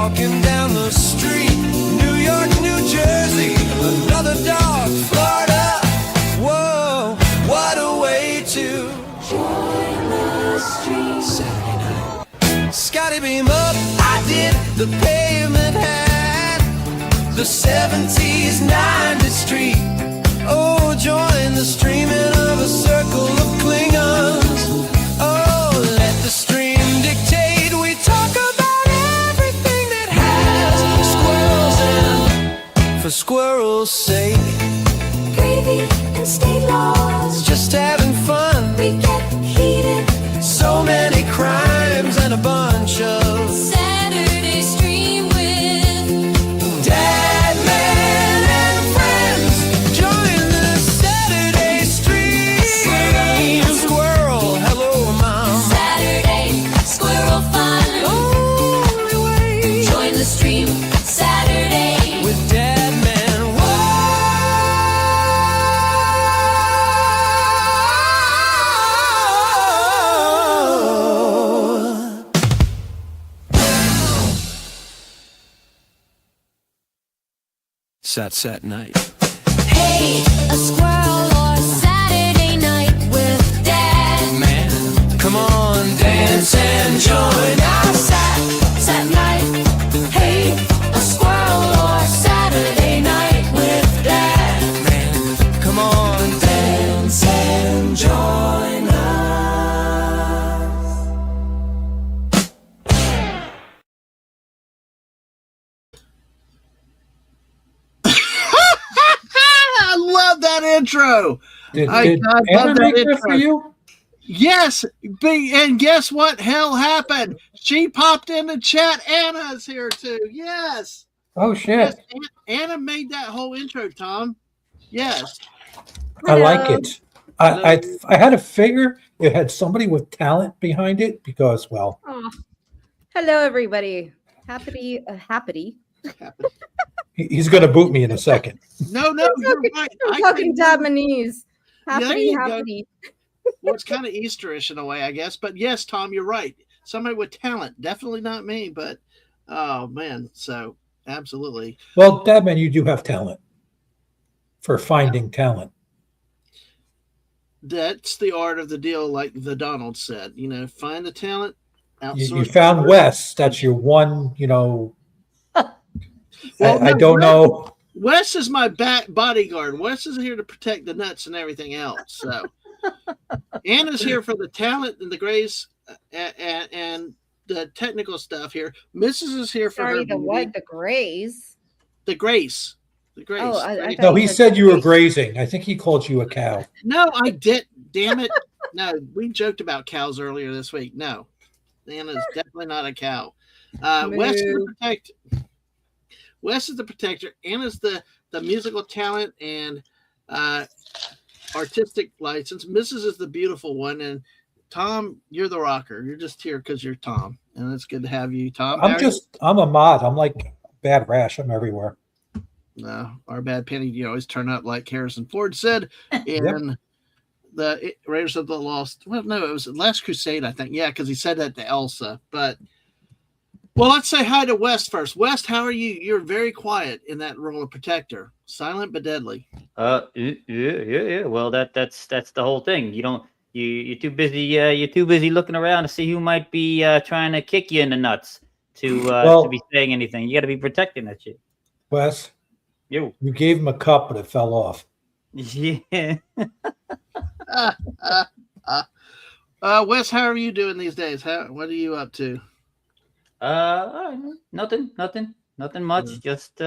walking down the street. New York, New Jersey, another dog, Florida. Whoa, what a way to join the street. Saturday night. Scotty beam up, I did. The pavement had the 70s, 90s street. Oh, join the streaming of a circle of Klingons. Oh, let the stream dictate. We talk about everything that has squirrels in, for squirrels' sake. Gravy and state laws, Just having fun. we get heated. So many crimes and a bunch of Saturday stream with Dadman and Friends. Join the Saturday stream. Squirrel, hello, Mom. Saturday squirrel fun. Only way Join the stream Saturday. with Dadman. Whoa. Sat night. Hey, a squirrel or Saturday night with Dad. Man, come on, dance and join our Sat night. Hey, a squirrel or Saturday night with Dad. man. Come on, dance and join us. I love that intro. Did I love Anna that make that intro. for you? Yes, and guess what? Hell happened. She popped in the chat. Anna's here too. Yes. Oh Yes, shit! Anna made that whole intro, Tom. Yes. I like it. I had a figure it had somebody with talent behind it because, well, Oh. Hello, everybody. Happy. he's going to boot me in a second. No, you're right. I'm I talking couldn't- Dadmanese. There you go. Happy. Well, it's kind of Easterish in a way, I guess. But yes, Tom, you're right. Somebody with talent. Definitely not me, but oh man. So absolutely. Well, Dadman, you do have talent for finding talent. That's the art of the deal, like the Donald said. You know, find the talent, You outsource. found Wes. That's your one, Well, I no, don't know. Wes is my bodyguard. Wes is here to protect the nuts and everything else. So Anna's here for the talent and the grace and the technical stuff here. Mrs. is here for Sorry, her the what? The grays. the grace. The grace. Oh, I Right? thought No, he you said you were grace. grazing. I think he called you a cow. No, I did. Damn it. No, we joked about cows earlier this week. No, Anna's definitely not a cow. Wes is the Moo. protector. Wes is the protector. Anna's the musical talent and artistic license. Mrs. is the beautiful one. And Tom, you're the rocker. You're just here because you're Tom. And it's good to have you, Tom. How are you? I'm a mod. I'm like Bad Rash. I'm everywhere. No, our bad penny, you always turn up like Harrison Ford said in the Raiders of the Lost. Well, no, it was Last Crusade, I think. Yeah, because he said that to Elsa. But well, let's say hi to West first. West, how are you? You're very quiet in that role of protector, silent but deadly. Yeah. Well, that's the whole thing. You're too busy. You're too busy looking around to see who might be trying to kick you in the nuts to be saying anything. You got to be protecting that shit. Wes, You. you gave him a cup, but it fell off. Yeah. Wes, how are you doing these days? What are you up to? Nothing much. Just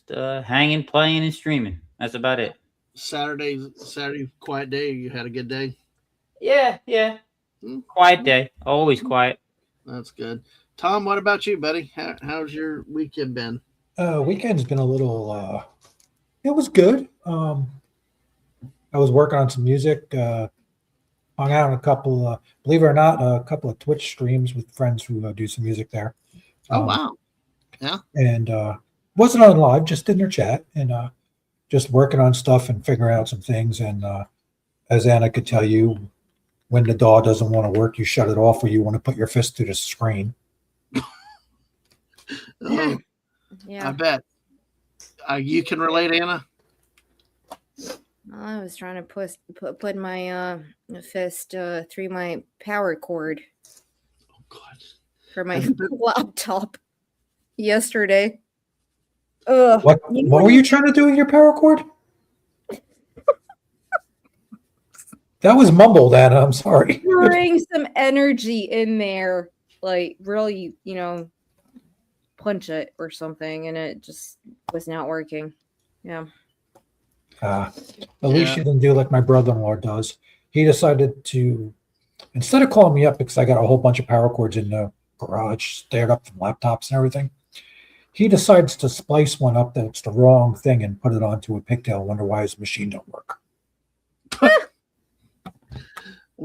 hanging, playing, and streaming. That's about it. Saturday quiet day. You had a good day. Yeah. Quiet day. Always quiet. That's good. Tom, what about you, buddy? How's your weekend been? Weekend's been a little. It was good. I was working on some music. Hung out on a couple. Believe it or not, a couple of Twitch streams with friends who do some music there. Oh wow! Yeah. And wasn't on live, just in their chat and just working on stuff and figuring out some things. And as Anna could tell you, when the DAW doesn't want to work, you shut it off, or you want to put your fist to the screen. Oh, I Yeah. bet. You can relate, Anna? I was trying to put my fist through my power cord Oh, God. for my Have you been- laptop yesterday. Ugh. What You know what were when you trying to do with your power cord? That was mumbled, Anna. I'm sorry. bring some energy in there, like really, punch it or something, and it just was not working. Yeah. At least Yeah. you didn't do like my brother-in-law does. He decided to, instead of calling me up because I got a whole bunch of power cords in the garage, stared up from laptops and everything, he decides to splice one up that's the wrong thing and put it onto a pigtail. Wonder why his machine don't work.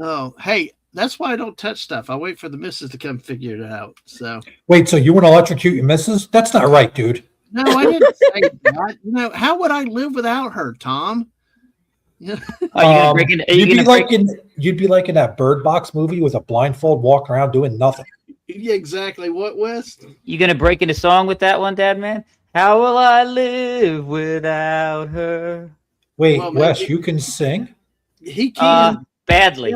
Oh, hey, that's why I don't touch stuff. I wait for the missus to come figure it out. So Wait, so you want to electrocute your missus? That's not right, dude. no, I didn't say that. How would I live without her, Tom? Yeah. Are you gonna break in? Are you You'd gonna be like you'd be like in that Bird Box movie with a blindfold walking around doing nothing. Yeah, exactly. What, Wes? You gonna break into song with that one, Dad man? How will I live without her? Wait, Well, Wes, maybe- you can sing? He can. Badly.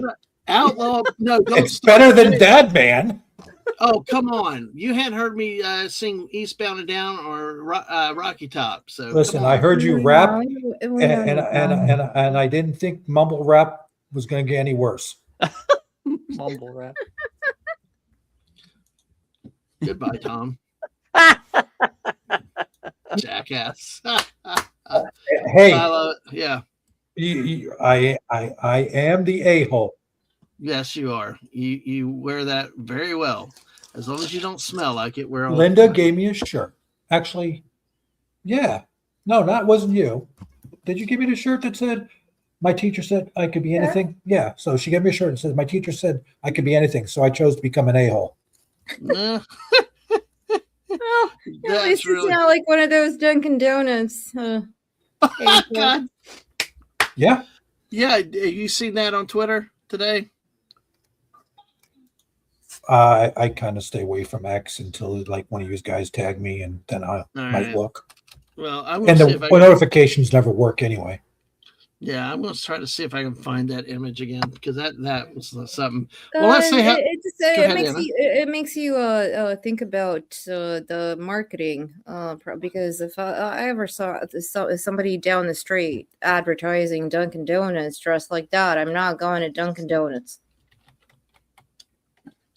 Outlaw. No, don't It's start better than singing. Dad Man. Oh, come on. You hadn't heard me sing Eastbound and Down or Rocky Top. So Listen, come I on. heard you rap, We and I didn't think mumble rap was going to get any worse. Mumble rap. Goodbye, Tom. Jackass. Hey, I love it. Yeah. I am the a-hole. Yes, you are. You wear that very well. As long as you don't smell like it. We're all Linda gave me a shirt. Actually, yeah. No, that wasn't you. Did you give me the shirt that said, my teacher said I could be anything? Yeah. So she gave me a shirt that says, my teacher said I could be anything. So I chose to become an a-hole. Nah. Well, at That's least really it's not like one of those Dunkin' Donuts. God. Yeah. Yeah, have you seen that on Twitter today? I kind of stay away from X until like one of you guys tag me, and then I might right. look. Well, I'm gonna And see if I the can, notifications never work anyway. yeah, I'm gonna try to see if I can find that image again because that was something. Well, let's say it makes you think about the marketing because if I ever saw somebody down the street advertising Dunkin' Donuts dressed like that, I'm not going to Dunkin' Donuts.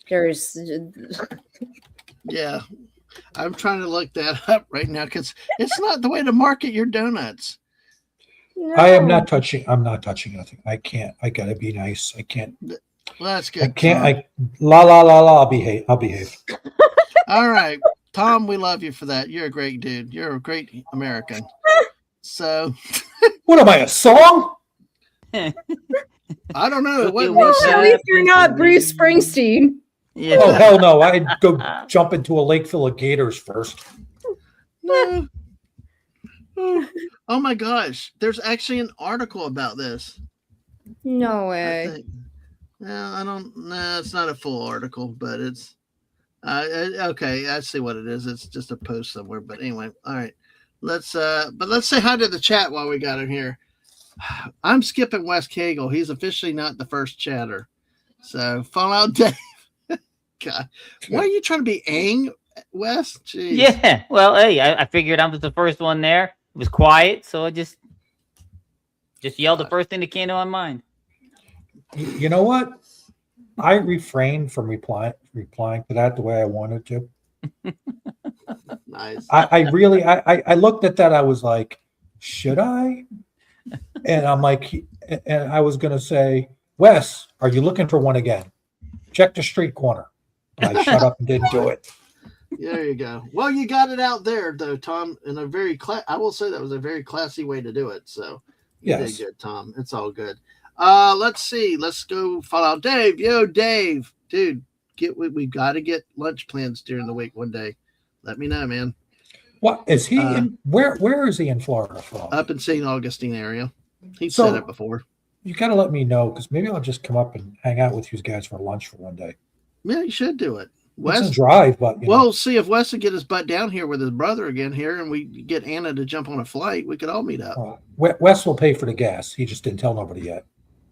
There's yeah, I'm trying to look that up right now because it's not the way to market your donuts. I am no. not touching. I'm not touching nothing. I can't. I gotta be nice. I can't. Well, that's good. I can't. Tom. La la la la. I'll behave. I'll behave. All right, Tom, we love you for that. You're a great dude. You're a great American. So What am I, a song? I don't know. Look What at was what's At least you're not Bruce Springsteen. Yeah. Oh hell no! I'd go jump into a lake full of gators first. no. Oh my gosh! There's actually an article about this. No I way. think. Well, I don't. No, it's not a full article, but it's. Okay, I see what it is. It's just a post somewhere. But anyway, all right. Let's say hi to the chat while we got him here. I'm skipping Wes Cagle. He's officially not the first chatter. So Fallout Dave. God, why are you trying to be ang, Wes? Jeez. Yeah. Well, hey, I figured I was the first one there. It was quiet, so I just yelled the first thing that came to my mind. You know what? I refrained from replying to that the way I wanted to. Nice. I really I looked at that. I was like, should I? And I'm like, and I was gonna say, Wes, are you looking for one again? Check the street corner. But I shut up and didn't do it. There you go. Well, you got it out there, though, Tom, in a very I will say that was a very classy way to do it. So you Yes. did good, Tom. It's all good. Let's see. Let's go follow Dave. Yo, Dave, dude, we got to get lunch plans during the week one day. Let me know, man. What is he in? Where is he in Florida from? Up in St. Augustine area. He So- said it before. You got to let me know because maybe I'll just come up and hang out with you guys for lunch for one day. Yeah, you should do it. It's a Wes, drive, but well, see if Wes would get his butt down here with his brother again here, and we get Anna to jump on a flight. We could all meet up. Wes will pay for the gas. He just didn't tell nobody yet.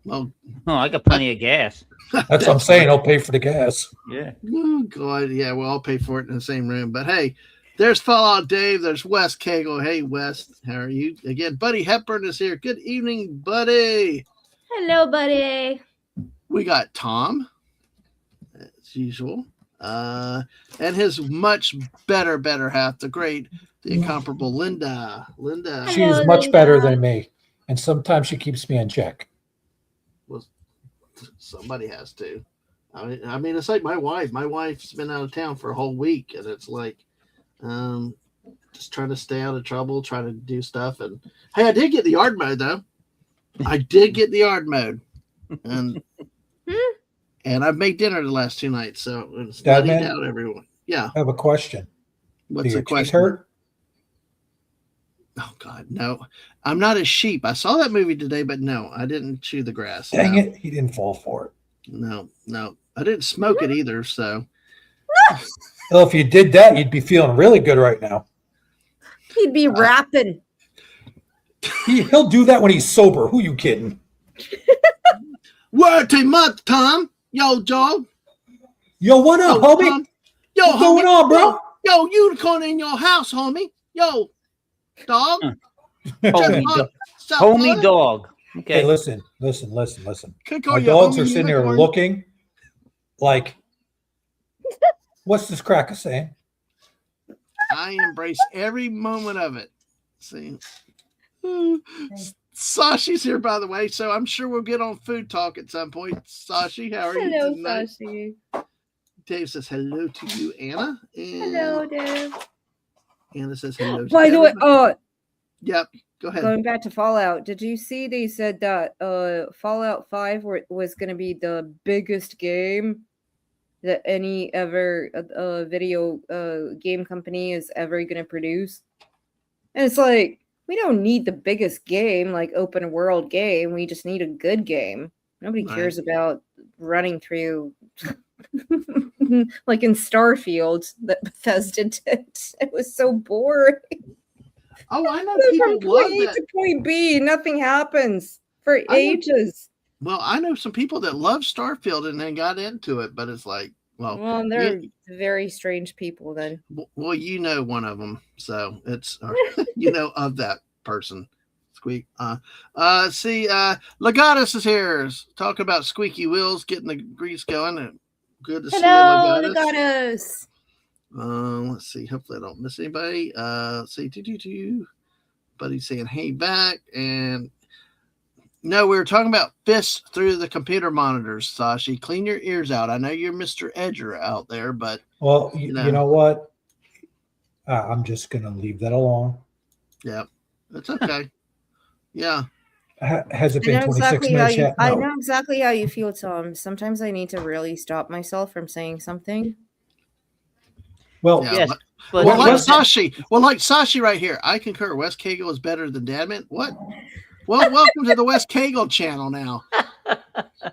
Well, Oh, I got plenty of gas. That's what I'm saying. He'll pay for the gas. Yeah. Oh, God. Yeah, we'll all pay for it in the same room. But hey, there's Fallout Dave. There's Wes Cagle. Hey, Wes, how are you? Again, Buddy Hepburn is here. Good evening, buddy. Hello, buddy. We got Tom, as usual, and his much better half, the great, the incomparable Linda. Linda. She is much better than me, and sometimes she keeps me in check. Well, somebody has to. I mean, it's like my wife. My wife's been out of town for a whole week, and it's like, just trying to stay out of trouble, trying to do stuff. And hey, I did get the yard mowed though. I did get the yard mowed, and I've made dinner the last 2 nights, so it's letting out everyone. Yeah. I have a question. What's Do your the question? teeth hurt? Oh God, no! I'm not a sheep. I saw that movie today, but no, I didn't chew the grass. Dang No. it, he didn't fall for it. No, I didn't smoke it either. So Well, if you did that, you'd be feeling really good right now. He'd be rapping. He'll do that when he's sober. Who you kidding? word to month, Tom. Yo, dog. Yo, what up, Yo, homie? Tom. Yo, What's going on, bro? Yo, unicorn in your house, homie. Yo, dog. Homie, Stop homie calling. dog. Okay. Hey, listen. Could call My you dogs homie are sitting there unicorn. looking like, what's this cracker saying? I embrace every moment of it. See, Sashi's here, by the way, so I'm sure we'll get on food talk at some point. Sashi, how are you Hello, tonight? Sashi. Dave says hello to you, Anna. And Hello, Dave. Anna says hello. To By the way, everybody. Yep. Go ahead. going back to Fallout, did you see they said that Fallout 5 was going to be the biggest game that any ever video game company is ever going to produce? And it's like, we don't need the biggest game, like open world game. We just need a good game. Nobody Right. cares about running through like in Starfield that Bethesda did. It was so boring. Oh, I know From people love point A that. to point B, nothing happens for I know- ages. Well, I know some people that love Starfield and then got into it, but it's like, Well, they're very strange people then. well, you know one of them, so it's you know of that person. Squeak. See, Legatus is here. Talking about squeaky wheels, getting the grease going. Good to Hello, see you, Legatus. Legatus. Let's see. Hopefully, I don't miss anybody. See, Buddy saying hey back, and no, we were talking about fists through the computer monitors. Sashi, clean your ears out. I know you're Mr. Edger out there, but Well, You you know. know what? I'm just going to leave that alone. yeah, it's okay. Yeah. Has it I been know 26 exactly how minutes you. yet? I No. know exactly how you feel, Tom. Sometimes I need to really stop myself from saying something. Well, Yeah. Yes, but Well, like Wes- Sashi right here. I concur. Wes Cagle is better than Dadman. What? Well, welcome to the Wes Cagle channel now.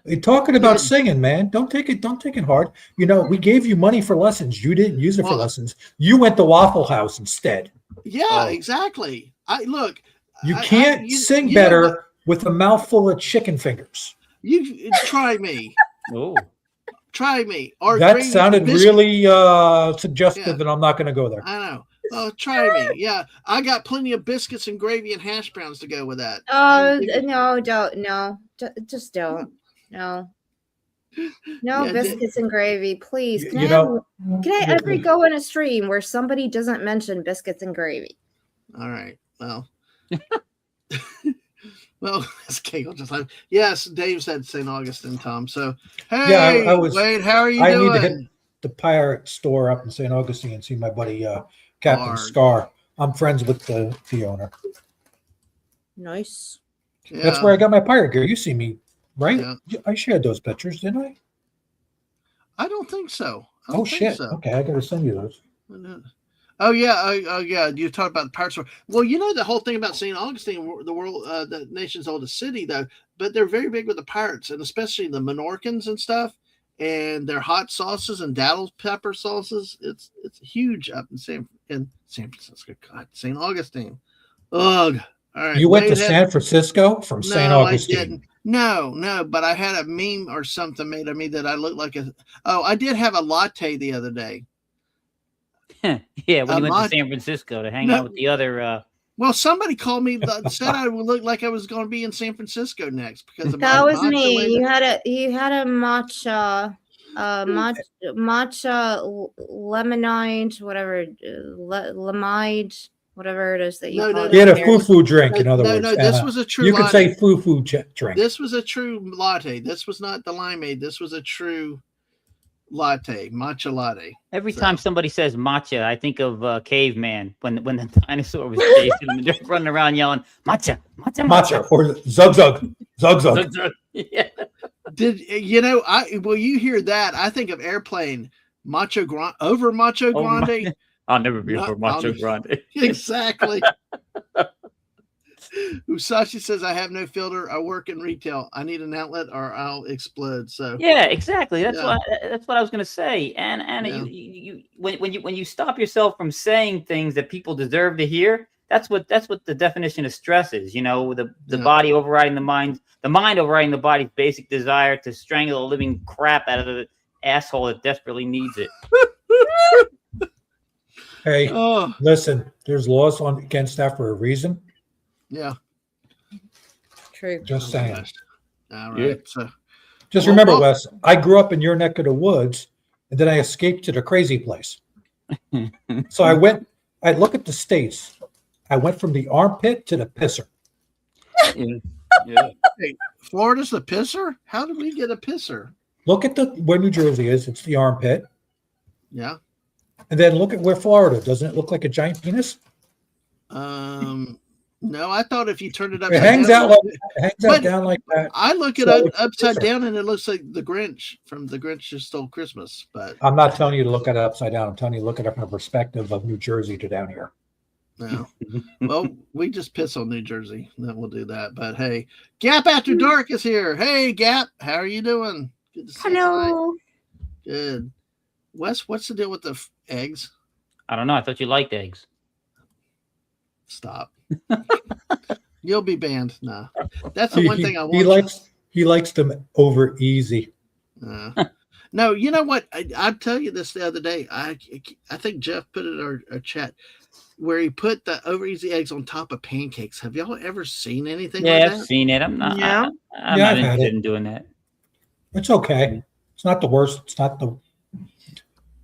you're talking about singing, man. Don't take it hard. You know, we gave you money for lessons. You didn't use it for Well- lessons. You went to Waffle House instead. Yeah, Oh. exactly. You I- can't you- sing you know better what? with a mouthful of chicken fingers. You try me. oh, Try me. Or That gravy sounded biscuit. really suggestive, Yeah. and I'm not going to go there. I know. Oh, try me. Yeah, I got plenty of biscuits and gravy and hash browns to go with that. Oh And- no! Don't no! Just don't. No. No Yeah, biscuits and gravy, please. You- Can you I know- can I ever go in a stream where somebody doesn't mention biscuits and gravy? All right. Well. Well, Wes Cagle just like yes. Dave said St. Augustine, Tom. So hey, Yeah, I was- Wade, how are you I doing? need to hit the pirate store up in St. Augustine and see my buddy Captain Arg. Scar. I'm friends with the owner. Nice. That's Yeah. where I got my pirate gear. You see me, right? Yeah. I shared those pictures, didn't I? I don't think so. I don't Oh think shit! So. Okay, I gotta send you those. Oh yeah, oh yeah. You talked about the Pirates. Well, you know the whole thing about St. Augustine, the world, the nation's oldest city, though. But they're very big with the pirates, and especially the Menorcans and stuff. and their hot sauces and daddle pepper sauces. It's huge up in San Francisco. God, St. Augustine. Ugh. All right. You went to Wade had- San Francisco from St. No, I Augustine. didn't. No, but I had a meme or something made of me that I looked like a. Oh, I did have a latte the other day. Yeah, when you went lot- to San Francisco to hang No. out with the other. Well, somebody called me said I would look like I was going to be in San Francisco next because of That my was matcha me. later. You had a matcha, lemonade, whatever, lemide, whatever it is that you No, call no, it. You had a here. foo-foo drink, in other No, words. no, this Anna. was a true You could latte. say foo-foo drink. This was a true latte. This was not the limeade. This was a true latte, matcha latte. Every So- time somebody says matcha, I think of Caveman when the dinosaur was chasing him and they're running around yelling matcha, matcha, Matcha or zug. Yeah. Did you know? Well, you hear that? I think of airplane macho grande over macho Oh, my- grande. I'll never be No, for macho I'll- grande. Exactly. Usashi says, "I have no filter. I work in retail. I need an outlet, or I'll explode." So Yeah, exactly. That's Yeah. what I was gonna say. And Anna, Yeah. you when you stop yourself from saying things that people deserve to hear, that's what the definition of stress is. You know, the Yeah. body overriding the mind overriding the body's basic desire to strangle the living crap out of the asshole that desperately needs it. Hey, oh listen, there's laws against that for a reason. yeah. True. Just Oh, saying. gosh. All right. Yeah. So Just Well, remember, well- Wes, I grew up in your neck of the woods, and then I escaped to the crazy place. So I look at the states. I went from the armpit to the pisser. Yeah. Florida's the pisser. How did we get a pisser? Look at where New Jersey is. It's the armpit. Yeah. And then look at where Florida. Doesn't it look like a giant penis? No, I thought if you turned it up, It hangs out But- down like that. I look at So it it's a upside pisser. down, and it looks like the Grinch from The Grinch Who Stole Christmas. But I'm not telling you to look at it upside down. I'm telling you to look at it from a perspective of New Jersey to down here. no. Well, we just piss on New Jersey. Then we'll do that. But hey, Gap After Dark is here. Hey, Gap, how are you doing? Good to see you tonight. Hello. Good. Wes, what's the deal with the eggs? I don't know. I thought you liked eggs. Stop. You'll be banned. Nah, that's the one thing I want. He likes them over easy. No, you know what? I tell you this the other day. I think Jeff put it in our chat where he put the over easy eggs on top of pancakes. Have y'all ever seen anything Yeah, like I've that? seen it. I'm not. Yeah. I'm Yeah, not I've had interested it. in doing that. It's okay. It's not the worst. It's not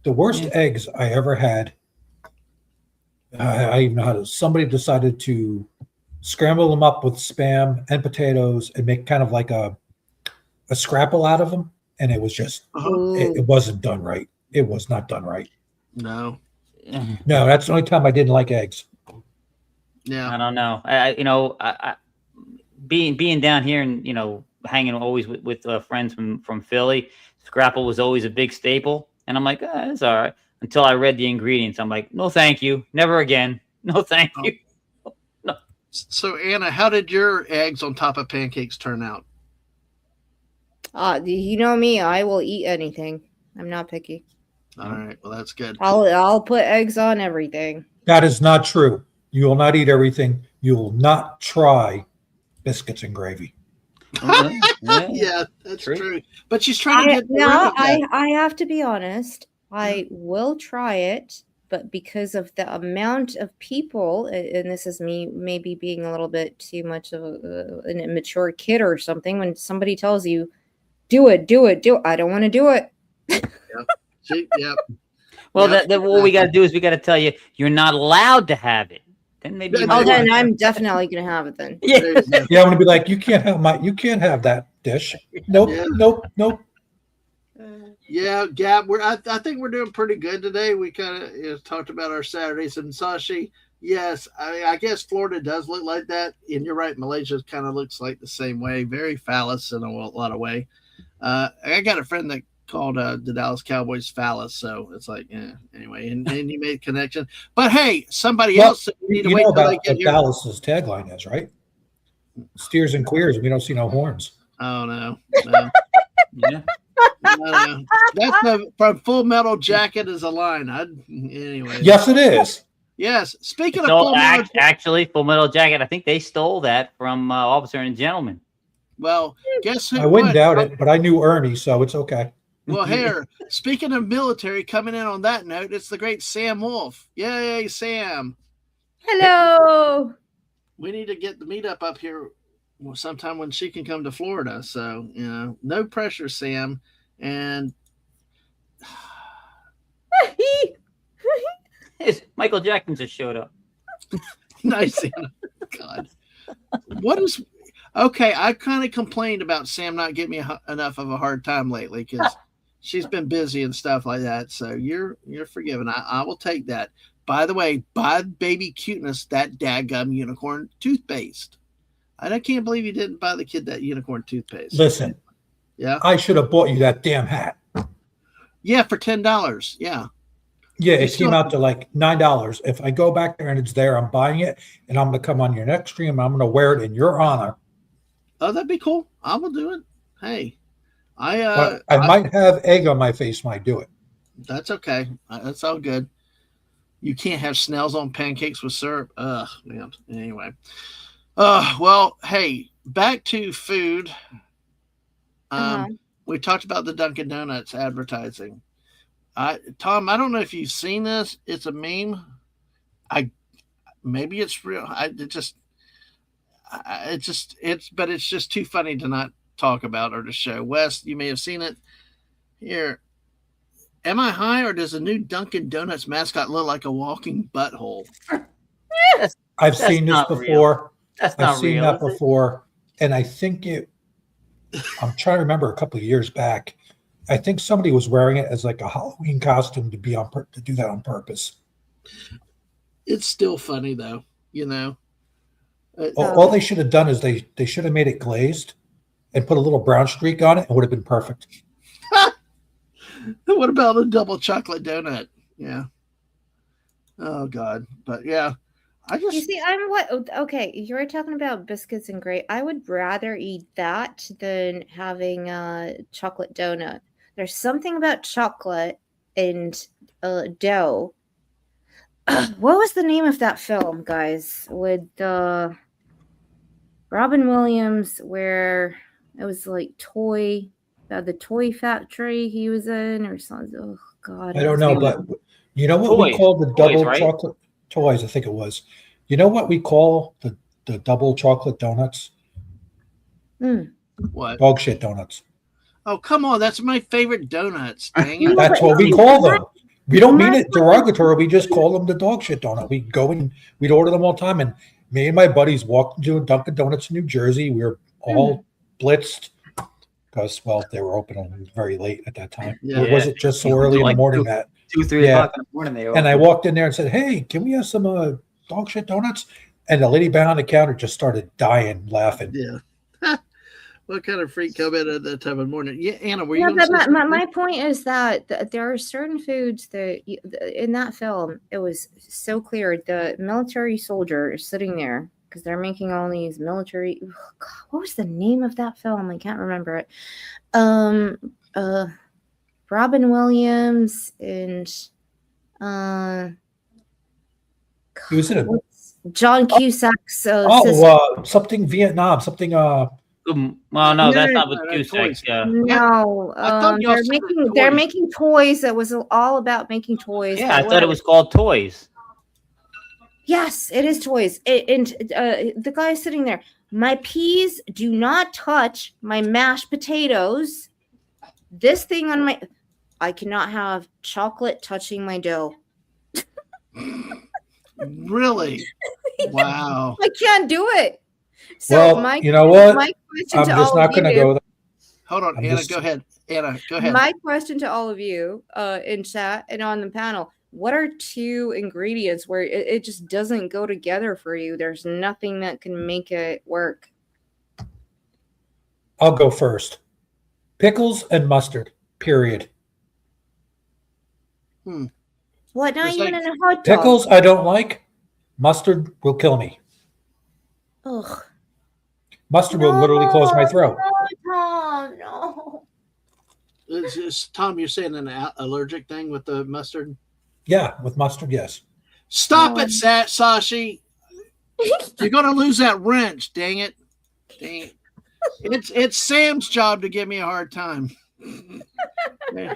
the worst Yeah. eggs I ever had. I even know how to. Somebody decided to scramble them up with Spam and potatoes and make kind of like a scrapple out of them, and it was just Uh-huh. it wasn't done right. It was not done right. No. No, that's the only time I didn't like eggs. Yeah. I don't know. I being down here and hanging always with friends from Philly, scrapple was always a big staple, and I'm like, it's all right. Until I read the ingredients, I'm like, no, thank you, never again. No, thank you. So Anna, how did your eggs on top of pancakes turn out? You know me. I will eat anything. I'm not picky. All right. Well, that's good. I'll put eggs on everything. That is not true. You will not eat everything. You will not try biscuits and gravy. Yeah, that's True. true. But she's trying to get rid No, of that. I have to be honest. I will try it, but because of the amount of people, and this is me maybe being a little bit too much of an immature kid or something, when somebody tells you, do it, I don't want to do it. Yep. Well, Yep. what we got to do is we got to tell you you're not allowed to have it. Then maybe. you Yeah, might Oh, then wanna- I'm definitely gonna have it then. Yeah. There you go. Yeah, I'm gonna be like, you can't have that dish. Nope, Yeah. nope. Yeah, Gab, I think we're doing pretty good today. We kind of talked about our Saturdays, and Sashi, yes, I guess Florida does look like that, and you're right. Malaysia kind of looks like the same way, very phallus in a lot of way. I got a friend that called the Dallas Cowboys phallus, so it's like, anyway, and you made a connection. But hey, somebody Well, else, we need to You wait know till they about get what here. Dallas's tagline is, right? Steers and queers, we don't see no horns. Oh no. Yeah. No. From Full Metal Jacket is a line. Anyway. Yes, it is. Yes. Speaking of So Full Metal, actually, Full Metal Jacket, I think they stole that from Officer and Gentleman. well, guess who? I wouldn't what? doubt it, but I knew Ernie, so it's okay. Well, here, speaking of military, coming in on that note, it's the great Sam Wolf. Yay, Sam. Hello. We need to get the meetup up here sometime when she can come to Florida. So, no pressure, Sam. And Michael Jackson just showed up. nice, Anna. God. What is okay? I kind of complained about Sam not giving me enough of a hard time lately because she's been busy and stuff like that. So you're forgiven. I will take that. By the way, buy Baby Cuteness that dadgum unicorn toothpaste. I can't believe you didn't buy the kid that unicorn toothpaste. Listen, Yeah. I should have bought you that damn hat. Yeah, for $10. Yeah. Yeah, You it still- came out to like $9. If I go back there and it's there, I'm buying it, and I'm going to come on your next stream. I'm going to wear it in your honor. Oh, that'd be cool. I will do it. Hey, But I might have egg on my face when I do it. That's okay. That's all good. You can't have snails on pancakes with syrup. Ugh, man. Anyway. Well, hey, back to food. We talked about the Dunkin' Donuts advertising. Tom, I don't know if you've seen this. It's a meme. Maybe it's real. But it's just too funny to not talk about or to show. Wes, you may have seen it. Here. Am I high, or does the new Dunkin' Donuts mascot look like a walking butthole? I've seen this not before. real. That's I've not seen real. that is it? before, and I think I'm trying to remember a couple of years back. I think somebody was wearing it as like a Halloween costume to do that on purpose. It's still funny though, All they should have done is they should have made it glazed and put a little brown streak on it. It would have been perfect. What about a double chocolate donut? Yeah. Oh God. But yeah, You see, okay, you were talking about biscuits and gravy. I would rather eat that than having a chocolate donut. There's something about chocolate and dough. What was the name of that film, guys? With Robin Williams, where it was like the toy factory he was in, or something. Oh God, I don't know, but you know what we Toys. call the double Right? chocolate toys? I think it was. You know what we call the double chocolate donuts? what? Dog shit donuts. Oh, come on. That's my favorite donuts. Dang it. That's what we call them. We don't mean it derogatory. We just call them the dog shit donut. We go and we'd order them all the time. And me and my buddies walked into a Dunkin' Donuts in New Jersey. We were all blitzed because, well, they were open very late at that time. Yeah. Or was it just so early in the Like morning that? 2-3 Yeah. o'clock in the morning. They And I walked in there and said, "Hey, can we have some dog shit donuts?" And the lady behind the counter just started dying laughing. Yeah. What kind of freak come in at that time of the morning? Yeah, Anna, were you No, going but to say my point is that there are certain foods that in that film, it was so clear. The military soldier is sitting there because they're making all these military. God, what was the name of that film? I can't remember it. Robin Williams and He was in a John Cusack's sister. something Vietnam, something Well, no, that's No, not with no, Cusack. toys. No, I thought y'all they're said making toys. That was all about making toys. Yeah, I thought it was called Toys. Yes, it is toys. And the guy is sitting there. My peas do not touch my mashed potatoes. This thing on my, I cannot have chocolate touching my dough. Really? Wow. I can't do it. So well, you know what? My question I'm to just all not of going to you- go there. Hold on, I'm Anna, just- go ahead. Anna, go ahead. My question to all of you in chat and on the panel: what are two ingredients where it just doesn't go together for you? There's nothing that can make it work. I'll go first. Pickles and mustard. Period. What? Not Just even like in a hot dog. Pickles I don't like. Mustard will kill me. Ugh. Mustard will literally close my throat. No, Tom, no. Tom, you're saying an allergic thing with the mustard? Yeah, with mustard, yes. Stop it, Sashi. You're gonna lose that wrench. Dang it. Dang it. It's Sam's job to give me a hard time. Yeah,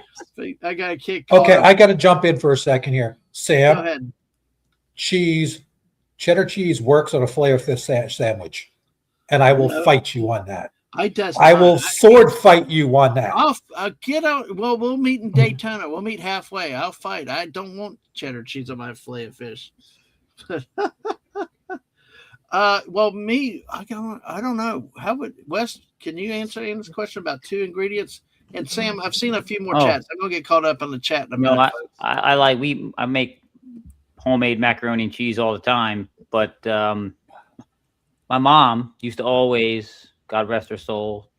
I got a kick. Okay, I got to jump in for a second here. Go Sam, ahead. cheddar cheese works on a filet fish sandwich, and I will No. fight you on that. I will sword fight you on that. I'll get out. Well, we'll meet in Daytona. We'll meet halfway. I'll fight. I don't want cheddar cheese on my filet of fish. Well, me, I don't know. How would Wes? Can you answer Anna's question about 2 ingredients? And Sam, I've seen a few more chats. I'm gonna get caught up on the chat in a minute. I make homemade macaroni and cheese all the time, but my mom used to always, God rest her soul,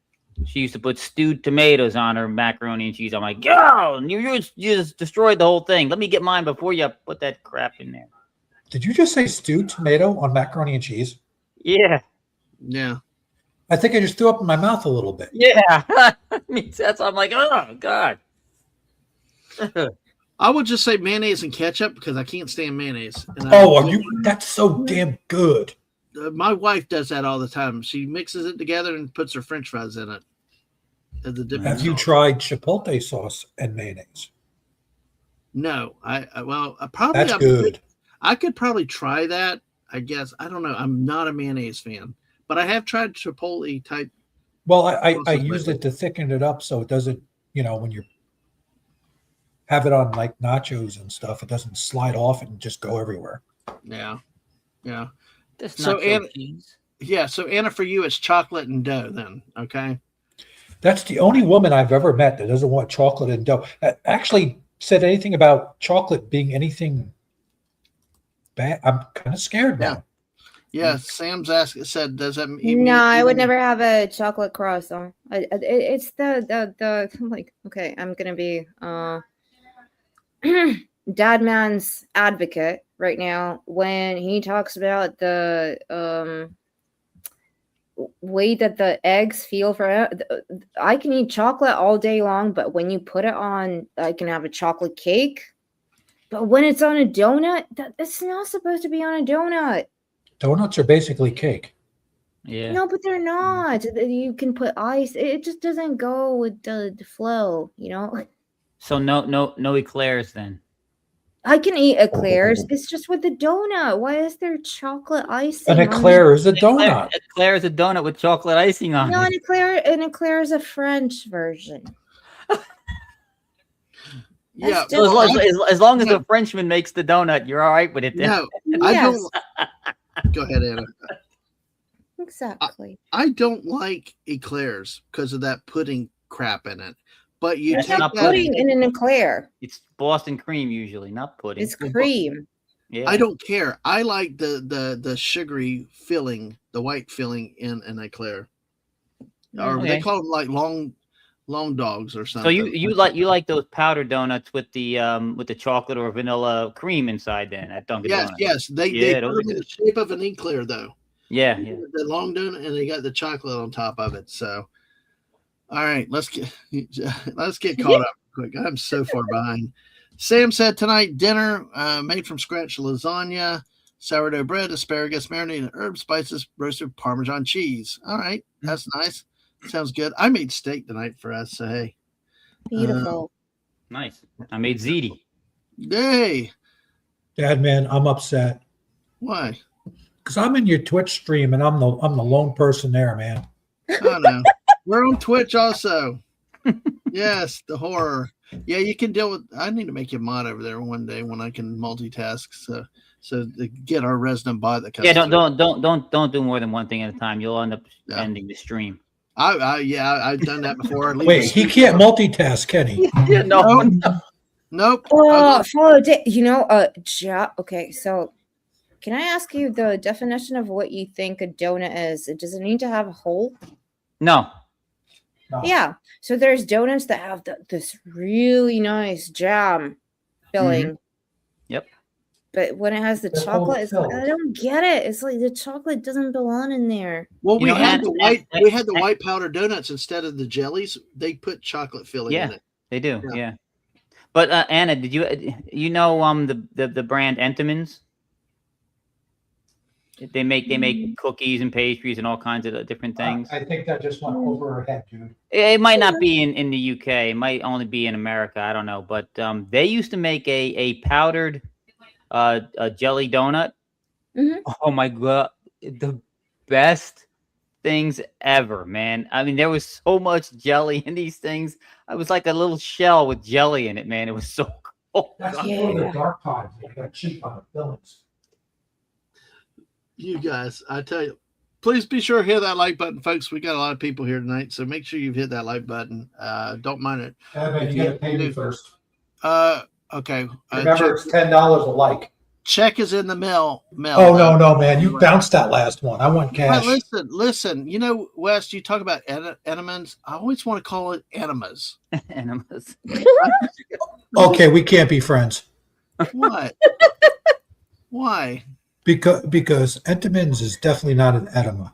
she used to put stewed tomatoes on her macaroni and cheese. I'm like, yo, you just destroyed the whole thing. Let me get mine before you put that crap in there. Did you just say stewed tomato on macaroni and cheese? Yeah. Yeah. I think I just threw up in my mouth a little bit. Yeah. That's I'm like, oh God. I would just say mayonnaise and ketchup because I can't stand mayonnaise. And That's so damn good. My wife does that all the time. She mixes it together and puts her French fries in it. As the dipping Have you sauce. tried chipotle sauce and mayonnaise? No, I probably That's good. I could probably try that. I guess I don't know. I'm not a mayonnaise fan, but I have tried chipotle type. Well, I used it to thicken it up so it doesn't, when you have it on like nachos and stuff, it doesn't slide off and just go everywhere. Yeah. So Anna, so Anna, for you, it's chocolate and dough. Then, okay. That's the only woman I've ever met that doesn't want chocolate and dough. That actually said anything about chocolate being anything bad. I'm kind of scared now. Yeah, Sam's said, does that mean? No, I would never have a chocolate croissant. It's the I'm like, okay, I'm gonna be Dadman's advocate right now when he talks about the way that the eggs feel for. I can eat chocolate all day long, but when you put it on, I can have a chocolate cake. But when it's on a donut, it's not supposed to be on a donut. Donuts are basically cake. Yeah. No, but they're not. You can put ice. It just doesn't go with the flow, So no eclairs then. I can eat eclairs. It's just with the donut. Why is there chocolate icing? An eclair is a donut. Eclair is a donut with chocolate icing on No, it. an eclair is a French version. Yeah. That's So as long as a Frenchman makes the donut, you're all right with it then. No, I Yes. don't. Go ahead, Anna. Exactly. I don't like eclairs because of that pudding crap in it. But you That's take not that. Pudding in an eclair. It's Boston cream usually, not pudding. It's cream. Yeah. I don't care. I like the sugary filling, the white filling in an eclair, or Okay. they call them like long dogs or something. So you like those powder donuts with the chocolate or vanilla cream inside then at Dunkin' Yes, Donuts. yes. They Yeah, put those them are in the good. shape of an eclair though. Yeah. The long donut, and they got the chocolate on top of it. So, all right, let's get caught up quick. I'm so far behind. Sam said tonight dinner made from scratch lasagna, sourdough bread, asparagus, marinated herb spices, roasted Parmesan cheese. All right, that's nice. Sounds good. I made steak tonight for us. So hey, Beautiful. Nice. I made ziti. yay! Dad, man, I'm upset Why? because I'm in your Twitch stream and I'm the lone person there, man. Oh no, we're on Twitch also. Yes, the horror. Yeah, you can deal with. I need to make you a mod over there one day when I can multitask. So to get our resident bot that comes. Yeah, through. don't do more than one thing at a time. You'll end up Yeah. ending the stream. I've done that before. Wait, he can't multitask, can he? Yeah, Nope. Okay, so can I ask you the definition of what you think a donut is? Does it need to have a hole? No. No. Yeah. So there's donuts that have this really nice jam filling. Yep. But when it has the They're chocolate, it's like, filled. I don't get it. It's like the chocolate doesn't belong in there. Well, You we know, had and- the and- white and- we had the white powder donuts instead of the jellies. They put chocolate filling in Yeah, it. they do. Yeah. Yeah. But Anna, did you know the brand Entenmann's? They make cookies and pastries and all kinds of different things. I think that just went over her head, dude. It might not be in the UK. It might only be in America. I don't know. But they used to make a powdered a jelly donut. Mhm. Oh my god, the best things ever, man. I mean, there was so much jelly in these things. I was like a little shell with jelly in it, man. It was so cool. That's Yeah. one of the dark times. They got cheap on the fillings. You guys, I tell you, please be sure to hit that like button, folks. We got a lot of people here tonight, so make sure you've hit that like button. Don't mind it. Evan, If you you- gotta pay me first. Okay. Remember, it's $10 a like. check is in the mail. Oh no, man! You bounced that last one. I want cash. But listen. You know, Wes, you talk about enemas. I always want to call it enemas. Enemas. Okay, we can't be friends What? Why? because Entenmann's is definitely not an enema.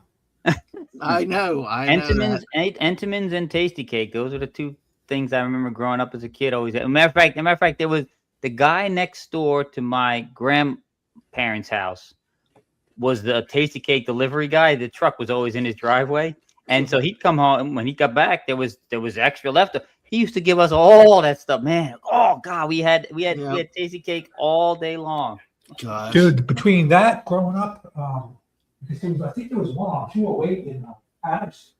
I know. I know. That. Entenmann's and Tasty Cake. Those are the two things I remember growing up as a kid. Always. As a matter of fact, there was the guy next door to my grandparents' house was the Tasty Cake delivery guy. The truck was always in his driveway, and so he'd come home when he got back. There was extra left. He used to give us all that stuff, man. Oh God, we had Tasty Cake all day long. Gosh. Dude, between that growing up, I think there was one on 208 in Adams.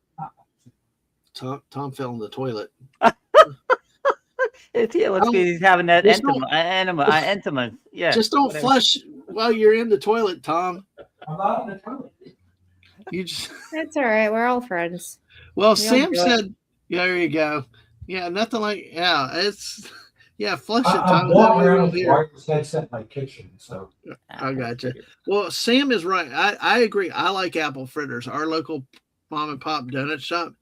Tom fell in the toilet. Let's see. He's having that Just enema. Yeah. Just don't whatever. flush while you're in the toilet, Tom. I'm not in the toilet. You just. That's all right. We're all friends. Well, don't Sam do it. said, there you go. Yeah, nothing like, it's, flush it, I'm Tom. walking That way around we'll with the hear. wireless headset in my kitchen, so I gotcha. Well, Sam is right. I agree. I like apple fritters. Our local mom and pop donut shop.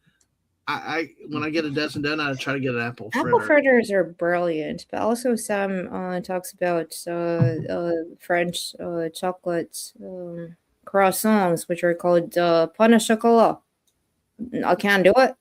I when I get a dozen donut, I try to get an apple fritter. Apple fritters are brilliant, but also Sam talks about French chocolate croissants, which are called pain au chocolat. I can't do it.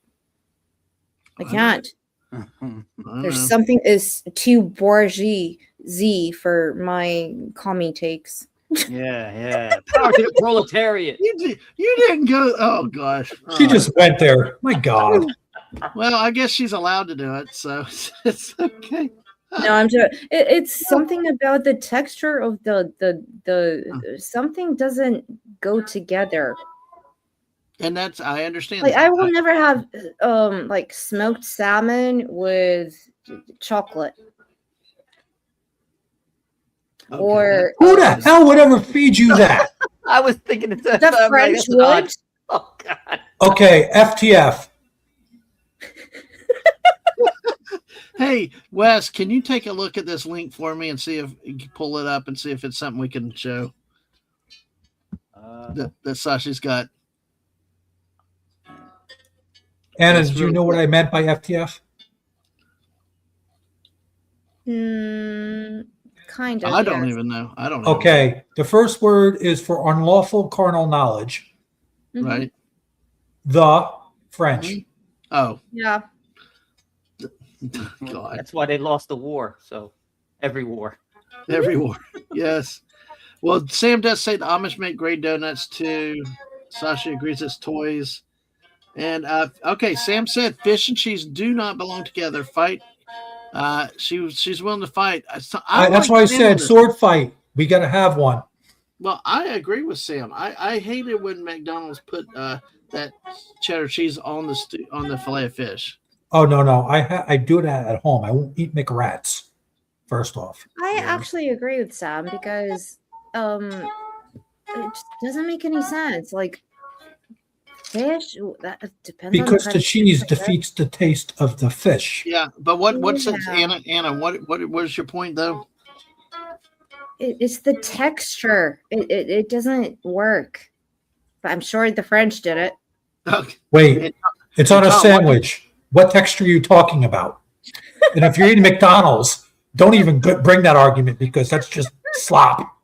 I can't. I don't There's know. something is too bourgeoisie for my commie takes. Yeah. Power to the proletariat. You didn't go. Oh gosh. she just went there. My God. Well, I guess she's allowed to do it, so it's okay. No, I'm just. It's something about the texture of the something doesn't go together. And that's I understand. Like that. I will never have like smoked salmon with chocolate Okay. or Who the hell would ever feed you that? I was thinking it's the French would. Oh God. Okay, FTF. Hey, Wes, can you take a look at this link for me and see if you can pull it up and see if it's something we can show that Sasha's got? Anna, That's did you really know what cool. I meant by FTF? Kind of. I don't yes. even know. I don't know. Okay, the first word is for unlawful carnal knowledge. Mhm. Right. The French. Mhm. Oh, Yeah. God. That's why they lost the war. So every war. Everywhere. Yes. Well, Sam does say the Amish make great donuts too. Sasha agrees it's toys. And okay, Sam said fish and cheese do not belong together. Fight. She's willing to fight. That's like why I Sam said on this. sword fight. We got to have one. Well, I agree with Sam. I hated when McDonald's put that cheddar cheese on the fillet of fish. Oh no, I do it at home. I won't eat McRats. First off, I Yeah. actually agree with Sam because it just doesn't make any sense. Like fish, that depends on because kind the of cheese fish, I guess. defeats the taste of the fish. Yeah, but what's it, Yeah. Anna? What is your point though? It's the texture. It doesn't work. But I'm sure the French did it. Okay. Wait, it's on a Tom, what- sandwich. What texture are you talking about? And if you're eating McDonald's, don't even bring that argument because that's just Slop.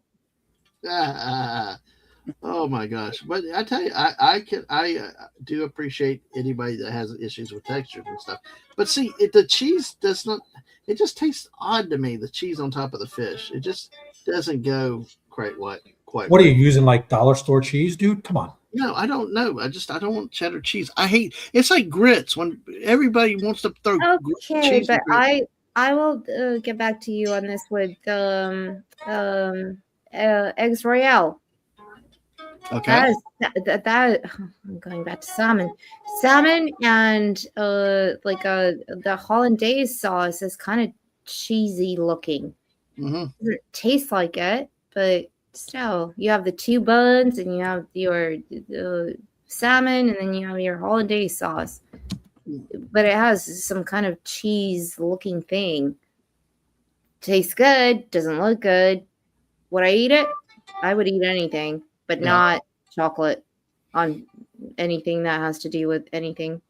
Oh my gosh! But I tell you, I do appreciate anybody that has issues with textures and stuff. But see, the cheese does not. It just tastes odd to me. The cheese on top of the fish, it just doesn't go quite quite. What are right. you using, like dollar store cheese, dude? Come on. No, I don't know. I don't want cheddar cheese. I hate. It's like grits when everybody wants to throw Okay, cheese. but in grits. I will get back to you on this with eggs royale. Okay. That I'm going back to salmon and the hollandaise sauce is kind of cheesy looking. Mm-hmm. Doesn't taste like it, but still, you have the two buns and you have your salmon and then you have your hollandaise sauce, but it has some kind of cheese looking thing. Tastes good, doesn't look good. Would I eat it? I would eat anything, but not chocolate on anything that has to do with anything.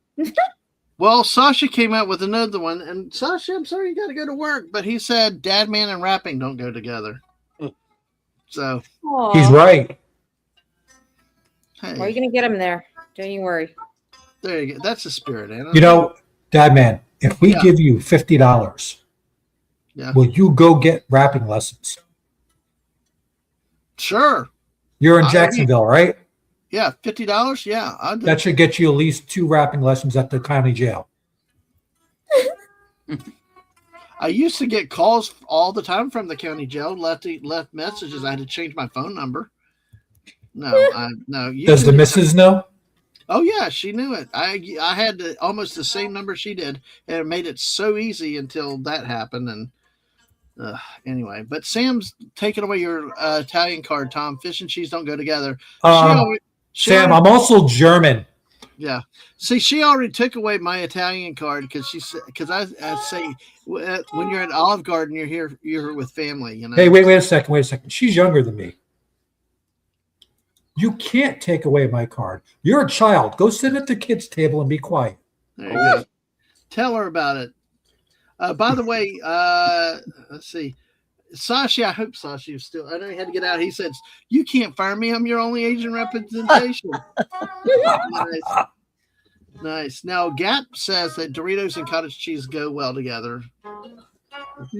Well, Sasha came out with another one, and Sasha, I'm sorry you got to go to work, but he said Dadman and rapping don't go together. So He's right. hey, We're gonna get him there. Don't you worry. there you go. That's the spirit, Anna. You know, Dad man, if we Yeah. give you $50, Yeah. will you go get rapping lessons? Sure. You're in I- Jacksonville, right? Yeah, $50. Yeah, I'll do. That should get you at least 2 rapping lessons at the county jail. I used to get calls all the time from the county jail. Left messages. I had to change my phone number. No. Does the missus know? Oh yeah, she knew it. I had almost the same number she did, and it made it so easy until that happened. And anyway, but Sam's taking away your Italian card, Tom. Fish and cheese don't go together. Sam, I'm also German. Yeah. See, she already took away my Italian card because I say when you're at Olive Garden, you're here with family. You know. Hey, wait a second. She's younger than me. You can't take away my card. You're a child. Go sit at the kids' table and be quiet. There you go. Tell her about it. By the way, let's see. Sasha, I hope Sasha is still. I know he had to get out. He said, "You can't fire me. I'm your only Asian representation." Nice. Now, Gap says that Doritos and cottage cheese go well together.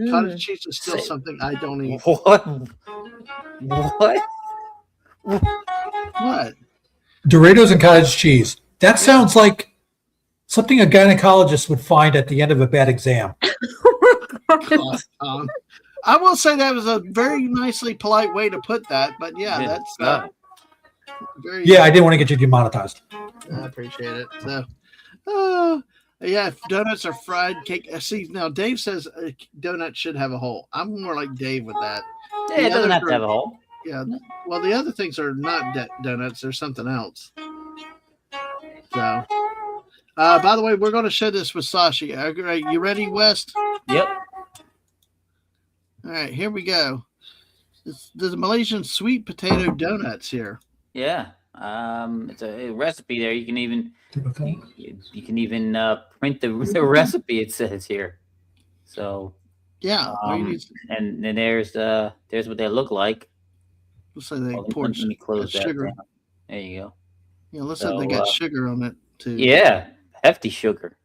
Cottage cheese is still something I don't eat. What? What? Doritos and cottage cheese. That sounds like something a gynecologist would find at the end of a bad exam. I will say that was a very nicely polite way to put that, but yeah, that's very. Yeah, I didn't want to get you demonetized. I appreciate it. So, yeah, if donuts are fried cake. See, now Dave says donuts should have a hole. I'm more like Dave with that. Yeah, it doesn't have to have a hole. Yeah. Well, the other things are not donuts. They're something else. So, by the way, we're going to show this with Sasha. All right, you ready, West? Yep. All right, here we go. There's a Malaysian sweet potato donuts here. Yeah. It's a recipe there. You can even print the recipe. It says here. So Yeah. and then there's what they look like. Looks like they Let poured me close that sugar. down. There you go. Yeah, looks like they got sugar on it too. Yeah, hefty sugar.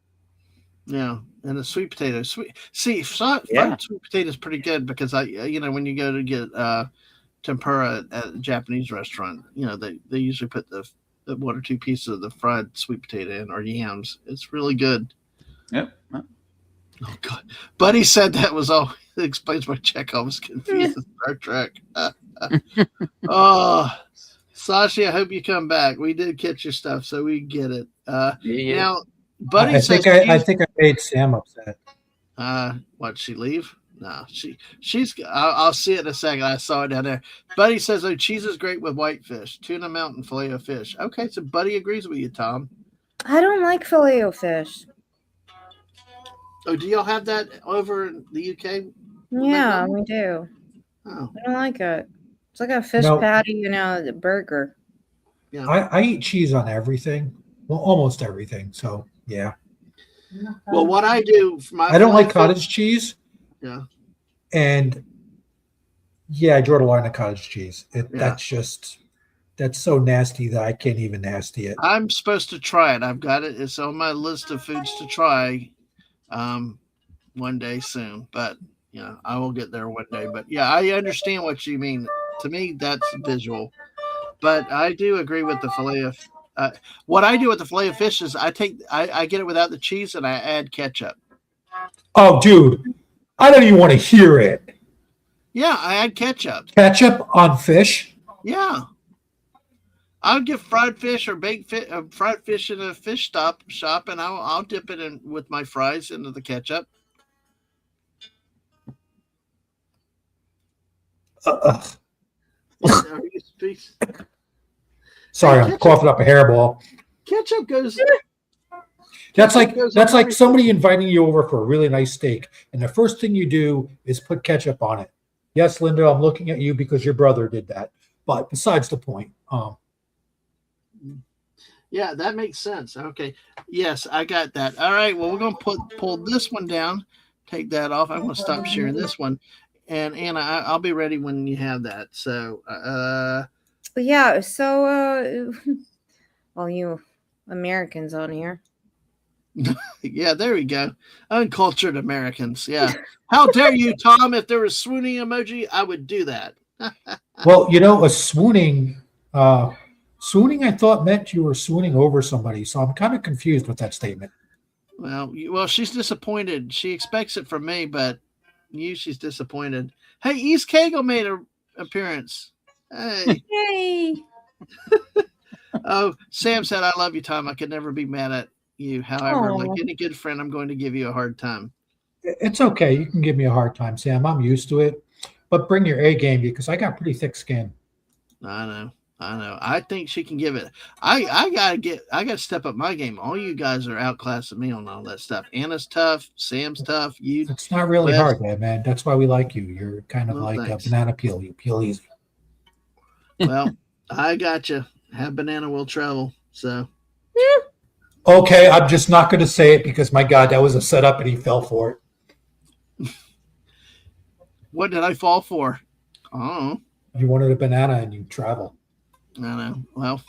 Yeah, and the sweet potato. Fried sweet potato is pretty good because when you go to get tempura at a Japanese restaurant, they usually put the 1 or 2 pieces of the fried sweet potato in or yams. It's really good. Yep. Oh God, Buddy said that was all. It explains why Chekhov was confused with Star Trek. Oh, Sasha, I hope you come back. We did catch your stuff, so we get it. Now, Buddy says, I think I made Sam upset. What, she leave? No, she's. I'll see it in a second. I saw it down there. Buddy says, "Oh, cheese is great with whitefish, tuna, mountain, filet of fish." Okay, so Buddy agrees with you, Tom. I don't like filet o fish. Oh, do y'all have that over in the UK? Yeah, we do. Oh, I don't like it. It's like a fish patty, the burger. yeah. I eat cheese on everything. Well, almost everything. So yeah. Well, what I do for my I don't like cottage cheese. Yeah. And Yeah, I draw the line of cottage cheese. Yeah. That's so nasty that I can't even nasty it. I'm supposed to try it. I've got it. It's on my list of foods to try one day soon. But I will get there one day. But yeah, I understand what you mean. To me, that's visual. But I do agree with the fillet of. What I do with the fillet of fish is I get it without the cheese and I add ketchup. Oh, dude, I don't even want to hear it. Yeah, I add ketchup. Ketchup on fish? Yeah. I'll get fried fish or baked fried fish in a fish shop, and I'll dip it in with my fries into the ketchup. Sorry, I'm coughing up a hairball. Ketchup goes. That's like somebody inviting you over for a really nice steak, and the first thing you do is put ketchup on it. Yes, Linda, I'm looking at you because your brother did that. But besides the point. Yeah, that makes sense. Okay. Yes, I got that. All right. Well, we're going to pull this one down. Take that off. I'm going to stop sharing this one. And Anna, I'll be ready when you have that. So, yeah. So, all you Americans on here. yeah, there we go. Uncultured Americans. Yeah. How dare you, Tom? If there was swooning emoji, I would do that. Well, a swooning, I thought meant you were swooning over somebody. So I'm kind of confused with that statement. Well, she's disappointed. She expects it from me, but she's disappointed. Hey, East Kegel made an appearance. Hey. Hey. Oh, Sam said, I love you, Tom. I could never be mad at you. However, like any good friend, I'm going to give you a hard time. It's okay. You can give me a hard time, Sam. I'm used to it. But bring your A game because I got pretty thick skin. I know. I think she can give it. I gotta step up my game. All you guys are outclassing me on all that stuff. Anna's tough. Sam's tough. It's not really hard, man. That's why we like you. You're kind of like thanks. A banana peel. You peel easy. Well, I got you. Have banana will travel. So. Okay, I'm just not going to say it because my God, that was a setup and he fell for it. What did I fall for? Oh. You wanted a banana and you travel. I know. Well,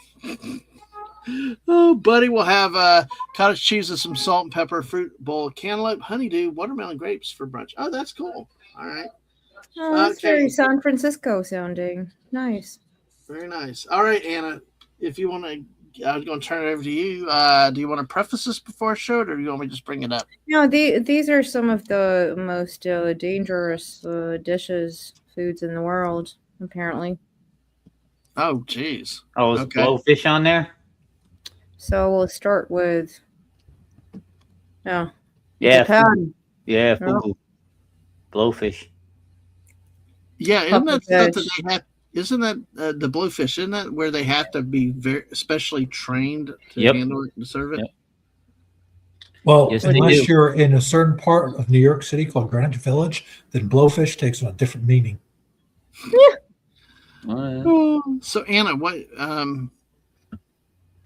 oh, buddy, we'll have cottage cheese and some salt and pepper, fruit bowl, cantaloupe, honeydew, watermelon grapes for brunch. Oh, that's cool. All right. Oh, that's very San Francisco sounding. Nice. Very nice. All right, Anna, if you want to, I was going to turn it over to you. Do you want to preface this before I show it, or do you want me to just bring it up? No, these are some of the most dangerous foods in the world, apparently. Oh, geez. Oh, is blowfish on there? So we'll start with. Oh. Yeah. Japan. Yeah, fugu. Blowfish. Yeah, isn't that stuff that they have? Isn't that the blowfish? Isn't that where they have to be very specially trained to handle it and serve it? Yep. Well, yes, unless you're in a certain part of New York City called Greenwich Village, then blowfish takes on a different meaning. Yeah. So Anna, what?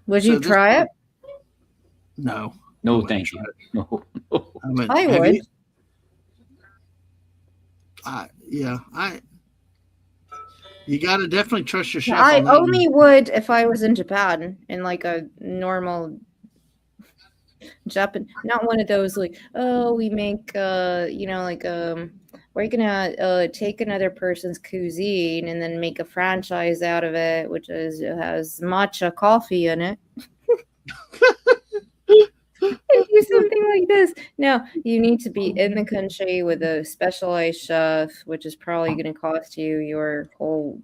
Would you try it? No. No, thank you. No. I would. You got to definitely trust your chef. I only would if I was in Japan in like a normal Japan, not one of those like, oh, we make we're gonna take another person's cuisine and then make a franchise out of it, which has matcha coffee in it. Do something like this. No, you need to be in the country with a specialized chef, which is probably going to cost you your whole.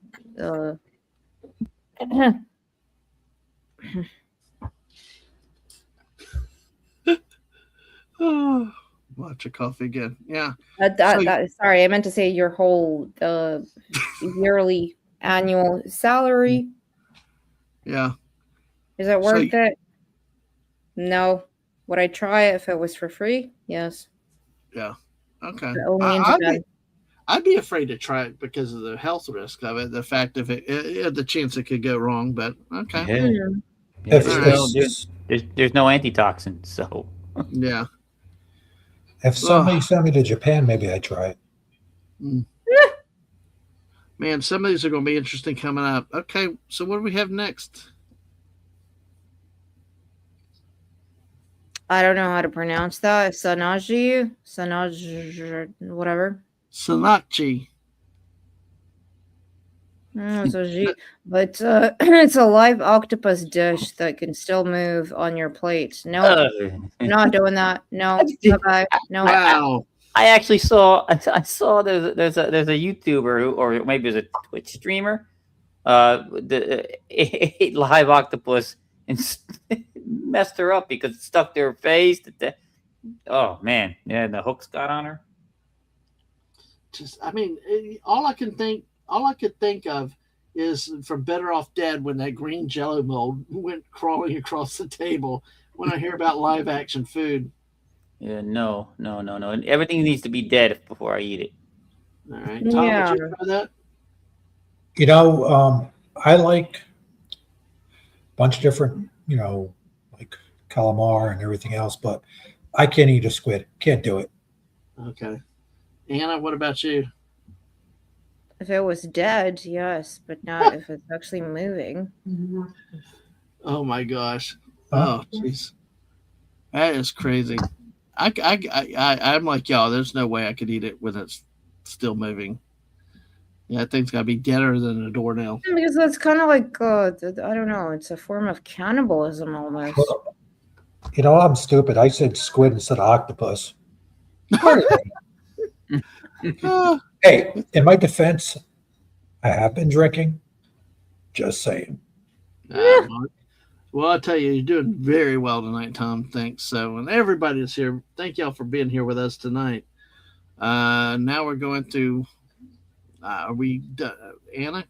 Matcha coffee again. Yeah. Sorry, I meant to say your whole yearly annual salary. Yeah. Is it worth it? No. Would I try it if it was for free? Yes. Yeah. Okay. I'd be afraid to try it because of the health risk of it. The fact of it, the chance it could go wrong. But okay. Yeah. There's no antitoxin, so. Yeah. If somebody sent me to Japan, maybe I'd try it. Man, some of these are going to be interesting coming up. Okay, so what do we have next? I don't know how to pronounce that. Sanaj, whatever. Sanachi. But it's a live octopus dish that can still move on your plate. No, not doing that. No, bye-bye. No. Wow. I actually saw. I saw there's a YouTuber who, or maybe there's a Twitch streamer, ate live octopus and messed her up because it stuck to her face. Oh man, yeah, the hooks got on her. Just, I mean, all I could think of is from Better Off Dead when that green Jello mold went crawling across the table. When I hear about live action food. Yeah, no. And everything needs to be dead before I eat it. All right, Tom, Yeah. would you try that? You know, I like a bunch of different, like calamar and everything else, but I can't eat a squid. Can't do it. Okay. Anna, what about you? If it was dead, yes, but not if it's actually moving. Oh my gosh. Huh? Oh jeez. That is crazy. I'm like y'all. There's no way I could eat it when it's still moving. Yeah, that thing's got to be deader than a doornail. Because that's kind of like, I don't know, it's a form of cannibalism almost. You know, I'm stupid. I said squid instead of octopus. Hey, in my defense, I have been drinking. Just saying. Well, I'll tell you, you're doing very well tonight, Tom. Thanks. So, and everybody that's here, thank y'all for being here with us tonight. Now we're going to, are we done? Anna?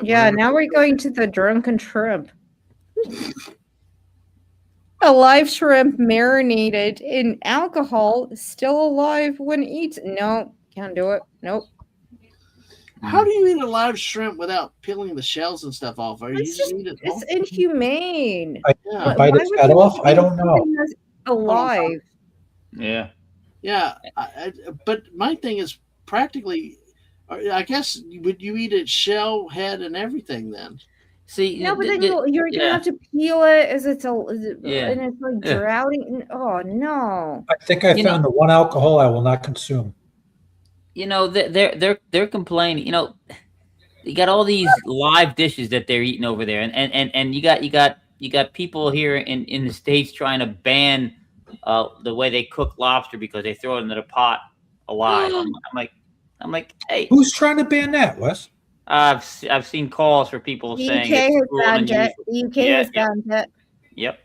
Yeah, now we're going to the drunken shrimp. A live shrimp marinated in alcohol, still alive when eaten. No, can't do it. Nope. How do you eat a live shrimp without peeling the shells and stuff off? Or you It's just eat it? It's inhumane. Yeah. Bite its would head you off? I eat don't know. something that's alive. Yeah. Yeah. But my thing is practically, I guess, would you eat it shell, head, and everything then? See, No, but then you're gonna have to peel it as it's Yeah. and it's like drowning. Oh no! I think I You found the one alcohol I will not consume. You know, they're complaining. You know, you got all these live dishes that they're eating over there, and you got people here in the States trying to ban the way they cook lobster because they throw it into the pot alive. I'm like, hey, Who's trying to ban that, Wes? I've seen calls for people The saying UK it's has cruel and banned it. unusual. The UK Yeah, has banned it. Yep.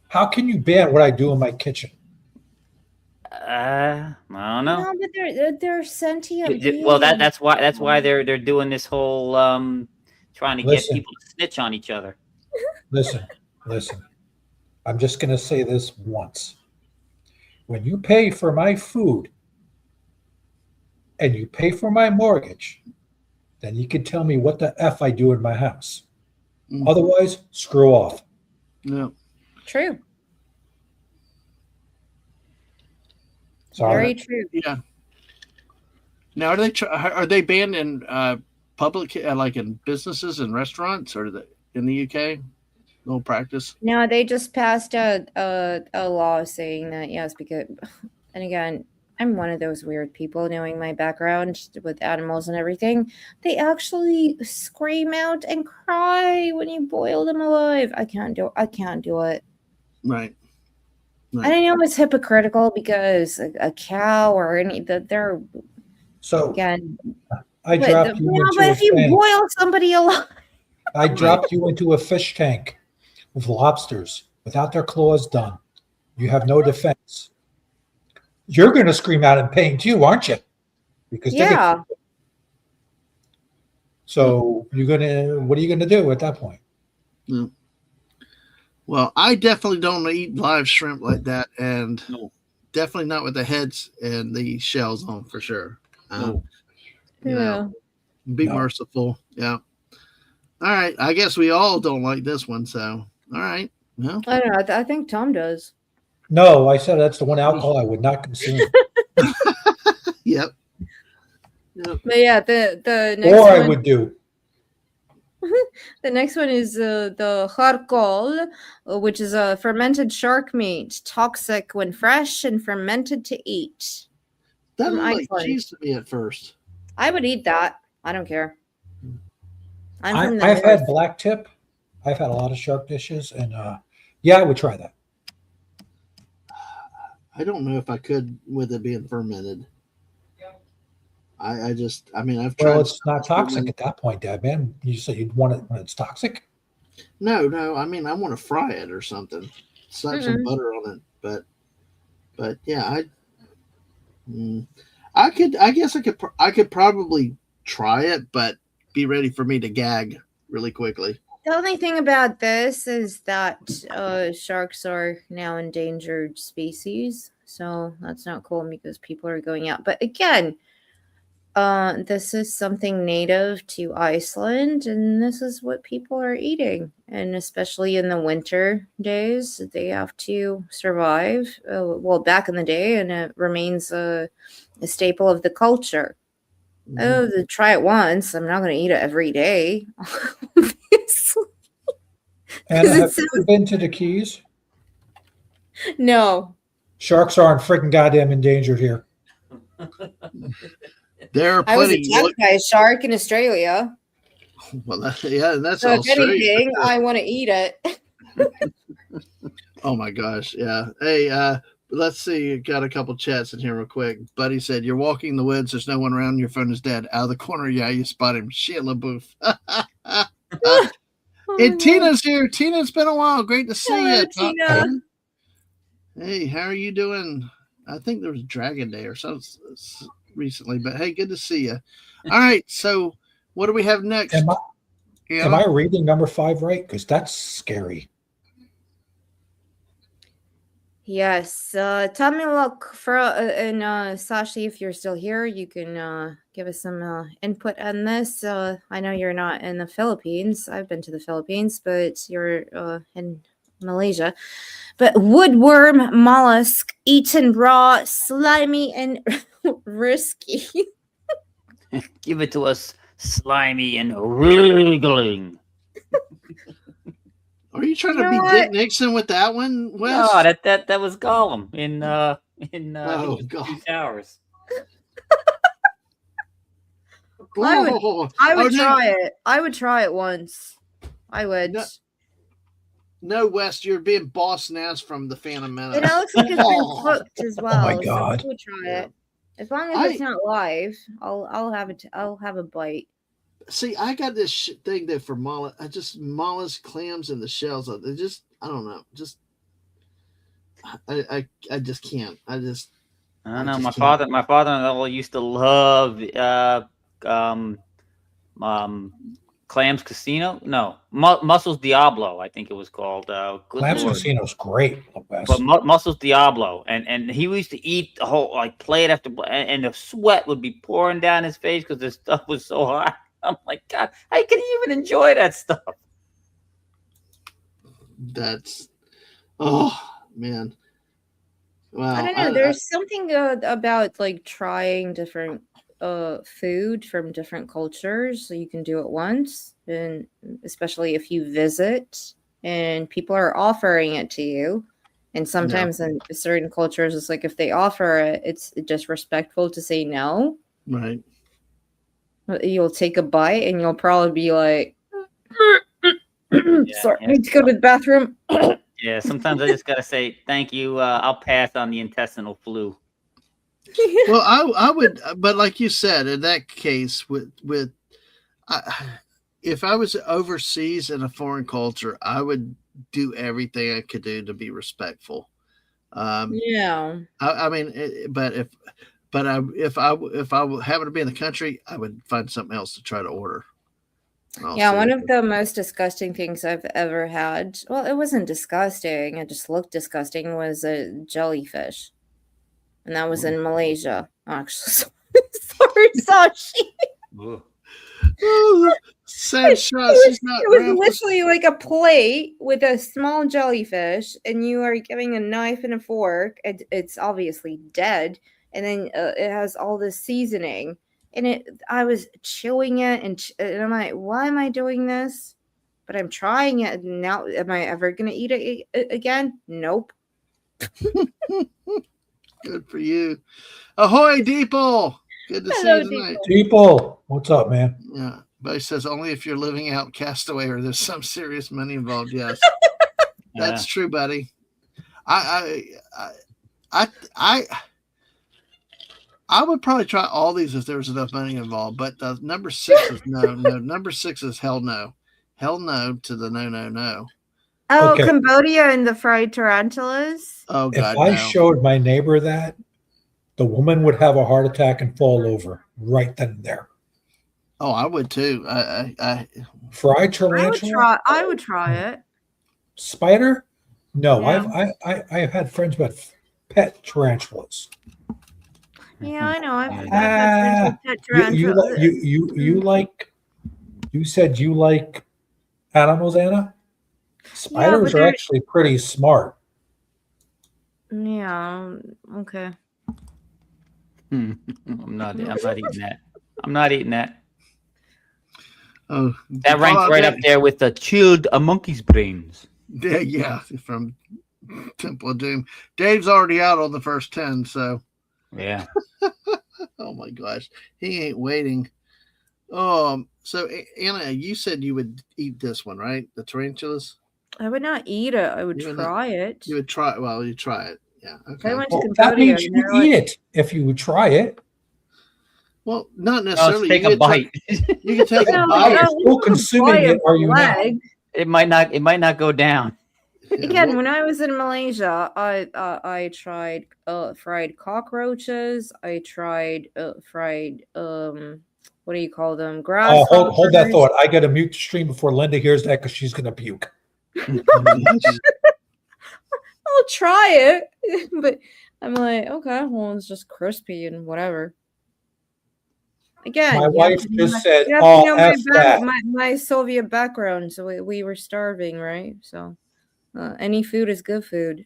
How can you ban what I do in my kitchen? I don't know. No, but they're sentient beings. Well, that's why they're doing this whole trying to get Listen. people to snitch on each other. Listen. I'm just going to say this once. When you pay for my food and you pay for my mortgage, then you can tell me what the F I do in my house. Mm. Otherwise, screw off. No. True. Sorry. Very true. Yeah. Now, are they banned in public, like in businesses and restaurants, or in the UK? No practice. No, they just passed a law saying that yes, because, and again, I'm one of those weird people knowing my background with animals and everything. They actually scream out and cry when you boil them alive. I can't do it. Right. And I know it's hypocritical because a cow or any that they're So again. I dropped you into But a if you tank. boil somebody alive, I dropped you into a fish tank with lobsters without their claws done. You have no defense. You're going to scream out in pain too, aren't you? Because they're yeah. gonna- So what are you gonna do at that point? Yeah. Well, I definitely don't eat live shrimp like that, and definitely not with the heads and the shells on for sure. You know, be merciful. Yeah. All right. I guess we all don't like this one. So, all right. Well, I don't know. I think Tom does. No, I said that's the one alcohol I would not consume. yep. Yep. But yeah, the next Or I one, would do. the next one is the charcoal, which is a fermented shark meat, toxic when fresh and fermented to eat. That From looked like Iceland. cheese to me at first. I would eat that. I don't care. I'm from the I've north. had black tip. I've had a lot of shark dishes, and yeah, I would try that. I don't know if I could with it being fermented. I mean, I've tried. Well, it's not stuff toxic at that point, Dad, man. You said you'd want it when it's toxic. No. I mean, I want to fry it or something. Slap some Mm-mm. butter on it. But yeah, I could. I guess I could probably try it, but be ready for me to gag really quickly. The only thing about this is that sharks are now endangered species, so that's not cool because people are going out. But again, this is something native to Iceland, and this is what people are eating. And especially in the winter days, they have to survive. Well, back in the day, and it remains a staple of the culture. Oh, try it once. I'm not going to eat it every day. Obviously. And 'Cause have it you been to the Keys? No. Sharks aren't freaking goddamn endangered here. There are I was plenty. attacked by a shark in Australia. Well, yeah, that's So if Australia. anything, I want to eat it. Oh my gosh, yeah. Hey, let's see. Got a couple chats in here real quick. Buddy said, "You're walking in the woods. There's no one around. Your phone is dead. Out of the corner, yeah, you spot him. Shit, LaBouffe." And Tina's here. Tina, it's been a while. Great to see Hello, you. Tina. Hey, how are you doing? I think there was Dragon Day or something recently, but hey, good to see you. All right, so what do we have next? Am I reading number 5 right? Because that's scary. Yes. Tell me, look, for and Sashi, if you're still here, you can give us some input on this. I know you're not in the Philippines. I've been to the Philippines, but you're in Malaysia. But woodworm mollusk, eaten raw, slimy, and risky. Give it to us, slimy and wriggling. Are you trying You to know be what? Dick Nixon with that one, Wes? Oh, that was Gollum in Oh, Two Towers. I would no, try it. I would try it once. I would. No, Wes, you're being boss nass from the Phantom Menace. And it looks like it's been cooked as well. my God. So I would try Yeah. it. As long as it's not live, I'll have it. I'll have a bite. See, I got this thing there for mollusk. Mollusk, clams, and the shells. They just, I don't know. Just, I just can't. I don't know. just My father-in-law used to love Clams Casino. No, Mussels Diablo. I think it was called. Clams Casino's great. But Mussels Diablo, and he used to eat the whole plate after plate, and the sweat would be pouring down his face because the stuff was so hot. I'm like, God, how can you even enjoy that stuff? That's, oh man. Wow. I don't know. There's something about like trying different food from different cultures, so you can do it once, and especially if you visit and people are offering it to you. And sometimes in certain cultures, it's like if they offer it, it's disrespectful to say no. Right. You'll take a bite and you'll probably be like, sorry, I yeah. need to go to the bathroom. Yeah, sometimes I just gotta say thank you. I'll pass on the intestinal flu. Well, I would, but like you said, in that case, if I was overseas in a foreign culture, I would do everything I could do to be respectful. Yeah. I mean, if I happen to be in the country, I would find something else to try to order. Yeah, one of the most disgusting things I've ever had. Well, it wasn't disgusting. It just looked disgusting. Was a jellyfish, and that was in Malaysia. Actually, sorry, Sashi. Oh, sad shot. She's not. It was literally like a plate with a small jellyfish, and you are giving a knife and a fork. It's obviously dead, and then it has all this seasoning, and I was chewing it, and I'm like, why am I doing this? But I'm trying it now. Am I ever gonna eat it again? Nope. Good for you. Ahoy, Deeple. Good to see Hello, you tonight. People, what's up, man? Yeah. Buddy says only if you're living out Castaway or there's some serious money involved. Yes. That's true, buddy. I would probably try all these if there was enough money involved, but the number 6 is no. Number 6 is hell no to the no. Oh, Okay. Cambodia and the fried tarantulas. Oh If God, I no. showed my neighbor that, the woman would have a heart attack and fall over right then and there. Oh, I would too. Fried tarantula. I would try it. Spider? No, Yeah. I've had friends with pet tarantulas. Yeah, I know. I've Ah, pet You tarantula. you said you like animals, Anna? Spiders are they're- actually pretty smart. Yeah. Okay. I'm not eating that. I'm not eating that. Oh, That ranks right up there with the chilled a monkey's brains. Yeah, from Temple of Doom. Dave's already out on the first 10, so Yeah. oh my gosh, he ain't waiting. So Anna, you said you would eat this one, right? The tarantulas. I would not eat it. I would You would not- try it. You would try. Well, you try it. Yeah. Okay. I went to Well, that Cambodia. means And you they're eat like, it if you would try it. Well, not Let's necessarily. take You a can bite. You can take a No, bite. You're no. still consuming Fry it, a are you not? leg. It might not go down. Again, when I was in Malaysia, I tried fried cockroaches. I tried fried what do you call them? Oh, Grasshoppers. hold that thought. I got to mute the stream before Linda hears that because she's going to puke. I'll try it, but I'm like, okay, well, it's just crispy and whatever. Again, My you wife have to- just said, you have to "Oh, know F that." my Soviet background, so we were starving, right? So any food is good food.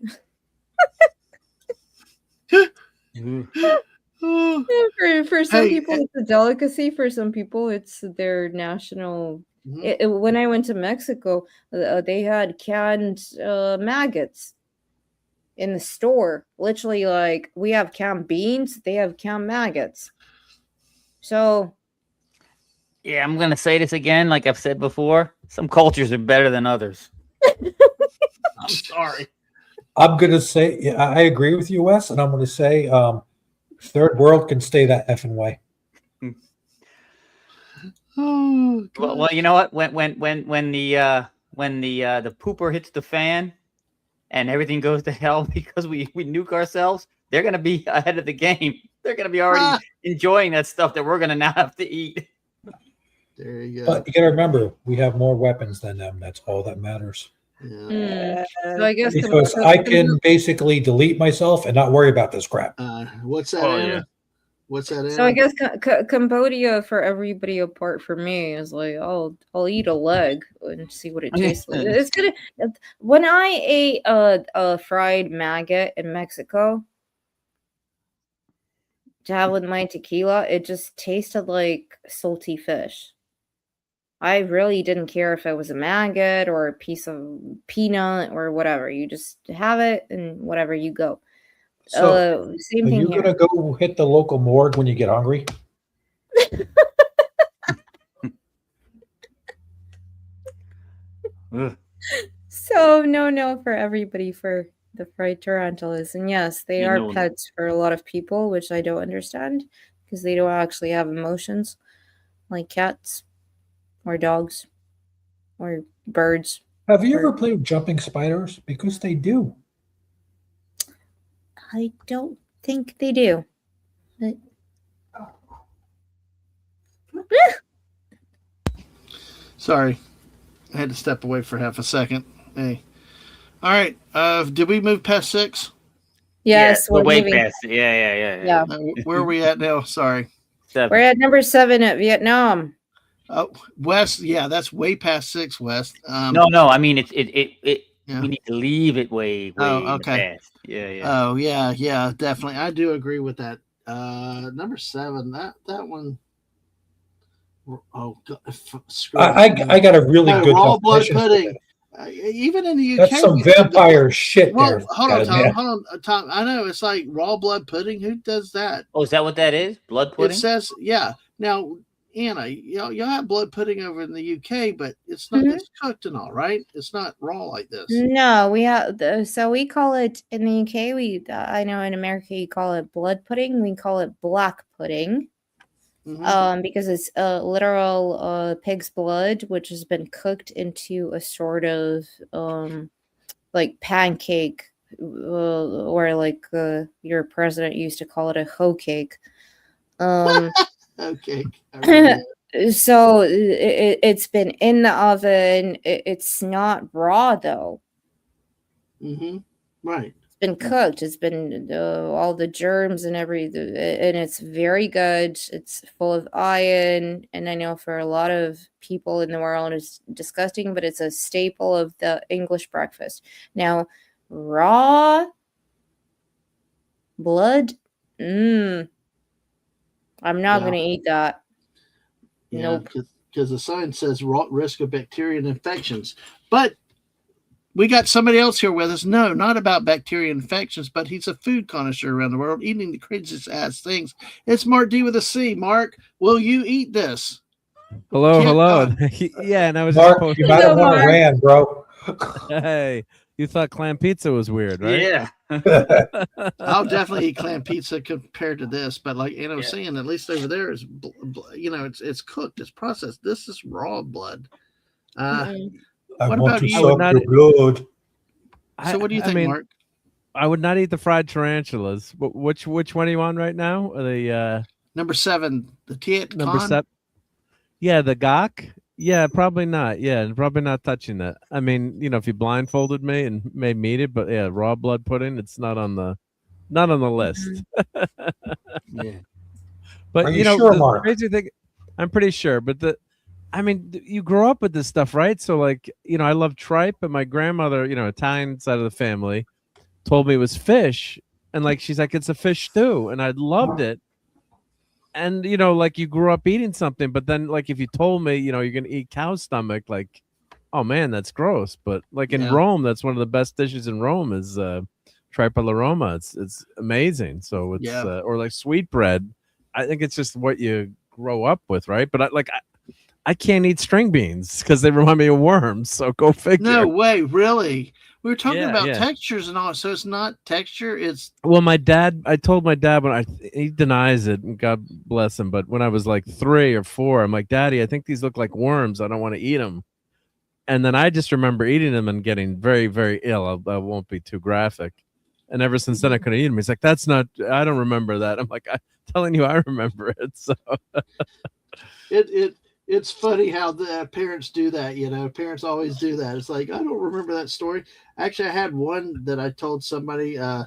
For some Hey, people, it's a delicacy. For some people, it's their national. Mhm. When I went to Mexico, they had canned maggots in the store. Literally, like we have canned beans, they have canned maggots. So Yeah, I'm gonna say this again, like I've said before. Some cultures are better than others. I'm sorry. I'm going to say, yeah, I agree with you, Wes, and I'm going to say third world can stay that effing way. Oh, Well, you know what? When the pooper hits the fan and everything goes to hell because we nuke ourselves, they're gonna be ahead of the game. They're gonna be already enjoying that stuff that we're gonna now have to eat. there you go. But you got to remember, we have more weapons than them. That's all that matters. Yeah. so I guess Because I can basically delete myself and not worry about this crap. What's that, Oh, Anna? yeah. What's that, Anna? So I guess Cambodia for everybody apart from me is like I'll eat a leg and see what it tastes like. It's gonna. When I ate a fried maggot in Mexico to have with my tequila, it just tasted like salty fish. I really didn't care if it was a maggot or a piece of peanut or whatever. You just have it and whatever you go. So Same are thing you here. going to go hit the local morgue when you get hungry? Ugh. So no for everybody for the fried tarantulas. And yes, they You are know that. pets for a lot of people, which I don't understand because they don't actually have emotions like cats or dogs or birds. Have you ever played with jumping spiders? Because they do. I don't think they do. But... Sorry, I had to step away for half a second. Hey, all right. Did we move past 6? Yes, we're way moving. past it. Yeah. Yeah. Where are we at now? Sorry. 7. We're at number 7 at Vietnam. Oh, West. Yeah, that's way past 6, West. No. I mean, it. Yeah. We need to leave it way Oh, in the okay. past. Yeah. Oh, yeah, definitely. I do agree with that. Number 7. That one. Oh, God, I got a really no, good raw blood definition for pudding. that. Even in the UK, That's some we have the vampire shit well, there. hold on, God, Tom. man. Hold on, Tom. I know it's like raw blood pudding. Who does that? Oh, is that what that is? Blood It pudding? says, yeah. Now, Anna, y'all have blood pudding over in the UK, but it's not. Mhm. It's cooked and all, right? It's not raw like this. No, we have so we call it in the UK. I know in America you call it blood pudding. We call it black pudding. Because it's literal pig's blood, which has been cooked into a sort of like pancake, or like your president used to call it a hoe cake. Okay. So it's been in the oven. It's not raw though. Right. It's been cooked. It's been all the germs and everything, and it's very good. It's full of iron, and I know for a lot of people in the world it's disgusting, but it's a staple of the English breakfast. Now, raw blood, I'm not gonna eat that. Yeah, Nope. because the sign says risk of bacteria and infections, but we got somebody else here with us. No, not about bacteria infections, but he's a food connoisseur around the world, eating the craziest ass things. It's Mark D with a C. Mark, will you eat this? Hello. Yeah, and I was Mark, just you might have won a rand, bro. Hey, you thought clam pizza was weird, right? Yeah. I'll definitely eat clam pizza compared to this, but like Anna was saying, at least over there is, it's cooked, it's processed. This is raw blood. I What want about to you? suck your blood. So what do you think, Mark? I would not eat the fried tarantulas. But which one are you on right now? The number 7, the Tiet number Khan? 7. Yeah, the gok. Yeah, probably not. Yeah, probably not touching that. I mean, if you blindfolded me and made me eat it, but yeah, raw blood pudding, it's not on the list. Yeah. But Are you sure, the Mark? crazy thing, I'm pretty sure. But you grow up with this stuff, right? So like, I love tripe, and my grandmother, Italian side of the family, told me it was fish, and like she's like, it's a fish stew, and I loved it. And like you grew up eating something, but then like if you told me, you're gonna eat cow stomach, like, oh man, that's gross. But like in Rome, that's one of the best dishes in Rome is tripe alla Roma. It's amazing. So it's or like sweetbread. I think it's just what you grow up with, right? But I can't eat string beans because they remind me of worms. So go figure. No way, really? We were talking Yeah, about yeah. textures and all, so it's not texture. It's Well, I told my dad he denies it, and God bless him. But when I was like 3 or 4, I'm like, Daddy, I think these look like worms. I don't want to eat them. And then I just remember eating them and getting very, very ill. I won't be too graphic. And ever since then, I couldn't eat them. He's like, that's not. I don't remember that. I'm like, I'm telling you, I remember it. So it's funny how the parents do that. Parents always do that. It's like, I don't remember that story. Actually, I had one that I told somebody. My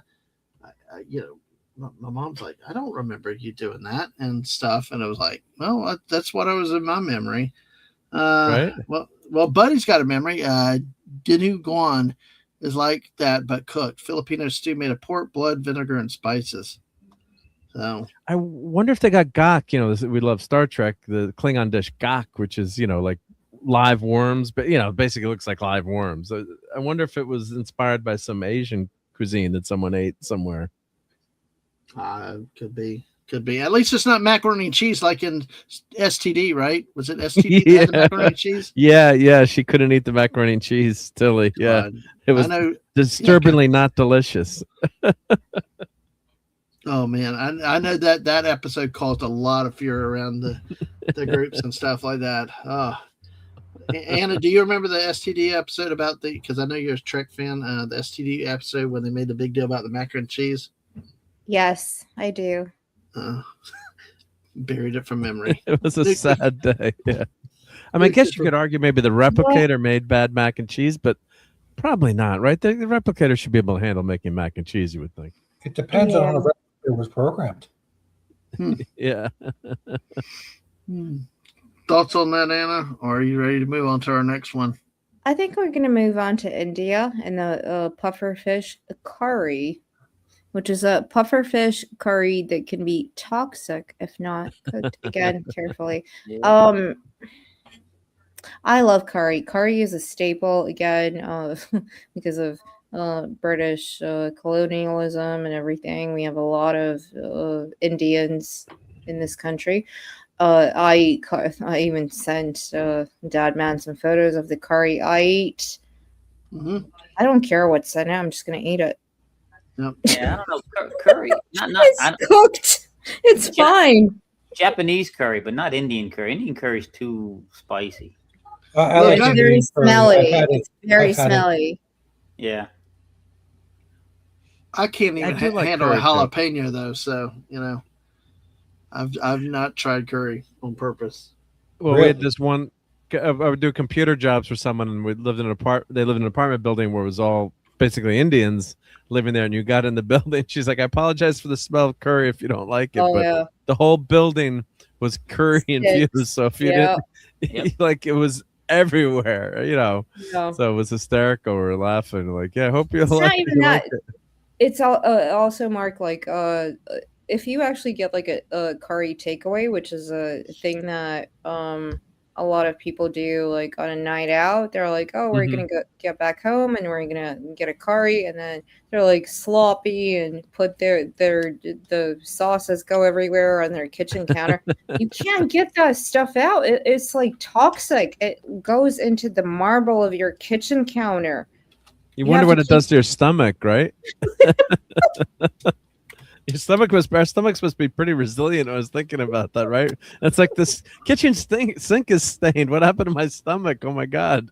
mom's like, I don't remember you doing that and stuff. And I was like, well, that's what I was in my memory. Right. Well, Buddy's got a memory. Dinu Guan is like that, but cooked. Filipino stew made of pork, blood, vinegar, and spices. So I wonder if they got gok. We love Star Trek, the Klingon dish gok, which is like live worms, but basically looks like live worms. I wonder if it was inspired by some Asian cuisine that someone ate somewhere. Could be. At least it's not macaroni and cheese like in STD, right? Was it STD that had the macaroni and cheese? Yeah. She couldn't eat the macaroni and cheese, Tilly. Yeah, it was disturbingly not delicious. Oh man, I know that episode caused a lot of fear around the groups and stuff like that. Anna, do you remember the STD episode about because I know you're a Trek fan, the STD episode when they made the big deal about the macaroni and cheese? Yes, I do. Buried it from memory. It was a sad day. Yeah, I guess you could argue maybe the replicator made bad mac and cheese, but probably not, right? The replicator should be able to handle making mac and cheese, you would think. It depends on how the replicator was programmed. Yeah. Thoughts on that, Anna? Or are you ready to move on to our next one? I think we're going to move on to India and the puffer fish curry. which is a pufferfish curry that can be toxic if not cooked again carefully. Yeah. I love curry. Curry is a staple again because of British colonialism and everything. We have a lot of Indians in this country. I even sent Dadman some photos of the curry I eat. Hmm. I don't care what's in it. I'm just gonna eat it. Yep. Yeah, I don't know. Curry, not It's cooked. It's Ja- fine. Japanese curry, but not Indian curry. Indian curry is too spicy. I Well, like It's yeah, very Indian curry. smelly. I've had it. It's very I've had it. smelly. Yeah. I can't I even do like handle a curry, too. jalapeno though, so I've not tried curry on purpose. Well, we had Really? this one. I would do computer jobs for someone, and we lived in an They lived in an apartment building where it was all basically Indians living there. And you got in the building. She's like, "I apologize for the smell of curry if you don't like it, Oh but yeah. the whole building was curry infused. So if you Yeah. didn't, like, it was everywhere. Yeah. So it was hysterical. We were laughing, like, yeah, I hope you It's like not it. even You that. like it. It's also Mark like if you actually get like a curry takeaway, which is a thing that a lot of people do like on a night out, they're like, oh, we're gonna get back home and we're gonna get a curry, and then they're like sloppy and put the sauces go everywhere on their kitchen counter. You can't get that stuff out. It's like toxic. It goes into the marble of your kitchen counter. You You wonder have what to it does to your stomach, right? Our stomachs must be pretty resilient. I was thinking about that, right? It's like this kitchen sink is stained. What happened to my stomach? Oh my god!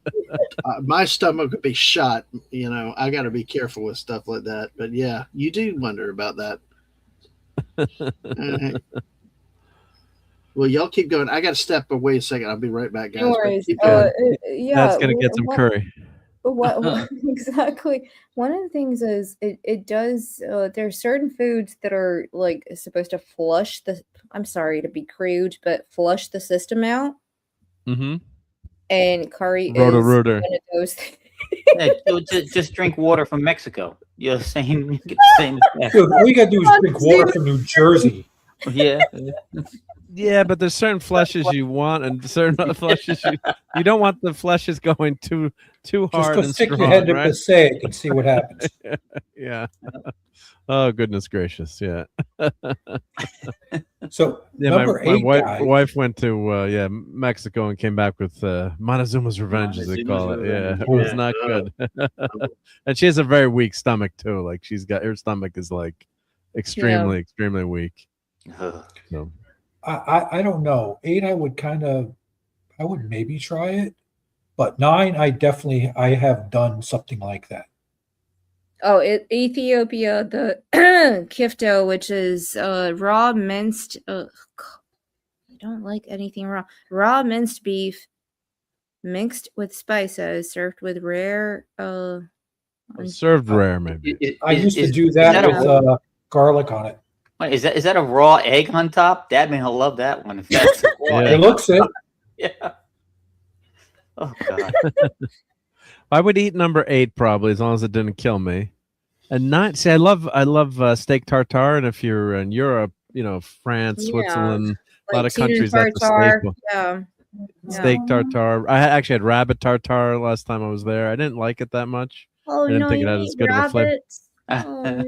My stomach would be shot. I got to be careful with stuff like that. But yeah, you do wonder about that. Uh, well, y'all keep going. I got to step away a second. I'll be right back, guys. No But worries. keep going. Yeah. That's gonna get some what- curry. what exactly? One of the things is it does. There's certain foods that are like supposed to flush the. I'm sorry to be crude, but flush the system out. Mm-hmm. And curry is Roto-rooter. one of those. Yeah, just drink water from Mexico. You're saying you get the same effect. Dude, all you gotta do is drink water from New Jersey. Yeah. Yeah, but there's certain flushes you want, and certain flushes you don't want the flushes going too Just hard go and stick strong, your head to right? Passaic and see what happens. Yeah. Oh goodness gracious! Yeah. So Yeah, number my 8 wife, guy. wife went to Mexico and came back with Montezuma's Revenge, as they call it. Montezuma's Yeah, it Revenge, was yeah. not good. And she has a very weak stomach too. Like her stomach is like extremely weak. Ugh. So I don't know. 8, I would maybe try it, but 9, I have done something like that. Oh, Ethiopia, the kifto, which is raw minced. I don't like anything raw. Raw minced beef mixed with spices, served with rare. served rare, maybe. I used to Is do that that a- with garlic on it. Wait, is that a raw egg on top? Dadman will love that one. If that's a raw Yeah. It egg looks on it. top. Yeah. Oh god. I would eat number 8 probably, as long as it didn't kill me. And 9, see, I love steak tartare, and if you're in Europe, France, Yeah, Switzerland, a lot of tuna countries that's a tartare. staple. Yeah. Steak tartare. I actually had rabbit tartare last time I was there. I didn't like it that much. Oh I didn't no, think you it had as eat good of a flavor. rabbits. Oh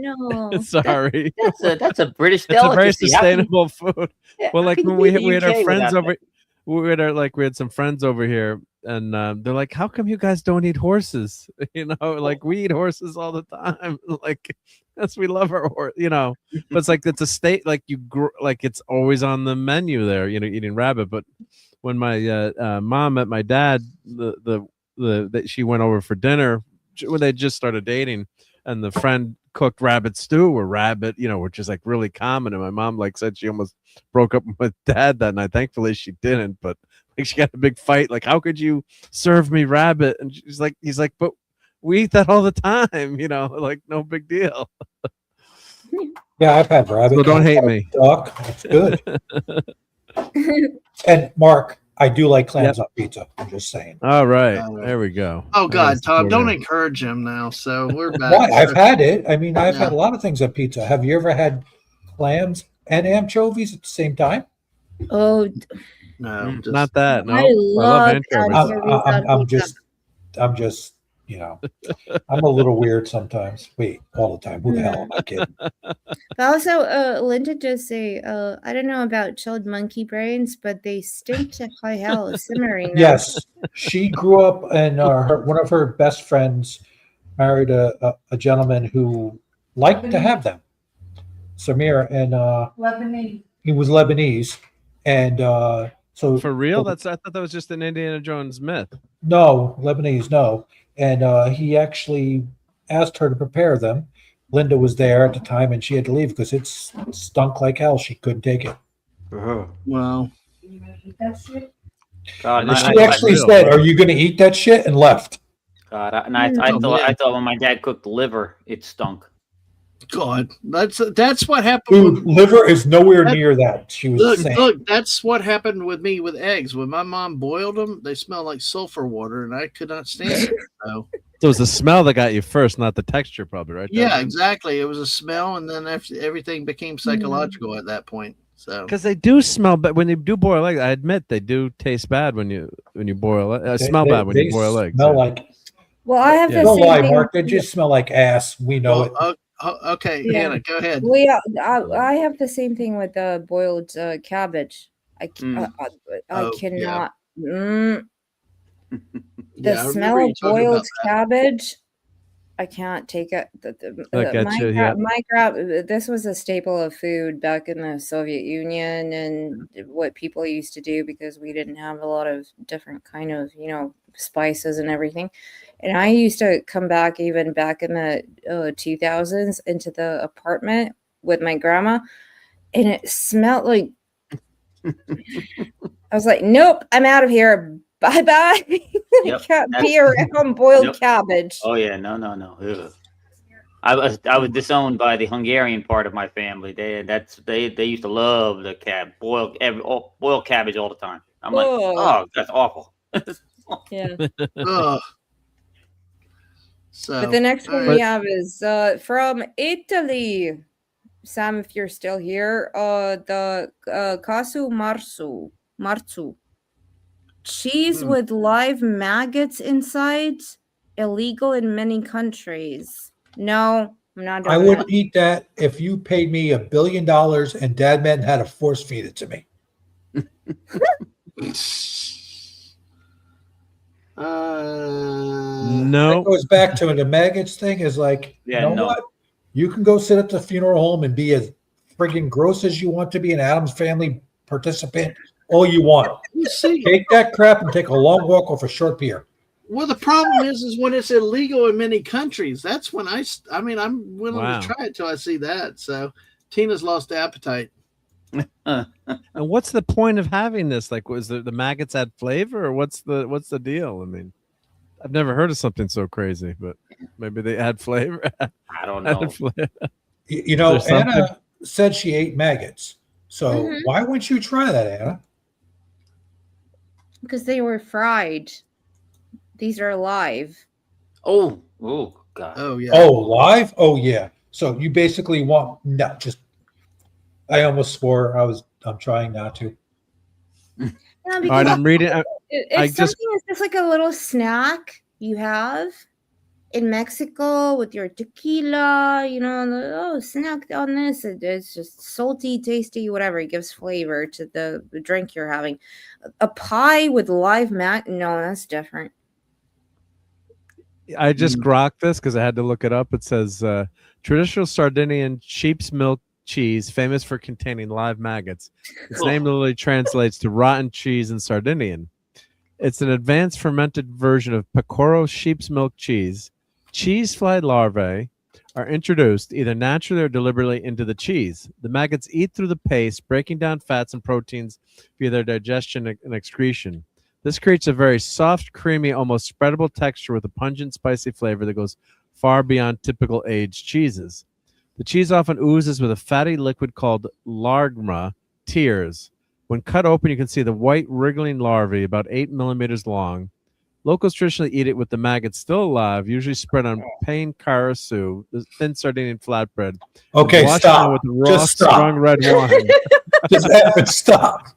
no. Sorry. That's a British It's a very delicacy. How can- sustainable food. yeah, Well, how like can when you be we in had the our UK friends without over, we had some friends over here, and they're like, "How come you guys don't eat horses?" Like we eat horses all the time. Like we love our horse. But it's like it's a state. Like like it's always on the menu there. Eating rabbit. But when my mom met my dad, she went over for dinner when they just started dating, and the friend cooked rabbit stew or rabbit, which is like really common. And my mom said she almost broke up with dad that night. Thankfully she didn't, but she got a big fight. Like, how could you serve me rabbit? And he's like, but we eat that all the time, like no big deal. Yeah, I've had rabbit. So don't hate me. Duck. It's good. And Mark, I do like clams on pizza. I'm just saying. All right, there we go. Oh God, Nice. Tom, don't Yeah. encourage him now. So we're back. Why? I've had it. I mean, I've had Yeah. a lot of things on pizza. Have you ever had clams and anchovies at the same time? Oh, No, just, Not that. No, I I love love anchovies. anchovies on I'm pizza. just, I'm a little weird sometimes. Wait, all the time. Who the hell am I kidding? But also, Linda does say, I don't know about chilled monkey brains, but they stink to high hell simmering there. Yes, she grew up, and one of her best friends married a gentleman who liked to have them, Samir, and Lebanese. he was Lebanese, and so For real? I thought that was just an Indiana Jones myth. no Lebanese, no, and he actually asked her to prepare them. Linda was there at the time, and she had to leave because it stunk like hell. She couldn't take it. well, You gonna eat that shit? God, And and She I, actually real, said, right? "Are you going to eat that shit?" and left. God, I Oh, thought man. I thought when my dad cooked liver, it stunk. God, that's what happened. Dude, With, liver is nowhere That- near that. She was saying. look, that's what happened with me with eggs. When my mom boiled them, they smelled like sulfur water, and I could not stand it. So So it was the smell that got you first, not the texture, probably, right? yeah, exactly. It was a smell, and then everything became psychological at that point. So Because they do smell, but when you do boil eggs, I admit they do taste bad when you boil it. Smell bad when you boil eggs. Smell yeah. like. Well, I have Yeah. the Don't same lie, thing. Mark. They just smell like ass. We know it. Okay, Yeah. Hannah, go ahead. I have the same thing with boiled cabbage. I Oh, cannot. The Yeah, I remember smell you of talking about boiled that. cabbage, I can't take it. That gets you, yeah. This was a staple of food back in the Soviet Union and what people used to do because we didn't have a lot of different kind of, spices and everything. And I used to come back even back in the 2000s into the apartment with my grandma, and it smelled like I was like, nope, I'm out of here. Bye bye. Yep, I can't that's- be around boiled Yep. cabbage. Oh yeah, no. Ugh. I was disowned by the Hungarian part of my family. They used to love the boiled cabbage all the time. I'm like, Oh. oh, that's awful. Yeah. Ugh. So, But the next all one right. we have is from Italy. Sam, if you're still here, the casu marzu. Cheese with live maggots inside, illegal in many countries. No, I'm not doing I that. would eat that if you paid me $1 billion and Dadman had to force feed it to me. No. It goes back to the maggots thing is like, Yeah, you know no. what? You can go sit at the funeral home and be as friggin' gross as you want to be an Adams family participant all you want. See, Take that crap and take a long walk off a short pier. well, the problem is when it's illegal in many countries. That's when I'm willing Wow. to try it till I see that. So Tina's lost appetite. And what's the point of having this? Like, was the maggots add flavor, or what's the deal? I mean, I've never heard of something so crazy, but maybe they add flavor. I don't know. Added flavor. You know, Is there something? Anna said she ate maggots. So Mhm. why wouldn't you try that, Anna? Because they were fried. These are live. Oh God. Oh yeah. Oh, live? Oh, yeah. So you basically want no, just I almost swore I'm trying not to. Yeah, All because right, I'm reading. if I something just- is just like a little snack you have in Mexico with your tequila, snack on this. It's just salty, tasty, whatever. It gives flavor to the drink you're having. A pie with live no, that's different. I just grokked this because I had to look it up. It says traditional Sardinian sheep's milk cheese, famous for containing live maggots. Its name literally translates to rotten cheese in Sardinian. It's an advanced fermented version of Pecoro sheep's milk cheese. Cheese fly larvae are introduced either naturally or deliberately into the cheese. The maggots eat through the paste, breaking down fats and proteins via their digestion and excretion. This creates a very soft, creamy, almost spreadable texture with a pungent, spicy flavor that goes far beyond typical aged cheeses. The cheese often oozes with a fatty liquid called largma, tears. When cut open, you can see the white wriggling larvae, about 8 millimeters long. Locals traditionally eat it with the maggots still alive, usually spread on pain karasu, the thin Sardinian flatbread. Okay, Washed down stop. with raw, Just stop. strong red wine. Just effing stop.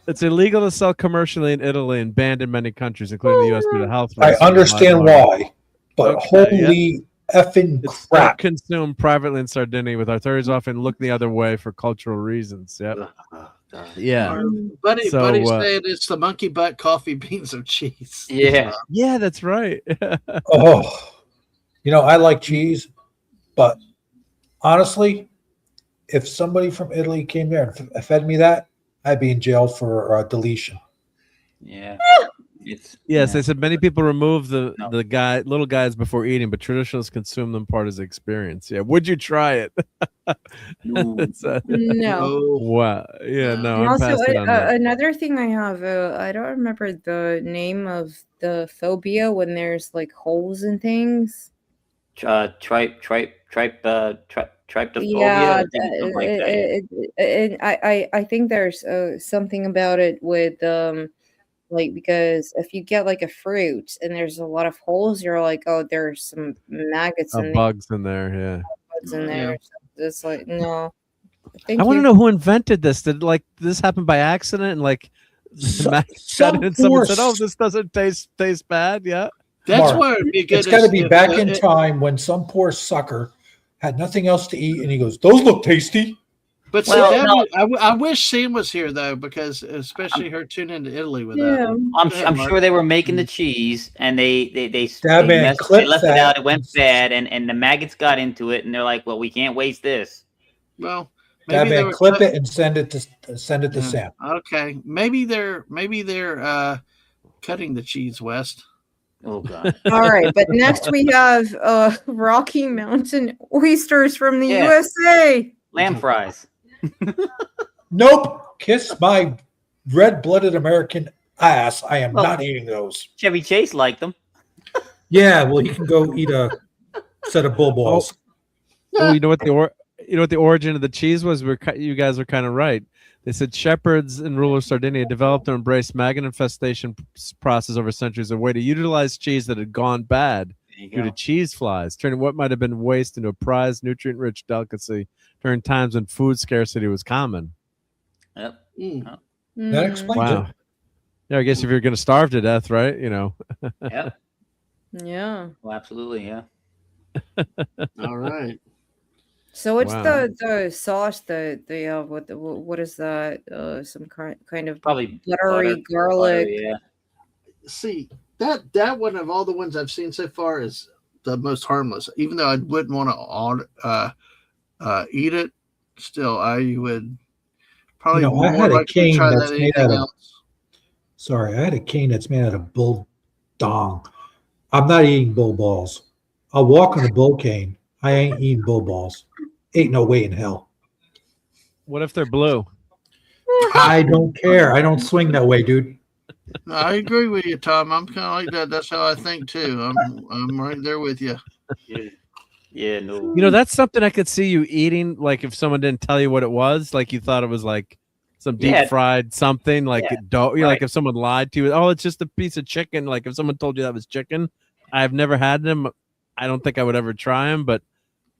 It's illegal to sell commercially in Italy and banned in many countries, including the U.S. due to health I risks. understand why, but Okay, yeah. holy effing It's not crap. consumed privately in Sardinia, with authorities often looking the other way for cultural reasons. Yep. Yeah. Buddy So, said it's the monkey butt coffee beans of cheese. Yeah. Yeah, that's right. Oh, I like cheese, but honestly, if somebody from Italy came here and fed me that, I'd be in jail for deletion. Yeah. It's Yes, they said many people remove the No. little guys before eating, but traditionalists consume them part of the experience. Yeah, would you try it? It's, No. wow. Yeah, no, And I'm also, passing on that. another thing I have, I don't remember the name of the phobia when there's like holes in things. tryptophobia. Yeah, I think it's something like that. I think there's something about it with like, because if you get like a fruit and there's a lot of holes, you're like, oh, there's some maggots in there, Bugs in there, yeah. bugs in there. So it's like, no. Thank I want to you. know who invented this. Did this happen by accident? And like, Some someone poor said, "Oh, this doesn't taste bad." Yeah. That's Mark, why it'd be good. It's got to be if- back in time when some poor sucker had nothing else to eat, and he goes, "Those look tasty." But see, Well, that no. I wish Sam was here though, because especially her tuning into Italy with Yeah. that. I'm sure they were making the cheese and they Dadman, clip left it that. out. It went bad, and the maggots got into it, and they're like, "Well, we can't waste this." Well, maybe they Dadman, were clip it and send it to Yeah. Sam. Okay, maybe they're cutting the cheese west. Oh God! All right, but next we have Rocky Mountain oysters from the Yeah. USA. Lamb fries. Nope. Kiss my red-blooded American ass. I am Well- not eating those. Chevy Chase liked them. Yeah, well, he can go eat a set of bull balls. Oh, you know what the origin of the cheese was? You guys are kind of right. They said shepherds in rural Sardinia developed and embraced maggot infestation process over centuries, a way to utilize cheese that had gone bad due to cheese flies, turning what might have been waste into a prized, nutrient-rich delicacy during times when food scarcity was common. Yep. That explains Wow. it. Yeah, I guess if you're going to starve to death, right? Yep. Yeah. Well, absolutely. Yeah. All right. So what's Wow. the sauce that they have? What is that? Some kind of Probably buttery butter, garlic. yeah. See, that one of all the ones I've seen so far is the most harmless. Even though I wouldn't want to eat it, still I would probably I more had a likely to cane try that's that made anything out of. else. Sorry, I had a cane that's made out of bull dong. I'm not eating bull balls. I'll walk on a bull cane. I ain't eating bull balls. Ain't no way in hell. What if they're blue? I don't care. I don't swing that way, dude. No, I agree with you, Tom. I'm kind of like that. That's how I think too. I'm right there with you. Yeah. No. That's something I could see you eating. Like if someone didn't tell you what it was, like you thought it was like some deep Yeah. fried something, like Yeah. dough. Right. Like if someone lied to you, oh, it's just a piece of chicken. Like if someone told you that was chicken, I've never had them. I don't think I would ever try them. But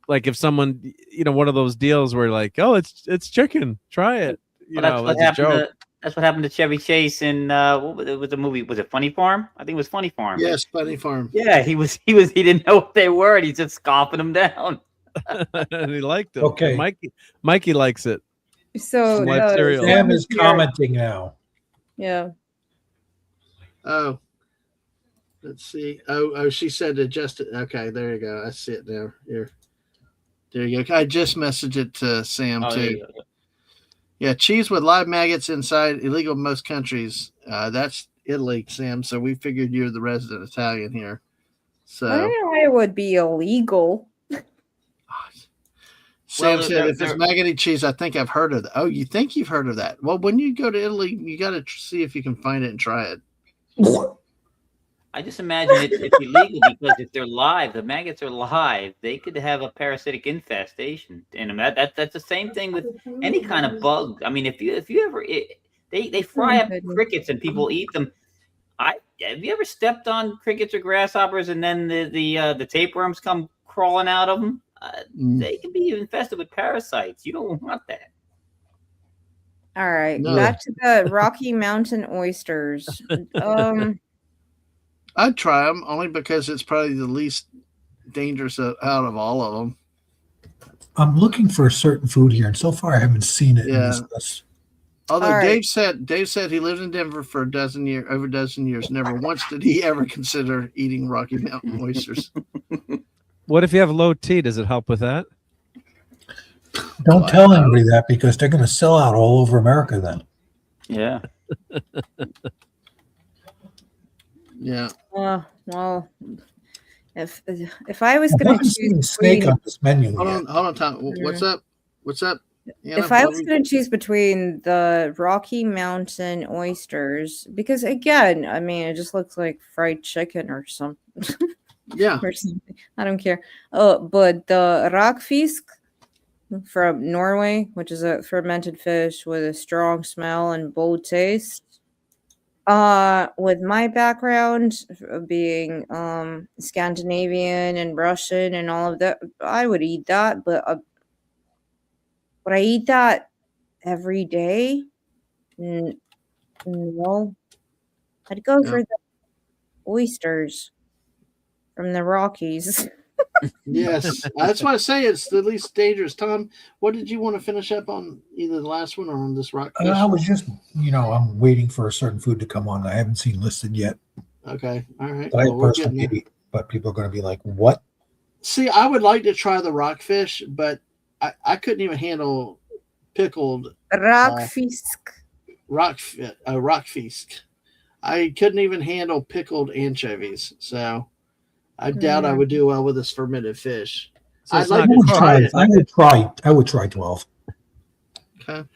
like if someone, one of those deals where like, oh, it's chicken, try it. Well, That's a joke. That's what happened to Chevy Chase in what was the movie? Was it Funny Farm? I think it was Funny Farm. Yes, Funny Farm. Yeah, he didn't know what they were, and he's just scoffing them down. And he liked it. Okay. Mikey likes it. So Like cereal. Sam is commenting now. Yeah. Oh, let's see. Oh, she said adjust it. Okay, there you go. I see it now. Here, there you go. I just messaged it to Sam Oh, there too. you go. Yeah, cheese with live maggots inside, illegal in most countries. That's Italy, Sam. So we figured you're the resident Italian here. I So don't know why it would be illegal. Sam Well, said, if they're- it's maggoty cheese, I think I've heard of that. Oh, you think you've heard of that? Well, when you go to Italy, you got to see if you can find it and try it. I just imagine it's illegal because if they're live, the maggots are live. They could have a parasitic infestation in them. That's the same thing with any kind of bug. I mean, if you ever they fry Oh, up goodness. crickets and people eat them. Have you ever stepped on crickets or grasshoppers and then the tapeworms come crawling out of them? They can be infested with parasites. You don't want that. All right, No. back to the Rocky Mountain oysters. I'd try them only because it's probably the least dangerous out of all of them. I'm looking for a certain food here, and so far I haven't seen it in Yeah. this list. Although All right. Dave said he lived in Denver for over a dozen years. Never once did he ever consider eating Rocky Mountain oysters. What if you have low T? Does it help with that? Don't tell anybody that because they're going to sell out all over America then. Yeah. Yeah. Well, if I was I've going never to seen a choose snake between, on this menu Hold yet. on, Tom. What's up? Anna, if I what was we- going to choose between the Rocky Mountain oysters, because again, I mean, it just looks like fried chicken or something. Yeah. Or something. I don't care. But the rockfisk from Norway, which is a fermented fish with a strong smell and bold taste. With my background being Scandinavian and Russian and all of that, I would eat that, but would I eat that every day? No. I'd go Yeah. for the oysters from the Rockies. Yes. That's why I say it's the least dangerous. Tom, what did you want to finish up on, either the last one or on this rockfish? I was just, I'm waiting for a certain food to come on that I haven't seen listed yet. Okay. All right. That I Well, we're personally getting there. eat, but people are going to be like, "What?" See, I would like to try the rockfish, but I couldn't even handle pickled Rockfisk. rockfisk. I couldn't even handle pickled anchovies, so I doubt I would do well with this fermented fish. So I'd it's like not to cooked. try it. I would try 12. Okay.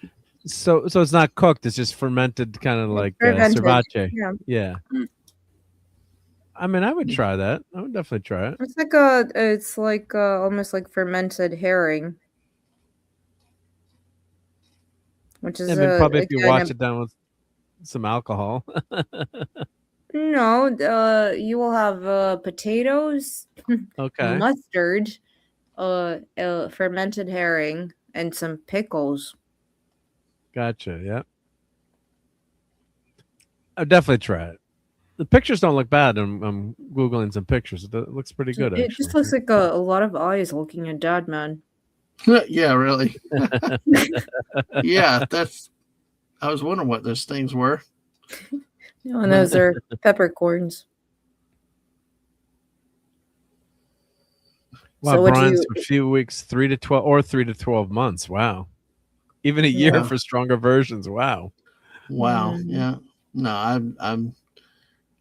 So it's not cooked. It's just fermented, kind of like Fermented, ceviche. yeah. Yeah. I mean, I would try that. I would definitely try it. It's like almost like fermented herring, which is I mean, probably if you again, wash it down with some alcohol. no, you will have potatoes, Okay. mustard, fermented herring, and some pickles. Gotcha. Yeah. I'd definitely try it. The pictures don't look bad. I'm Googling some pictures. It looks pretty good, It actually. just looks like a lot of eyes looking at Dadman. Yeah, really. Yeah, I was wondering what those things were. And those are peppercorns. Wow, So would Brian's you- a few weeks, 3 to 12 or 3 to 12 months. Wow. Even a year Yeah. for stronger versions. Wow. Wow. Mhm. Yeah. No,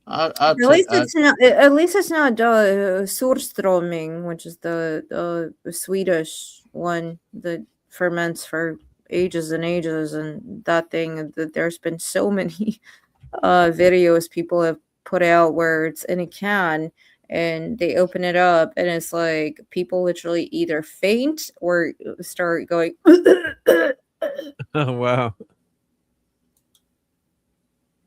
At least it's not. At least it's not surströmming, which is the Swedish one that ferments for ages and ages, and that thing. That there's been so many videos people have put out where it's in a can and they open it up and it's like people literally either faint or start going. Oh, wow.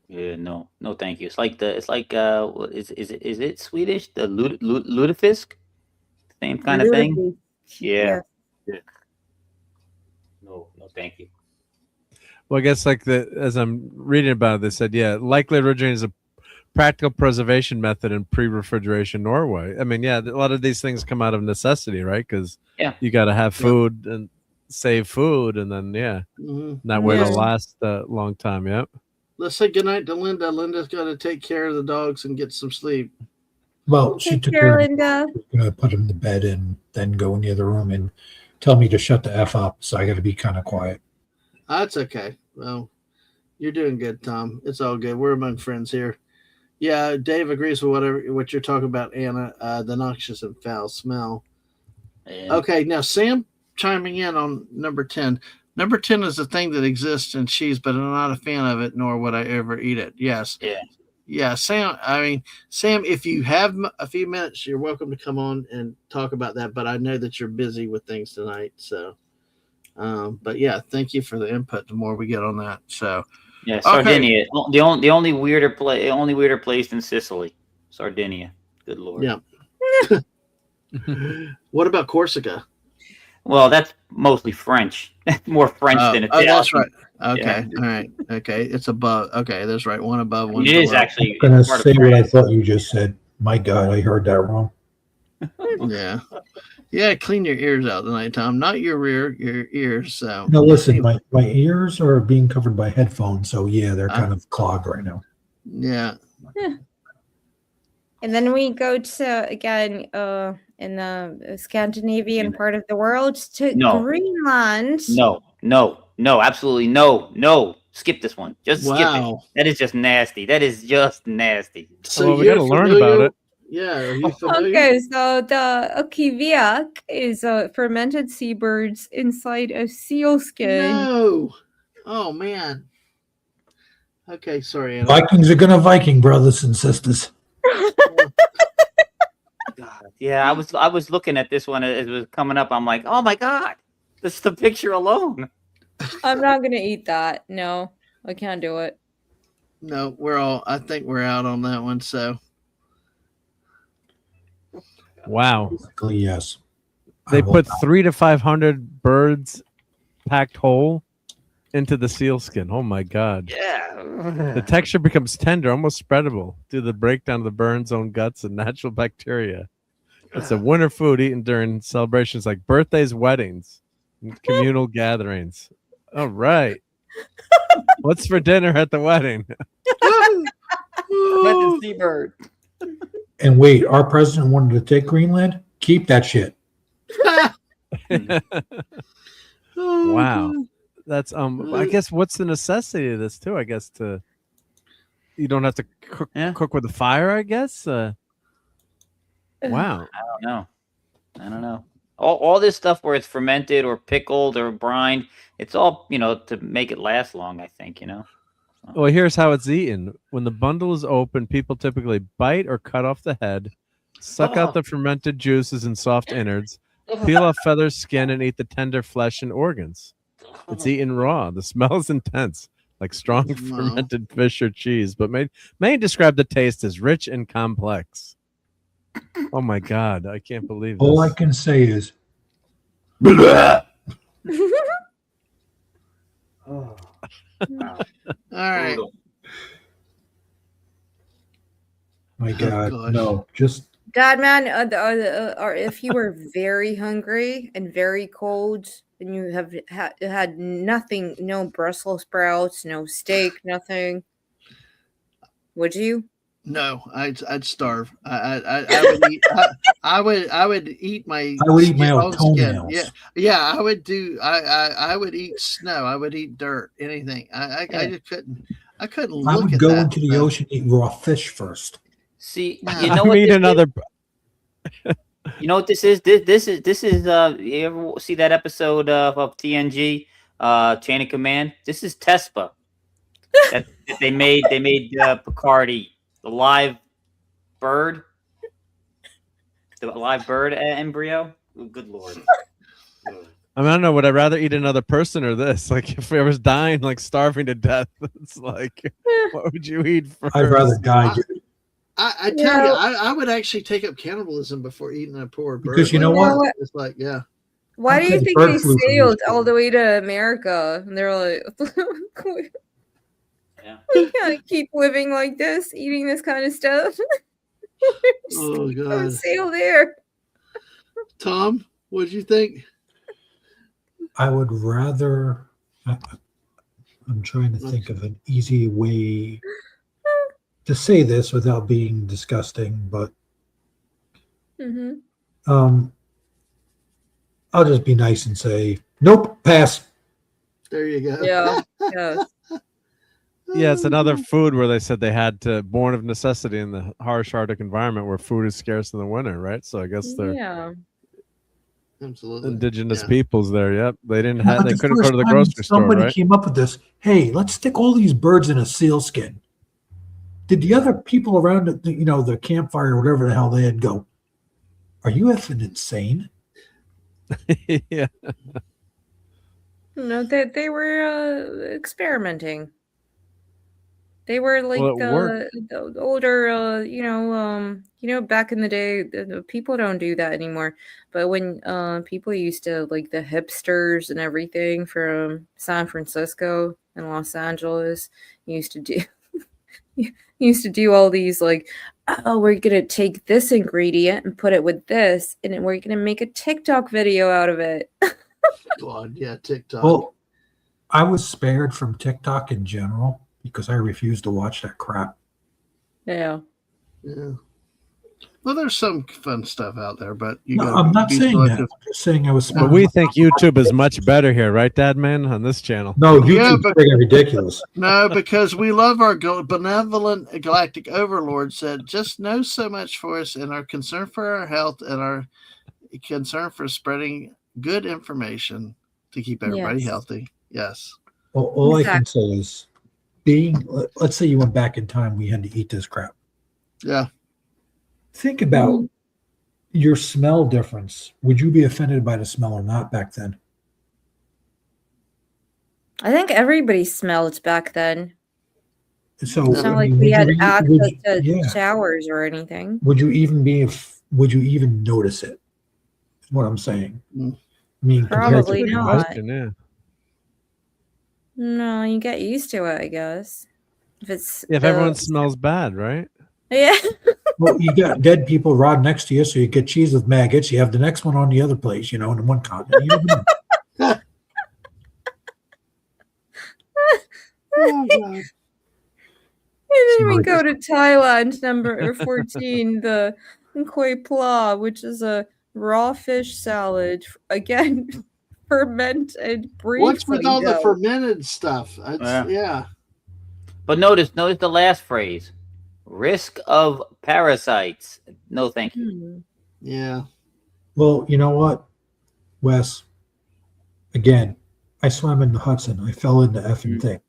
Yeah, no, thank you. It's like what is it Swedish? The lutefisk, same kind of thing. Yeah. No, thank you. Well, I guess as I'm reading about it, they said, yeah, likely originated as a practical preservation method in pre-refrigeration Norway. I mean, yeah, a lot of these things come out of necessity, right? Because you got to have food and save food, and then not wait to last a long time. Yep. Let's say goodnight to Linda. Linda's got to take care of the dogs and get some sleep. Well, she Take took care, care of Linda. going to put him to bed and then go in the other room and tell me to shut the F up. So I got to be kind of quiet. That's okay. Well, you're doing good, Tom. It's all good. We're among friends here. Yeah, Dave agrees with what you're talking about, Anna. The noxious and foul smell. Yeah. Okay, now Sam chiming in on number 10. Number 10 is a thing that exists in cheese, but I'm not a fan of it, nor would I ever eat it. Yes. Yeah. Yeah, Sam. I mean, Sam, if you have a few minutes, you're welcome to come on and talk about that. But I know that you're busy with things tonight. So, but yeah, thank you for the input. The more we get on that, so Yeah, okay. Sardinia. The only weirder place than Sicily. Sardinia. Good lord. Yeah. What about Corsica? Well, that's mostly French. More French than Oh, Italian. that's right. Okay, Yeah. all right. Okay, it's above. Okay, that's right. One above, one It is below. actually I'm gonna part of say what I France. thought you just said. My God, I heard that wrong. Yeah, yeah. Clean your ears out tonight, Tom. Not your rear, your ears. So No, listen, my ears are being covered by headphones, so yeah, they're Uh, kind of clogged right now. yeah. And then we go to again in the Scandinavian part of the world to No. Greenland. No, absolutely no. Skip this one. Just skip it. Wow. That is just nasty. That is just nasty. So Well, we you're gotta learn familiar? about it. Yeah. Are you familiar? Okay, so the kiviak is fermented seabirds inside a seal skin. No. Oh man. Okay, sorry, Anna. Vikings are gonna Viking, brothers and sisters. God. Yeah, I was looking at this one as it was coming up. I'm like, oh my God. Just the picture alone. I'm not gonna eat that. No, I can't do it. No, I think we're out on that one. So Wow. Basically, yes. They I will put not. 300 to 500 birds packed whole into the seal skin. Oh my God. Yeah. The texture becomes tender, almost spreadable due to the breakdown of the bird's own guts and natural bacteria. It's a winter food eaten during celebrations like birthdays, weddings, and communal gatherings. All right. What's for dinner at the wedding? Fermented seabird. And wait, our president wanted to take Greenland? Keep that shit. Oh, Wow. God. That's I guess what's the necessity of this too? I guess you don't have to cook with a fire, I guess. Wow. I don't know. All this stuff where it's fermented or pickled or brined, it's all, to make it last long, I think, Well, here's how it's eaten. When the bundle is open, people typically bite or cut off the head, suck out the fermented juices and soft innards, peel off feathers, skin, and eat the tender flesh and organs. It's eaten raw. The smell is intense, like strong fermented fish or cheese, but many describe the taste as rich and complex. Oh my God, I can't believe this. All I can say is, All right. my God, gosh. no, just Dadman, or if you were very hungry and very cold, and you have had nothing, no Brussels sprouts, no steak, nothing, would you? No, I'd starve. I would eat. I would eat my. I would eat my own own skin. toenails. Yeah. I would do. I would eat snow. I would eat dirt. Anything. I just couldn't. I couldn't I look would at go that. into the ocean, eat raw fish first. See, Yeah. you know what Meet this another. You know what this is? This is you ever see that episode of TNG, Chain of Command? This is Tespa. that they made Picard eat. The live bird. The live bird embryo. Oh, good lord. I don't know. Would I rather eat another person or this? Like, if I was dying, like starving to death, it's like, what would you eat first? I'd rather die. I tell you, I would actually take up cannibalism before eating a poor bird. Because you know like what? that. It's like, yeah. Why do you Okay, think bird they flu for sailed these all the way to America? And they're like, Yeah. we can't keep living like this, eating this kind of stuff. Oh God. Sail there. Tom, what'd you think? I would rather. I'm trying to think of an easy way to say this without being disgusting, but Mm-hmm. I'll just be nice and say, nope, pass. There you go. Yeah. Yeah. Yeah, it's another food where they said they had to, born of necessity in the harsh Arctic environment where food is scarce in the winter, right? So I guess they're Yeah. Absolutely. indigenous Yeah. peoples there. Yep, they didn't have, they The couldn't go first to the time grocery store, Somebody right? came up with this. Hey, let's stick all these birds in a seal skin. Did the other people around the campfire or whatever the hell they had go, are you effing insane? Yeah. No, they were experimenting. They were like Well, it worked. the older, back in the day, the people don't do that anymore. But when people used to, like the hipsters and everything from San Francisco and Los Angeles, used to do used to do all these like, oh, we're gonna take this ingredient and put it with this, and then we're gonna make a TikTok video out of it. God, yeah, TikTok. Well, I was spared from TikTok in general because I refuse to watch that crap. Yeah. Yeah. Well, there's some fun stuff out there, but I'm not saying that. I'm just saying I was But smart. we think YouTube is much better here, right, Dadman, on this channel? No, Yeah, YouTube's freaking ridiculous. No, because we love our benevolent galactic overlord said, just know so much for us and our concern for our health and our concern for spreading good information to keep everybody Yes. healthy. Yes. Well, all I can say is let's say you went back in time, we had to eat this crap. Yeah. Think about your smell difference. Would you be offended by the smell or not back then? I think everybody smelled back then. So It's not I like mean, we had would you- access would you- to yeah. showers or anything. Would you even notice it? Is what I'm saying. Mm. I mean, compared to Probably now, not. Question, yeah. No, you get used to it, I guess. If it's If everyone smells bad, right? yeah. well, you got dead people rotting next to you, so you get cheese with maggots. You have the next one on the other place, in one continent. You never know. Oh, God. And then we Sorry. go to Thailand, number 14, the koi pla, which is a raw fish salad. Again, fermented briefly. What's with all the though. fermented stuff? Yeah. But notice the last phrase. Risk of parasites. No, thank you. Hmm. Yeah. Well, you know what, Wes? Again, I swam in the Hudson. I fell in the effing thing.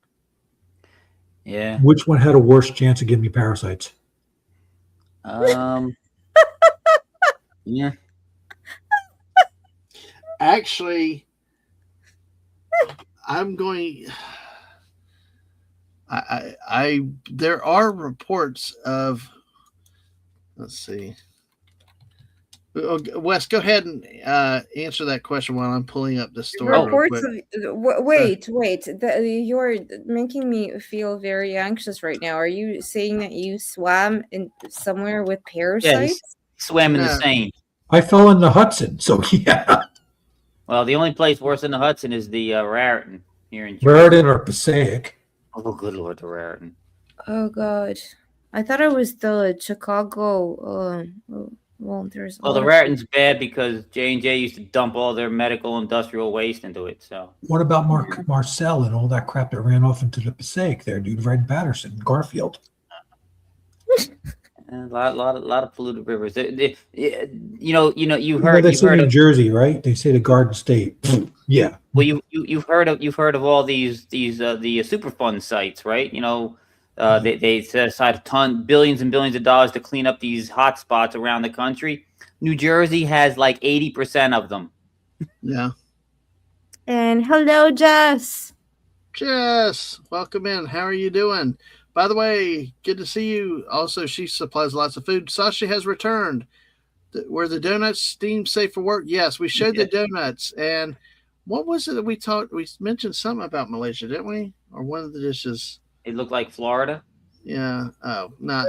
Yeah. Which one had a worse chance of giving me parasites? Yeah. Actually, I'm going. There are reports of. Let's see. Wes, go ahead and answer that question while I'm pulling up the story. real Reports quick. of wait. You're making me feel very anxious right now. Are you saying that you swam in somewhere with parasites? Swam in the No. Seine. I fell in the Hudson, so yeah. Well, the only place worse than the Hudson is the Raritan here in Raritan or Passaic. Oh, good Lord, the Raritan. Oh God, I thought it was the Chicago. Well, there's. Well, the Raritan's bad because J&J used to dump all their medical industrial waste into it. So What about Marcel and all that crap that ran off into the Passaic there, dude? Red Patterson, Garfield. a lot of polluted rivers. You've You've heard New of Jersey, right? They say the Garden State. Yeah. well you've heard of all these the Superfund sites, right? They set aside billions and billions of dollars to clean up these hot spots around the country. New Jersey has like 80% of them. Yeah. And hello, Jess. Jess, welcome in. How are you doing? By the way, good to see you. Also, she supplies lots of food. Sasha has returned. Were the donuts deemed safe for work? Yes, we showed the donuts. And what was it that we talked? We mentioned something about Malaysia, didn't we? Or one of the dishes. It looked like Florida. Yeah. Oh, no.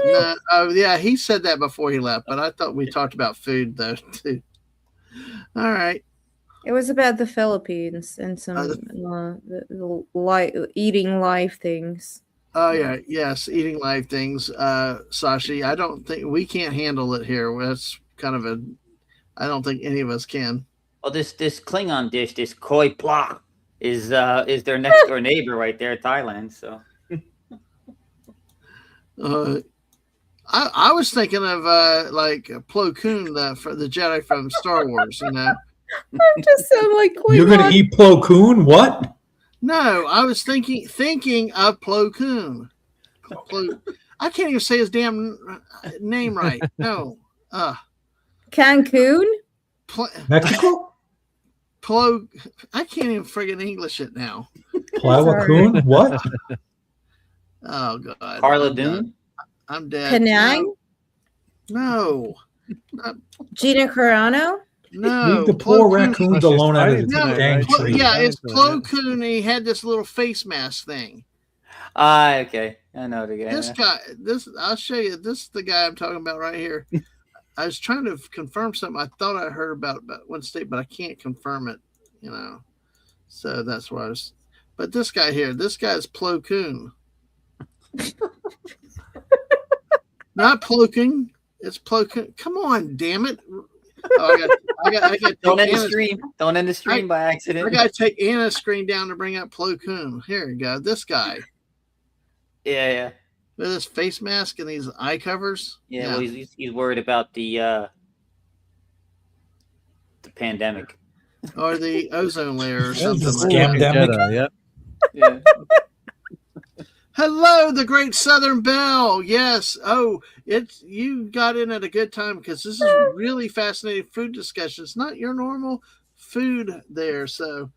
Oh, yeah. He said that before he left, but I thought we talked about food though too. All right. It was about the Philippines and some eating live things. Oh yeah. Yes. Eating live things. Sashi, I don't think we can't handle it here. That's kind of I don't think any of us can. Well, this Klingon dish, this koi pla, is their next door neighbor right there, Thailand. So. I was thinking of like Plo Koon, for the Jedi from Star Wars. I just sound like Klingon. You're going to eat Plo Koon? What? No, I was thinking of Plo Koon. I can't even say his damn name right. No. Cancun? Mexico? I can't even friggin' English it now. Playa Coon? What? Oh God. Carla I'm done. Dune. I'm dead. Penang? No. Gina Carano? No. Leave the Plo poor Koon. raccoons Oh, she's alone out of fighting the tonight, dang right? tree. Yeah, it's Fighting Plo tonight, Koon. He had this little face mask thing. Okay. I know the guy. This guy, I'll show you. This is the guy I'm talking about right here. I was trying to confirm something I thought I heard about one state, but I can't confirm it, So that's why I was. But this guy here, this guy's Plo Koon. Not Plo Koon. It's Plo Koon. Come on, damn it. Oh, I got Don't end the stream. Don't end the stream by accident. I got to take Anna's screen down to bring up Plo Koon. Here you go. This guy. Yeah. With his face mask and these eye covers. Yeah. Well, he's worried about the pandemic. Or the ozone layer or something. the like scam that. demic. Yep. Yeah. Hello, the Great Southern Belle. Yes. Oh, you got in at a good time because this is really fascinating food discussion. It's not your normal food there. So,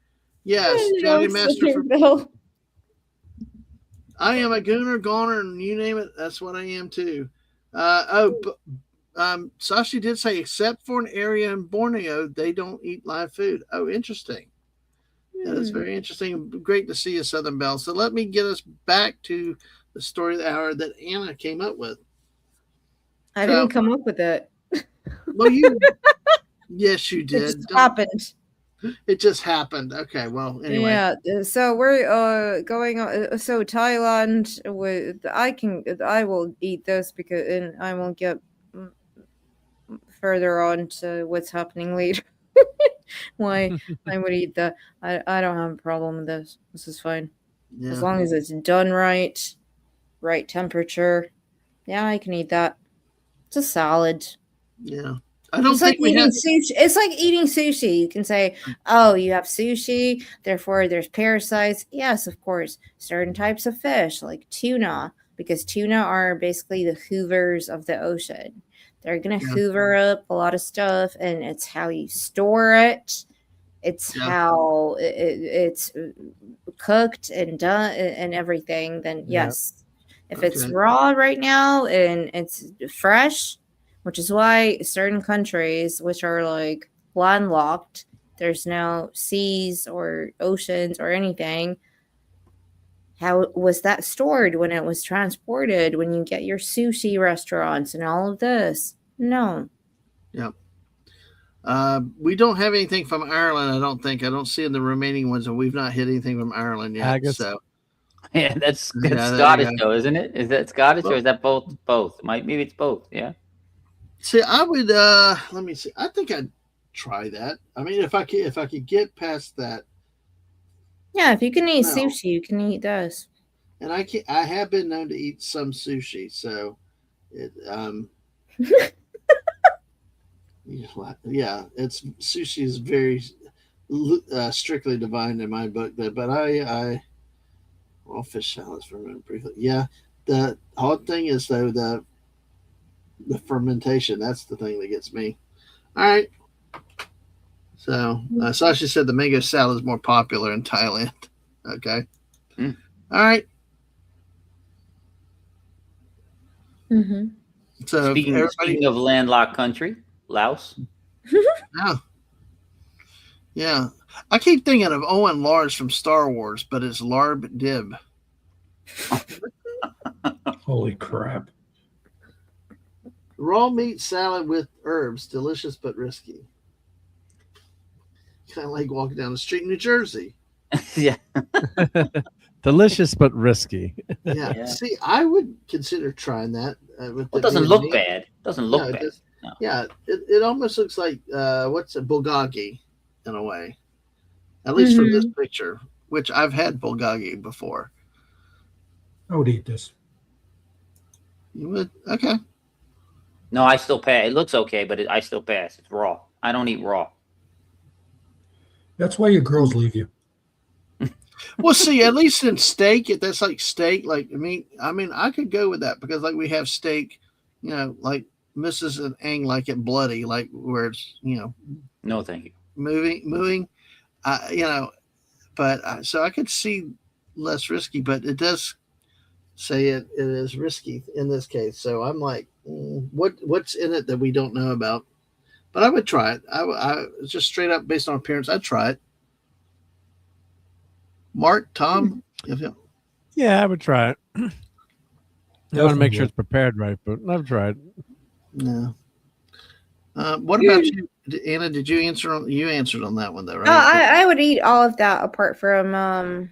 yes, Johnny Master. I am a gooner, goner, and you name it. That's what I am too. Sashi did say, except for an area in Borneo, they don't eat live food. Oh, interesting. That is very interesting. Great to see you, Southern Belle. So let me get us back to the story of the hour that Anna came up with. I didn't come up with it. Well, yes, you did. It just happened. It just happened. Okay, well, anyway. Yeah, so we're going on. So Thailand, I will eat this and I will get further on to what's happening later. Why I would eat that. I don't have a problem with this. This is fine. Yeah. As long as it's done right temperature. Yeah, I can eat that. It's a salad. Yeah. I don't It's like think we eating have. sushi. It's like eating sushi. You can say, "Oh, you have sushi, therefore there's parasites." Yes, of course. Certain types of fish, like tuna, because tuna are basically the hoovers of the ocean. They're gonna hoover up a lot of stuff, and it's how you store it. It's how it's cooked and done and everything. Then yes, if it's raw right now and it's fresh. Which is why certain countries, which are like landlocked, there's no seas or oceans or anything. How was that stored when it was transported? When you get your sushi restaurants and all of this? No. Yep. We don't have anything from Ireland, I don't think. I don't see in the remaining ones, and we've not hit anything from Ireland yet. Haggis. So Yeah, that's there Scottish you go. though, isn't it? Is that Scottish or is that both? Both. Maybe it's both. Yeah. see, I would let me see. I think I'd try that. I mean, if I could get past that. Yeah, if you can eat No. sushi, you can eat this. And I have been known to eat some sushi, so yeah, sushi is very strictly defined in my book. But fish salads for a minute briefly. Yeah, the whole thing is though the fermentation. That's the thing that gets me. All right. So Sashi said the mango salad is more popular in Thailand. Okay. All right. Mm-hmm. So Speaking of landlocked country, Laos. Yeah. I keep thinking of Owen Lars from Star Wars, but it's Larb Dib. Holy crap. Raw meat salad with herbs, delicious but risky. Kind of like walking down the street in New Jersey. Yeah. Delicious but risky. Yeah. Yeah. See, I would consider trying that. Well, it doesn't look bad. Doesn't look bad. No. Yeah, it almost looks like what's a bulgogi in a way, at least from this picture. Which I've had bulgogi before. I would eat this. You would? Okay. No, I still pass. It looks okay, but I still pass. It's raw. I don't eat raw. That's why your girls leave you. Well, see, at least in steak, if that's like steak, like I mean, I could go with that because like we have steak, like Mrs. and Ang like it bloody, like where it's No, thank you. moving. Uh, you know, but so I could see less risky, but it does say it is risky in this case. So I'm like, what's in it that we don't know about? But I would try it. I just straight up based on appearance, I'd try it. Mark, Tom, if you, Yeah, I would try it. I want to Definitely make sure would. it's prepared right, but I've tried. no. What about you, Anna? Did you answer? You answered on that one though, right? I would eat all of that apart from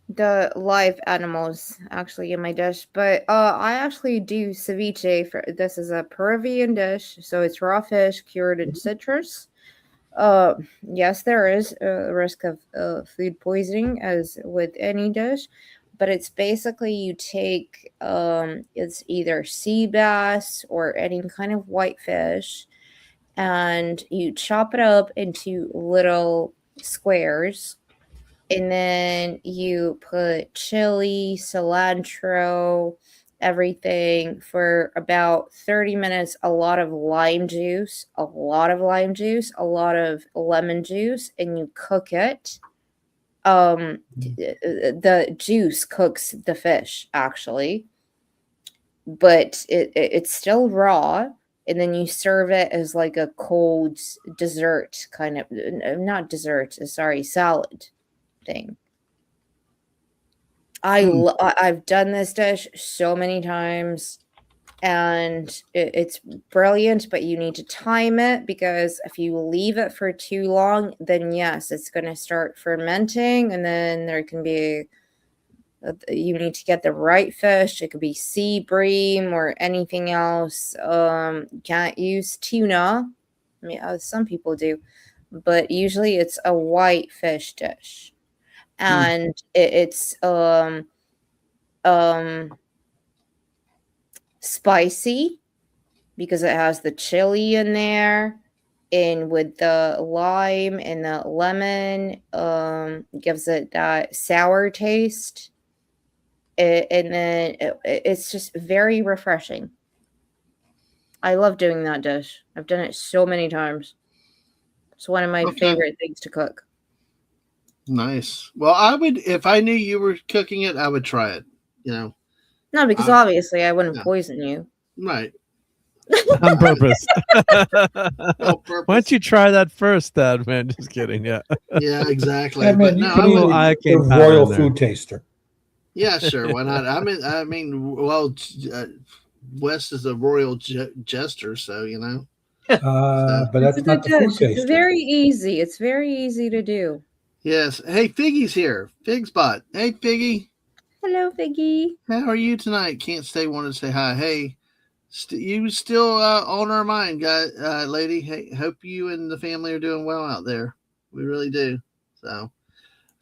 the live animals actually in my dish. But I actually do ceviche. This is a Peruvian dish, so it's raw fish cured in citrus. Yes, there is a risk of food poisoning as with any dish, but it's basically you take it's either sea bass or any kind of white fish, and you chop it up into little squares, and then you put chili, cilantro, everything for about 30 minutes, a lot of lime juice, a lot of lemon juice, and you cook it. The juice cooks the fish actually, but it's still raw, and then you serve it as like a cold dessert kind of, not dessert, sorry, salad thing. I've done this dish so many times, and it's brilliant, but you need to time it, because if you leave it for too long, then yes, it's going to start fermenting, and then there can be you need to get the right fish. It could be sea bream or anything else. You can't use tuna. I mean, some people do, but usually it's a white fish dish, and it's spicy because it has the chili in there, and with the lime and the lemon, gives it that sour taste. And then it's just very refreshing. I love doing that dish. I've done it so many times. It's one of my Okay. favorite things to cook. Nice. Well, I would if I knew you were cooking it, I would try it. No, because obviously I wouldn't poison you. Right. On purpose. On purpose. Why don't you try that first, Dad? Man, just kidding. Yeah. Yeah, exactly. I mean, But you no, could I would. eat I the came out royal in there. food taster. Yeah, sure. Why not? I mean, well, Wes is a royal jester, so But that's not the food It's taster. very easy. It's very easy to do. Yes. Hey, Figgy's here. Figspot. Hey, Figgy. Hello, Figgy. How are you tonight? Can't stay. Wanted to say hi. Hey, you still on our mind, guy, lady. Hey, hope you and the family are doing well out there. We really do. So,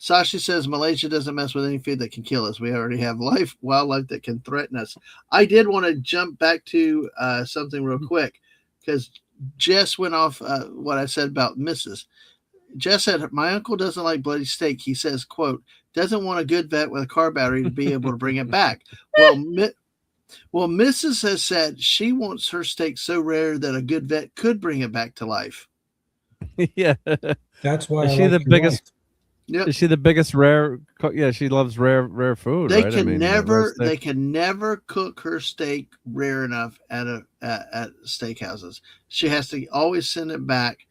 Sasha says Malaysia doesn't mess with any food that can kill us. We already have wildlife that can threaten us. I did want to jump back to something real quick because Jess went off what I said about Mrs. Jess said, my uncle doesn't like bloody steak. He says, quote, doesn't want a good vet with a car battery to be able to bring it back. Well, Mrs. has said she wants her steak so rare that a good vet could bring it back to life. Yeah. That's why Is I she like the your biggest? wife. Yep. Is she the biggest rare cook? Yeah, she loves rare food. They right? can rare steak. they can never cook her steak rare enough at steakhouses. She has to always send it back.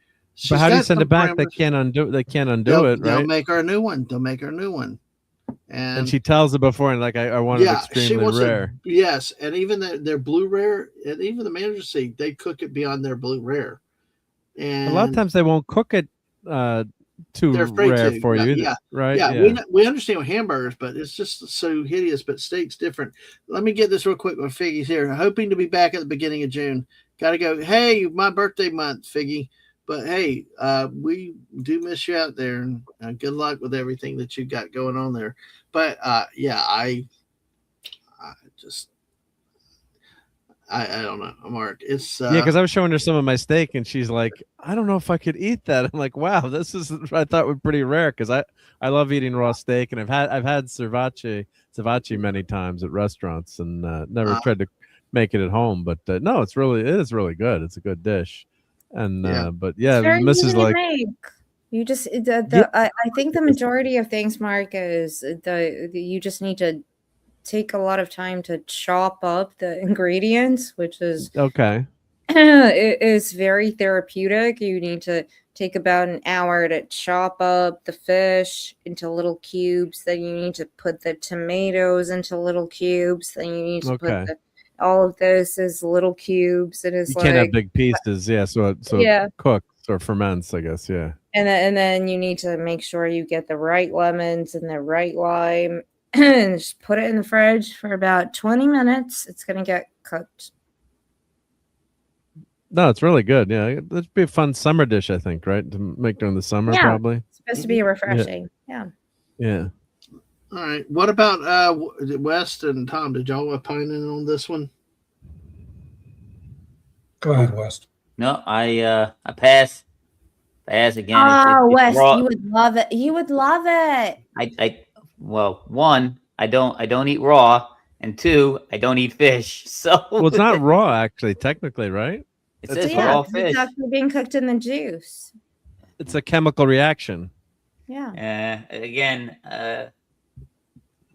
But how do you send it back? parameters. They can't undo it, They'll right? make her a new one. They'll make her a new one. And she tells it before, and like I want it extremely rare. Yes, and even their blue rare, and even the manager say they cook it beyond their blue rare. And A lot of times they won't cook it too they're afraid rare to. for you, Yeah, right? yeah. We understand with hamburgers, but it's just so hideous. But steak's different. Let me get this real quick with Figgy's here. Hoping to be back at the beginning of June. Got to go. Hey, my birthday month, Figgy. But hey, we do miss you out there, and good luck with everything that you got going on there. But yeah, I just I don't know, Mark. It's Yeah, because I was showing her some of my steak, and she's like, "I don't know if I could eat that." I'm like, "Wow, this is I thought was pretty rare because I love eating raw steak, and I've had ceviche many times at restaurants, and never tried to make it at home. But no, it is really good. It's a good dish, and Yeah. but It's yeah, very Mrs. easy to like, make. You just yeah, I think the majority of things, Mark, is you just need to take a lot of time to chop up the ingredients, which is okay, it is very therapeutic. You need to take about an hour to chop up the fish into little cubes. Then you need to put the tomatoes into little cubes. Then you need to put okay. all of this as little cubes. It is You can't have like, big pieces, yeah. So it yeah. cooks or ferments, I guess, yeah. And then you need to make sure you get the right lemons and the right lime and just put it in the fridge for about 20 minutes. It's going to get cooked. No, it's really good. Yeah, that'd be a fun summer dish, I think, right? To make during the summer, Yeah. probably. It's supposed to be refreshing. Yeah. Yeah. all right. What about West and Tom? Did y'all opine in on this one? Go ahead, West. No, I pass. Pass again. Oh, It's Wes, raw. you would love it. You would love it. Well, one, I don't eat raw, and two, I don't eat fish. So Well, it's not raw, actually, technically, right? it So says yeah, raw 'cause fish. it's actually being cooked in the juice. It's a chemical reaction. Yeah. Again,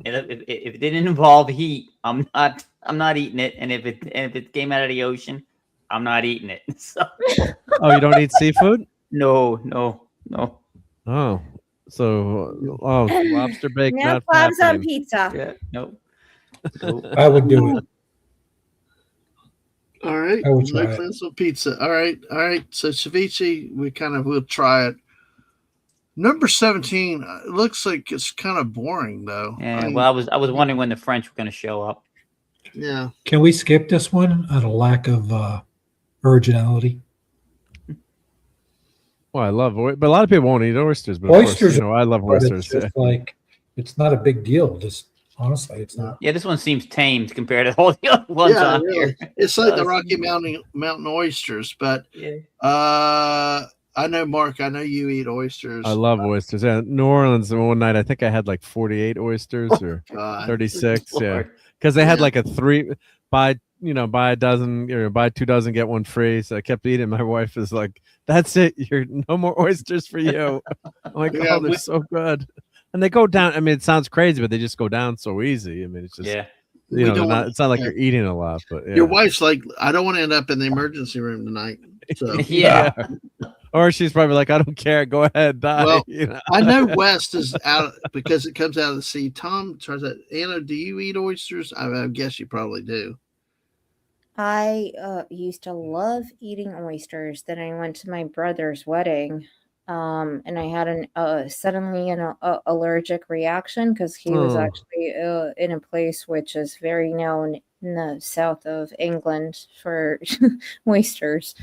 if it didn't involve heat, I'm not eating it. And if it came out of the ocean, I'm not eating it. So Oh, you don't eat seafood? no. Oh, so lobster bake No not clams on happening. pizza. Yeah, no. I would do it. All right. I would No try it. clams on pizza. All right. So ceviche, we kind of will try it. Number 17, it looks like it's kind of boring though. Yeah. Well, I was wondering when the French were going to show up. Yeah. Can we skip this one out of lack of originality? Well, I love but a lot of people won't eat oysters. But of course, Oysters, I love but oysters. it's just like it's not a big deal. Just honestly, it's not. Yeah, this one seems tamed compared to all the other ones Yeah, on really. here. It's like the does. Rocky Mountain oysters, but Yeah. I know, Mark, I know you eat oysters. I love oysters. Yeah, New Orleans. One night, I think I had like 48 oysters or God. 36. Yeah, Lord. because they had Yeah. like a buy a dozen or buy 2 dozen get one free. So I kept eating. My wife is like, "That's it. You're no more oysters for you." I'm like, Yeah, "Oh, they're so good," and they go down. I mean, it sounds crazy, but they just go down so easy. I mean, it's just Yeah. We don't want- it's not like yeah. you're eating a lot, but yeah. Your wife's like, I don't want to end up in the emergency room tonight. So Yeah. Or she's probably like, "I don't care. Go ahead, die." Well, you know? I know West is out because it comes out of the sea. Tom tries that. Anna, do you eat oysters? I guess you probably do. I used to love eating oysters. Then I went to my brother's wedding, and I had suddenly an allergic reaction because he was Oh. actually in a place which is very known in the south of England for oysters.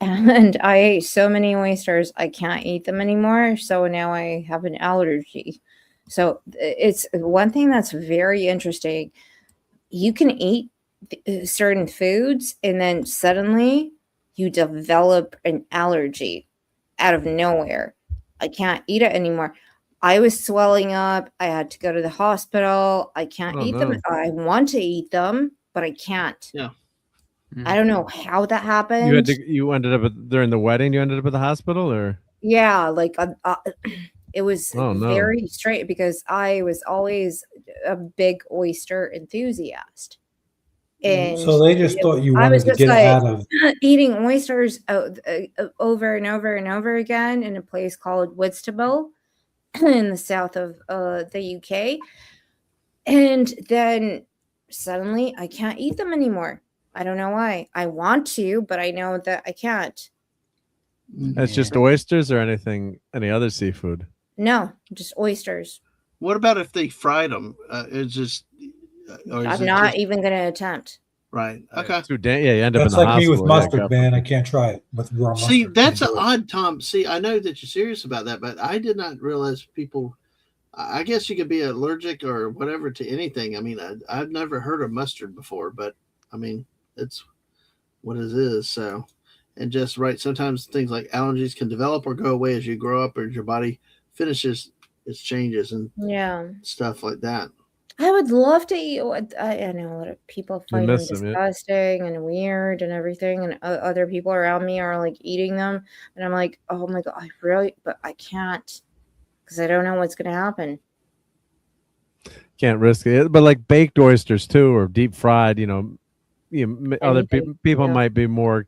And I ate so many oysters, I can't eat them anymore. So now I have an allergy. So it's one thing that's very interesting. You can eat certain foods and then suddenly you develop an allergy out of nowhere. I can't eat it anymore. I was swelling up. I had to go to the hospital. I can't Oh, eat them. no. I want to eat them, but I can't. Yeah. I don't know how that happened. You ended up during the wedding. You ended up at the hospital, or Yeah, like it was Oh, no. very straight because I was always a big oyster enthusiast. And So they just thought you I was wanted to just get out of. eating oysters over and over and over again in a place called Whitstable in the south of the UK. And then suddenly I can't eat them anymore. I don't know why. I want to, but I know that I can't. it's just oysters or any other seafood? No, just oysters. What about if they fried them? It's just. Or is I'm it not just- even going to attempt. right. Okay. Too yeah, you end up That's in the like me hospital. with yeah, mustard, got- man. I can't try it with raw mustard. See, that's Can't an do it. odd, Tom. See, I know that you're serious about that, but I did not realize people. I guess you could be allergic or whatever to anything. I mean, I've never heard of mustard before, but I mean, it's what it is. So, and just right, sometimes things like allergies can develop or go away as you grow up or your body finishes its changes and Yeah. stuff like that. I would love to eat. I know a lot of people You find them miss them, yeah. disgusting and weird and everything, and other people around me are like eating them, and I'm like, oh my god, I really, but I can't because I don't know what's gonna happen. Can't risk it. But like baked oysters too, or deep fried, other Anything, people yeah. might be more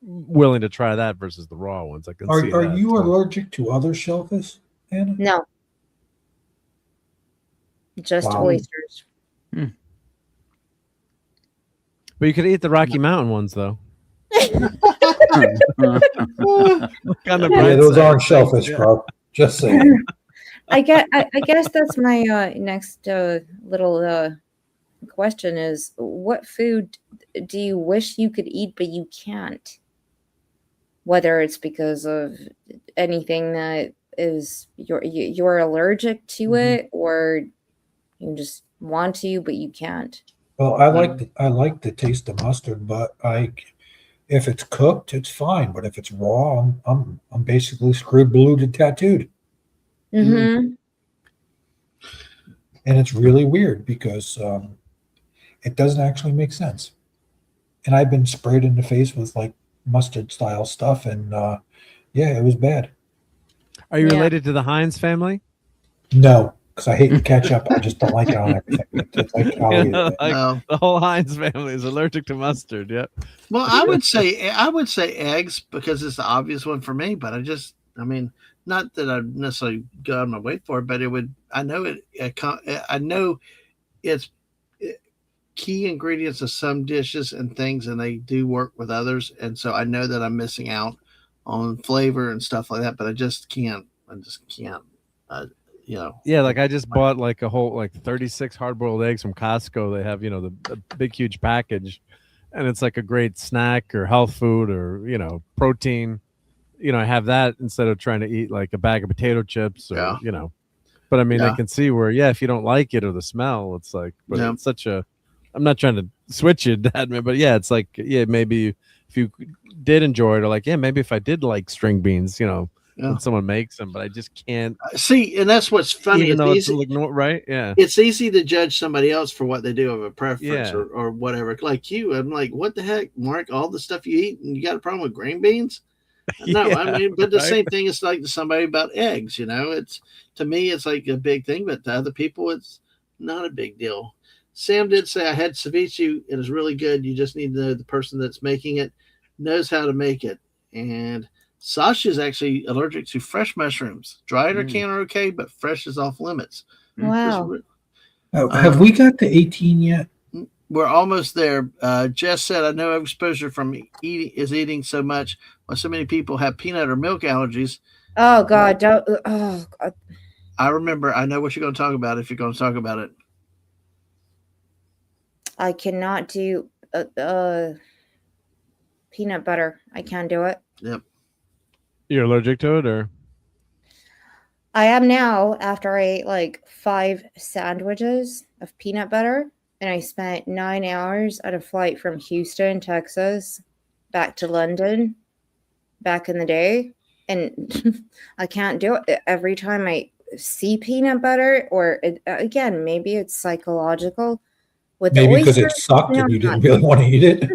willing to try that versus the raw ones. I can see Are that. you too. allergic to other shellfish, Anna? No, just Wow. oysters. But you could eat the Rocky Mountain ones though. Hmm. On the Yeah, bright those side, aren't shellfish, yeah. bro. Just saying. I guess that's my next little question is, what food do you wish you could eat but you can't? Whether it's because of anything that is you're allergic to it, or you just want to but you can't. Well, I like the taste of mustard, but if it's cooked, it's fine. But if it's raw, I'm basically screwed, blued, and tattooed. Mm-hmm. And it's really weird because it doesn't actually make sense. And I've been sprayed in the face with like mustard style stuff, and yeah, it was bad. Are you Yeah. related to the Heinz family? No, because I hate ketchup. I just don't like it on everything. It's like how You you- know, like No. the whole Heinz family is allergic to mustard. Yep. Well, I would say eggs because it's the obvious one for me. But I mean, not that I necessarily go out of my way for it, but it would. I know it. I know it's key ingredients of some dishes and things, and they do work with others. And so I know that I'm missing out on flavor and stuff like that. But I just can't. I just can't. Yeah, like I just bought like a whole like 36 hard-boiled eggs from Costco. They have, the big huge package, and it's like a great snack or health food or, protein. I have that instead of trying to eat like a bag of potato chips or, Yeah. But I mean, I Yeah. can see where, if you don't like it or the smell, it's like, but Yeah. it's such a, I'm not trying to switch you, Dadman, but yeah, it's like, maybe if you did enjoy it, or like, maybe if I did like string beans, when someone makes them, but I just can't. See, and that's what's funny. Even It's though easy, it's right, yeah. it's easy to judge somebody else for what they do of a preference Yeah. or whatever. Like you, I'm like, what the heck, Mark? All the stuff you eat, and you got a problem with green beans? No, I Yeah, mean, but the right? same thing is like to somebody about eggs. It's to me, it's like a big thing, but to other people, it's not a big deal. Sam did say I had ceviche. It is really good. You just need to know the person that's making it knows how to make it. And Sasha is actually allergic to fresh mushrooms. Dried or canned are okay, but fresh is off limits. Wow. have we got to 18 yet? We're almost there. Jess said, I know exposure from eating so much. Well, so many people have peanut or milk allergies. Oh god, don't. Oh god. I remember. I know what you're going to talk about if you're going to talk about it. I cannot do peanut butter. I can't do it. Yep. You're allergic to it, or? I am now after I ate like 5 sandwiches of peanut butter, and I spent 9 hours on a flight from Houston, Texas, back to London back in the day. And I can't do it. Every time I see peanut butter, or again, maybe it's psychological. With the Maybe because it oysters, sucked no, and you not- didn't really want to eat it.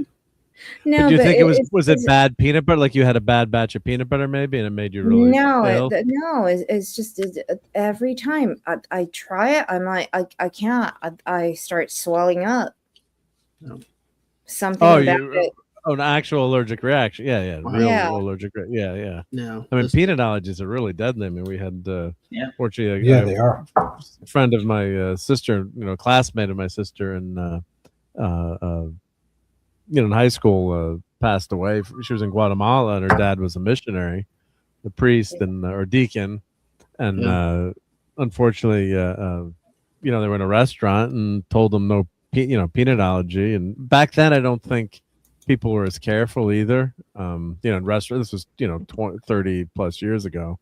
No, But do you but think it was it it's- bad peanut butter? Like you had a bad batch of peanut butter, maybe, and it made you really no, ill? it's just every time I try it, I'm like, I can't. I start swelling up. No. Something Oh, about you it. an actual allergic reaction? Yeah, real Yeah. allergic. Yeah. No. I mean, this- peanut allergies are really deadly. I mean, we had, fortunately, Yeah, they are. a friend of my sister, classmate of my sister, and in high school, passed away. She was in Guatemala, and her dad was a missionary, a priest, and or deacon, and unfortunately, they were in a restaurant and told them no, peanut allergy. And back then, I don't think people were as careful either. In restaurants, this was 30 plus years ago,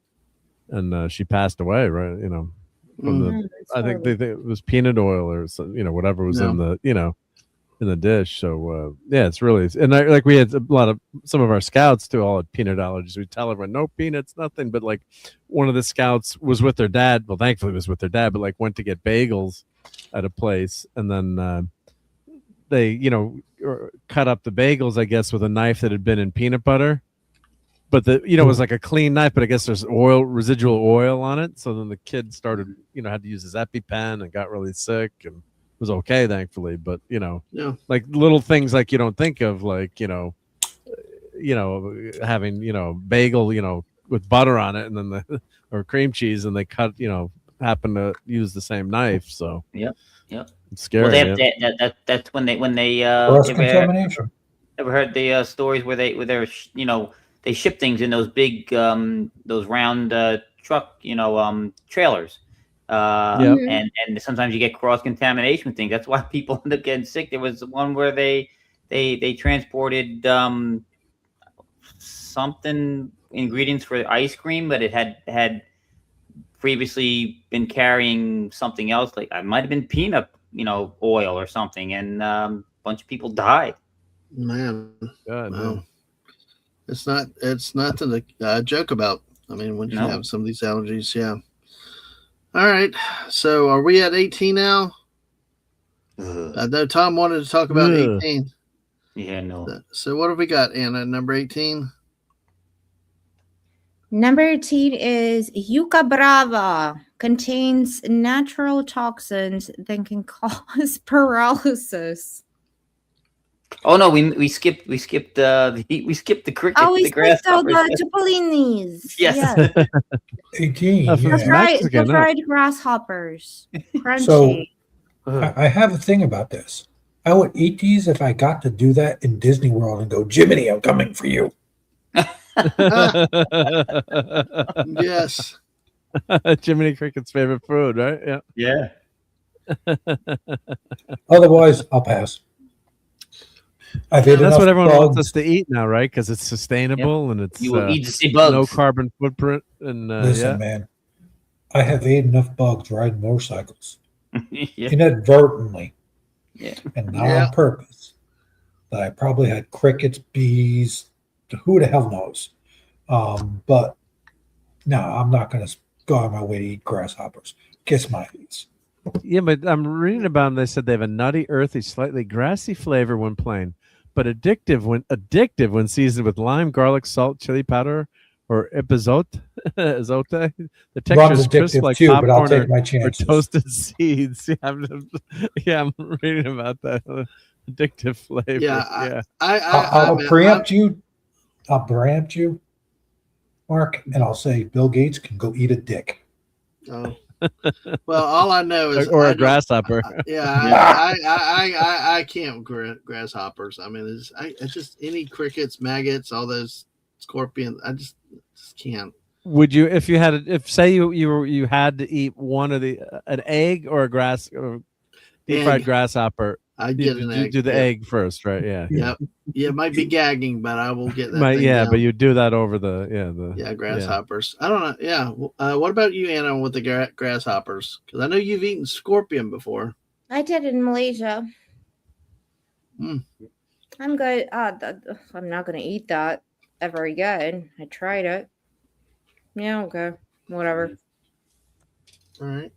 and she passed away, right? From the, That's I think horrible. it was peanut oil or whatever was in the, in the dish. So yeah, it's really, and like we had a lot of some of our scouts too all had peanut allergies. We tell everyone no peanuts, nothing. But like one of the scouts was with their dad. Well, thankfully it was with their dad, but like went to get bagels at a place, and then they cut up the bagels, I guess, with a knife that had been in peanut butter. But it was like a clean knife, but I guess there's residual oil on it. So then the kid started, had to use his EpiPen and got really sick and was okay, thankfully. But like little things like you don't think of, like having bagel, with butter on it, and then or cream cheese, and they happen to use the same knife. So Yep. it's scary. Well, that's when they Cross contamination. ever heard the stories where they're they ship things in those big those round truck trailers. And sometimes you get cross contamination with things. That's why people end up getting sick. There was one where they transported something, ingredients for ice cream, but it had previously been carrying something else, like it might have been peanut oil or something, and a bunch of people died. Man, God, wow. man. It's nothing to joke about. I mean, when you No. have some of these allergies, yeah. All right, so are we at 18 now? I know Tom wanted to talk about 18. Yeah, no. So what have we got, Anna? Number 18. Number 18 is Yucca Brava. Contains natural toxins that can cause paralysis. Oh no, we skipped the cricket. Oh, we the skipped all grasshoppers. the Topolinis. Yes. 18. That's Yeah. Mexican, The huh? fried grasshoppers. Crunchy. So I have a thing about this. I would eat these if I got to do that in Disney World and go, Jiminy, I'm coming for you. Yes. Jiminy Cricket's favorite food, right? Yeah. Yeah. Otherwise, I'll pass. I've And ate that's enough what everyone wants bugs. us to eat now, right? Because it's sustainable and it's You will eat to see bugs. no carbon footprint. And Listen, man, I have ate enough bugs riding motorcycles Yeah. inadvertently Yeah. and not on purpose that I probably had crickets, bees, who the hell knows. But no, I'm not going to go out of my way to eat grasshoppers. Kiss my face. Yeah, but I'm reading about them. They said they have a nutty, earthy, slightly grassy flavor when plain, but addictive when seasoned with lime, garlic, salt, chili powder, or epazote. The texture Rum's is crisp addictive like too, but I'll popcorn take my or chances. toasted seeds. I'm reading about that addictive flavor. Yeah, I'll preempt you. I'll preempt you, Mark, and I'll say Bill Gates can go eat a dick. Oh. Well, all I know is or a grasshopper. I can't with grasshoppers. I mean, it's just any crickets, maggots, all those scorpions. I just can't. Would you, if you had, if say you had to eat one of an egg or a deep fried grasshopper? I'd get an egg. Do the egg first, right? Yeah. Yep. Yeah, it might be gagging, but I will get that. Thing but you do that over the grasshoppers. I don't know. Yeah. What about you, Anna, with the grasshoppers? Because I know you've eaten scorpion before. I did in Malaysia. Mm. I'm good. I'm not going to eat that ever again. I tried it. Yeah, okay. Whatever. All right.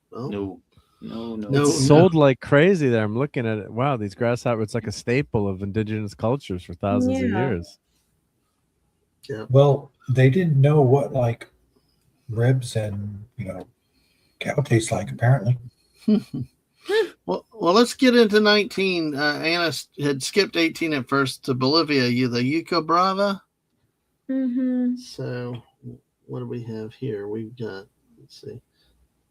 Well, No. It's sold like crazy there. I'm looking at it. Wow, these grasshoppers, it's like a staple of indigenous cultures for thousands of years. Yeah. Well, they didn't know what like ribs and cow tastes like, apparently. Well, let's get into 19. Anna had skipped 18 at first to Bolivia. The Yucca Brava. Mm-hmm. So, what do we have here? We've got, let's see.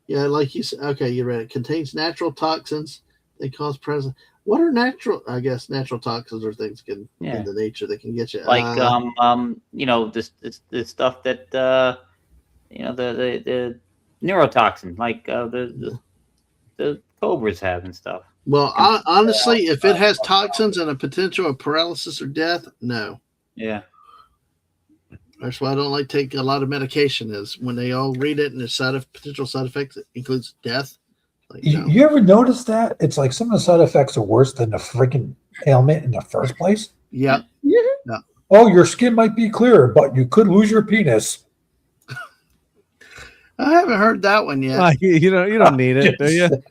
Yeah, like you said, okay, you read it. Contains natural toxins. They cause present. What are natural? I guess natural toxins are things in the nature that can get you. Like this stuff that the neurotoxin, like the cobras have and stuff. Well, honestly, if it has toxins and a potential of paralysis or death, no. Yeah. That's why I don't like taking a lot of medication. Is when they all read it and the potential side effects, it includes death. Like, You ever notice that? It's like some of the side effects are worse than the freaking ailment in the first place. Yeah. Oh, your skin might be clearer, but you could lose your penis. I haven't heard that one yet. You don't need it, do you?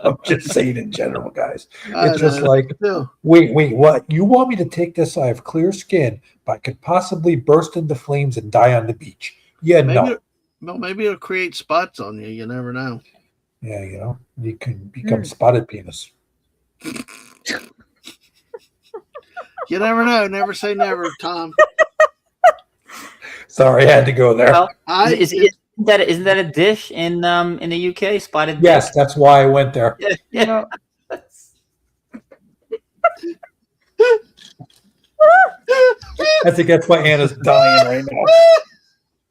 I'm just saying in general, guys. I It's just know. like, Still. wait, what? You want me to take this? I have clear skin, but I could possibly burst into flames and die on the beach. Yeah, no. Maybe it'll create spots on you. You never know. Yeah, you can become spotted penis. You never know. Never say never, Tom. Sorry, I had to go there. Well, isn't that a dish in the UK? Spotted Yes, dick? that's why I went there. Yeah. I think that's why Anna's dying right now.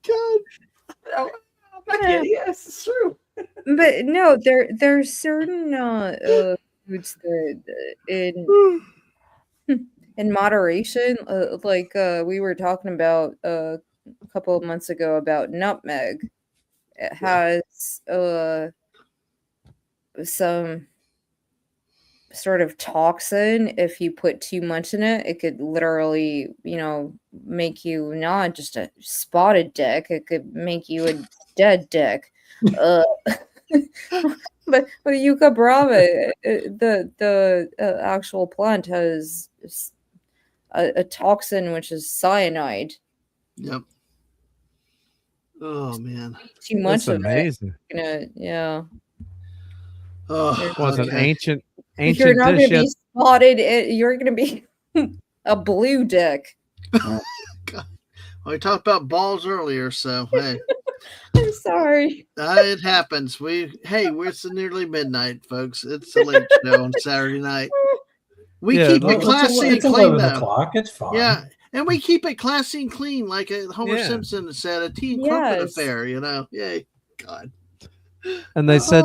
God. Yes, it's true. But no, there's certain foods that in moderation, like we were talking about a couple of months ago about nutmeg. It has some sort of toxin. If you put too much in it, it could literally, make you not just a spotted dick. It could make you a dead dick. But yucca brava, the actual plant has a toxin which is cyanide. Yep. Oh man. Too much That's of amazing. it. Yeah. Oh, Well, it's an okay. ancient If you're not dish. going to be spotted, you're going to be a blue dick. Well, we talked about balls earlier, so hey. I'm sorry. It happens. It's nearly midnight, folks. It's a late show on Saturday night. We keep it classy and clean, 11 though. o'clock. It's fine. Yeah, and we keep it classy and clean, like Homer Simpson said, a tea and crumpet affair. Yay, God. And they said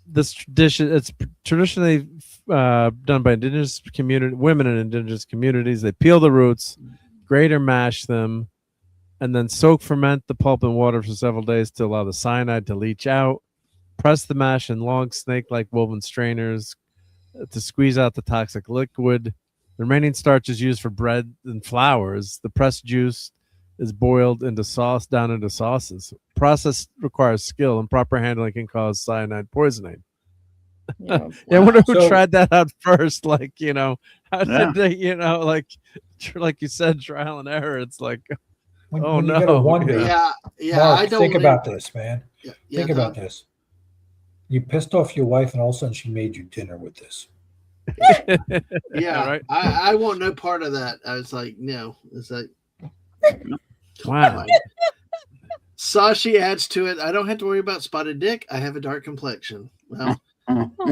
this dish, it's traditionally done by indigenous women in indigenous communities. They peel the roots, grate or mash them, and then ferment the pulp in water for several days to allow the cyanide to leach out. Press the mash in long snake-like woven strainers to squeeze out the toxic liquid. The remaining starch is used for bread and flours. The pressed juice is boiled into down into sauces. Process requires skill, and proper handling can cause cyanide poisoning. Yeah, I wonder who tried that out first. How did they, like you said, trial and error. It's like, when no. You gotta wonder. Yeah. Mark, I don't think about this, man. Think about this. You pissed off your wife, and all of a sudden she made you dinner with this. Yeah, right. I want no part of that. I was like, no. It's like, wow. Sashi adds to it. I don't have to worry about spotted dick. I have a dark complexion. Well,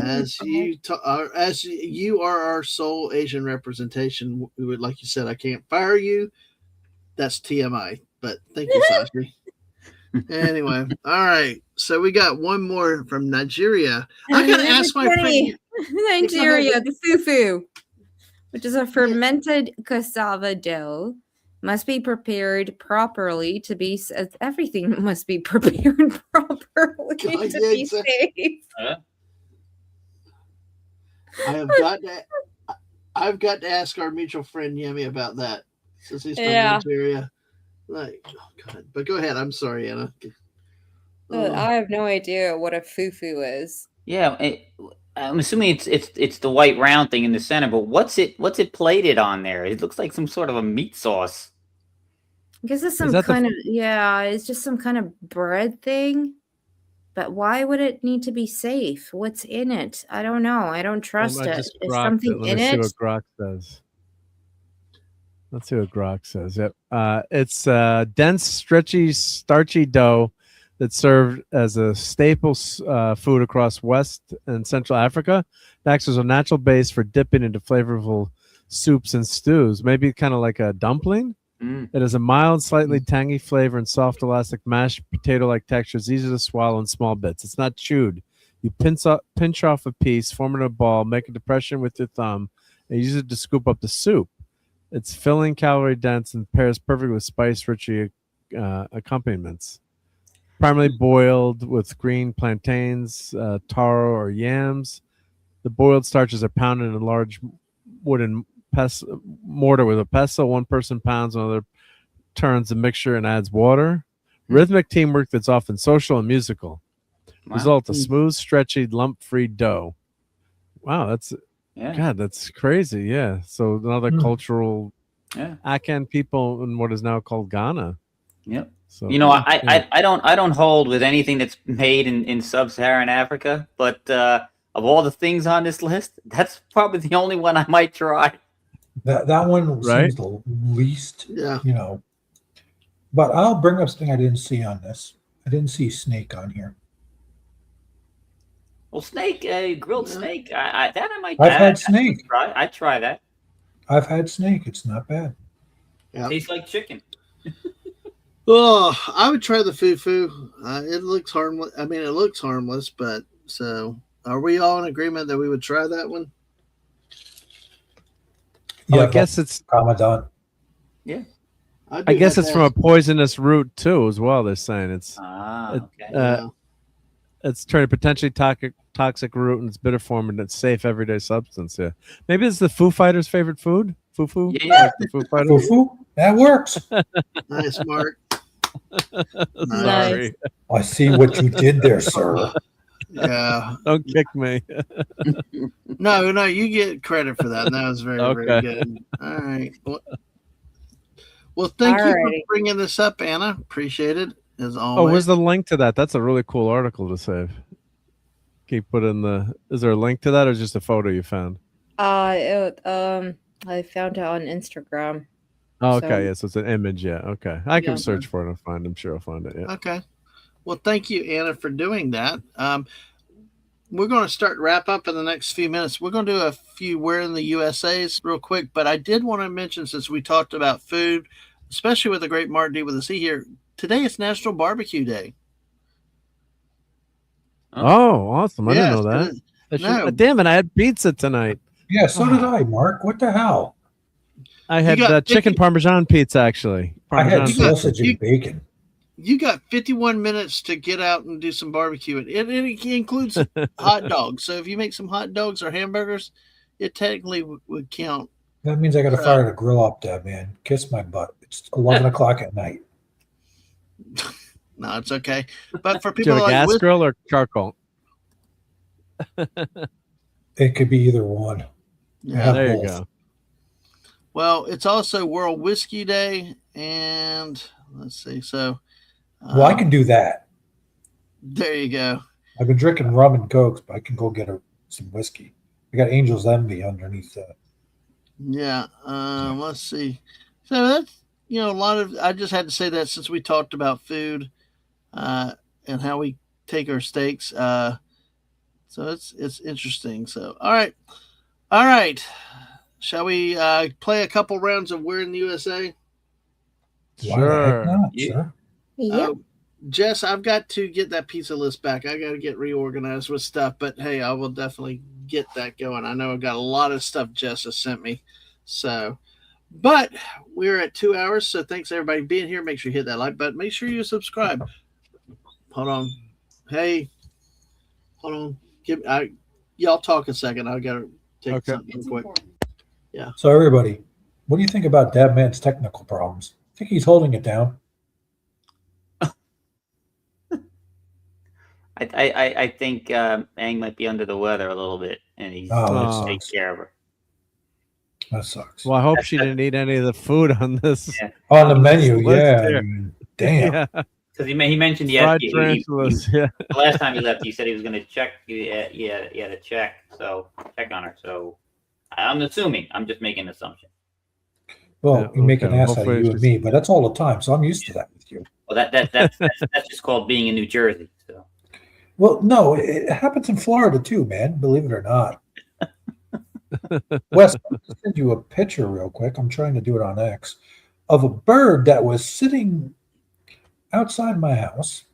as you are our sole Asian representation, we would, like you said, I can't fire you. That's TMI. But thank you, Sashi. Anyway, all right. So we got one more from Nigeria. I gotta ask my friend. Nigeria, the fufu, which is a fermented cassava dough, must be prepared properly to be. Everything must be prepared properly to be safe. I've got to ask our mutual friend Yemi about that since he's from Yeah. Nigeria. Like, oh God! But go ahead. I'm sorry, Anna. I have no idea what a fufu is. Yeah, I'm assuming it's the white round thing in the center, but what's it plated on there? It looks like some sort of a meat sauce. I guess it's some kind of it's just some kind of bread thing. But why would it need to be safe? What's in it? I don't know. I don't trust it. Is something in it? Let's see what Grok says. Let's see what Grok says. Yep. It's dense, stretchy, starchy dough that's served as a staple food across West and Central Africa. It acts as a natural base for dipping into flavorful soups and stews. Maybe kind of like a dumpling. It has a mild, slightly tangy flavor and soft, elastic, mashed potato-like texture. It's easy to swallow in small bits. It's not chewed. You pinch off a piece, form it in a ball, make a depression with your thumb, and use it to scoop up the soup. It's filling, calorie dense, and pairs perfectly with spice-rich accompaniments. primarily boiled with green plantains, taro, or yams. The boiled starches are pounded in a large wooden mortar with a pestle. One person pounds, another turns the mixture and adds water. Rhythmic teamwork that's often social and musical. Wow. Result a smooth, stretchy, lump-free dough. Wow, that's Yeah. God, that's crazy. Yeah. So another cultural Yeah. Akan people in what is now called Ghana. Yep. So You know, I don't hold with anything that's made in sub-Saharan Africa, but of all the things on this list, that's probably the only one I might try. That one Right? seems the least, Yeah. you know. But I'll bring up something I didn't see on this. I didn't see snake on here. Well, snake, grilled snake, that I might. I've had snake. I'd try that. I've had snake. It's not bad. Yeah. Tastes like chicken. Oh, I would try the fufu. It looks harmless. I mean, it looks harmless, but so are we all in agreement that we would try that one? Oh, I but guess it's Ramadan. Yeah. I guess it's from a poisonous root too, as well. They're saying it's Okay. it's turned a potentially toxic root in its bitter form, and it's safe everyday substance. Yeah, maybe it's the Foo Fighters' favorite food. Fufu. Yeah. Like the Foo Fighters. Fufu? That works. Nice, Mark. Sorry, I see what you did there, sir. Yeah. don't kick me. No, you get credit for that. That was very, very Okay. good. All right. Well, thank you for Alrighty. bringing this up, Anna. Appreciate it, as always. Oh, where's the link to that? That's a really cool article to save. Can you put in the? Is there a link to that, or just a photo you found? I found it on Instagram. Oh, okay, So- yeah, so it's an image. Yeah, okay. I can Yeah. search for it and find. I'm sure I'll find it. Yeah. Okay. Well, thank you, Anna, for doing that. We're going to wrap up in the next few minutes. We're going to do a few Where in the USA's real quick, but I did want to mention, since we talked about food, especially with the great Mark D with the C here, today is National Barbecue Day. Oh, awesome! I didn't know that. Yes, I should- No. Damn it! I had pizza tonight. Yeah, so did I, Mark. What the hell? I had got chicken 50 Parmesan pizza actually. I had Parmesan got- sausage and bacon. You got 51 minutes to get out and do some barbecue. It includes hot dogs. So if you make some hot dogs or hamburgers, it technically would count. That means I got to fire the grill up, Dad, man. Kiss my butt. It's 11 o'clock at night. No, it's okay. But for Do you people have a like gas whis- grill or charcoal? It could be either one. I Yeah. have There you both. go. Well, it's also World Whiskey Day, and let's see. So, Well, I can do that. there you go. I've been drinking rum and cokes, but I can go get some whiskey. I got Angel's Envy underneath that. Yeah. Let's see. So that's a lot of. I just had to say that since we talked about food, and how we take our steaks. So it's interesting. So all right. Shall we play a couple rounds of Where in the USA? Why the heck Sure. not, Yeah. sir? Yep. Jess, I've got to get that pizza list back. I got to get reorganized with stuff, but hey, I will definitely get that going. I know I've got a lot of stuff Jess has sent me. So, but we're at 2 hours. So thanks everybody being here. Make sure you hit that like button. Make sure you subscribe. Hold on. Hey, hold on. Y'all talk a second. I got to take Okay. something real quick. So, everybody, what do you think about Dadman's technical problems? I think he's holding it down. I think Ang might be under the weather a little bit, and he's Oh, that going to take sucks. care of her. That sucks. Well, I hope she didn't eat any of the food on this. Yeah. On the menu, Let's yeah. hear. I mean, damn. Yeah. Because he mentioned Fried the tarantulas. Yeah. last time he left, he said he was going to check. Yeah, to check. So check on her. So I'm assuming. I'm just making an assumption. Well, Yeah, you make an okay. ass out of Hopefully you it's and just- me, but that's all the time. So I'm used to that with you. Well, that's just called being in New Jersey. So Well, no, it happens in Florida too, man. Believe it or not. Wes, I'll send you a picture real quick. I'm trying to do it on X of a bird that was sitting outside my house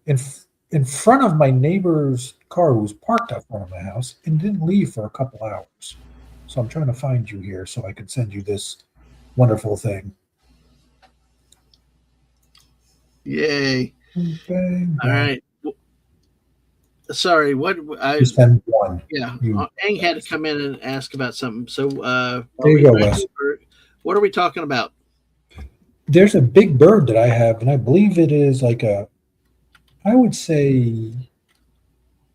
in front of my neighbor's car who was parked out front of my house and didn't leave for a couple hours. So I'm trying to find you here so I can send you this wonderful thing. Yay. Bang, bang. All right. Sorry, what I Just send one. yeah, You- Ang had to come in and ask about something. So There you go, Wes. what are we talking about? There's a big bird that I have, and I believe it is like I would say,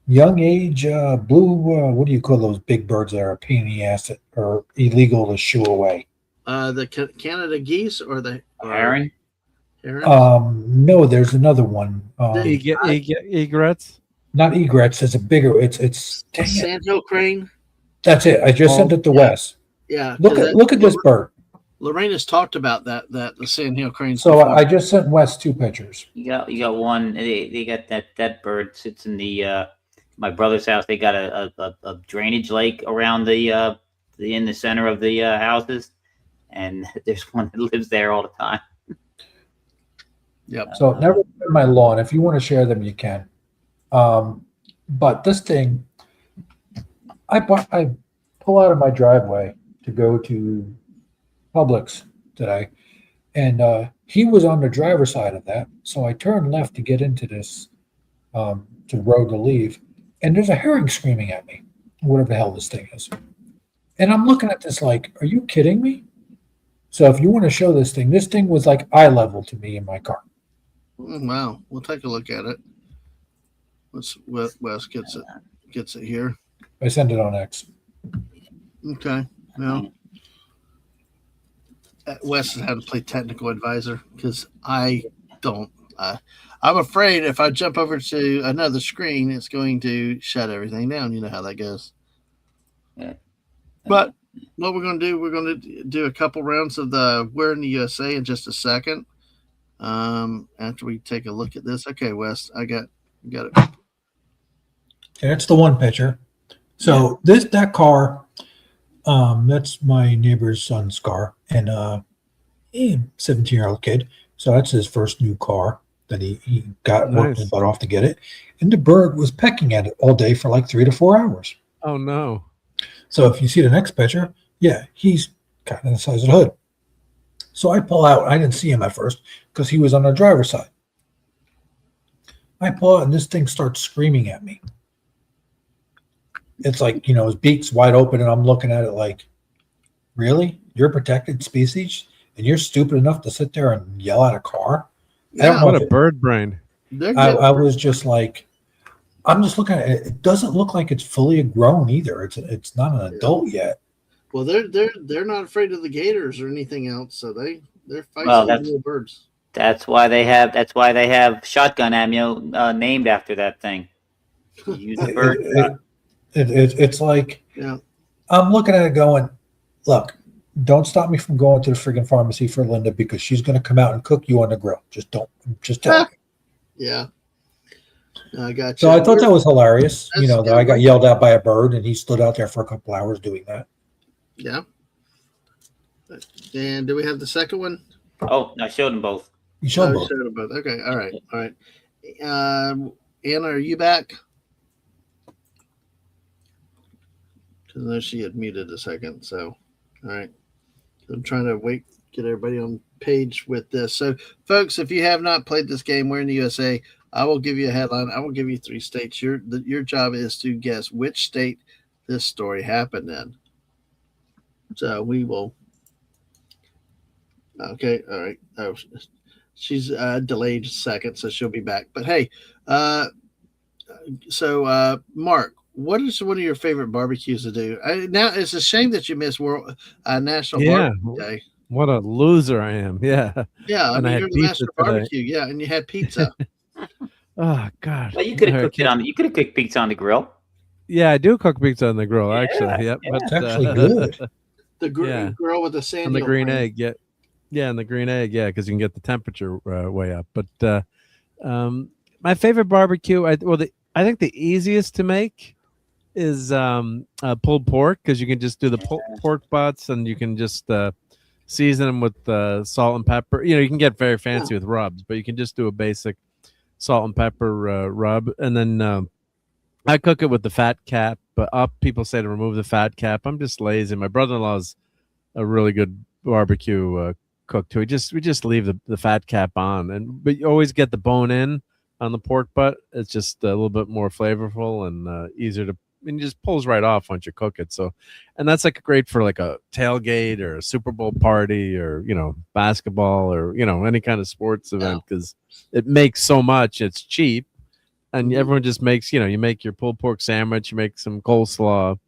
young age blue. What do you call those big birds that are a pain in the ass that are illegal to shoo away? The Canada geese or the Heron? herons? No, there's another one. Egrets. Not egrets. It's a bigger. It's dang it. Sandhill crane. That's it. I just sent it to Wes. Yeah, Look at this bird. Lorraine has talked about the sandhill cranes. So before. I just sent Wes 2 pictures. You got one. They got that bird sits in the my brother's house. They got a drainage lake around the in the center of the houses, and there's one that lives there all the time. Yep. So never in my lawn. If you want to share them, you can. But this thing, I pull out of my driveway to go to Publix today, and he was on the driver's side of that. So I turned left to get into this to road to leave, and there's a herring screaming at me, whatever the hell this thing is. And I'm looking at this like, are you kidding me? So if you want to show this thing was like eye level to me in my car. Wow, we'll take a look at it. Wes gets it here. I send it on X. Okay. Well, Wes has had to play technical advisor because I don't. I'm afraid if I jump over to another screen, it's going to shut everything down. You know how that goes. Yeah. But what we're going to do, we're going to do a couple rounds of the Where in the USA in just a second. After we take a look at this. Okay, Wes, I got it. That's the one picture. So that car, that's my neighbor's son's car, and 17-year-old kid. So that's his first new car that he got worked his butt off to get it. And the bird was pecking at it all day for like 3 to 4 hours. Oh no. So if you see the next picture, yeah, he's kind of the size of the hood. So I pull out. I didn't see him at first because he was on the driver's side. I pull out and this thing starts screaming at me. It's like, his beak's wide open and I'm looking at it like, really? You're a protected species and you're stupid enough to sit there and yell at a car? Yeah, What a bird brain. I was just like, I'm just looking at it. It doesn't look like it's fully grown either. It's not an adult yet. Well, they're not afraid of the gators or anything else, so they're fighting little birds. That's why they have shotgun ammo named after that thing. Use the bird. It's like, Yeah. I'm looking at it going, look, don't stop me from going to the friggin' pharmacy for Linda because she's going to come out and cook you on the grill. Just tell me. Yeah. I got you. So I thought that was hilarious. That's- That I got yelled at by a bird and he stood out there for a couple hours doing that. Yeah. And do we have the second one? Oh, I showed them both. You showed Oh, both. showed them both. Okay. All right. Anna, are you back? Because I know she had muted a second. So, all right. I'm trying to get everybody on page with this. So, folks, if you have not played this game, We're in the USA. I will give you a headline. I will give you 3 states. Your job is to guess which state this story happened in. So we will. Okay, all right. Oh, she's delayed a second, so she'll be back. But hey, so Mark, what is one of your favorite barbecues to do? Now it's a shame that you missed National Barbecue Day. What a loser I am. Yeah. Yeah, And I had you're the pizza master today. barbecue. Yeah, and you had pizza. Oh God. Well, you could have cooked it on. You could have cooked pizza on the grill. Yeah, I do cook pizza on the grill, actually. Yep. yeah. But, It's actually good. The girl with the sand and the green egg, yeah. Yeah, and the green egg, yeah, because you can get the temperature way up. But my favorite barbecue, I think the easiest to make is pulled pork because you can just do the pork butts and you can just season them with salt and pepper. You can get very fancy with rubs, but you can just do a basic salt and pepper rub, and then I cook it with the fat cap. But people say to remove the fat cap. I'm just lazy. My brother-in-law's a really good barbecue cook too. We just leave the fat cap on, but you always get the bone in on the pork butt. It's just a little bit more flavorful and easier to. And it just pulls right off once you cook it. So, and that's like great for like a tailgate or a Super Bowl party or basketball or any kind of sports event because it makes so much. It's cheap, and everyone just makes you make your pulled pork sandwich, you make some coleslaw,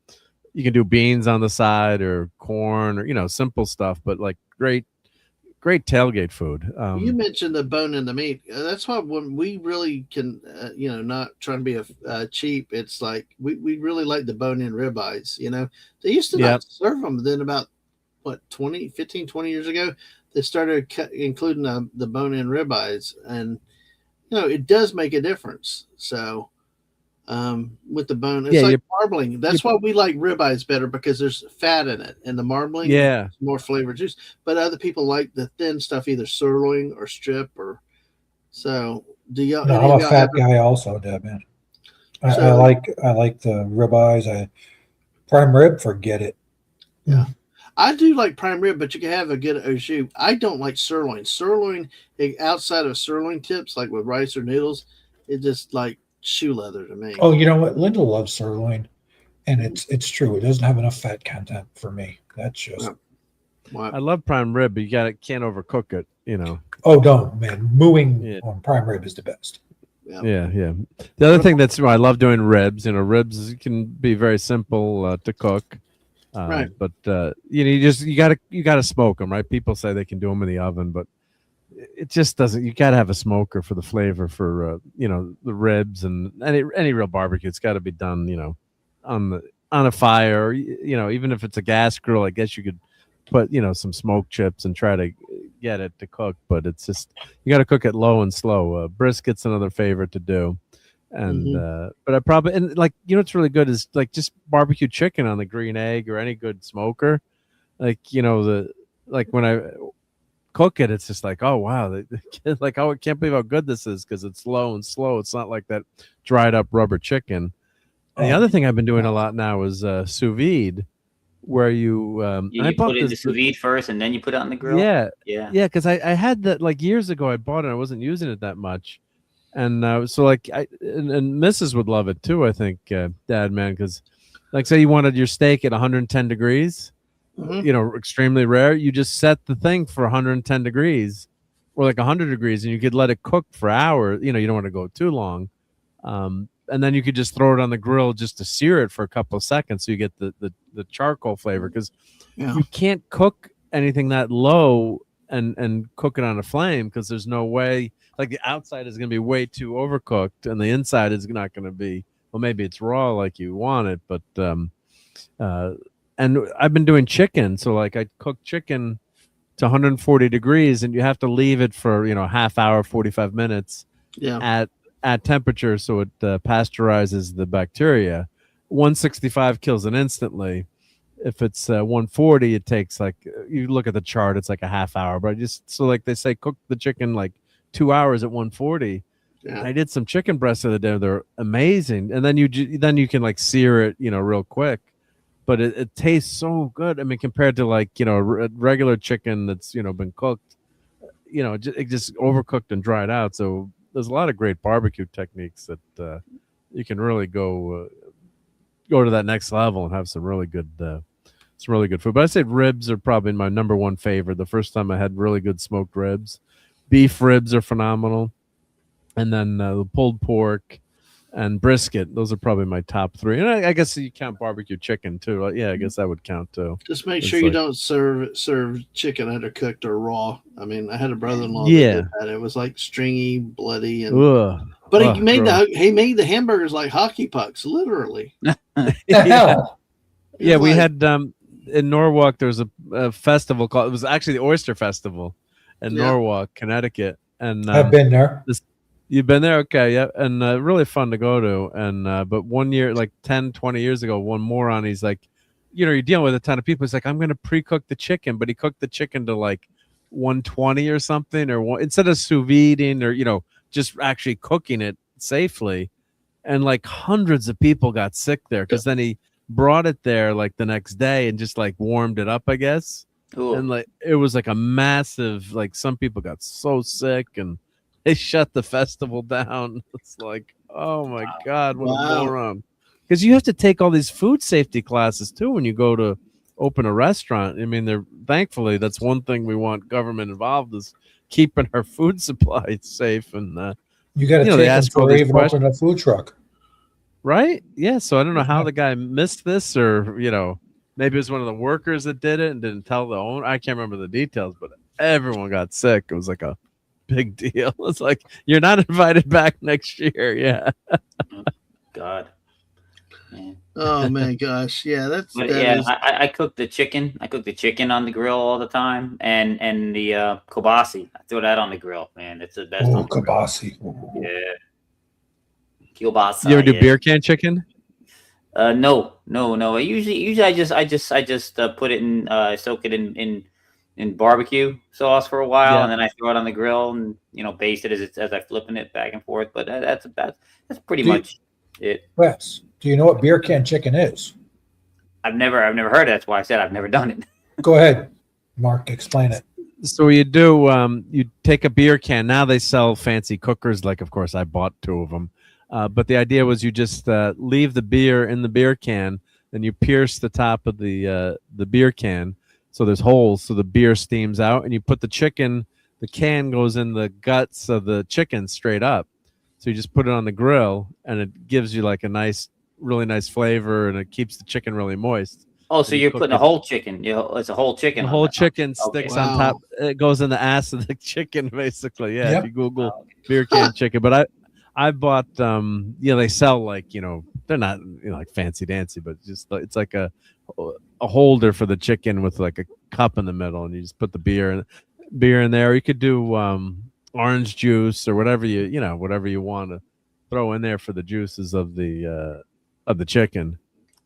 you can do beans on the side or corn or simple stuff, but like great tailgate food. You mentioned the bone in the meat. That's why when we really can, not trying to be cheap, it's like we really like the bone in ribeyes. They used to not serve them. Then about 15, 20 years ago, they started including the bone in ribeyes, and it does make a difference. So with the bone, it's like marbling. That's why we like ribeyes better because there's fat in it, and the marbling, more flavor juice. But other people like the thin stuff, either sirloin or strip, or so. Do y'all? No, I'm a fat guy also, Dadman. I like the ribeyes. Prime rib, forget it. Yeah. I do like prime rib, but you can have a good au jus. I don't like sirloin. Sirloin, outside of sirloin tips, like with rice or noodles, it just like shoe leather to me. Oh, you know what? Linda loves sirloin, and it's true. It doesn't have enough fat content for me. That's just. I love prime rib, but you can't overcook it. Oh no, man! Mooing on prime rib is the best. Yeah. The other thing that's I love doing ribs. Ribs can be very simple to cook. Right. But you gotta smoke them, right? People say they can do them in the oven, but it just doesn't. You gotta have a smoker for the flavor for the ribs and any real barbecue. It's got to be done on a fire. Or, even if it's a gas grill, I guess you could put some smoke chips and try to get it to cook. But it's just you got to cook it low and slow. Brisket's another favorite to do. And but I probably what's really good is like just barbecue chicken on the green egg or any good smoker, when I cook it, it's just like, oh wow, like I can't believe how good this is because it's low and slow. It's not like that dried up rubber chicken. And the other thing I've been doing a lot now is sous vide, where you put it in the sous vide first and then you put it on the grill. Yeah. Because I had that like years ago. I bought it. I wasn't using it that much. And so like and Mrs. would love it too, I think, Dadman, because like say you wanted your steak at 110 degrees, extremely rare. You just set the thing for 110 degrees or like 100 degrees, and you could let it cook for hours. You don't want to go too long. And then you could just throw it on the grill just to sear it for a couple of seconds so you get the charcoal flavor because you can't cook anything that low and cook it on a flame because there's no way. Like the outside is going to be way too overcooked, and the inside is not going to be. Well, maybe it's raw like you want it, but and I've been doing chicken, so like I cook chicken to 140 degrees, and you have to leave it for half hour, 45 minutes at temperature, so it pasteurizes the bacteria. 165 kills it instantly. If it's 140, it takes like you look at the chart, it's like a half hour. But just so like they say, cook the chicken like 2 hours at 140. I did some chicken breasts the other day. They're amazing. And then you can like sear it, real quick. But it tastes so good. I mean, compared to like, regular chicken that's, been cooked, it just overcooked and dried out. So there's a lot of great barbecue techniques that you can really go to that next level and have some really good food. But I say ribs are probably my number one favorite. The first time I had really good smoked ribs. Beef ribs are phenomenal. And then the pulled pork and brisket. Those are probably my top three. And I guess you count barbecue chicken too. Yeah, I guess that would count too. Just make sure you don't serve chicken undercooked or raw. I mean, I had a brother-in-law that did that. It was like stringy, bloody, and he made the hamburgers like hockey pucks, literally. The hell? Yeah, we had in Norwalk. There was a festival called. It was actually the Oyster Festival in Norwalk, Connecticut. And I've been there. You've been there? Okay, yeah. And really fun to go to. And but one year, like 10, 20 years ago, one moron, he's like, you're dealing with a ton of people. He's like, I'm going to pre-cook the chicken. But he cooked the chicken to like 120 or something, or instead of sous videing or, just actually cooking it safely. And like hundreds of people got sick there because then he brought it there like the next day and just like warmed it up, I guess. Ooh. And like it was like a massive, like some people got so sick and they shut the festival down. It's like, oh my God, what a Wow. moron. Because you have to take all these food safety classes too when you go to open a restaurant. I mean, they're thankfully that's one thing we want government involved is keeping our food supply safe. And You got to you know, they take them ask all before these even questions, open a food truck. right? Yeah. So I don't know how Yeah. the guy missed this, or maybe it was one of the workers that did it and didn't tell the owner. I can't remember the details, but everyone got sick. It was like a big deal. It's like you're not invited back next year. Yeah. God. Man. Oh man, gosh, yeah, that Yeah, is. I cook the chicken. I cook the chicken on the grill all the time, and the kobasi. I throw that on the grill. Man, it's the best Oh, on the grill. kibasi. Yeah, kielbasa. You ever do Yeah. beer can chicken? No. Usually I just put it in, soak it in barbecue sauce for a while, Yeah. and then I throw it on the grill and baste it as I flipping it back and forth. But that's pretty Do you- much it. Wes, do you know what beer can chicken is? I've never heard it. That's why I said I've never done it. Go ahead, Mark. Explain it. So you do, you take a beer can. Now they sell fancy cookers. Like, of course, I bought 2 of them. But the idea was you just leave the beer in the beer can, then you pierce the top of the beer can, so there's holes, so the beer steams out, and you put the chicken. The can goes in the guts of the chicken straight up. So you just put it on the grill, and it gives you like a nice, really nice flavor, and it keeps the chicken really moist. Oh, so And you you're cook putting a it. whole chicken. It's a whole chicken. The on whole that. chicken Okay. sticks Wow. on top. It goes in the ass of the chicken, basically. Yeah, Yep. if you Google beer can chicken. But I bought they sell like, they're not like fancy dancy, but just it's like a holder for the chicken with like a cup in the middle, and you just put the beer in there. You could do orange juice or whatever whatever you want to throw in there for the juices of the chicken.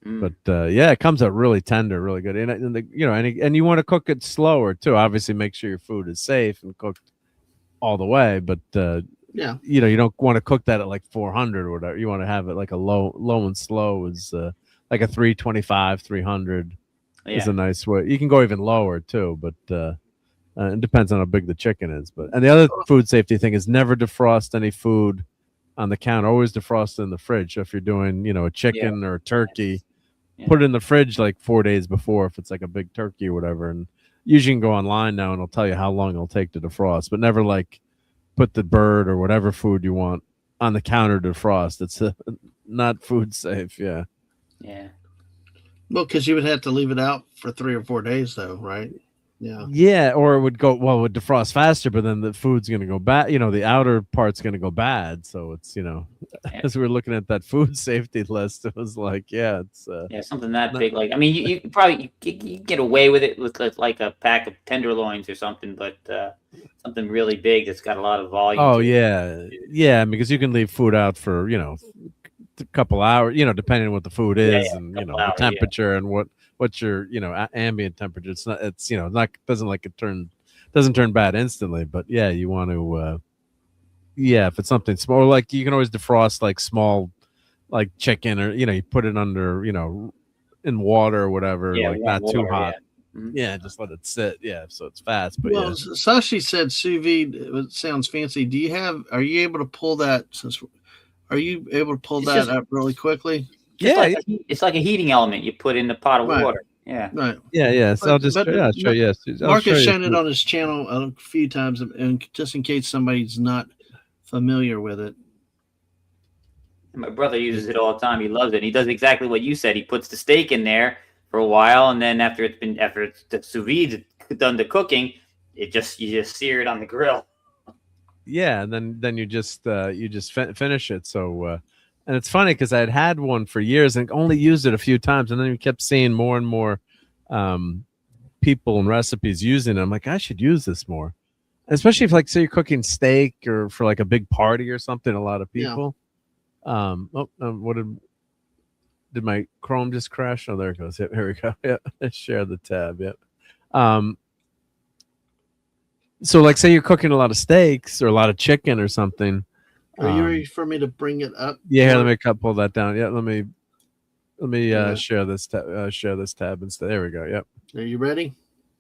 Mm. But yeah, it comes out really tender, really good. And you want to cook it slower too. Obviously, make sure your food is safe and cooked all the way. But Yeah. you don't want to cook that at like 400 or whatever. You want to have it like a low and slow is like a 325, 300 is Yeah. a nice way. You can go even lower too, but it depends on how big the chicken is. And the other food safety thing is never defrost any food on the counter. Always defrost it in the fridge. So if you're doing, a chicken or a turkey, Yeah. put it in the fridge like 4 days before if it's like a big turkey or whatever. And usually you can go online now and it'll tell you how long it'll take to defrost, but never like put the bird or whatever food you want on the counter to defrost. It's not food safe. Yeah. Yeah. Well, because you would have to leave it out for 3 or 4 days, though, right? Yeah. Yeah, or it would defrost faster, but then the food's going to go bad. The outer part's going to go bad. So it's, as we were looking at that food safety list, it was like, yeah, it's Yeah, something that big. Like, I mean, you could probably you get away with it with like a pack of tenderloins or something, but something really big that's got a lot of volume. oh to it. yeah, because you can leave food out for a couple hours, depending on what the food is and couple the hours, temperature and what's your ambient temperature. It's not doesn't turn bad instantly, but yeah, you want to if it's something small, like you can always defrost like small like chicken, or you put it under in water or whatever, Yeah, like warm not too water, hot. yeah. Mhm. Yeah, just let it sit. Yeah, so it's fast. But Well, Sashi said sous vide. It sounds fancy. Are you able to pull that? Are you able to pull It's that just- up really quickly? It's like a heating element you put in the pot of Right. water. Yeah. Right. yeah. So I'll just But- I'll show you. I'll Mark show has you. shown it on his channel a few times, and just in case somebody's not familiar with it. And my brother uses it all the time. He loves it. He does exactly what you said. He puts the steak in there for a while, and then after it's the sous vide done the cooking, you just sear it on the grill. Yeah, and then you just finish it. So and it's funny because I had one for years and only used it a few times, and then we kept seeing more and more people and recipes using it. I'm like, I should use this more, especially if like say you're cooking steak or for like a big party or something. A lot of Yeah. people. What did my Chrome just crash? Oh, there it goes. Yep, here we go. Yeah, let's share the tab. Yep. So like say you're cooking a lot of steaks or a lot of chicken or something. Are you ready for me to bring it up? Yeah, here, let me pull that down. Yeah, let me Yeah. share this tab instead. There we go. Yep. Are you ready?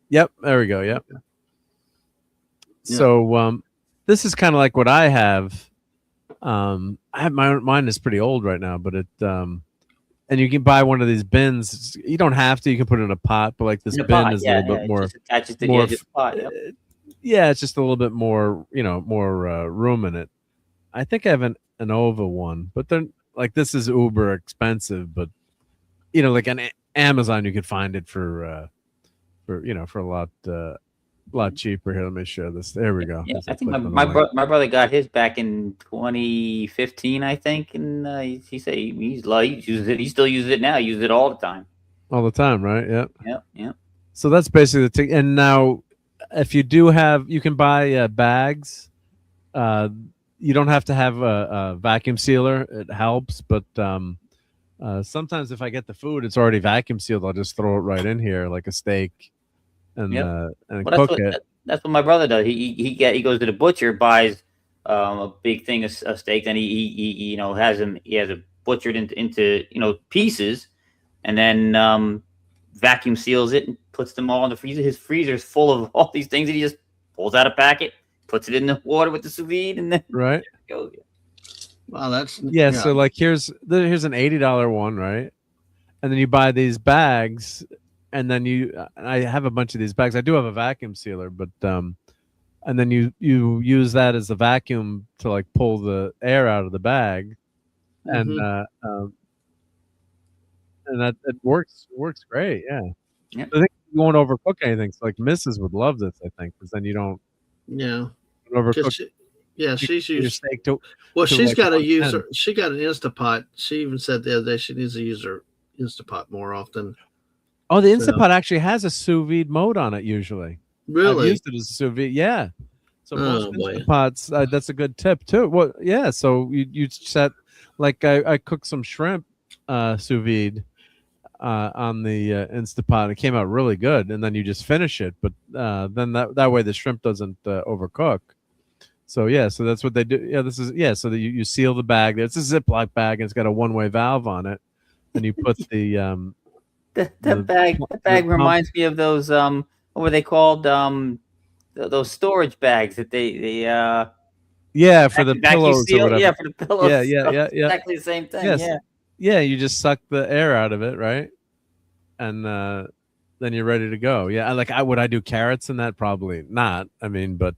Yep, there we go. Yep. Yeah. So this is kind of like what I have. I have mine is pretty old right now, but it and you can buy one of these bins. You don't have to. You can put it in a pot, but like this In a bin pot, is a yeah, little yeah. bit It more just attaches to the more edge of the pot. Yep. yeah, it's just a little bit more, more room in it. I think I have an Ova one, but they're like this is uber expensive, but like on Amazon you could find it for for a lot cheaper. Here, let me share this. There we go. Yeah, As I think click on the link. my brother got his back in 2015, I think, and he said he uses it. He still uses it now. He uses it all the time. All the time, right? Yeah. Yep, yep. So that's basically the thing. And now, if you do have, you can buy bags. You don't have to have a vacuum sealer. It helps, but sometimes if I get the food, it's already vacuum sealed. I'll just throw it right in here, like a steak, and Yep. and Well, cook it. that's what my brother does. He goes to the butcher, buys a big thing of steak, then he has it butchered into pieces, and then vacuum seals it and puts them all in the freezer. His freezer's full of all these things, and he just pulls out a packet, puts it in the water with the sous vide, and then Right. goes. Wow, that's Yeah. So like here's an $80 one, right? And then you buy these bags, and then I have a bunch of these bags. I do have a vacuum sealer, but and then you use that as a vacuum to like pull the air out of the bag, and that it works great. Yeah. Yep. I think you won't overcook anything. So like Mrs. would love this, I think, because then you don't overcook. She's your used. steak to She's like got to use 110. her. She got an Instapot. She even said the other day she needs to use her Instapot more often. Oh, the So- Instapot actually has a sous vide mode on it usually. I've Really? used it as a sous vide. Yeah. So most Oh, boy. Instapots, that's a good tip too. Well, yeah. So you set like I cooked some shrimp sous vide on the Instapot. It came out really good, and then you just finish it. But then that way the shrimp doesn't overcook. So yeah, so that's what they do. Yeah, so that you seal the bag. It's a Ziploc bag, and it's got a one-way valve on it, and you put the That bag pump. reminds me of those what were they called, those storage bags that they yeah, for the vacuum pillows or seal? whatever. Yeah, for the pillows. Yeah. Exactly the same thing. Yes. Yeah. Yeah, you just suck the air out of it, right? And then you're ready to go. Yeah, would I do carrots in that? Probably not. I mean, but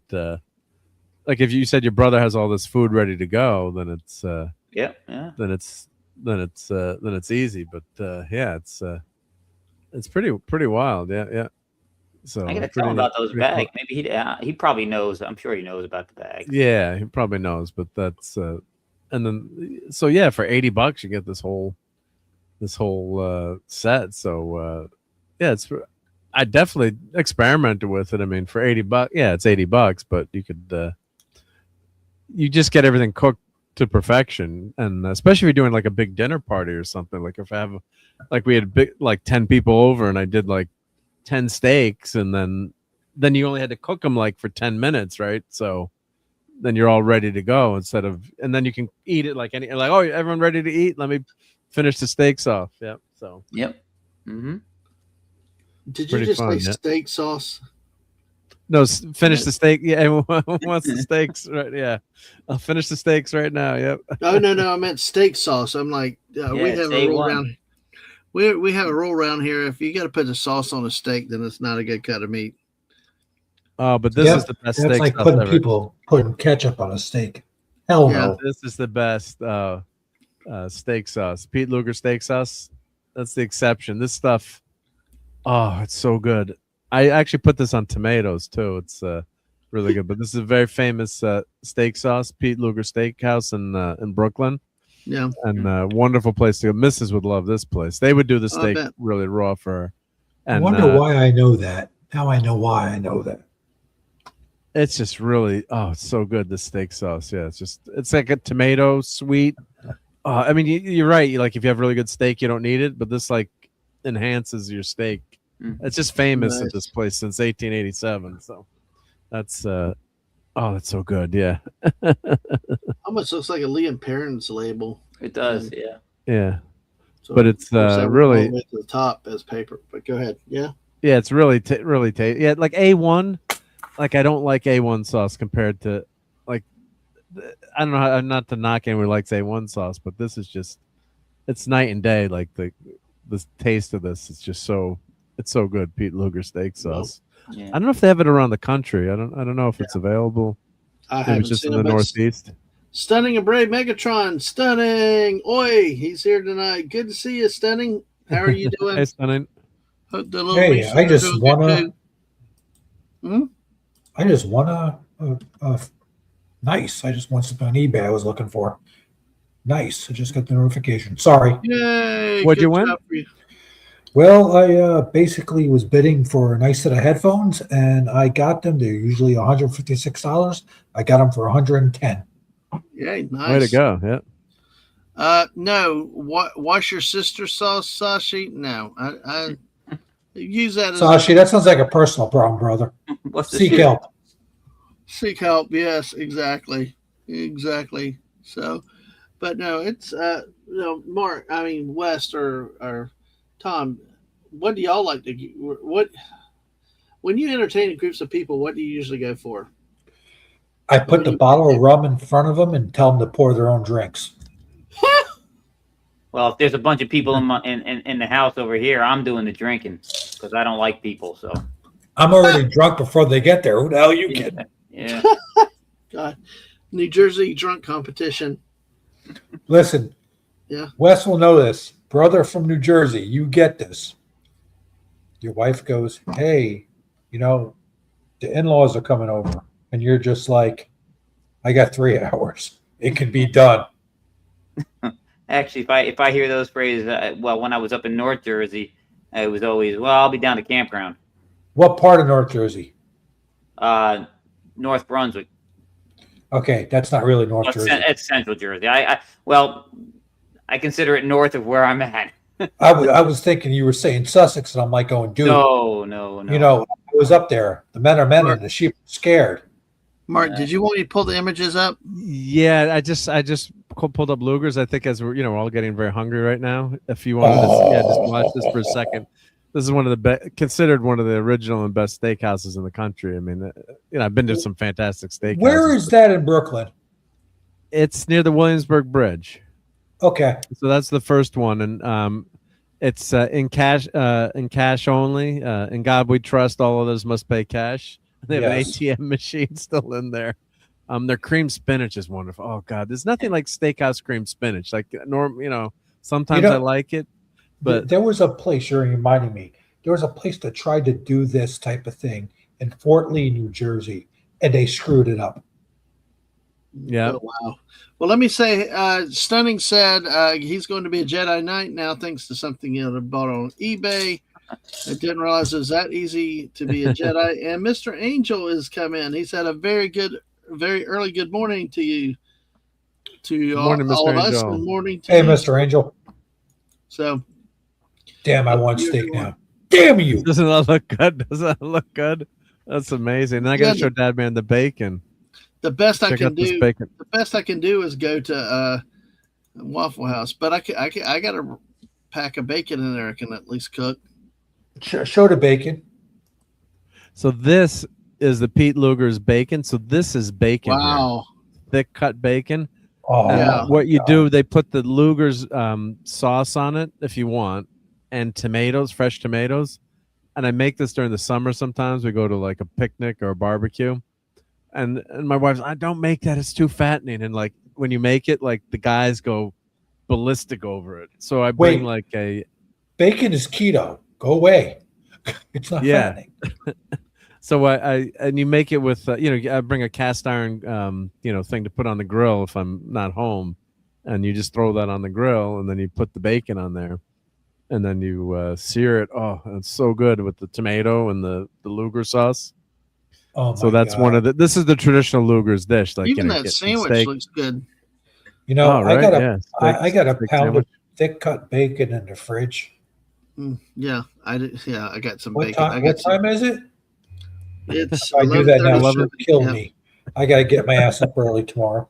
like if you said your brother has all this food ready to go, then it's Yeah. then it's easy. But yeah, it's pretty wild. Yeah. So I gotta tell him about those bags. Maybe he probably knows. I'm sure he knows about the bags. Yeah, he probably knows, but that's and then so yeah, for $80 you get this whole set. So yeah, I definitely experimented with it. I mean, for $80, yeah, it's $80, but you could you just get everything cooked to perfection, and especially if you're doing like a big dinner party or something. Like if I have like we had like 10 people over, and I did like 10 steaks, and then you only had to cook them like for 10 minutes, right? So then you're all ready to go and then you can eat it like oh, everyone ready to eat? Let me finish the steaks off. Yeah. So Yep. Mm-hmm. Did you Pretty just fun, say yeah. steak sauce? no, finish the steak. Yeah, wants the steaks, right? Yeah, I'll finish the steaks right now. Yep. Oh no, I meant steak sauce. I'm like, we Yeah, have say a rule one. around. We have a rule around here. If you got to put the sauce on a steak, then it's not a good cut of meat. Oh, but this is the best That's steak like sauce putting ever. people putting ketchup on a steak. Hell Yeah. no. This is the best steak sauce. Pete Luger steak sauce. That's the exception. This stuff, oh, it's so good. I actually put this on tomatoes too. It's really good. But this is a very famous steak sauce, Pete Luger Steakhouse in Brooklyn, Yeah. and wonderful place to go. Mrs. would love this place. They would do the I steak bet. really raw for her. I And wonder why I know that. Now I know why I know that. it's just really, oh, it's so good. This steak sauce, yeah, it's like a tomato sweet. I mean, you're right. Like if you have really good steak, you don't need it, but this like enhances your steak. It's just famous at Nice. this place since 1887. So that's that's so good. Yeah, Almost looks like a Liam Perrins label. It does. Yeah. yeah, So but it's of course, that went really, all the way to the top as paper. But go ahead. Yeah. yeah, it's really tasty. Yeah, like A1. Like I don't like A1 sauce compared to I don't know how not to knock anyone who likes A1 sauce, but this is just it's night and day. Like the taste of this is just it's so good. Pete Luger steak sauce. Yeah. I don't know if they have it around the country. I don't know if it's available. I Maybe haven't it's just seen in it, the but Northeast. Stunning and Brave Megatron. Stunning. Oi, he's here tonight. Good to see you, Stunning. How are you doing? Hey, Stunning. Hope the little Hey, Reese's I are just doing good, wanna, too. Hmm? I just won nice. I just won something on eBay I was looking for. Nice. I just got the notification. Sorry. Yay. What'd you good win? job for you. Well, I basically was bidding for a nice set of headphones, and I got them. They're usually $156. I got them for 110. Yay, nice. Way to go. Yeah. No. Wash your sister's sauce, Sashi? No. I use that as Sashi, that sounds like a personal problem, brother. What's the Seek shit? help. seek help. Yes, exactly. So, but no, it's Mark. I mean, West or Tom. What do y'all like to? What when you entertain groups of people? What do you usually go for? I put the bottle of rum in front of them and tell them to pour their own drinks. Well, if there's a bunch of people in the house over here, I'm doing the drinking because I don't like people. So I'm already drunk before they get there. Who the hell are you kidding? yeah. God, New Jersey drunk competition. Listen, Yeah. Wes will know this. Brother from New Jersey, you get this. Your wife goes, hey, the in-laws are coming over. And you're just like, I got 3 hours. It can be done. Actually, if I hear those phrases, when I was up in North Jersey, it was always, well, I'll be down to campground. What part of North Jersey? North Brunswick. Okay, that's not really North Jersey. It's Central Jersey. I consider it north of where I'm at. I was thinking you were saying Sussex, and I'm like going, dude. No. I was up there. The men are men, and the sheep are scared. Mark, did you want me to pull the images up? Yeah, I just pulled up Luger's. I think as we're all getting very hungry right now. If you wanted to, just watch this for a second. This is one of the considered one of the original and best steakhouses in the country. I mean, I've been to some fantastic steakhouses. Where is that in Brooklyn? It's near the Williamsburg Bridge. Okay, So that's the first one, and it's in cash only. In God we trust. All others must pay cash. They have Yes. an ATM machine still in there. Their cream spinach is wonderful. Oh God, there's nothing like steakhouse cream spinach. Like sometimes I like it, but there was a place, you're reminding me, there was a place that tried to do this type of thing in Fort Lee, New Jersey, and they screwed it up. yeah. Oh, wow. Well, let me say, Stunning said he's going to be a Jedi Knight now, thanks to something bought on eBay. I didn't realize it was that easy to be a Jedi. And Mr. Angel has come in. He's had a very early good morning to you, to Morning, all Mr. of us. Angel. Good morning to Hey, you. Mr. Angel. So, Damn, I want steak now. Damn you. Doesn't that look good? Doesn't that look good? That's amazing. And I got to show Dadman the bacon. the best I Check can out this do, bacon. the best I can do is go to Waffle House, but I got a pack of bacon in there I can at least cook. Show the bacon. So this is the Pete Luger's bacon. So this is bacon. here. Wow. Thick cut bacon. Oh, And Yeah. what you do, they put the Luger's sauce on it if you want, and tomatoes, fresh tomatoes. And I make this during the summer sometimes. We go to like a picnic or a barbecue. And my wife's, I don't make that. It's too fattening. And like when you make it, like the guys go ballistic over it. So I bring Wait. like a Bacon is keto. Go away. It's not Yeah. fattening. So I and you make it with I bring a cast iron thing to put on the grill if I'm not home, and you just throw that on the grill, and then you put the bacon on there, and then you sear it. Oh, it's so good with the tomato and the Luger sauce. Oh, So my that's God. one of this is the traditional Luger's dish. Like Even get that some sandwich steak. looks good. Oh, right, I got yeah. I got a Steak pound sandwich. of thick cut bacon in the fridge. Yeah, I did. Yeah, I got some What bacon. time? What time is it? It's If I do that now, 11:37. she'll kill Yeah. me. I got to get my ass up early tomorrow.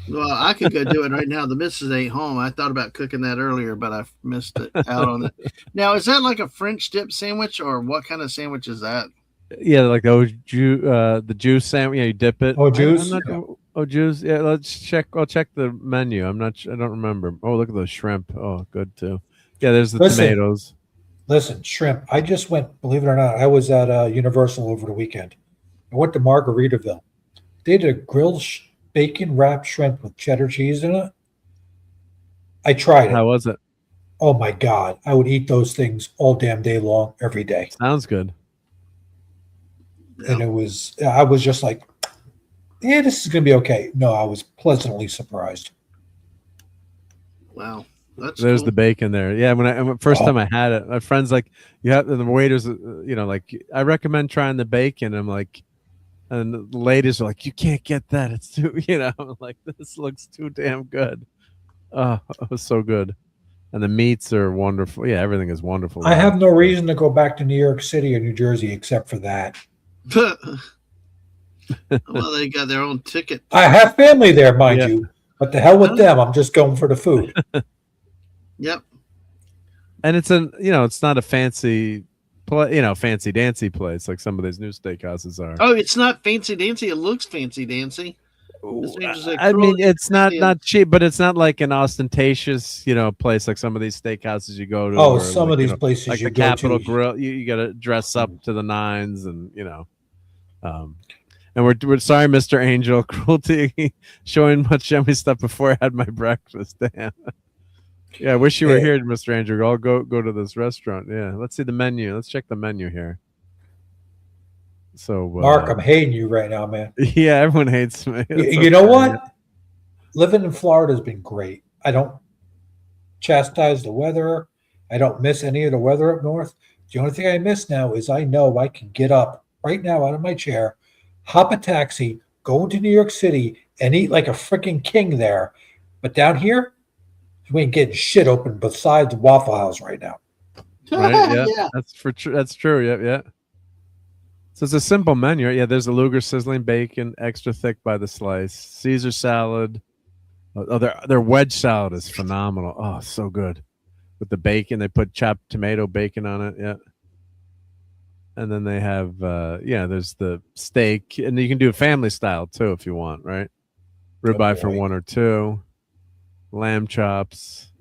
Well, I could go do it right now. The missus ain't home. I thought about cooking that earlier, but I missed it out on it. Now, is that like a French dip sandwich, or what kind of sandwich is that? Yeah, like the juice sandwich. Yeah, you dip it. Oh, juice? Oh, Jews. Yeah, let's check. I'll check the menu. I'm not. I don't remember. Oh, look at those shrimp. Oh, good too. Yeah, there's the Listen. tomatoes. Listen, shrimp. I just went, believe it or not, I was at Universal over the weekend. I went to Margaritaville. They did a grilled bacon wrapped shrimp with cheddar cheese in it. I tried How it. was it? Oh my God. I would eat those things all damn day long, every day. Sounds good. And I was just like, yeah, this is going to be okay. No, I was pleasantly surprised. Wow. That's There's cool. the bacon there. Yeah, when first time I had it, my friend's like, you have the waiters, like I recommend trying the bacon. I'm like, and the ladies are like, you can't get that. It's too, I'm like, this looks too damn good. Oh, it was so good. And the meats are wonderful. Yeah, everything is wonderful. I have no reason to go back to New York City or New Jersey except for that. Well, they got their own ticket. I have family there, mind Yeah. you, but the hell with them. I'm just going for the food. Yep. And it's not a fancy fancy dancy place like some of these new steakhouses are. Oh, it's not fancy dancy. It looks fancy dancy. I mean, it's not cheap, but it's not like an ostentatious, place like some of these steakhouses you go to. Oh, or some like, of these places like you the go Capitol to. Grill, you got to dress up to the nines, and and we're sorry, Mr. Angel, cruelty, showing much yummy stuff before I had my breakfast. Damn. Yeah, I wish you were here, Mr. Andrew. I'll go to this restaurant. Yeah, let's see the menu. Let's check the menu here. So, Mark, I'm hating you right now, man. Yeah, everyone hates me. You know what? Living in Florida has been great. I don't chastise the weather. I don't miss any of the weather up north. The only thing I miss now is I know I can get up right now out of my chair, hop a taxi, go into New York City, and eat like a freaking king there. But down here, you ain't getting shit open besides Waffle House right now. Right? Yeah, Yeah. that's true. Yeah, yeah. So it's a simple menu. Yeah, there's a Luger sizzling bacon, extra thick by the slice, Caesar salad. Oh, their wedge salad is phenomenal. Oh, so good with the bacon. They put chopped tomato bacon on it. Yeah. And then they have there's the steak, and you can do a family style too if you want, right? Ribeye for one or two, lamb chops.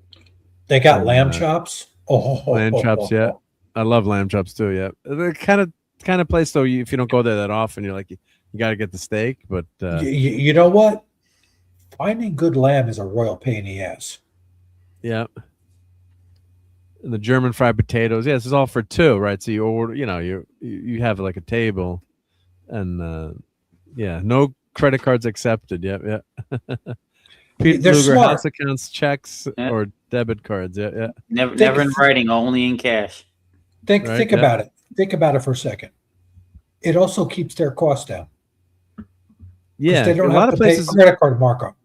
They got lamb chops. Lamb chops, yeah. I love lamb chops too. Yeah, they're kind of place though. If you don't go there that often, you're like you got to get the steak. But you know what? Finding good lamb is a royal pain in the ass. Yeah. And the German fried potatoes. Yeah, this is all for two, right? So you order, you have like a table, and no credit cards accepted. Yep, yeah. Pete They're Luger smart. house accounts, checks, or debit cards. Yeah, yeah. Never in writing, only in cash. Think Right, about it. Think about it for a second. It also keeps their costs down. Yeah, They don't a lot have of to pay places. credit card markup.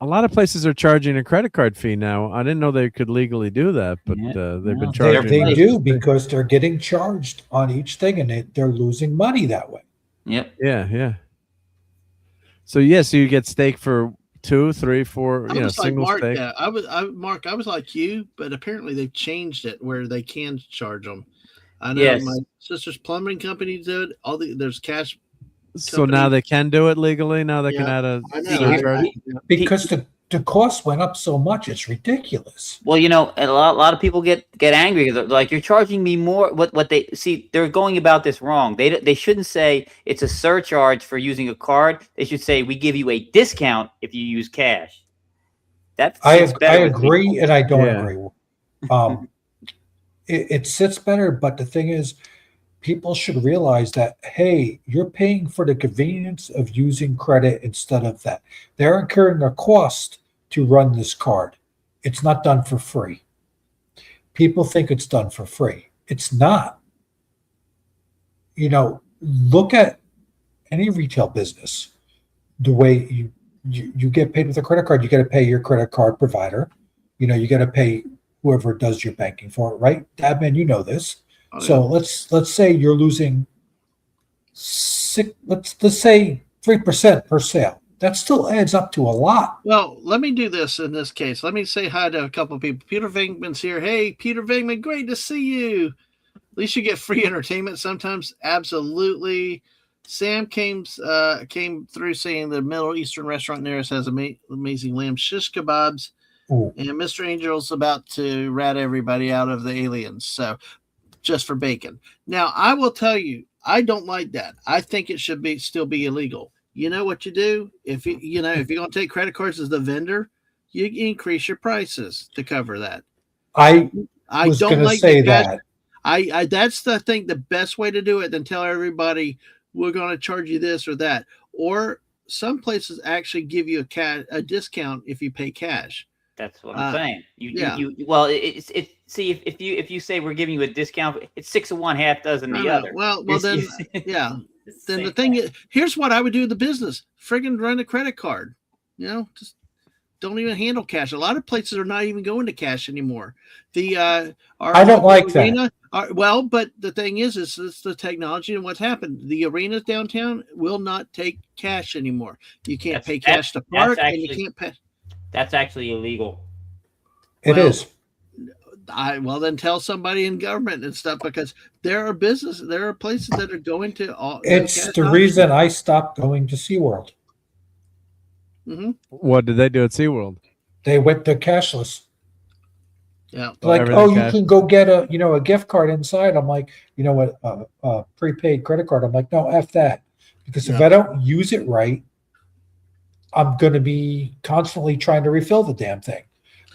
A lot of places are charging a credit card fee now. I didn't know they could legally do that, but Yeah. they've been They- charging. They do because they're getting charged on each thing, and they're losing money that way. Yep. Yeah, yeah. So you get steak for 2, 3, 4, I was like single Mark. steak. Yeah, Mark. I was like you, but apparently they've changed it where they can charge them. I know Yes. my sister's plumbing company did. There's cash. So now they can do it legally. Now they can Yeah, add a I know. surcharge. Because the cost went up so much, it's ridiculous. Well, a lot of people get angry. They're like, you're charging me more. What they see, they're going about this wrong. They shouldn't say it's a surcharge for using a card. They should say we give you a discount if you use cash. That I sits better with agree people. and I don't Yeah. agree. It sits better, but the thing is, people should realize that, hey, you're paying for the convenience of using credit instead of that. They're incurring a cost to run this card. It's not done for free. People think it's done for free. It's not. Look at any retail business. The way you get paid with a credit card, you got to pay your credit card provider. You got to pay whoever does your banking for it, right? Dadman, you know this. Oh, So let's say you're losing let's say 3% per sale. That still adds up to a lot. Well, let me do this in this case. Let me say hi to a couple of people. Peter Venkman's here. Hey, Peter Venkman, great to see you. At least you get free entertainment sometimes. Absolutely. Sam came through saying the Middle Eastern restaurant near us has amazing lamb shish kebabs. Ooh. And Mr. Angel's about to rat everybody out of the aliens. So just for bacon. Now, I will tell you, I don't like that. I think it should still be illegal. You know what you do? If you're going to take credit cards as the vendor, you increase your prices to cover that. I was don't going to like say the cash. that. I that's the thing. The best way to do it than tell everybody we're going to charge you this or that. Or some places actually give you a discount if you pay cash. That's what I'm saying. See, if you say we're giving you a discount, it's 6 of one, half dozen the other. Well, then, yeah. Then the thing is, here's what I would do in the business: friggin' run a credit card. Just don't even handle cash. A lot of places are not even going to cash anymore. I don't like that. But the thing is it's the technology and what's happened. The arenas downtown will not take cash anymore. You can't pay cash to park, and you can't pay. That's actually illegal. It is. Then tell somebody in government and stuff, because there are places that are going to all. It's the reason I stopped going to SeaWorld. Mm-hmm. What did they do at SeaWorld? They went to cashless. Yeah. Like, you can go get a gift card inside. I'm like, a prepaid credit card. I'm like, no, F that. Because if I don't use it right, I'm going to be constantly trying to refill the damn thing.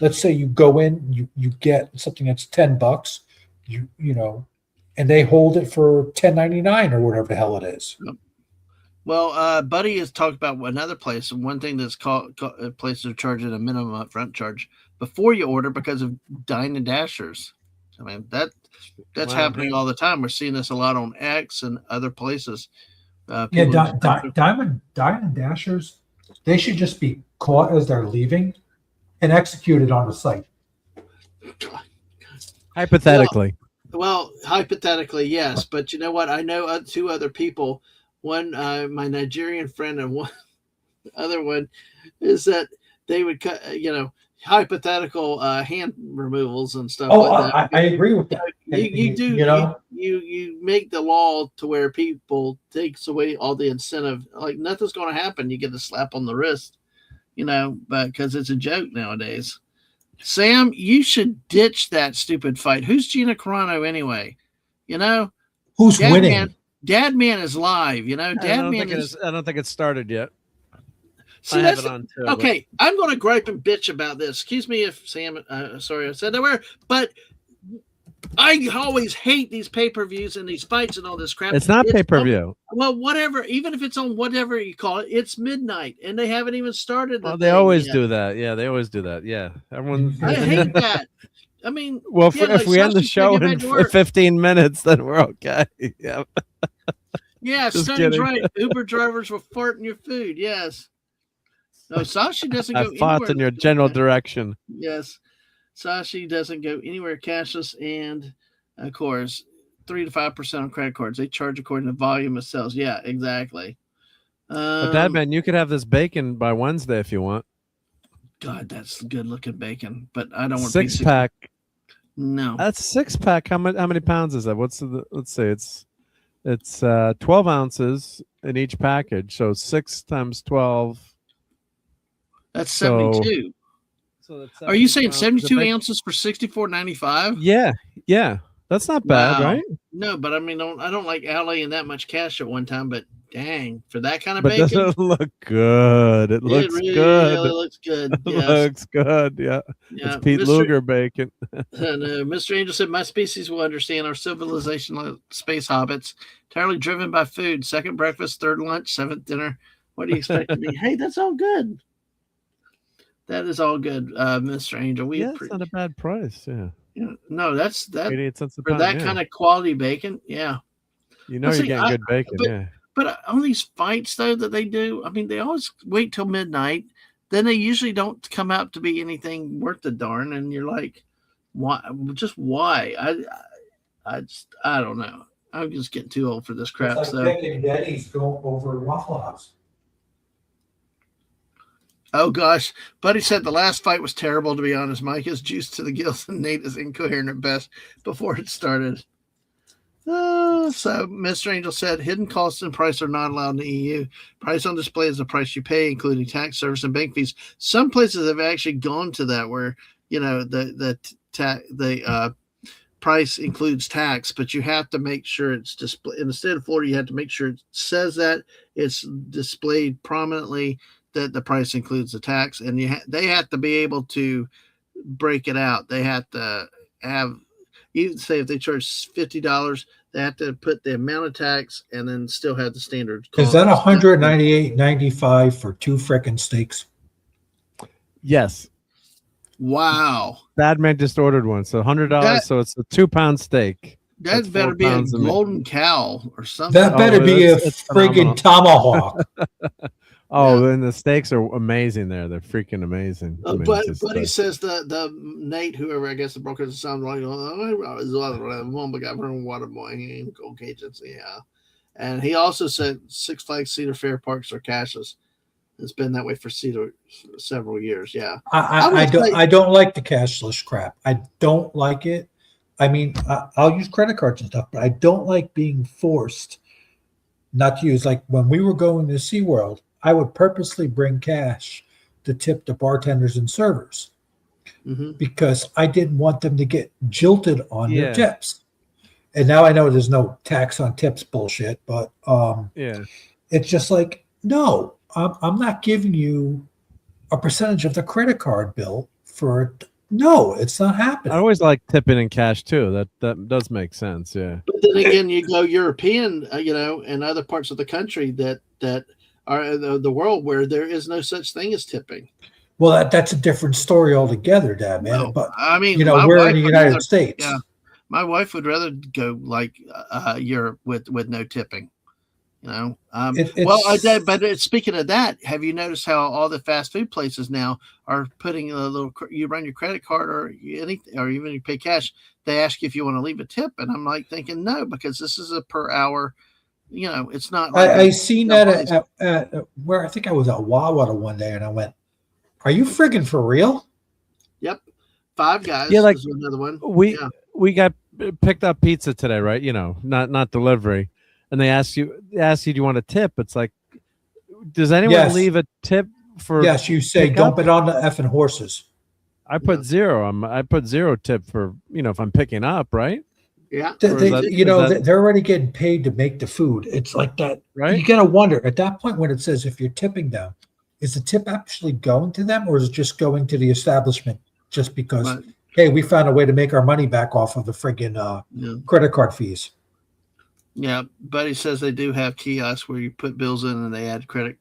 Let's say you go in, you get something that's $10, and they hold it for $10.99 or whatever the hell it is. Well, Buddy has talked about another place, and one thing that's called places are charging a minimum upfront charge before you order because of Dine and Dashers. I mean that's happening all the time. We're seeing this a lot on X and other places. Dine and Dashers, they should just be caught as they're leaving and executed on the site. Hypothetically. Well, hypothetically, yes. But you know what? I know two other people. One, my Nigerian friend, and one other one is that they would cut, hypothetical hand removals and stuff like that. I agree with that. You make the law to where people takes away all the incentive. Like nothing's going to happen. You get a slap on the wrist, but because it's a joke nowadays. Sam, you should ditch that stupid fight. Who's Gina Carano anyway? Who's winning? Dadman is live. I don't think it's started yet. See, I have it on too. Okay, I'm going to gripe and bitch about this. Excuse me if Sam. Sorry, I said that word, but I always hate these pay-per-views and these fights and all this crap. It's not pay-per-view. Well, whatever. Even if it's on whatever you call it, it's midnight and they haven't even started. They always do that. Yeah, they always do that. Yeah, everyone. I hate that. I mean, if we end the show in 15 minutes, then we're okay. Yeah. Yeah, Sonny's right. Uber drivers will fart in your food. Yes. No, Sashi doesn't go anywhere. Thoughts in your general direction. Yes. Sashi doesn't go anywhere cashless, and of course, 3 to 5% on credit cards. They charge according to volume of sales. Yeah, exactly. But Dadman, you could have this bacon by Wednesday if you want. God, that's good looking bacon, but I don't want 6-pack. No, that's 6-pack. How many pounds is that? Let's say it's 12 ounces in each package. So 6 times 12. That's 72. So that's Are you saying 72 ounces for $64.95? Yeah. That's not bad, right? No, but I mean, I don't like outlaying that much cash at one time. But dang, for that kind of but bacon, doesn't it look good? It looks good. Really looks good. It Yes. looks good. Yeah. It's Pete Luger bacon. No, Mr. Angel said, my species will understand our civilization like space hobbits, entirely driven by food. Second breakfast, third lunch, seventh dinner. What do you expect to be? Hey, that's all good. That is all good, Mr. Angel. It's not a bad price. Yeah. No, that's 88 cents a for pound, that kind of quality bacon. Yeah. You're getting good bacon. Yeah. But on these fights, though, that they do, I mean, they always wait till midnight. Then they usually don't come out to be anything worth the darn. And you're like, why? Just why? I don't know. I'm just getting too old for this crap. It's like Dick and Denny's go over Waffle House. Oh, gosh. Buddy said the last fight was terrible, to be honest. Mike is juiced to the gills and Nate is incoherent at best before it started. So Mr. Angel said hidden costs and price are not allowed in the EU. Price on display is the price you pay, including tax, service, and bank fees. Some places have actually gone to that where the price includes tax, but you have to make sure it's displayed. In the state of Florida, you have to make sure it says that it's displayed prominently that the price includes the tax, and they have to be able to break it out. They have to have, you say if they charge $50, they have to put the amount of tax and then still have the standard cost. Is that $198.95 for 2 frickin' steaks? Yes. Wow. Dadman just ordered one, so $100. So it's a 2-pound steak. That better be a golden cow or something. That better be a friggin' tomahawk. And the steaks are amazing there. They're freaking amazing. But he says the Nate, whoever, I guess the broker sounds like, yeah. And he also said Six Flags Cedar Fair parks are cashless. It's been that way for several years. Yeah. I don't like the cashless crap. I don't like it. I mean, I'll use credit cards and stuff, but I don't like being forced not to use. Like when we were going to SeaWorld, I would purposely bring cash to tip the bartenders and servers because I didn't want them to get jilted on their tips. And now I know there's no tax on tips bullshit, but it's just like, no, I'm not giving you a percentage of the credit card bill for it. No, it's not happening. I always like tipping in cash too. That does make sense. Yeah. But then again, you go European, and other parts of the country that are the world where there is no such thing as tipping. Well, that's a different story altogether, Dad, man. No, but I mean, we're in the United States. Yeah, my wife would rather go like Europe with no tipping. But speaking of that, have you noticed how all the fast food places now are putting a little? You run your credit card or anything, or even you pay cash. They ask you if you want to leave a tip, and I'm like thinking no, because this is a per hour. It's not. Like I seen that at where I think I was at Wawa one day, and I went, "Are you friggin' for real?" Yep, Five Guys. Yeah, like is another one. We got picked up pizza today, right? Not delivery, and they ask you, do you want a tip? It's like, does anyone leave a tip for? Yes, you say dump it on the effing horses. I put zero. I put 0 tip for if I'm picking up, right? Yeah, they're already getting paid to make the food. It's like that, right? You gotta wonder at that point when it says if you're tipping them, is the tip actually going to them, or is it just going to the establishment just because hey, we found a way to make our money back off of the friggin' credit card fees? Yeah, Buddy says they do have kiosks where you put bills in and they add credit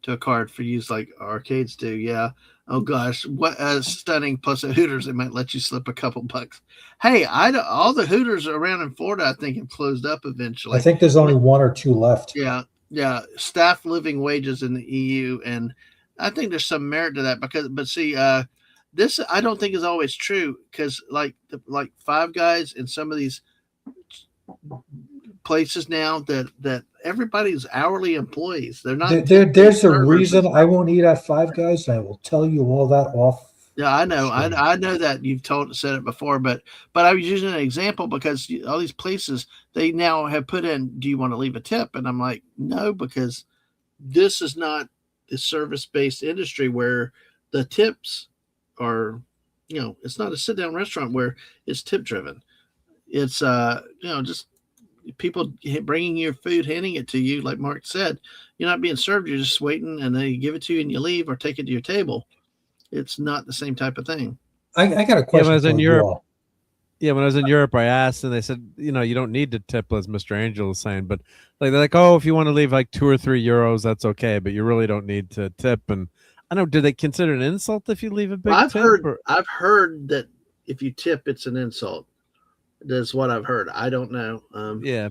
to a card for use like arcades do. Yeah. Oh gosh, what stunning! Plus at Hooters, they might let you slip a couple bucks. Hey, all the Hooters around in Florida, I think, have closed up eventually. I think there's only 1 or 2 left. Yeah. Staff living wages in the EU, and I think there's some merit to that this I don't think is always true because like Five Guys and some of these places now that everybody's hourly employees. They're not. There's a reason I won't eat at Five Guys. And I will tell you all that off. Yeah, I know. I know that you've said it before, but I was using an example because all these places they now have put in. Do you want to leave a tip? And I'm like, no, because this is not the service-based industry where the tips are. It's not a sit-down restaurant where it's tip-driven. It's just people bringing your food, handing it to you, like Mark said. You're not being served. You're just waiting, and they give it to you, and you leave or take it to your table. It's not the same type of thing. I got a question. When I was in Europe, when I was in Europe, I asked, and they said, you don't need to tip, as Mr. Angel was saying, but they're like, oh, if you want to leave like 2 or 3 euros, that's okay, but you really don't need to tip. And I don't know, do they consider it an insult if you leave a big tip? I've heard that if you tip, it's an insult. That's what I've heard. I don't know.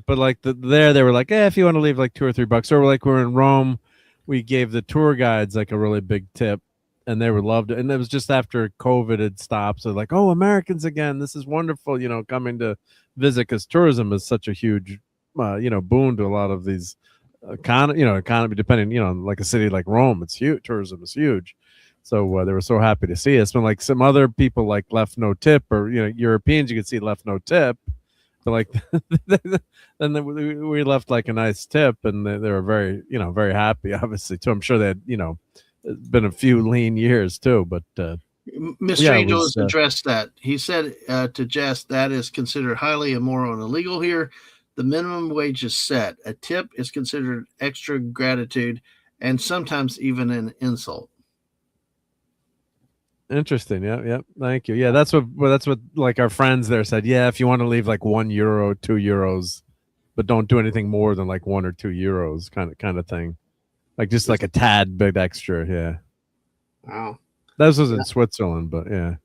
But like they were like, if you want to leave like $2 or $3, or like we're in Rome, we gave the tour guides like a really big tip, and they were loved it. And it was just after COVID had stopped, so like, oh, Americans again, this is wonderful, coming to visit because tourism is such a huge, boon to a lot of these economy depending, like a city like Rome, it's huge. Tourism is huge. So they were so happy to see us. But like some other people like left no tip, or Europeans you could see left no tip, But like, then we left like a nice tip, and they were very, very happy, obviously too. I'm sure they had, it's been a few lean years too, but Mr. yeah, it Angel was, has addressed that. He said to Jess that is considered highly immoral and illegal here. The minimum wage is set. A tip is considered extra gratitude and sometimes even an insult. interesting. Yeah. Thank you. Yeah, that's what like our friends there said. Yeah, if you want to leave like €1, €2, but don't do anything more than like €1 or €2, kind of thing. Like just like a tad bit extra. Yeah. Wow. This was in Switzerland, but yeah.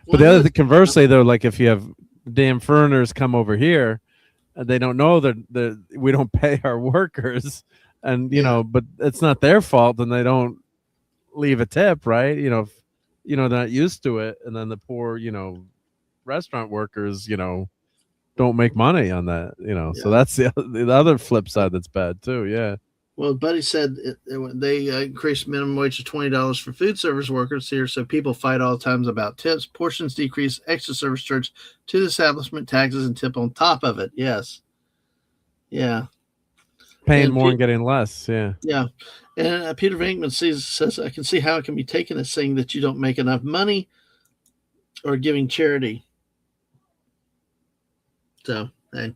But the other thing, conversely, though, like if you have damn foreigners come over here, they don't know that we don't pay our workers, and but it's not their fault, and they don't leave a tip, right? If, they're not used to it, and then the poor, restaurant workers, don't make money on that, So that's the other flip side that's bad too. Yeah. Well, Buddy said they increased minimum wage to $20 for food service workers here, so people fight all the times about tips. Portions decrease, extra service charge to the establishment, taxes, and tip on top of it. Yes. Yeah. Paying And more and getting less. Yeah. Yeah. And Peter Venkman says, I can see how it can be taken as saying that you don't make enough money or giving charity. So, hey.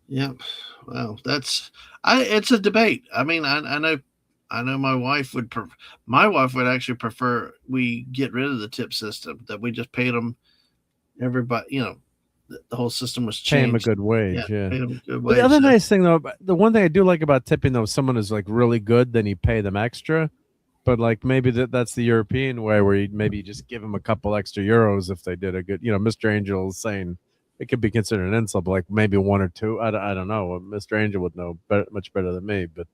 Yeah. Well, it's a debate. I mean, I know my wife would actually prefer we get rid of the tip system, that we just paid them everybody, the whole system was changed. Pay them a good wage. Yeah. Pay them a good But wage. the other nice thing though, the one thing I do like about tipping though, if someone is like really good, then you pay them extra. But like maybe that's the European way, where you maybe just give them a couple extra euros if they did a good, Mr. Angel is saying it could be considered an insult, but like maybe 1 or 2. I don't know. Mr. Angel would know much better than me. But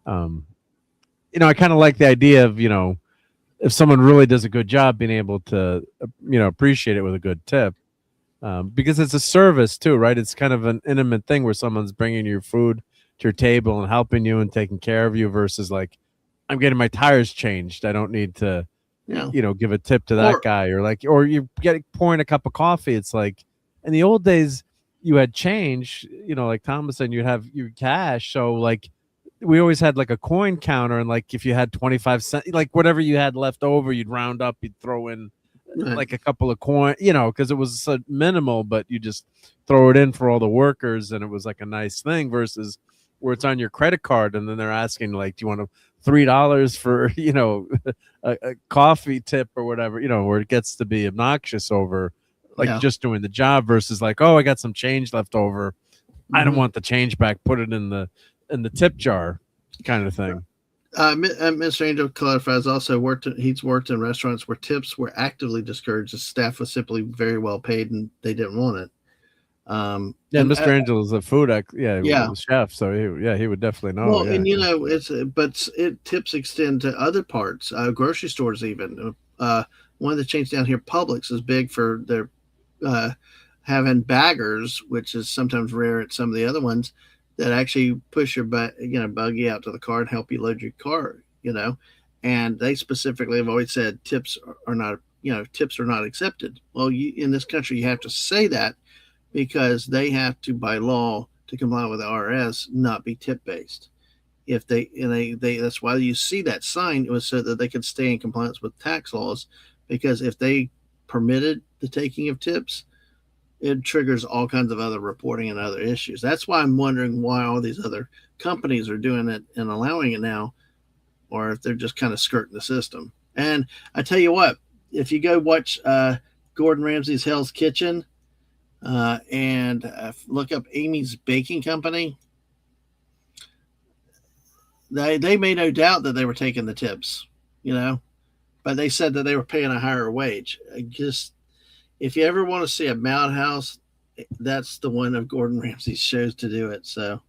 I kind of like the idea of if someone really does a good job, being able to appreciate it with a good tip, because it's a service too, right? It's kind of an intimate thing where someone's bringing your food to your table and helping you and taking care of you, versus like, I'm getting my tires changed, I don't need to give a tip to that guy, or you pouring a cup of coffee. It's like, in the old days, you had change, like Thomas said, you'd have your cash. So like, we always had like a coin counter, and like if you had 25 cents, like whatever you had left over, you'd round up, you'd throw in like a couple of coins, because it was so minimal, but you just throw it in for all the workers, and it was like a nice thing, versus where it's on your credit card, and then they're asking like, do you want $3 for a coffee tip or whatever, where it gets to be obnoxious over like just doing the job, versus like, oh, I got some change left over, I don't want the change back, put it in the tip jar, kind of thing. Mr. Angel clarifies also he's worked in restaurants where tips were actively discouraged. The staff was simply very well paid and they didn't want it. Mr. Angel is a food chef, so he would definitely know. Well, and tips extend to other parts, grocery stores even. One of the chains down here, Publix, is big for their having baggers, which is sometimes rare at some of the other ones, that actually push your buggy out to the car and help you load your car. And they specifically have always said tips are not accepted. Well, in this country, you have to say that, because they have to, by law, to comply with the IRS, not be tip based. If they that's why you see that sign. It was so that they could stay in compliance with tax laws, because if they permitted the taking of tips, it triggers all kinds of other reporting and other issues. That's why I'm wondering why all these other companies are doing it and allowing it now, or if they're just kind of skirting the system. And I tell you what, if you go watch Gordon Ramsay's Hell's Kitchen and look up Amy's Baking Company, they made no doubt that they were taking the tips, but they said that they were paying a higher wage. If you ever want to see a madhouse, that's the one of Gordon Ramsay's shows to do it. So,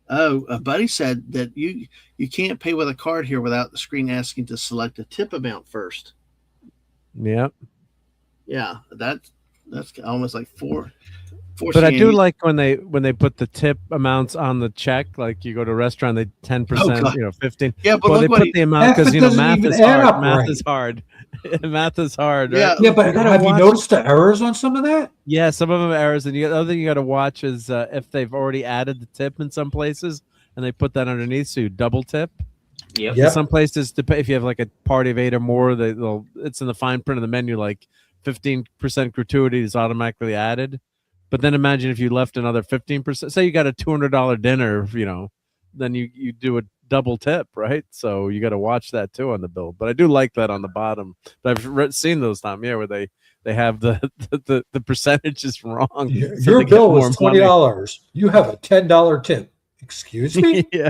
a buddy said that you can't pay with a card here without the screen asking to select a tip amount first. Yep. Yeah, that's almost like four. But I do like when they put the tip amounts on the check. Like you go to a restaurant, they 10%, 15. Yeah, but well, they put the amount because math is hard. Math right. is hard. Math is hard, Yeah. right? Yeah, but gotta have you watch- noticed the errors on some of that? Yeah, some of them are errors, and the other thing you got to watch is if they've already added the tip in some places, and they put that underneath, so you double tip. Yep. Yep. Some places, if you have like a party of 8 or more, it's in the fine print of the menu, like 15% gratuity is automatically added. But then imagine if you left another 15%. Say you got a $200 dinner, then you do a double tip, right? So you got to watch that too on the bill. But I do like that on the bottom. But I've seen those, Tom, where they have the percentages wrong. so Your they get bill more was money. $20. You have a $10 tip. Excuse me? Yeah.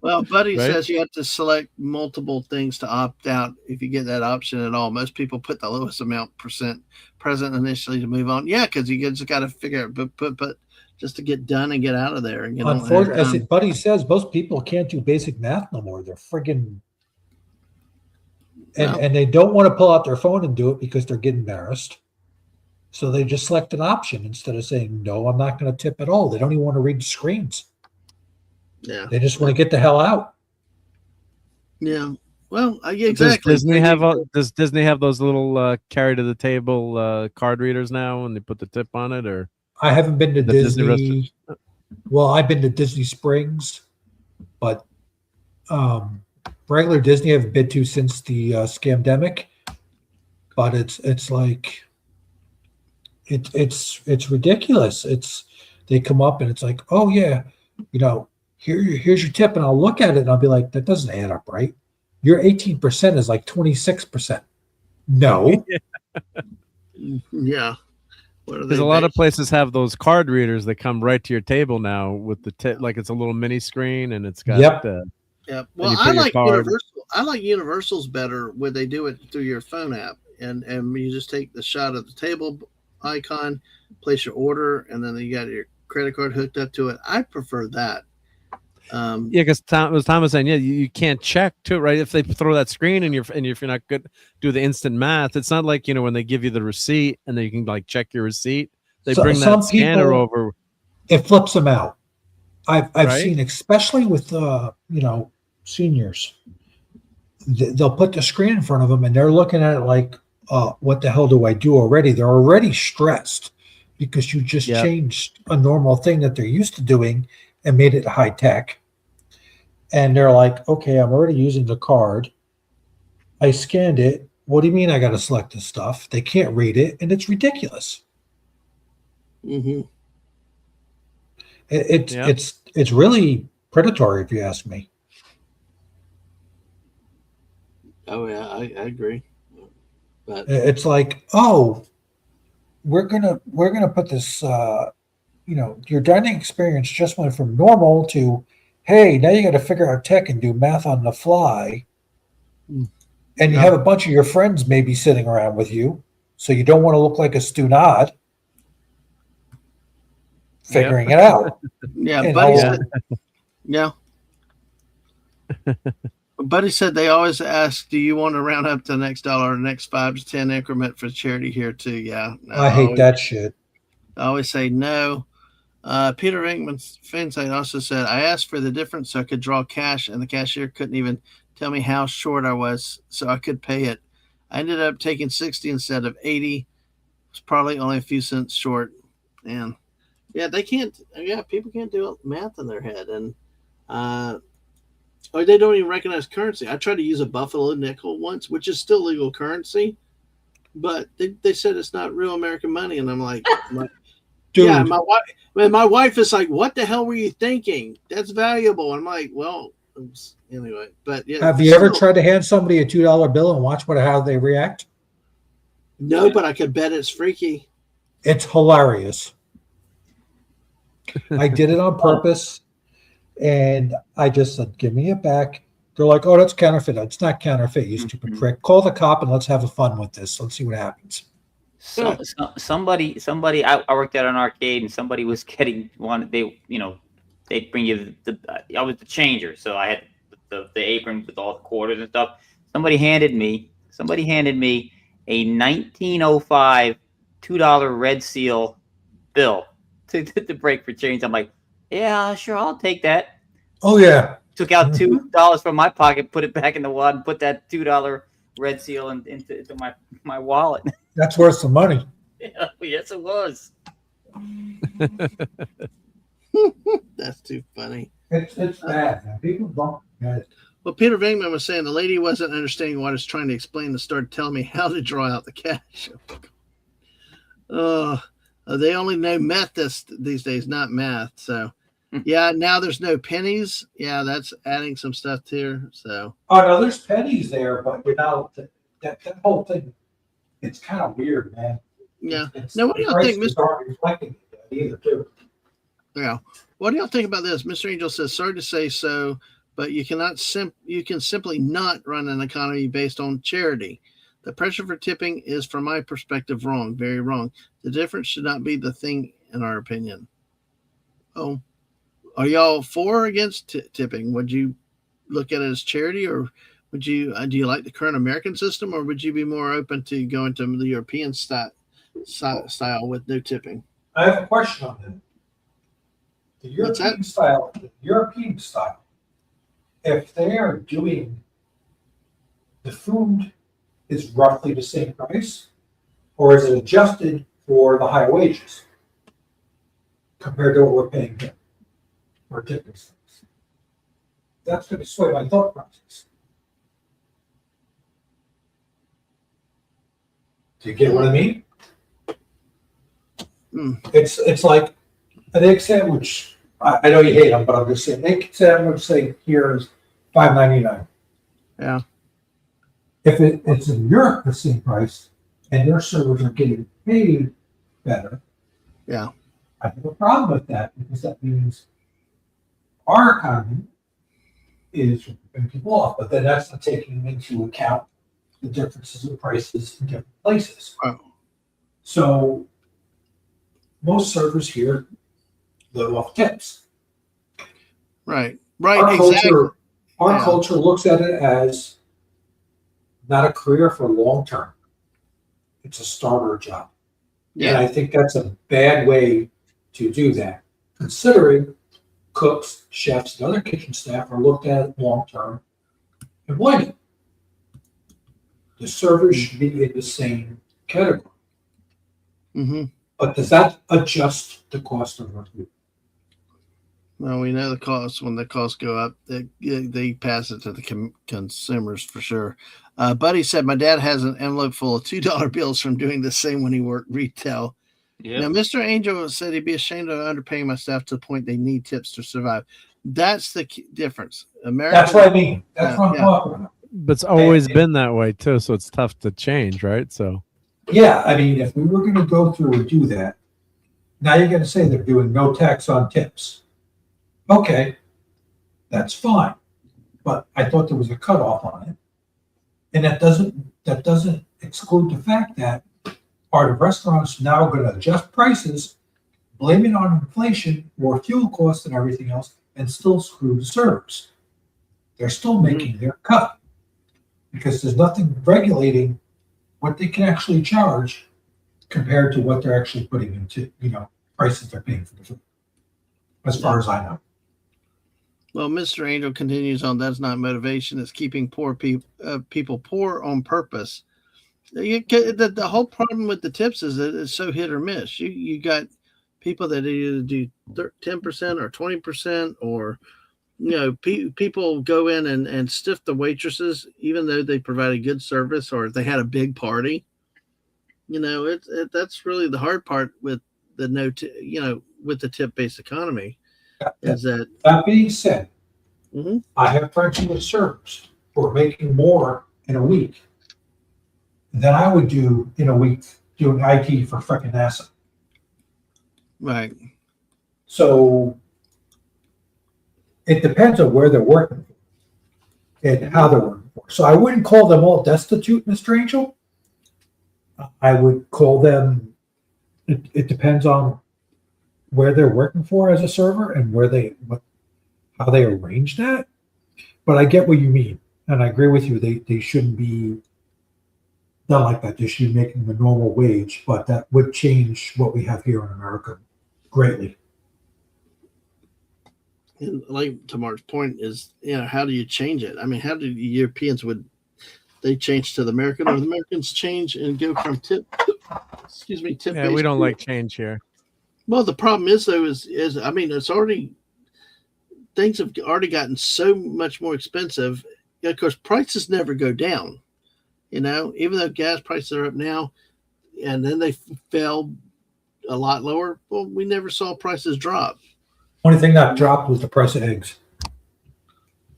Well, Buddy Right? says you have to select multiple things to opt out if you get that option at all. Most people put the lowest amount percent present initially to move on. Yeah, because you just got to figure it, but just to get done and get out of there. And Unfortunately, as Buddy says, most people can't do basic math no more. They're friggin' and they don't want to pull out their phone and do it because they're getting embarrassed. So they just select an option instead of saying, no, I'm not going to tip at all. They don't even want to read the screens. Yeah. They just want to get the hell out. Yeah. Well, yeah, exactly. Does Disney have those little carry to the table card readers now, and they put the tip on it, or I haven't been to The Disney Disney. Well, I've been to Disney Springs, but regular Disney I haven't been to since the scamdemic. But it's like it's ridiculous. They come up and it's like, oh yeah, here's your tip, and I'll look at it and I'll be like, that doesn't add up, right? Your 18% is like 26%. No. Yeah. Because a lot of places have those card readers that come right to your table now with the tip, like it's a little mini screen and it's got. Yep. Yeah. you Well, put I your like card- Universal. I like Universal's better where they do it through your phone app, and you just take the shot of the table icon, place your order, and then you got your credit card hooked up to it. I prefer that. Yeah, because Tom was saying, you can't check too, right? If they throw that screen and if you're not good, do the instant math. It's not like when they give you the receipt and then you can like check your receipt. They bring that scanner over. It flips them out. I've Right? seen, especially with seniors, they'll put the screen in front of them and they're looking at it like, what the hell do I do already? They're already stressed because you just changed a normal thing that they're used to doing and made it high tech. And they're like, okay, I'm already using the card. I scanned it. What do you mean I got to select this stuff? They can't read it, and it's ridiculous. Mm-hmm. It's really predatory, if you ask me. Oh yeah, I agree. But It's like, oh, we're gonna put this. Your dining experience just went from normal to, hey, now you got to figure out tech and do math on the fly. And you have a bunch of your friends maybe sitting around with you, so you don't want to look like a stunad figuring it out. yeah, And Buddy all- said, yeah. Buddy said they always ask, do you want to round up the next dollar or the next 5 to 10 increment for charity here too? Yeah. I hate that shit. I always say no. Peter Rinkman Fensite also said, I asked for the difference so I could draw cash, and the cashier couldn't even tell me how short I was so I could pay it. I ended up taking 60 instead of 80. It was probably only a few cents short. And yeah, people can't do math in their head. And or they don't even recognize currency. I tried to use a Buffalo nickel once, which is still legal currency, but they said it's not real American money. And I'm like, Dude. yeah, my wife is like, what the hell were you thinking? That's valuable. I'm like, well, anyway, but yeah. Have you ever tried to hand somebody a $2 bill and watch how they react? No, but I could bet it's freaky. It's hilarious. I did it on purpose, and I just said, give me it back. They're like, oh, that's counterfeit. It's not counterfeit, you stupid prick. Call the cop and let's have fun with this. Let's see what happens. So somebody, I worked at an arcade, and somebody was getting one. They'd bring you I was the changer, so I had the apron with all the quarters and stuff. Somebody handed me a 1905 $2 red seal bill to break for change. I'm like, yeah, sure, I'll take that. Oh, yeah. Took out $2 from my pocket, put it back in the wallet, and put that $2 Red Seal into my wallet. That's worth some money. Yeah, yes, it was. That's too funny. It's bad, man. People don't get it. Well, Peter Venkman was saying the lady wasn't understanding what I was trying to explain and started telling me how to draw out the cash. They only know meth these days, not math. So, yeah, now there's no pennies. Yeah, that's adding some stuff here. So, Oh no, there's pennies there, but that whole thing, it's kind of weird, man. yeah. It's, Now, what do the y'all think, prices aren't reflecting that either, too. Yeah. What do y'all think about this? Mr. Angel says, sorry to say so, but you can simply not run an economy based on charity. The pressure for tipping is, from my perspective, wrong, very wrong. The difference should not be the thing, in our opinion. Oh, are y'all for or against tipping? Would you look at it as charity, or would you do you like the current American system, or would you be more open to going to the European style with no tipping? I have a question on that. The What's that? European style, if they are doing the food is roughly the same price, or is it adjusted for the high wages compared to what we're paying here for tipping service? That's going to sway my thought process. Do you get what I mean? It's like an egg sandwich. I know you hate them, but I'm just saying egg sandwich. Say here is $5.99. Yeah. If it's in Europe the same price and their servers are getting paid better, Yeah. I have a problem with that because that means our economy is ripping people off, but then that's not taking into account the differences in prices in different places. Oh. So most servers here live off tips. Right. Our Exactly. culture looks at it as not a career for long term. It's a starter job. Yeah. And I think that's a bad way to do that, considering cooks, chefs, and other kitchen staff are looked at long term employment. The servers should be in the same category. Mm-hmm. But does that adjust the cost of our food? Well, we know the costs. When the costs go up, they pass it to the consumers for sure. Buddy said, my dad has an envelope full of $2 bills from doing the same when he worked retail. Yeah. Now, Mr. Angel said he'd be ashamed of underpaying my staff to the point they need tips to survive. That's the difference. That's what I mean. That's what I'm talking about. But it's always been that way too, so it's tough to change, right? So yeah, I mean, if we were going to go through and do that, now you're going to say they're doing no tax on tips. Okay, that's fine, but I thought there was a cutoff on it, and that doesn't exclude the fact that are the restaurants now going to adjust prices, blame it on inflation, more fuel costs, and everything else, and still screw the servers. They're still making their cut because there's nothing regulating what they can actually charge compared to what they're actually putting into, prices they're paying for the food, as far as I know. Well, Mr. Angel continues on, that's not motivation. It's keeping poor people poor on purpose. The whole problem with the tips is that it's so hit or miss. You got people that either do 10% or 20%, or people go in and stiff the waitresses even though they provided good service or they had a big party. That's really the hard part with the with the tip-based economy. That being said, I have friends with servers who are making more in a week than I would do in a week doing IT for frickin' NASA. Right. So it depends on where they're working and how they're working for. So I wouldn't call them all destitute, Mr. Angel. I would call them, it depends on where they're working for as a server and how they arrange that. But I get what you mean. And I agree with you. They shouldn't be done like that. They should be making the normal wage, but that would change what we have here in America greatly. And like to Mark's point is, how do you change it? I mean, how do the Europeans they changed to the American, or the Americans change and go from tip. Excuse me, tip. Yeah, we don't like change here. Well, the problem is though is I mean it's already things have already gotten so much more expensive. Yeah, of course, prices never go down. You know, even though gas prices are up now, and then they fell a lot lower. Well, we never saw prices drop. Only thing that dropped was the price of eggs.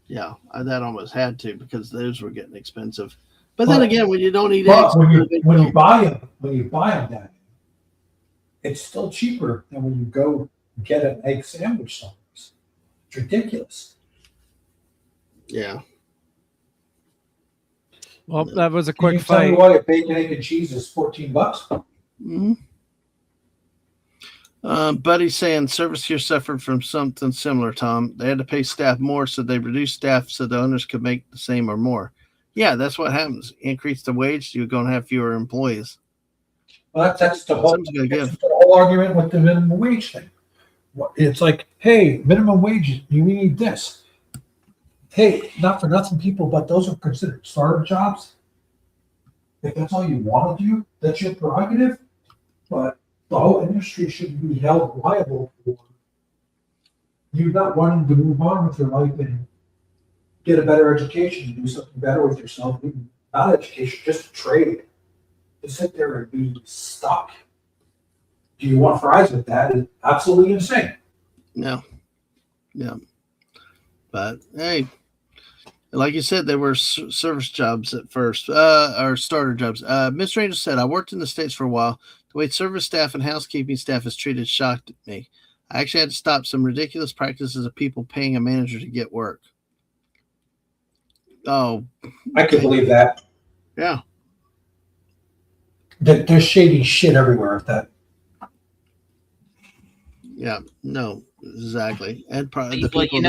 Yeah, that almost had to because those were getting expensive. But then again, when you don't eat But eggs, when you buy them, Dad, it's still cheaper than when you go get an egg sandwich somewhere. It's ridiculous. yeah. Well, that was a Can you quick tell me fight. why a bacon, egg, and cheese is $14? Mm-hmm. Buddy's saying service here suffered from something similar, Tom. They had to pay staff more, so they reduced staff so the owners could make the same or more. Yeah, that's what happens. Increase the wage, you're going to have fewer employees. Well, that's the whole, Something's gonna give. that's the whole argument with the minimum wage thing. It's like, hey, minimum wage, you need this. Hey, not for nothing, people, but those are considered starter jobs. If that's all you want to do, that's your prerogative. But the whole industry should be held liable for you not wanting to move on with your life and get a better education, do something better with yourself. Not education, just a trade. To sit there and be stuck. Do you want fries with that? It's absolutely insane. No. Yeah. But hey, like you said, they were service jobs at first, or starter jobs. Miss Ranger said, I worked in the States for a while. The way service staff and housekeeping staff is treated shocked me. I actually had to stop some ridiculous practices of people paying a manager to get work. Oh, I could believe that. yeah. There's shady shit everywhere with that. Yeah, no, exactly. And probably the Well, people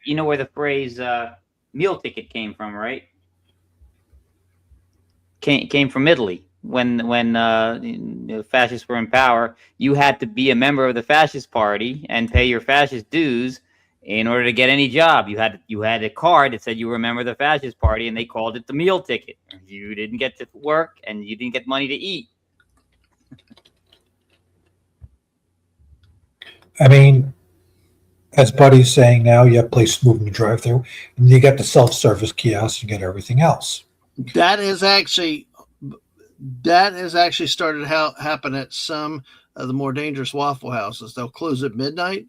you know where the phrase meal ticket came from, right? Came from Italy. When the fascists were in power, you had to be a member of the fascist party and pay your fascist dues in order to get any job. You had a card that said you were a member of the fascist party, and they called it the meal ticket. You didn't get to work, and you didn't get money to eat. I mean, as Buddy's saying now, you have places moving to drive through, and you got the self-service kiosks, you get everything else. that is actually started happen at some of the more dangerous Waffle Houses. They'll close at midnight.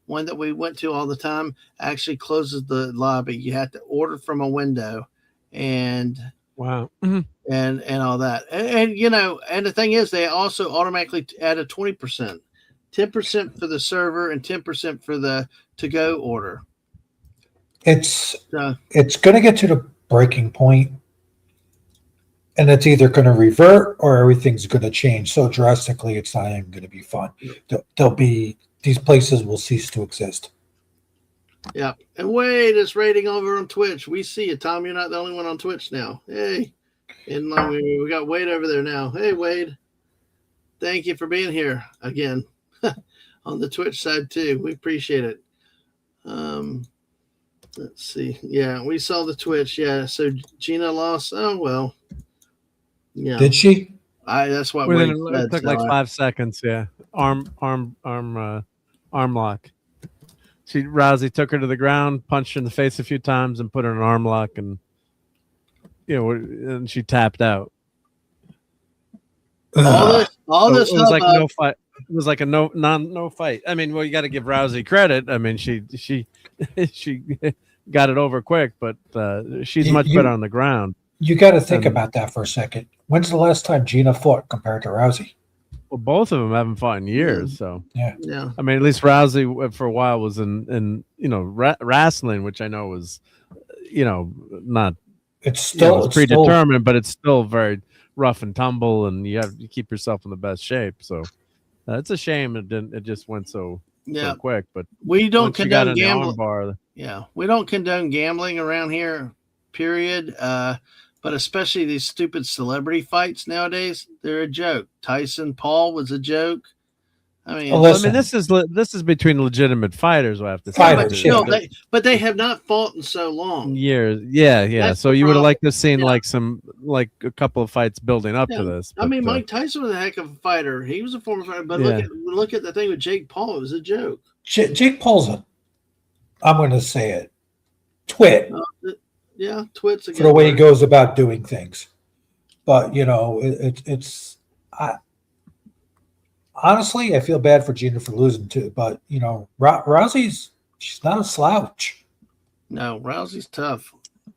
One that we went to all the time actually closes the lobby. You have to order from a window, and Wow. and all that. And you know, and the thing is, they also automatically add a 20%, 10% for the server, and 10% for the to-go order. It's So, going to get to the breaking point, and it's either going to revert or everything's going to change so drastically it's not even going to be fun. There'll be these places will cease to exist. yeah. And Wade is rating over on Twitch. We see you, Tom. You're not the only one on Twitch now. Hey, and we got Wade over there now. Hey, Wade. Thank you for being here again on the Twitch side too. We appreciate it. Let's see. Yeah, we saw the Twitch. Yeah, so Gina lost. Oh well. Yeah. Did she? That's what Within, Wade it said. took like 5 seconds. Yeah. Arm lock. Rousey took her to the ground, punched her in the face a few times, and put her in an arm lock, and and she tapped out. All this it was like hubbub. no fight. It was like a no fight. I mean, well, you got to give Rousey credit. I mean, she got it over quick, but she's much better on the ground. You got to think about that for a second. When's the last time Gina fought compared to Rousey? Well, both of them haven't fought in years, so Yeah. I mean, at least Rousey for a while was in wrestling, which I know was not. It's still it's predetermined, but it's still very rough and tumble, and you have to keep yourself in the best shape. So it's a shame it just went so quick. But we don't condone gambling. We don't condone gambling around here. Period. But especially these stupid celebrity fights nowadays, they're a joke. Tyson Paul was a joke. I mean, Oh, Well, I listen. mean, this is between legitimate fighters. We'll have to say. yeah, but Fighters, still, yeah. they have not fought in so long. Years, yeah. That's So the you would have problem. liked to have seen Yeah. like a couple of fights building up Yeah. to this. I mean, but, Mike Tyson was a heck of a fighter. He was a former fighter, but Yeah. look at the thing with Jake Paul. It was a joke. Jake Paul's I'm going to say it, twit Yeah, twits for the way he goes about doing things. But, honestly, I feel bad for Gina for losing too. But, Rousey's, she's not a slouch. No, Rousey's tough.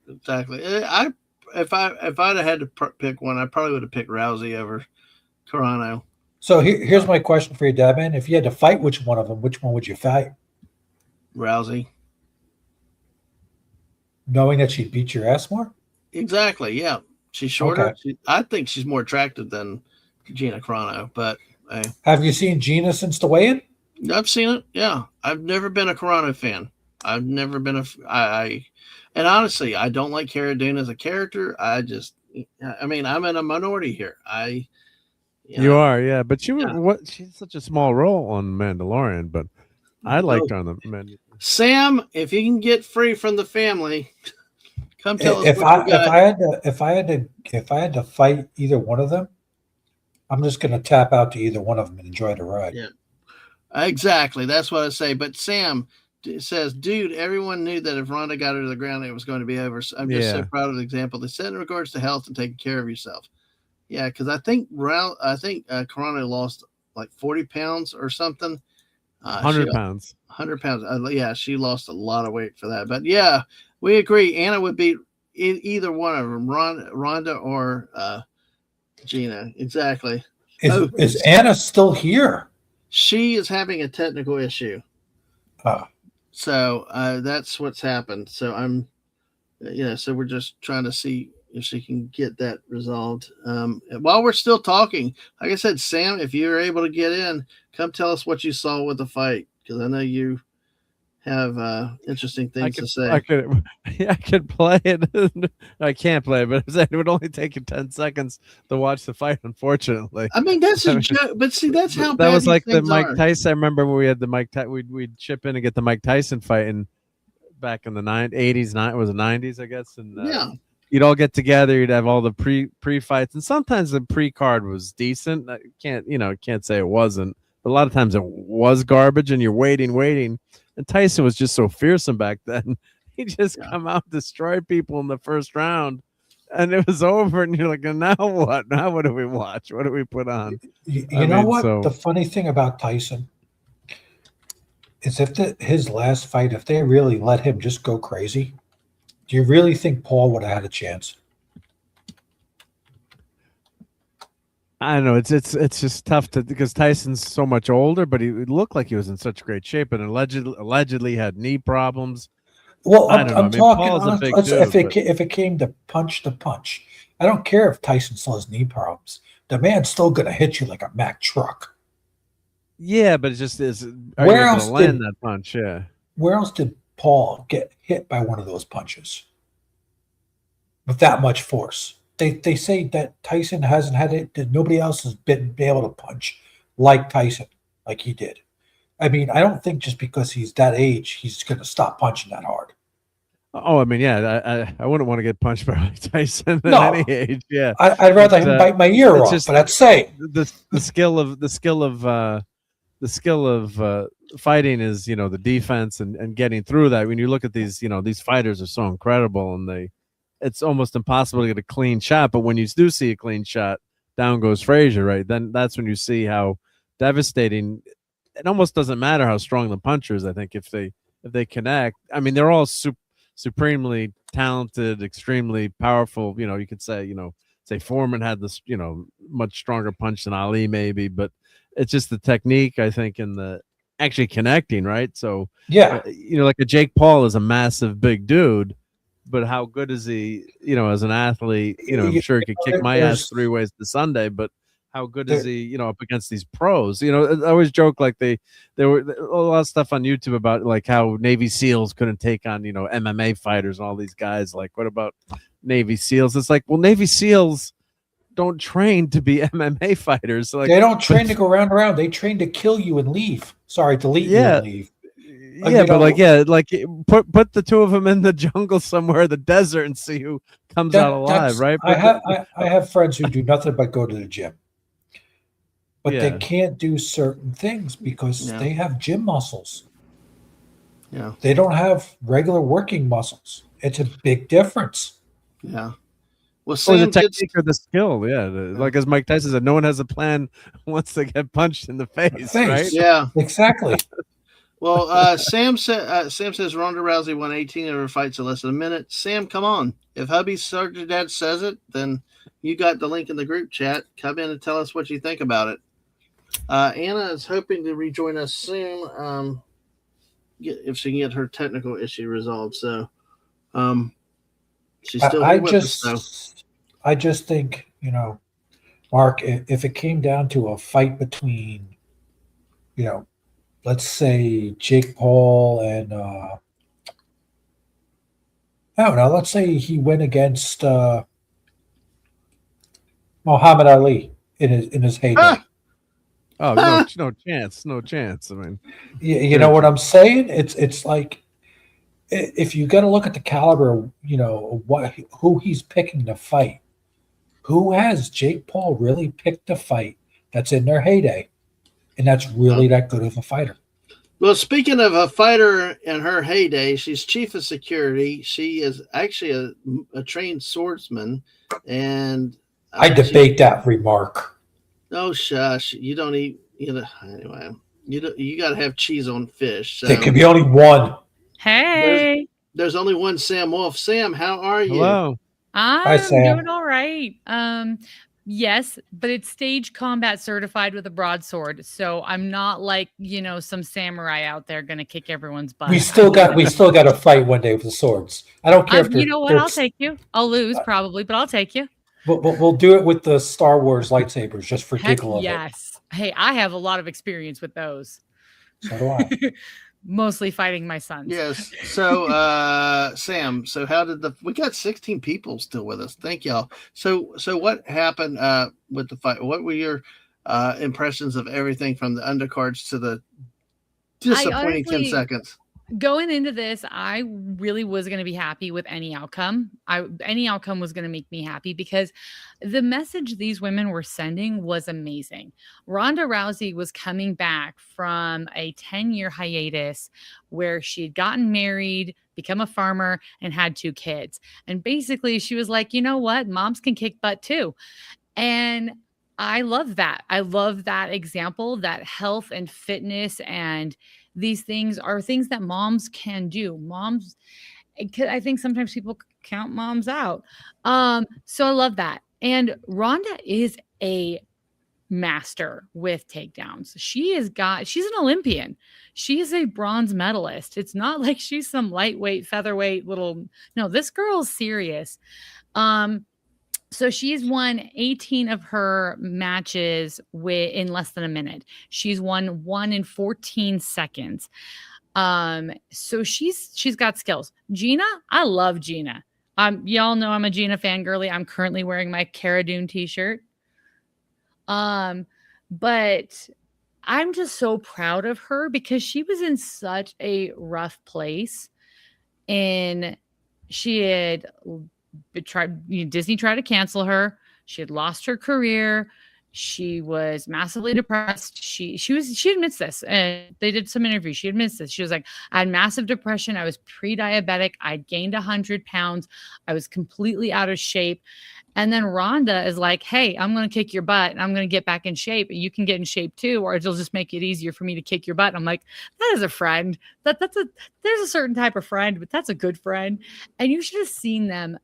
Exactly. If I'd have had to pick one, I probably would have picked Rousey over Carano. So here's my question for you, Dadman. If you had to fight which one of them, which one would you fight? Rousey. Knowing that she'd beat your ass more? Exactly. Yeah, she's shorter. Okay. I think she's more attractive than Gina Carano. But hey, Have you seen Gina since the weigh-in? I've seen it. Yeah, I've never been a Carano fan. I've never been and honestly, I don't like Cara Dune as a character. I mean, I'm in a minority here. You are, yeah. But Yeah. she's such a small role on Mandalorian, but I liked her on the Mandalorian. Sam, if you can get free from the family, come tell us If what you got. if I had to fight either one of them, I'm just going to tap out to either one of them and enjoy the ride. Yeah. Exactly. That's what I say. But Sam says, dude, everyone knew that if Ronda got her to the ground, it was going to be over. So I'm just so proud of the example they set in regards to health and taking care of yourself. Yeah, because I think Carano lost like 40 pounds or something. 100 pounds. 100 pounds. Yeah, she lost a lot of weight for that. But yeah, we agree. Anna would beat either one of them, Ronda or Gina. Exactly. Is Anna still here? She is having a technical issue. So that's what's happened. So so we're just trying to see if she can get that resolved. While we're still talking, like I said, Sam, if you're able to get in, come tell us what you saw with the fight, because I know you have interesting things to say. I could play it. I can't play it, but it would only take you 10 seconds to watch the fight, unfortunately. I mean, that's a joke, but see, that's how that bad was like these the things Mike are. Tyson. I remember when we had the Mike Tyson, we'd chip in and get the Mike Tyson fight back in the 80s, was the 90s, I guess. And Yeah. you'd all get together, you'd have all the pre fights, and sometimes the pre-card was decent. I can't say it wasn't, but a lot of times it was garbage, and you're waiting. And Tyson was just so fearsome back then. He just come out, destroy people in the first round, and it was over. And you're like, now what? Now what do we watch? What do we put on? You know what? The funny thing about Tyson is his last fight, if they really let him just go crazy, do you really think Paul would have had a chance? I don't know. It's just tough because Tyson's so much older, but he looked like he was in such great shape, and allegedly had knee problems. Well, I don't know. I'm talking Paul's a big if it came to punch, I don't care if Tyson still has knee problems. The man's still going to hit you like a Mack truck. Yeah, but it just is. Where else land that punch? Yeah. Where else did Paul get hit by one of those punches with that much force? They say that Tyson hasn't had it, that nobody else has been able to punch like Tyson, like he did. I mean, I don't think just because he's that age, he's going to stop punching that hard. Oh, I mean, yeah, I wouldn't want to get punched by Mike Tyson at any age. Yeah, I'd rather him bite my ear off. But that's saying the skill of fighting is, the defense and getting through that. When you look at these, these fighters are so incredible, and it's almost impossible to get a clean shot. But when you do see a clean shot, down goes Frazier, right? Then that's when you see how devastating. It almost doesn't matter how strong the puncher is. I think if they connect, I mean, they're all supremely talented, extremely powerful. You could say, say Foreman had this, much stronger punch than Ali maybe, but it's just the technique, I think, and the actually connecting, right? So yeah, like a Jake Paul is a massive big dude, but how good is he, as an athlete? I'm sure he could kick my ass 3 ways to Sunday, but how good is he, up against these pros? I always joke like there were a lot of stuff on YouTube about like how Navy SEALs couldn't take on, MMA fighters and all these guys. Like, what about Navy SEALs? It's like, well, Navy SEAls, don't train to be MMA fighters. Like They don't train to but- go round. They train to kill you and leave. Sorry, delete you Yeah. and leave. Yeah, but like, put the two of them in the jungle somewhere, the desert, and see who comes out alive, right? I have friends who do nothing but go to the gym, but they Yeah. can't do certain things because Yeah. they have gym muscles. Yeah. They don't have regular working muscles. It's a big difference. Yeah. Well, Or the Sam gets technique or the skill, yeah. Like as Mike Tyson said, no one has a plan once they get punched in the face, right? yeah. Exactly. Well, Sam says Ronda Rousey won 18 of her fights in less than a minute. Sam, come on. If hubby Sergeant Dad says it, then you got the link in the group chat. Come in and tell us what you think about it. Anna is hoping to rejoin us soon. If she can get her technical issue resolved. So, she's still here with us, though. I just think, Mark, if it came down to a fight between, let's say Jake Paul and I don't know, let's say he went against Muhammad Ali in his heyday. Ah! Oh, no chance. I mean, You know what I'm saying? It's like if you got to look at the caliber, who he's picking to fight. Who has Jake Paul really picked a fight that's in their heyday, and that's really that good of a fighter? Well, speaking of a fighter in her heyday, she's chief of security. She is actually a trained swordsman, and I debate that remark. Oh, shush! You don't eat. Anyway. You got to have cheese on fish. So There could be only one. Hey, there's only one Sam Wolf. Sam, how are you? hello. I'm Sam. doing all right. Yes, but it's stage combat certified with a broadsword, so I'm not like some samurai out there gonna kick everyone's butt. We still got to fight one day with the swords. I don't care if You know what? I'll take you. I'll lose probably, but I'll take you. We'll do it with the Star Wars lightsabers just for Heck giggle of it. yes. Hey, I have a lot of experience with those. So do I. Mostly fighting my sons. Yes. So, Sam. So, we got 16 people still with us? Thank y'all. So what happened with the fight? What were your impressions of everything from the undercards to the disappointing 10 seconds? Going into this, I really was going to be happy with any outcome. Any outcome was going to make me happy because the message these women were sending was amazing. Ronda Rousey was coming back from a 10-year hiatus where she had gotten married, become a farmer, and had 2 kids. And basically, she was like, you know what? Moms can kick butt too. And I love that. I love that example, that health and fitness and these things are things that moms can do. Moms, I think sometimes people count moms out. So I love that. And Rhonda is a master with takedowns. She's an Olympian. She is a bronze medalist. It's not like she's some lightweight, featherweight no, this girl's serious. So she's won 18 of her matches in less than a minute. She's won 1 in 14 seconds. So she's got skills. Gina, I love Gina. Y'all know I'm a Gina fangirly. I'm currently wearing my Cara Dune t-shirt. But I'm just so proud of her because she was in such a rough place, and she had Disney tried to cancel her. She had lost her career. She was massively depressed. She admits this, and they did some interviews. She admits this. She was like, I had massive depression. I was pre-diabetic. I'd gained 100 pounds. I was completely out of shape. And then Rhonda is like, hey, I'm going to kick your butt and I'm going to get back in shape. And you can get in shape too, or it'll just make it easier for me to kick your butt. And I'm like, that is a friend. There's a certain type of friend, but that's a good friend. And you should have seen them.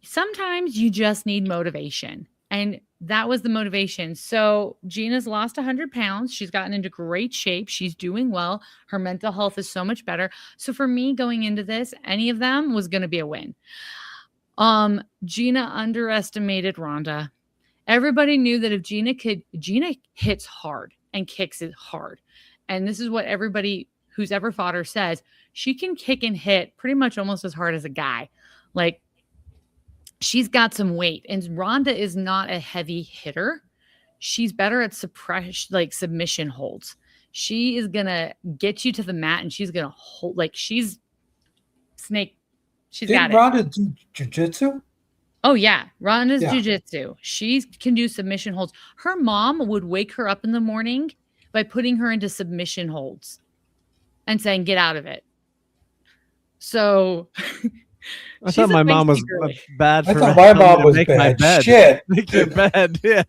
Sometimes you just need motivation. And that was the motivation. So Gina's lost 100 pounds. She's gotten into great shape. She's doing well. Her mental health is so much better. So for me going into this, any of them was going to be a win. Gina underestimated Rhonda. Everybody knew that if Gina hits hard and kicks it hard. And this is what everybody who's ever fought her says. She can kick and hit pretty much almost as hard as a guy. Like, she's got some weight, and Rhonda is not a heavy hitter. She's better at submission holds. She is gonna get you to the mat, and she's gonna hold like she's snake. She's Didn't got it. Rhonda do jujitsu? Oh yeah, Rhonda's Yeah. jujitsu. She can do submission holds. Her mom would wake her up in the morning by putting her into submission holds and saying, "Get out of it." So I she's thought a my mom was feisty girly. bad I for thought my telling me mom to was make my bad. bed. Shit. Make your bed. Yeah.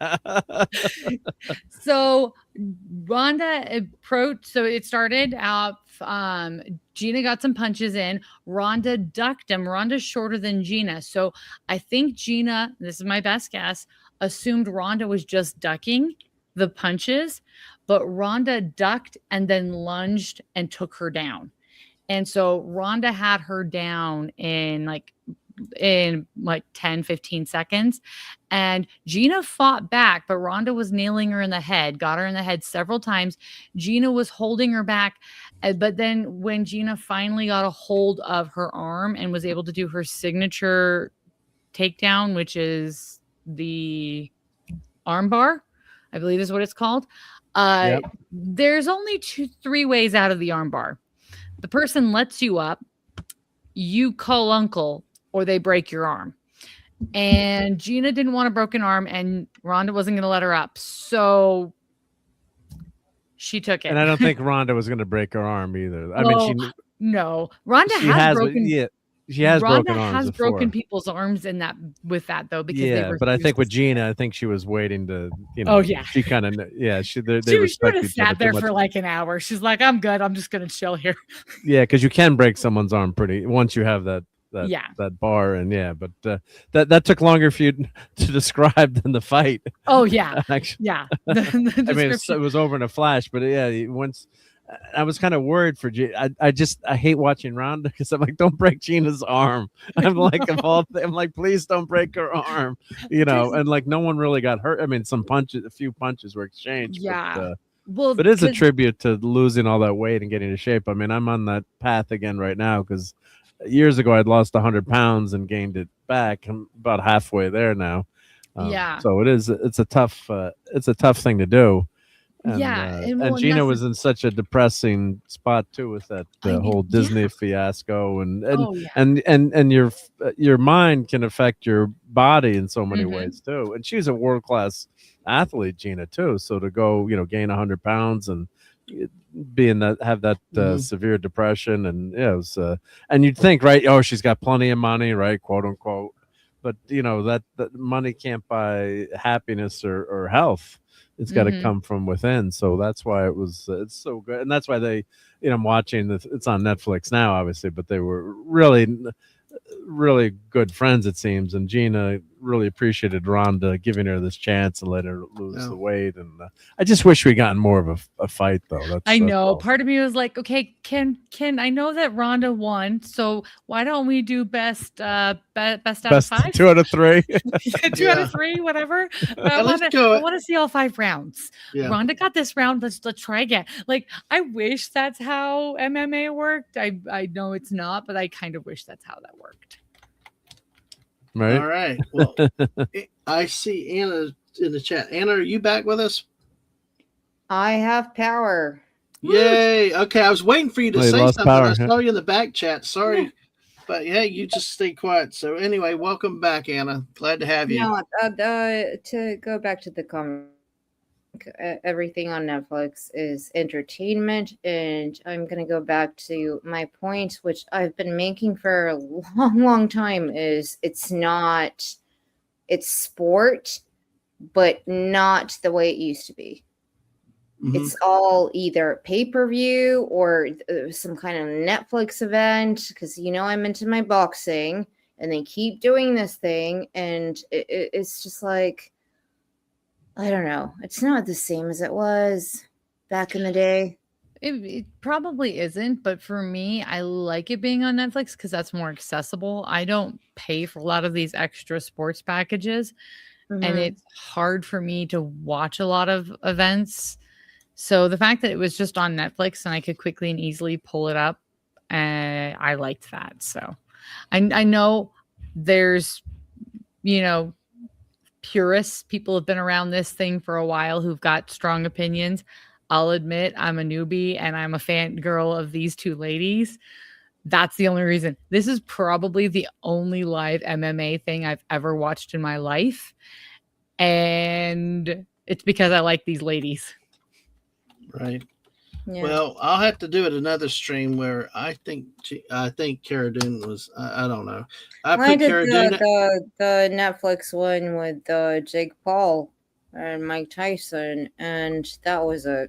So Rhonda approached. So it started out. Gina got some punches in. Rhonda ducked him. Rhonda's shorter than Gina, so I think Gina, this is my best guess, assumed Rhonda was just ducking the punches, but Rhonda ducked and then lunged and took her down. And so Rhonda had her down in like 10, 15 seconds. And Gina fought back, but Rhonda was nailing her in the head, got her in the head several times. Gina was holding her back. But then when Gina finally got a hold of her arm and was able to do her signature takedown, which is the arm bar, I believe is what it's called. There's only 3 ways out of the arm bar. The person lets you up, you call uncle, or they break your arm. And Gina didn't want a broken arm, and Rhonda wasn't going to let her up. So she took it. And I don't think Rhonda was going to break her arm either. I mean, no. Rhonda she has has broken. yeah, she has Rhonda broken arms has before. broken people's arms in that with that though, because they Yeah, were but I think with Gina, I think she was waiting to, Oh, yeah. she kind of, yeah, she they she would respect have each other sat there too for much. like an hour. She's like, I'm good. I'm just gonna chill here. Yeah, because you can break someone's arm pretty once you have that Yeah. that bar, and yeah, but that took longer for you to describe than the fight. Oh yeah. Actually, Yeah. I mean, it was over in a flash, but yeah, once I was kind of worried for Gina. I hate watching Rhonda because I'm like, don't break Gina's arm. I'm like, I'm like, please don't break her arm, and like no one really got hurt. I mean, a few punches were exchanged. Yeah. But it is a tribute to losing all that weight and getting into shape. I mean, I'm on that path again right now because years ago I'd lost 100 pounds and gained it back. I'm about halfway there now. Yeah. So it's a tough thing to do. And, Yeah, and Gina was in such a depressing spot too with that whole Disney fiasco, and your mind can affect your body in so many ways too. And she's a world class athlete, Gina too. So to go, gain 100 pounds and have that severe depression, and it was, and you'd think, right? Oh, she's got plenty of money, right? Quote unquote. But that money can't buy happiness or health. It's got to come from within. So that's why it's so good. And that's why I'm watching this. It's on Netflix now, obviously, but they were really, really good friends, it seems. And Gina really appreciated Rhonda giving her this chance and let her lose the weight. And I just wish we gotten more of a fight, though. I know. Part of me was like, okay, can I know that Rhonda won, so why don't we do best out of 5? 2 out of 3. 2 out of 3, whatever. I want to see all 5 rounds. Yeah. Rhonda got this round. Let's try again. Like, I wish that's how MMA worked. I know it's not, but I kind of wish that's how that worked. Right. All right. Well, I see Anna in the chat. Anna, are you back with us? I have power. Yay. Okay. I was waiting for you to Well, you say lost something. power, I saw you in the back chat. Sorry. But yeah, you just stay quiet. So anyway, welcome back, Anna. Glad to have you. No, to go back to the comment, everything on Netflix is entertainment, and I'm going to go back to my point, which I've been making for a long time, is it's sport, but not the way it used to be. It's all either pay-per-view or some kind of Netflix event, because I'm into my boxing, and they keep doing this thing, and it's just like, I don't know. It's not the same as it was back in the day. It probably isn't, but for me, I like it being on Netflix because that's more accessible. I don't pay for a lot of these extra sports packages, and it's hard for me to watch a lot of events. So the fact that it was just on Netflix and I could quickly and easily pull it up, I liked that. So I know there's you know, purists, people have been around this thing for a while who've got strong opinions. I'll admit I'm a newbie and I'm a fangirl of these two ladies. That's the only reason. This is probably the only live MMA thing I've ever watched in my life. And it's because I like these ladies. Right. Yeah. Well, I'll have to do it another stream where I think Cara Dune was. I don't know. I I put did Cara Dune. the Netflix one with Jake Paul and Mike Tyson, and that was a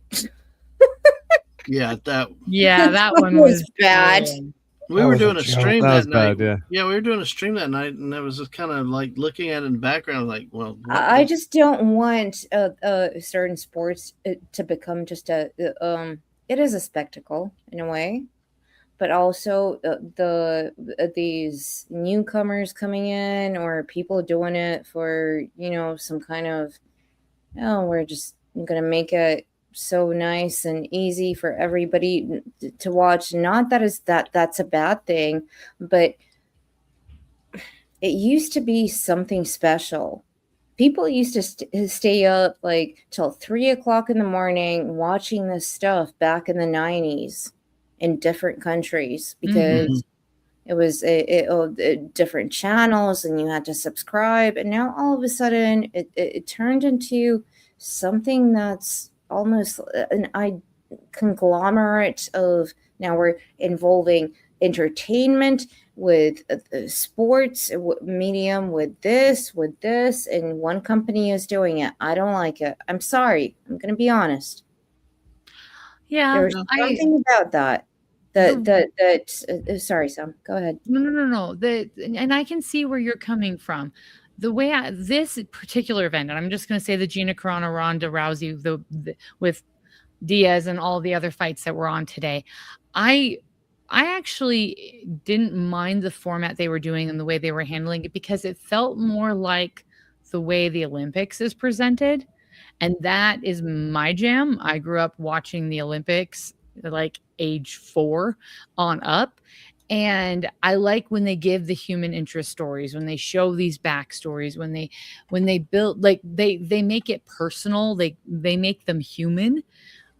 Yeah, that Yeah, that one was was bad. boring. we That were was a doing a joke. stream That was that night. bad, yeah. Yeah, we were doing a stream that night, and it was just kind of like looking at it in the background, like, well, what I was- just don't want certain sports to become just it is a spectacle in a way, but also these newcomers coming in or people doing it for some kind of we're just gonna make it so nice and easy for everybody to watch. Not that's a bad thing, but it used to be something special. People used to stay up like till 3 o'clock in the morning watching this stuff back in the 90s in different countries because it was different channels and you had to subscribe. And now all of a sudden it turned into something that's almost an conglomerate of, now we're involving entertainment with sports medium with this, and one company is doing it. I don't like it. I'm sorry. I'm going to be honest. Yeah, There's something about that. Sorry, Sam. Go ahead. No. And I can see where you're coming from. The way this particular event, and I'm just going to say the Gina Carano, Ronda Rousey, with Diaz and all the other fights that were on today, I actually didn't mind the format they were doing and the way they were handling it because it felt more like the way the Olympics is presented. And that is my jam. I grew up watching the Olympics like age 4 on up. And I like when they give the human interest stories, when they show these backstories, when they build, like they make it personal, they make them human.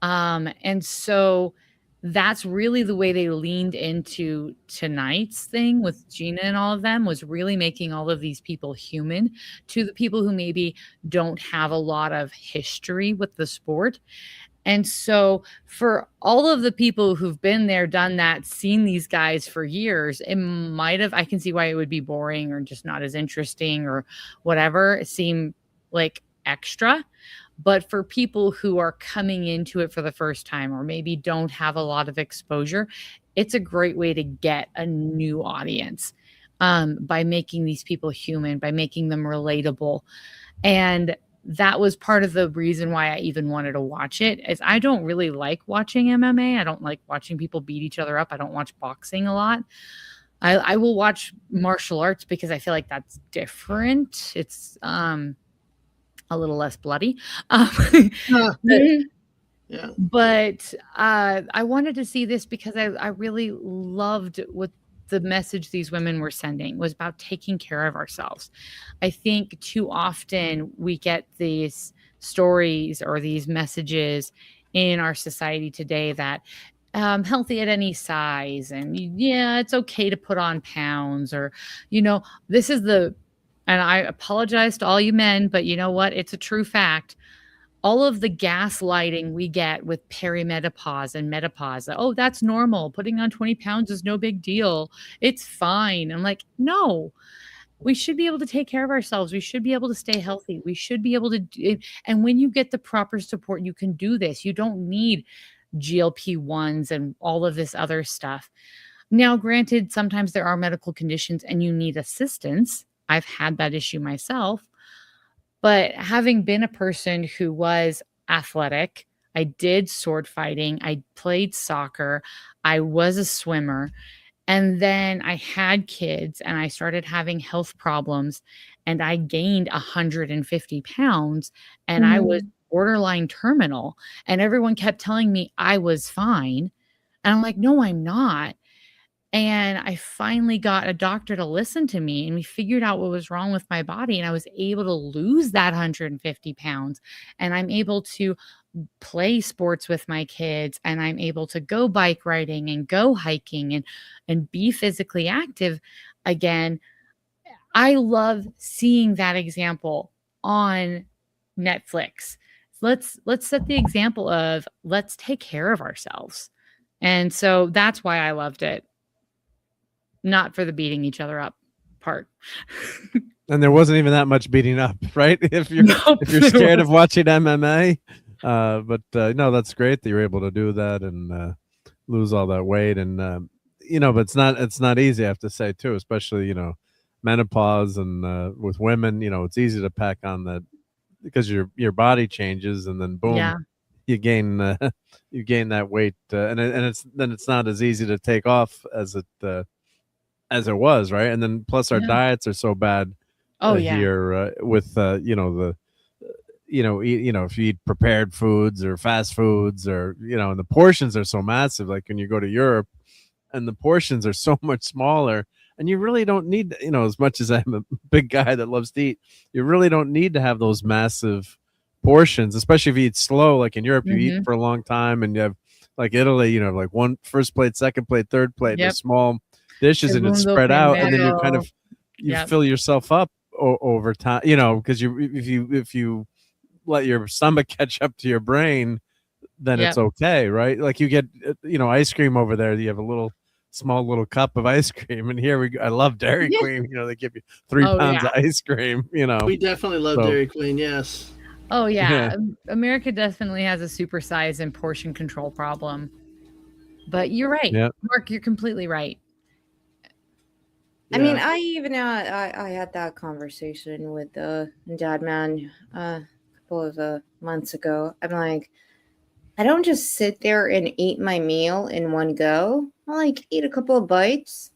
And so that's really the way they leaned into tonight's thing with Gina and all of them, was really making all of these people human to the people who maybe don't have a lot of history with the sport. And so for all of the people who've been there, done that, seen these guys for years, it might have, I can see why it would be boring or just not as interesting or whatever. It seemed like extra. But for people who are coming into it for the first time or maybe don't have a lot of exposure, it's a great way to get a new audience by making these people human, by making them relatable. And that was part of the reason why I even wanted to watch it, is I don't really like watching MMA. I don't like watching people beat each other up. I don't watch boxing a lot. I will watch martial arts because I feel like that's different. It's a little less bloody. Yeah. But I wanted to see this because I really loved what the message these women were sending was about taking care of ourselves. I think too often we get these stories or these messages in our society today that healthy at any size, and yeah, it's okay to put on pounds, or this is and I apologize to all you men, but you know what? It's a true fact. All of the gaslighting we get with perimenopause and menopause. Oh, that's normal. Putting on 20 pounds is no big deal. It's fine. I'm like, no, we should be able to take care of ourselves. We should be able to stay healthy. We should be able to. And when you get the proper support, you can do this. You don't need GLP-1s and all of this other stuff. Now, granted, sometimes there are medical conditions and you need assistance. I've had that issue myself. But having been a person who was athletic, I did sword fighting, I played soccer, I was a swimmer, and then I had kids and I started having health problems and I gained 150 pounds and I was borderline terminal, and everyone kept telling me I was fine. And I'm like, no, I'm not. And I finally got a doctor to listen to me, and we figured out what was wrong with my body. And I was able to lose that 150 pounds. And I'm able to play sports with my kids, and I'm able to go bike riding and go hiking and be physically active again. I love seeing that example on Netflix. Let's set the example of let's take care of ourselves. And so that's why I loved it. Not for the beating each other up part. And there wasn't even that much beating up, right? If you're Nope, if you're there scared of wasn't. watching MMA, no, that's great that you're able to do that and lose all that weight, and but it's not easy. I have to say too, especially menopause and with women, it's easy to pack on that because your body changes, and then boom, Yeah. you gain you gain that weight, and it's not as easy to take off as it was, right? And then plus our Yeah. diets are so bad Oh yeah. here with the if you eat prepared foods or fast foods, or and the portions are so massive, like when you go to Europe and the portions are so much smaller, and you really don't need, as much as I'm a big guy that loves to eat, you really don't need to have those massive portions, especially if you eat slow. Like in Europe, you eat Mhm. for a long time, and you have, like Italy, like one first plate, second plate, third plate, they're Yep. small dishes, and it's Segundo spread out, and then you kind primero. of Yep. fill yourself up over time, because if you let your stomach catch up to your brain, then it's Yep. okay, right? Like you get ice cream over there, you have a small little cup of ice cream, and here I love Dairy Yeah. Queen, they give you 3 Oh pounds yeah. of ice cream, We definitely love so Dairy Queen. Yes. Oh yeah. yeah. America definitely has a supersize and portion control problem. But you're right. Yeah. Mark, you're completely right. I mean, Yeah. I even I had that conversation with Dadman a couple of months ago. I'm like, I don't just sit there and eat my meal in one go. I like eat a couple of bites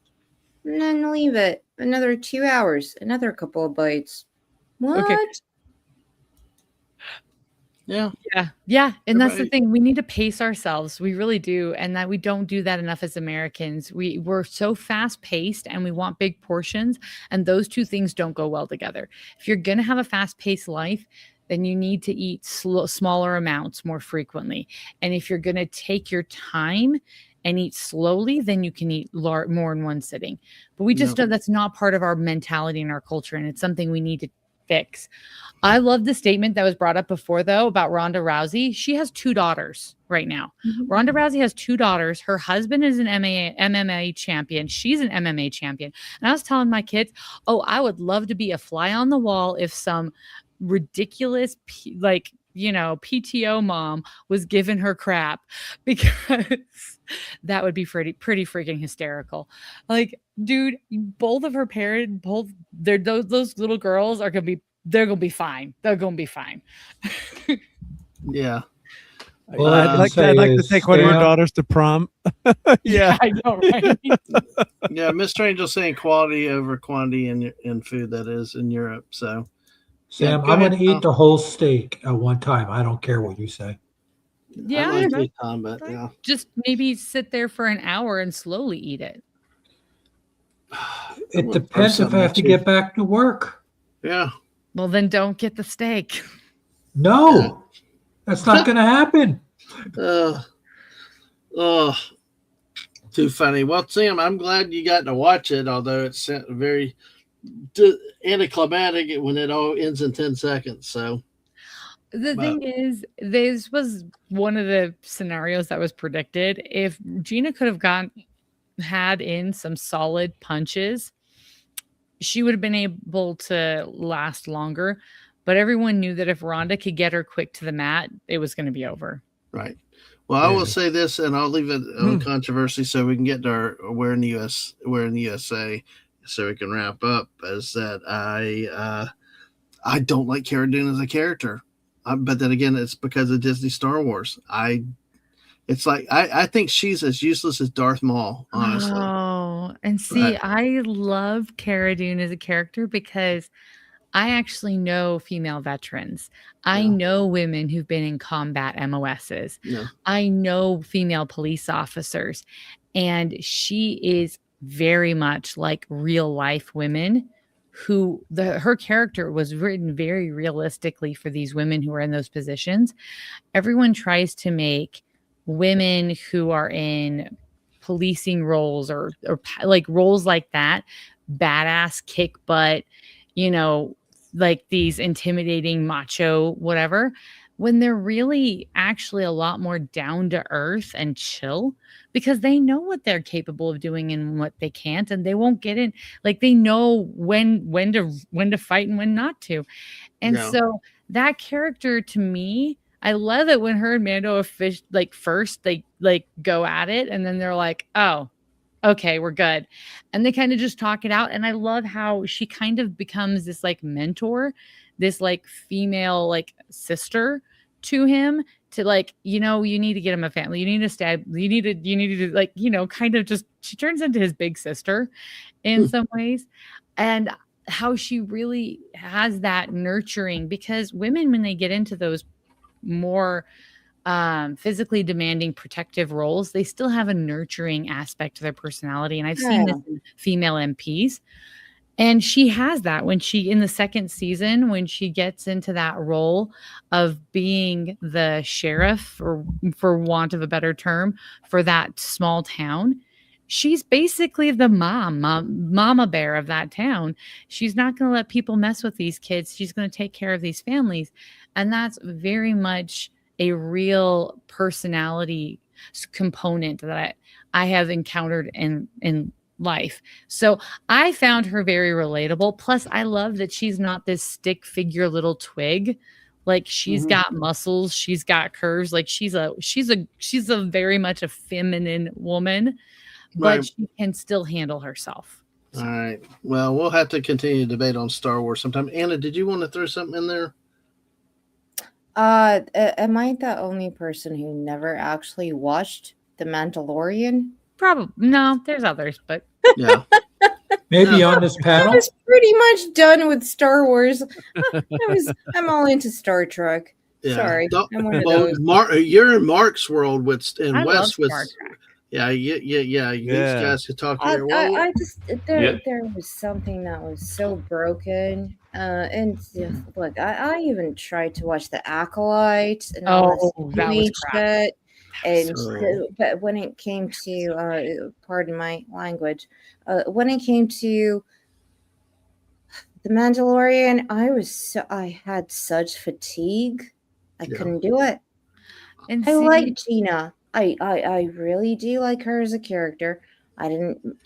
and then leave it another 2 hours, another couple of bites. What? Okay. Yeah. Yeah. Yeah. And that's the Right. thing. We need to pace ourselves. We really do. And that we don't do that enough as Americans. We're so fast paced and we want big portions. And those two things don't go well together. If you're going to have a fast paced life, then you need to eat smaller amounts more frequently. And if you're going to take your time and eat slowly, then you can eat more in one sitting. But we just don't, that's not part of our mentality and our culture. And it's something we need to fix. I love the statement that was brought up before, though, about Ronda Rousey. She has 2 daughters right now. Ronda Rousey has 2 daughters. Her husband is an MMA champion. She's an MMA champion. And I was telling my kids, oh, I would love to be a fly on the wall if some ridiculous, PTO mom was giving her crap, because that would be pretty freaking hysterical. Like, dude, both of her parents, those little girls are they're gonna be fine. They're gonna be fine. Yeah. All I can I'd say like to is, take one of your Sam, daughters to prom. Yeah. I know, right? Yeah. Mr. Angel saying quality over quantity in food, that is, in Europe. So Sam, go I'm ahead, going to eat Tom. the whole steak at one time. I don't care what you say. Yeah, I like it, Tom, but yeah. just maybe sit there for an hour and slowly eat it. It Or depends if I have to something, get back to work. Yeah. Well, then don't get the steak. No, that's not going to happen. Oh, too funny. Well, Sam, I'm glad you got to watch it, although it's very anticlimactic when it all ends in 10 seconds. So The thing is, this was one of the scenarios that was predicted. If Gina could have had in some solid punches, she would have been able to last longer. But everyone knew that if Ronda could get her quick to the mat, it was going to be over. Right. Well, I will say this, and I'll leave it on controversy so we can get to our we're in the USA, so we can wrap up. Is that I don't like Cara Dune as a character, but then again, it's because of Disney Star Wars. I think she's as useless as Darth Maul, honestly. Oh, and see, I love Cara Dune as a character because I actually know female veterans. I know women who've been in combat MOSs. Yeah. I know female police officers. And she is very much like real life women who her character was written very realistically for these women who are in those positions. Everyone tries to make women who are in policing roles or like roles like that badass, kick butt, you know, like these intimidating macho whatever, when they're really actually a lot more down to earth and chill, because they know what they're capable of doing and what they can't, and they won't get in. Like they know when to fight and when not to. And Yeah. so that character, to me, I love it when her and Mando fish like first they like go at it and then they're like, oh, okay, we're good. And they kind of just talk it out. And I love how she kind of becomes this like mentor, this like female like sister to him, to like, you know, you need to get him a family. You need to stab, you need to like, you know, kind of just, she turns into his big sister in some ways. And how she really has that nurturing, because women, when they get into those more physically demanding protective roles, they still have a nurturing aspect to their personality. And I've seen this in female MPs. And she has that when she, in the second season, when she gets into that role of being the sheriff, or for want of a better term, for that small town. She's basically the mama bear of that town. She's not going to let people mess with these kids. She's going to take care of these families. And that's very much a real personality component that I have encountered in life. So I found her very relatable. Plus, I love that she's not this stick figure little twig. Like she's got muscles, she's got curves. Like she's a very much a feminine woman, but she can still handle herself. All right. Well, we'll have to continue to debate on Star Wars sometime. Anna, did you want to throw something in there? Am I the only person who never actually watched The Mandalorian? Probably no. There's others, but Yeah. Maybe on this I panel. was pretty much done with Star Wars. I'm all into Star Trek. Yeah. Sorry, I'm one of Well, those. you're in Mark's world with and I love Wes with Star Trek. yeah. These guys could talk I here. Well, just there was something that was so broken. And look, I even tried to watch The Acolyte and all this that was crap. shit. And So- but when it came to pardon my language, when it came to The Mandalorian, I had such fatigue. I Yeah. couldn't do it. And I see, like Gina. I really do like her as a character. I didn't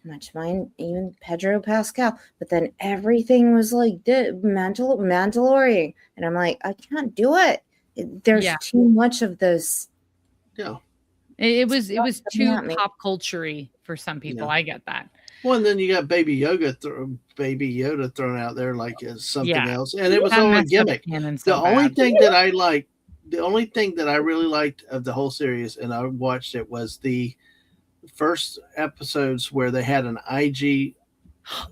much mind even Pedro Pascal, but then everything was like Mandalorian, and I'm like, I can't do it. There's too much of this. yeah. it was too at me. pop culture-y for some people. Yeah. I get that. Well, and then you got Baby Yoda thrown out there like as something Yeah. else, and it was That all a messed up gimmick. canon The so only bad. thing that I liked, the only thing that I really liked of the whole series, and I watched it, was the first episodes where they had an IG.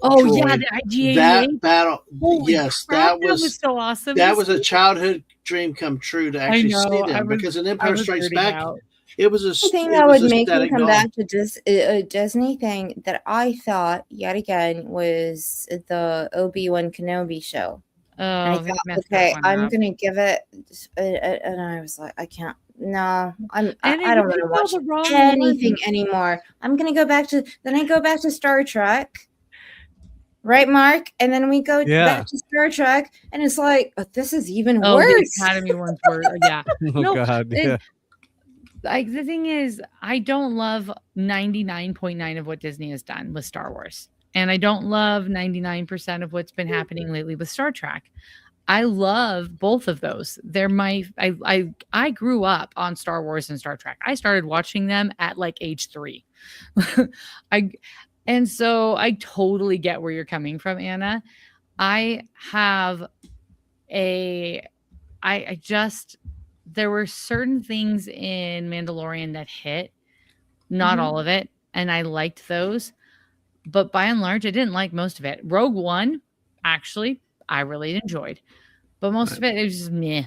Oh droid. yeah, the IG-88. That battle. Holy yes, crap, that was so awesome. that was a childhood dream come true to actually see know, them, because in Empire Strikes nerding Back, out. it was a The thing it that was would a make me static come doll. back to a Disney thing that I thought yet again was the Obi-Wan Kenobi show. And Oh, I they thought, messed that okay, one I'm up. gonna give it, and I was like, I can't. No, And I don't want to you watch saw the wrong anything one. anymore. I'm gonna go back to. Then I go back to Star Trek. Right, Mark? And then we go back to Star Trek, and it's like, this is even Oh, worse. the Academy ones were yeah. Oh No, God, yeah. Like the thing is, I don't love 99.9 of what Disney has done with Star Wars, and I don't love 99% of what's been happening lately with Star Trek. I love both of those. They're my I grew up on Star Wars and Star Trek. I started watching them at like age 3. And so I totally get where you're coming from, Anna. I just there were certain things in Mandalorian that hit, not all of it, and I liked those. But by and large, I didn't like most of it. Rogue One, actually, I really enjoyed. But most of it was just meh.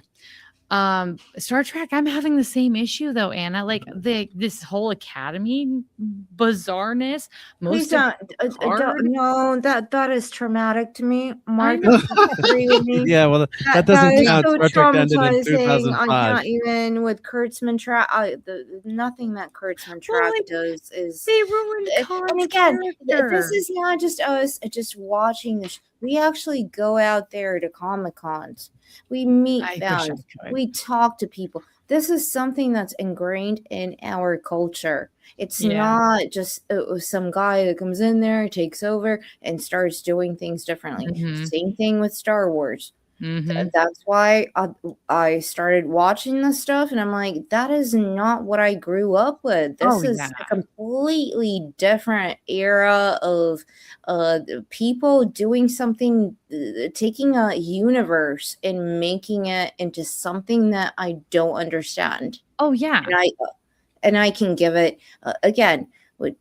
Star Trek, I'm having the same issue though, Anna. Like this whole Academy bizarreness. Please Most of don't. No, that is traumatic to me. Mark, know. you can't agree with me. Yeah, well, that That doesn't is count. so Star Trek ended in traumatizing. I 2005. can't even with Kurtzman track. Nothing that Kurtzman Well, track like, does is. they ruined And Khan's again, this character. is not just us just watching this. We actually go out there to Comic Cons. We meet I wish I fans. could. We talk to people. This is something that's ingrained in our culture. It's Yeah. not just some guy that comes in there, takes over, and starts doing things differently. Mhm. Same thing with Star Wars. Mhm. That's why I started watching this stuff, and I'm like, that is not what I grew up with. This Oh, is yeah. a completely different era of people doing something, taking a universe and making it into something that I don't understand. Oh, yeah. And I can give it again with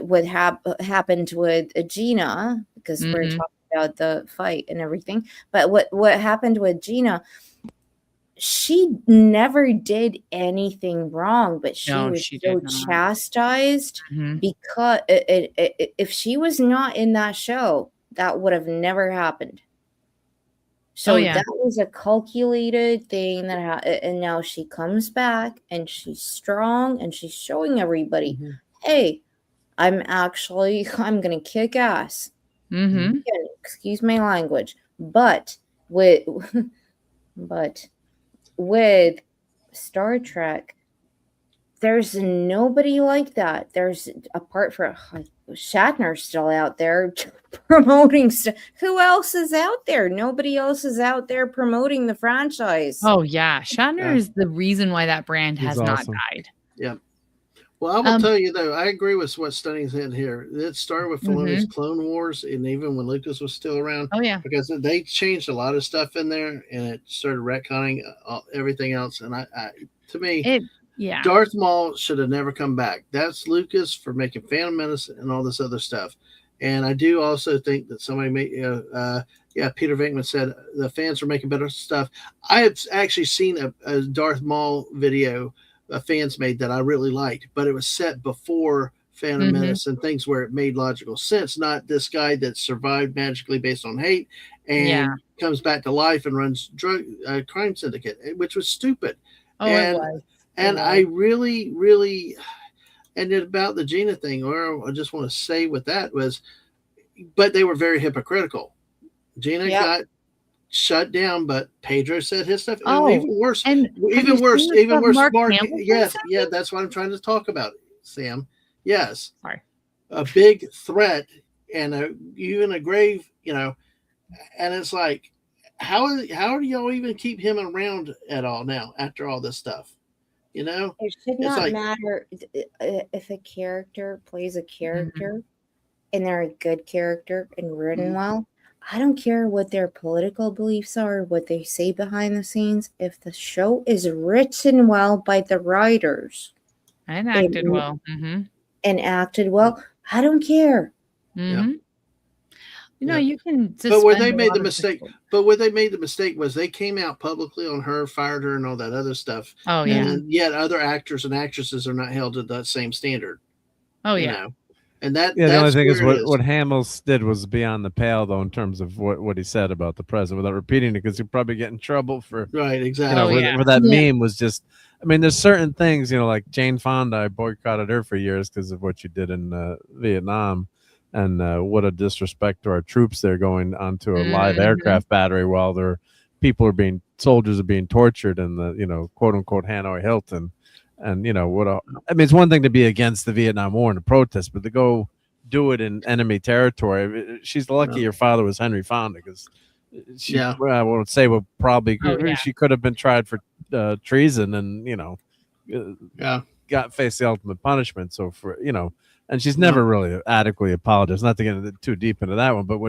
what happened with Gina, because we're Mhm. talking about the fight and everything. But what happened with Gina, she never did anything wrong, but she No, was she so did not. chastised Mhm. because if she was not in that show, that would have never happened. So yeah. that was a calculated thing and now she comes back and she's strong and she's showing everybody, hey, I'm gonna kick ass. Mhm. Again, excuse my language, but with but with Star Trek, there's nobody like that. There's apart from Shatner's still out there promoting stuff. Who else is out there? Nobody else is out there promoting the franchise. Oh, yeah. Shatner Yeah. is the reason why that brand He's has not awesome. died. Yeah. Well, I will tell you though, I agree with what Stunning said here. It started with Filoni's Clone Wars, and even when Lucas was still around, Oh, yeah. because they changed a lot of stuff in there, and it started retconning everything else. And to me, Yeah. Darth Maul should have never come back. That's Lucas for making Phantom Menace and all this other stuff. And I do also think that somebody made, Peter Venkman said the fans are making better stuff. I have actually seen a Darth Maul video fans made that I really liked, but it was set before Phantom Menace and things where it made logical sense, not this guy that survived magically based on hate and comes back to life and runs drug crime syndicate, which was stupid. Oh, and it was. and I really, really, and about the Gina thing, or I just want to say with that was, but they were very hypocritical. Gina got shut down, but Pedro said his stuff. Oh, even worse, and even worse, even worse. Mark, yes, said? yeah, that's what I'm trying to talk about, Sam. Yes, Sorry. A big threat and even a grave, and it's like, how do y'all even keep him around at all now after all this stuff? It should not matter if a character plays a character and they're a good character and written well. I don't care what their political beliefs are, what they say behind the scenes. If the show is written well by the writers and acted well, I don't care. You can. But where they made the mistake, was they came out publicly on her, fired her, and all that other stuff. Oh yeah. And yet other actors and actresses are not held to that same standard. Oh yeah. And that the only thing is what Hamels did was beyond the pale, though, in terms of what he said about the president, without repeating it, because he'd probably get in trouble for right, exactly. Where that meme was just. I mean, there's certain things, like Jane Fonda. I boycotted her for years because of what she did in Vietnam, and what a disrespect to our troops. They're going onto a live aircraft battery while soldiers are being tortured in the quote unquote Hanoi Hilton. And it's one thing to be against the Vietnam War and to protest, but to go do it in enemy territory. She's lucky your father was Henry Fonda, because I won't say, well, probably she could have been tried for treason and faced the ultimate punishment. So and she's never really adequately apologized. Not to get too deep into that one, but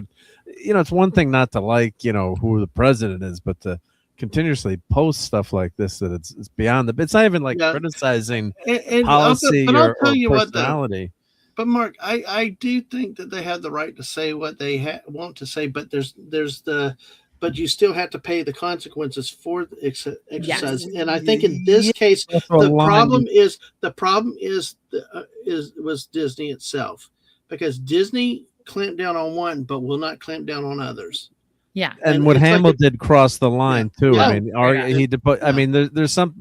it's one thing not to like who the president is, but to continuously post stuff like this that it's beyond it's not even like criticizing policy or personality. But Mark, I do think that they have the right to say what they want to say, but there's the but you still have to pay the consequences for the exercise. Yes. And I think in this case, That's a the line you- problem was Disney itself, because Disney clamped down on one, but will not clamp down on others. Yeah. and And what it's like Hamill did cross the line too. Yeah. I mean, he did put. I Yeah. mean, there's some,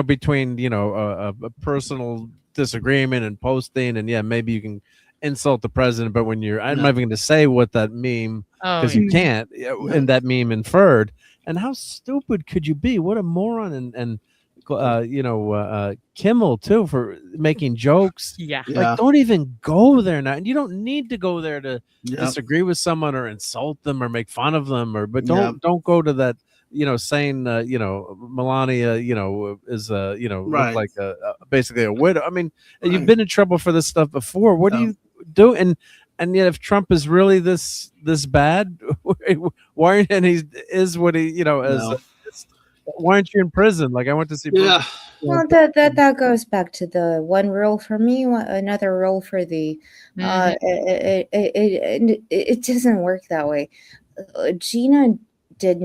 between a personal disagreement and posting, and yeah, maybe you can insult the president, but when I'm No. not even going to say what that meme, Oh, because yeah. you can't, and that meme inferred. And how stupid could you be? What a moron! And Kimmel too, for making jokes. Yeah. Yeah. Like, don't even go there now, and you don't need to go there to Yeah. disagree with someone or insult them or make fun of them, but Yeah. don't go to that, saying Melania is look Right. like basically a widow. I mean, you've Right. been in trouble for this stuff before. What do Yeah. you do? And yet, if Trump is really this bad, why, and he is what he No. why aren't you in prison? Like, I went to see Yeah. Well, that goes back to the one rule for me, another rule for the. It doesn't work that way. Gina did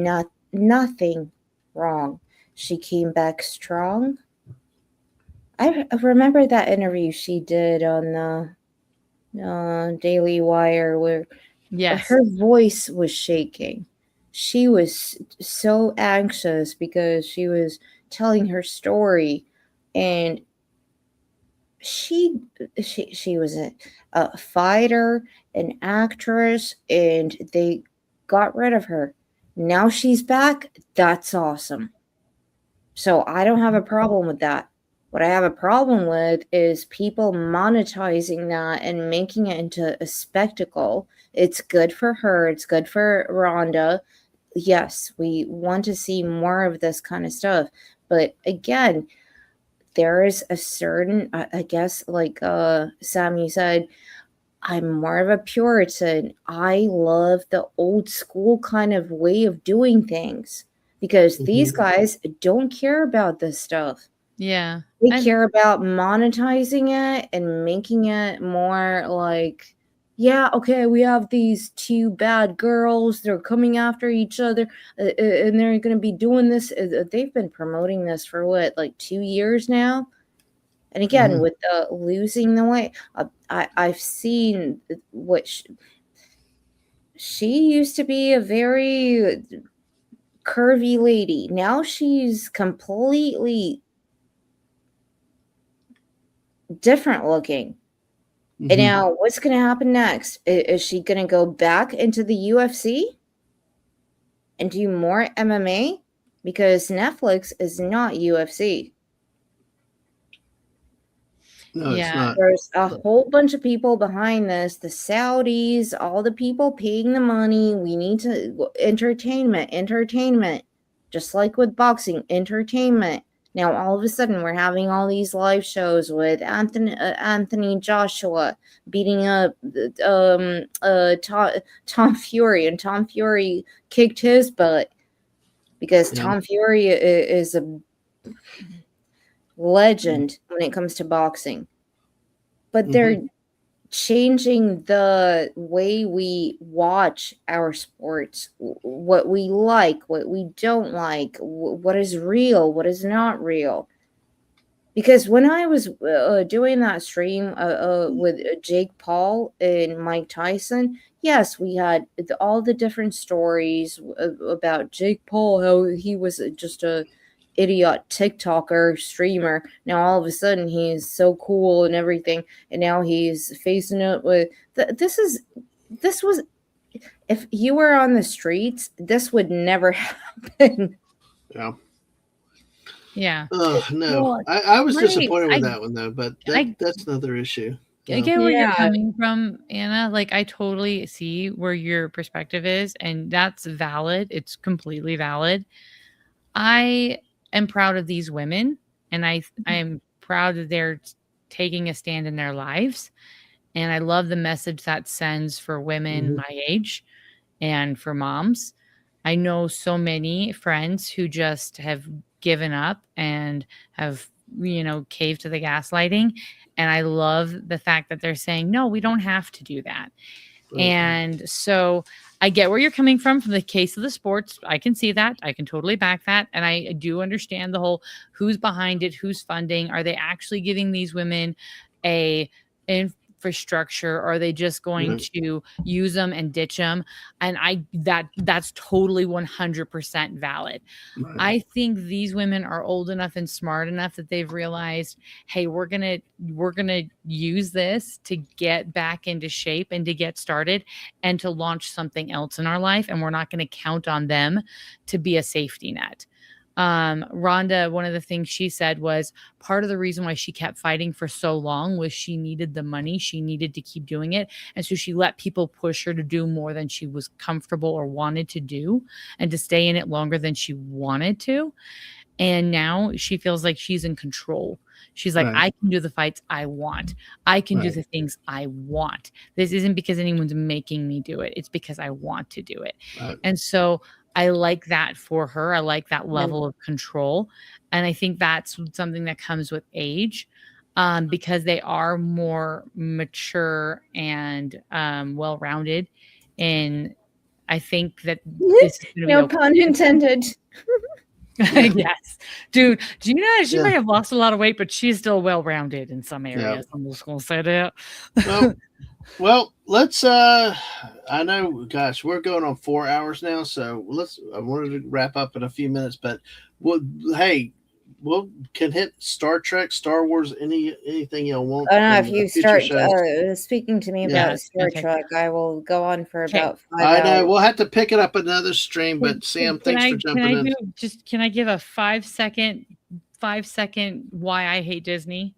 nothing wrong. She came back strong. I remember that interview she did on the Daily Wire where Yes. her voice was shaking. She was so anxious because she was telling her story, and she was a fighter, an actress, and they got rid of her. Now she's back. That's awesome. So I don't have a problem with that. What I have a problem with is people monetizing that and making it into a spectacle. It's good for her. It's good for Rhonda. Yes, we want to see more of this kind of stuff. But again, there is a certain, I guess, like Sammy said, I'm more of a Puritan. I love the old school kind of way of doing things because these guys don't care about this stuff. Yeah. They care about monetizing it and making it more like, yeah, okay, we have these two bad girls. They're coming after each other, and they're going to be doing this. They've been promoting this for what, like 2 years now? And again, with the losing the weight, I've seen what she used to be, a very curvy lady. Now she's completely different looking. And now what's going to happen next? Is she going to go back into the UFC and do more MMA? Because Netflix is not UFC. No, it's not. There's a whole bunch of people behind this, the Saudis, all the people paying the money. We need to entertainment, just like with boxing, entertainment. Now, all of a sudden, we're having all these live shows with Anthony Joshua beating up Tom Fury, and Tom Fury kicked his butt because Tom Fury is a legend when it comes to boxing. But they're changing the way we watch our sports, what we like, what we don't like, what is real, what is not real. Because when I was doing that stream with Jake Paul and Mike Tyson, yes, we had all the different stories about Jake Paul, how he was just a idiot TikToker streamer. Now all of a sudden he's so cool and everything, and now he's facing it with this was, if you were on the streets, this would never happen. Yeah. Oh no, Well, I was right, disappointed with that one though, but that's another issue. I get where you're coming from, Anna. Like, I totally see where your perspective is, and that's valid. It's completely valid. I am proud of these women, and I am proud that they're taking a stand in their lives. And I love the message that sends for women my age and for moms. I know so many friends who just have given up and have, caved to the gaslighting. And I love the fact that they're saying, no, we don't have to do that. Right. And so I get where you're coming from the case of the sports. I can see that. I can totally back that. And I do understand the whole who's behind it, who's funding. Are they actually giving these women a infrastructure, or are they just going to use them and ditch them? And that's totally 100% valid. Right. I think these women are old enough and smart enough that they've realized, hey, we're gonna use this to get back into shape and to get started and to launch something else in our life, and we're not going to count on them to be a safety net. Rhonda, one of the things she said was part of the reason why she kept fighting for so long was she needed the money. She needed to keep doing it. And so she let people push her to do more than she was comfortable or wanted to do, and to stay in it longer than she wanted to. And now she feels like she's in control. She's like, I can do the fights I want. I can do the things I want. This isn't because anyone's making me do it. It's because I want to do it. And so I like that for her. I like that level of control. And I think that's something that comes with age, because they are more mature and well-rounded. And I think that this is going to No be pun intended. Yes, dude. Do you know she may have lost a lot of weight, but she's still well-rounded in some areas. I'm just gonna say that. Well, let's. I know, gosh, we're going on 4 hours now, so I wanted to wrap up in a few minutes, but hey, we'll can hit Star Trek, Star Wars, anything y'all want. I don't know if you start speaking to me about Star Trek, I will go on for about 5 hours. I know we'll have to pick it up another stream, but Sam, thanks for jumping in. Can I give a 5-second why I hate Disney?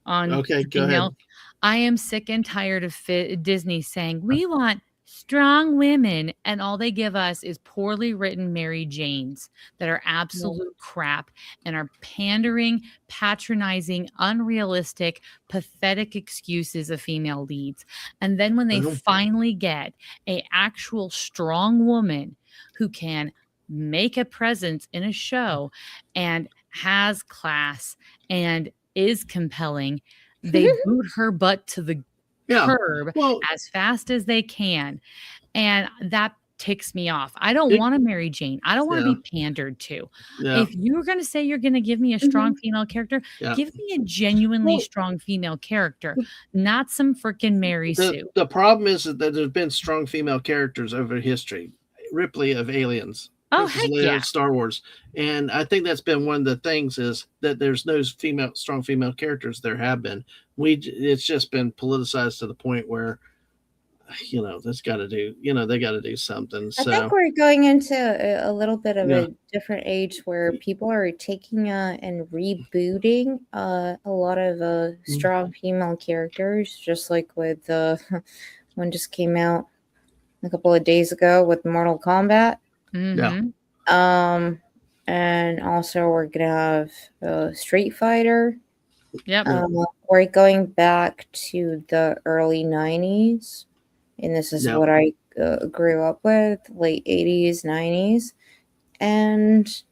Okay, go ahead. I am sick and tired of Disney saying we want strong women, and all they give us is poorly written Mary Janes that are absolute crap and are pandering, patronizing, unrealistic, pathetic excuses of female leads. And then when they finally get a actual strong woman who can make a presence in a show and has class and is compelling, they boot her butt to the curb as fast as they can. And that ticks me off. I don't want to marry Jane. I don't want to be pandered to. If you're going to say you're going to give me a strong female character, give me a genuinely strong female character, not some freaking Mary Sue. The problem is that there's been strong female characters over history. Ripley of Aliens. Oh, heck yeah. Star Wars. And I think that's been one of the things is that there's no strong female characters. There have been. It's just been politicized to the point where, they got to do something. I think we're going into a little bit of a different age where people are taking and rebooting a lot of strong female characters, just like with one just came out a couple of days ago with Mortal Kombat. And also we're gonna have Street Fighter. We're going back to the early 90s, and this is what I grew up with, late 80s, 90s, and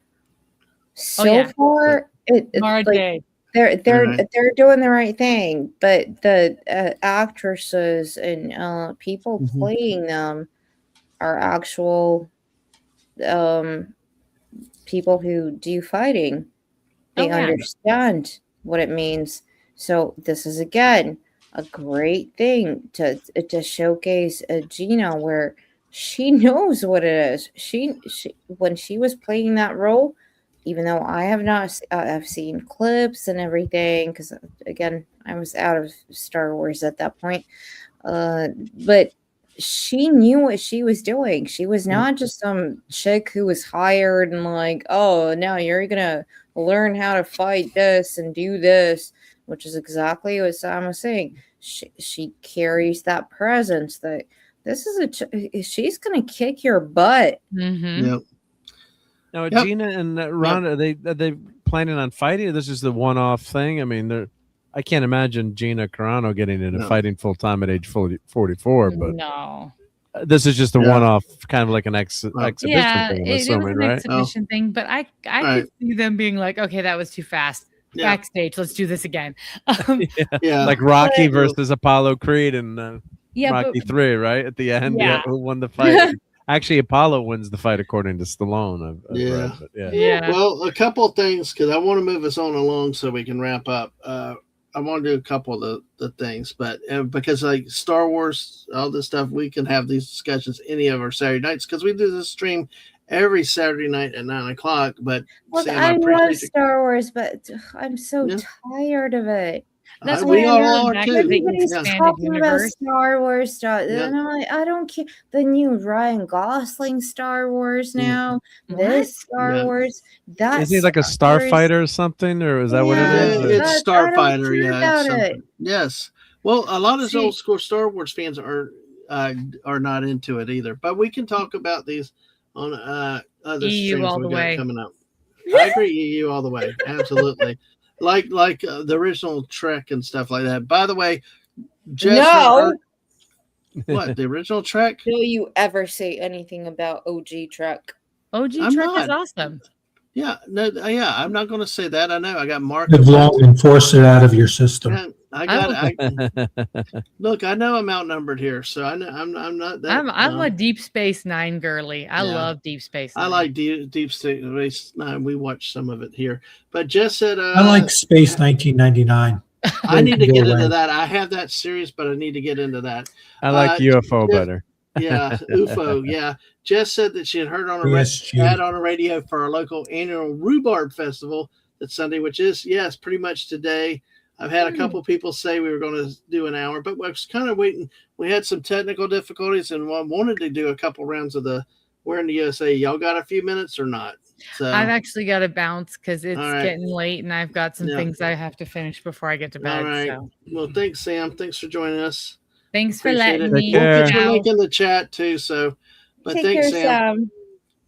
so far it's like they're doing the right thing, but the actresses and people playing them are actual people who do fighting. They understand what it means. So this is again a great thing to showcase Gina, where she knows what it is. She when she was playing that role, even though I have not, I've seen clips and everything, because again I was out of Star Wars at that point, but she knew what she was doing. She was not just some chick who was hired and like, oh, now you're gonna learn how to fight this and do this, which is exactly what Sam was saying. She carries that presence that this is she's gonna kick your butt. Now, Gina and Rhonda, are they planning on fighting, or this is the one-off thing? I mean, I can't imagine Gina Carano getting into fighting full time at age 44, but no, this is just a one-off, kind of like an exhibition thing. I'm assuming, right? Exhibition thing, but I could see them being like, okay, that was too fast. Backstage, let's do this again. Like Rocky versus Apollo Creed, and Yeah, but Rocky 3, right? At the end, Yeah. who won the fight? Actually, Apollo wins the fight according to Stallone. I've Yeah. read, but yeah. yeah. Well, a couple of things because I want to move us on along so we can wrap up. I want to do a couple of the things, but because like Star Wars, all this stuff, we can have these discussions any of our Saturday nights because we do this stream every Saturday night at 9:00. But Well, Sam, I love appreciate you. Star Wars, but I'm so Yeah. tired of it. That's We why all I'm are back too. to the Everybody's Yeah. expanded talking about universe. Star Wars stuff, Yeah. and I'm like, I don't care. The new Ryan Gosling Star Wars now, this Star Yeah. Wars, that. Is he like a Star Wars. starfighter or something, or is that what it Yeah, is? Yeah, Or- it's I don't Starfighter. care Yeah, about it's it. something. Yes. Well, a lot of See- old school Star Wars fans are not into it either. But we can talk about these on other EU streams all we the got way. coming up. I agree, EU all the way, absolutely. like the original Trek and stuff like that. By the way, Jess No. what the original Trek? Will you ever say anything about OG Trek? OG I'm Trek not. is awesome. Yeah, no, yeah. I'm not going to say that. I know. I got Mark. Live long and force it out of your system. Yeah, I got. Look, I know I'm outnumbered here, so I know I'm not that. I'm a Deep Space Nine girly. I Yeah. love Deep Space I Nine. like Deep Space Nine. We watched some of it here, but Jess said, I like Space 1999. I need to Go get away. into that. I have that series, but I need to get into that. I like UFO Jeff- better. Yeah, UFO. Yeah, Jess said that she had heard on a PSG. ad on the radio for our local annual Rhubarb Festival that's Sunday, which is pretty much today. I've had a couple people say we were going to do an hour, but I was kind of waiting. We had some technical difficulties and wanted to do a couple rounds of the We're in the USA. Y'all got a few minutes or not? So I've actually got to bounce because it's All right. getting late and I've got some Yeah. things I have to finish before I get to bed. all right. So Well, thanks, Sam. Thanks for joining us. thanks for Appreciate letting it. me. Take care. We'll put your Now. link in the chat too. So, but Take thanks, care, Sam. Sam.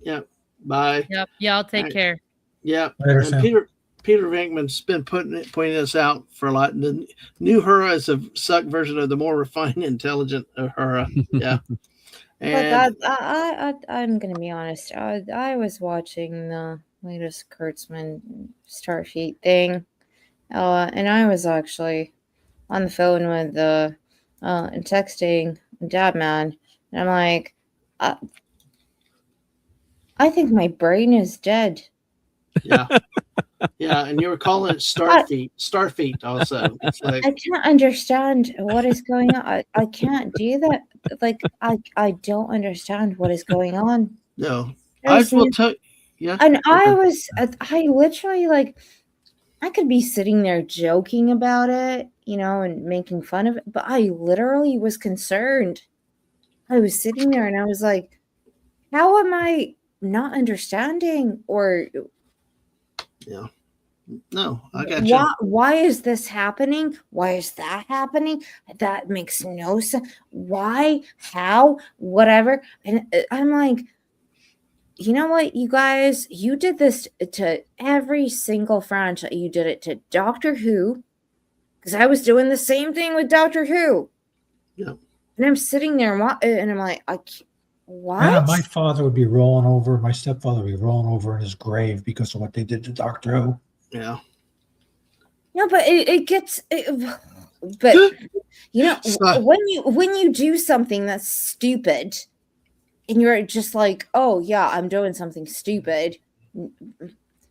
Yep. Bye. Yep. Y'all take Alright. care. Yep. Later, And Sam. Peter Venkman's been pointing this out for a lot. The new Uhura is a suck version of the more refined, intelligent Uhura. Yeah. And Look, I'm gonna be honest. I was watching the latest Kurtzman Starfleet thing, and I was actually on the phone with and texting Dadman, and I'm like, I think my brain is dead. yeah. Yeah. And you were calling it Starfleet also. It's like, I can't understand what is going on. I can't do that. Like I don't understand what is going on. no. I There's will tell yeah. And Okay. I literally like, I could be sitting there joking about it, and making fun of it, but I literally was concerned. I was sitting there and I was like, how am I not understanding? Or Yeah. No, I got you. why is this happening? Why is that happening? That makes no sense. Why? How? Whatever. And I'm like, you know what, you guys, you did this to every single franchise. You did it to Doctor Who, because I was doing the same thing with Doctor Who. Yeah. And I'm sitting there and I'm like, what? Yeah, my father would be rolling over. My stepfather would be rolling over in his grave because of what they did to Doctor Who. Yeah. No, but it gets. But So- when you do something that's stupid, and you're just like, oh yeah, I'm doing something stupid,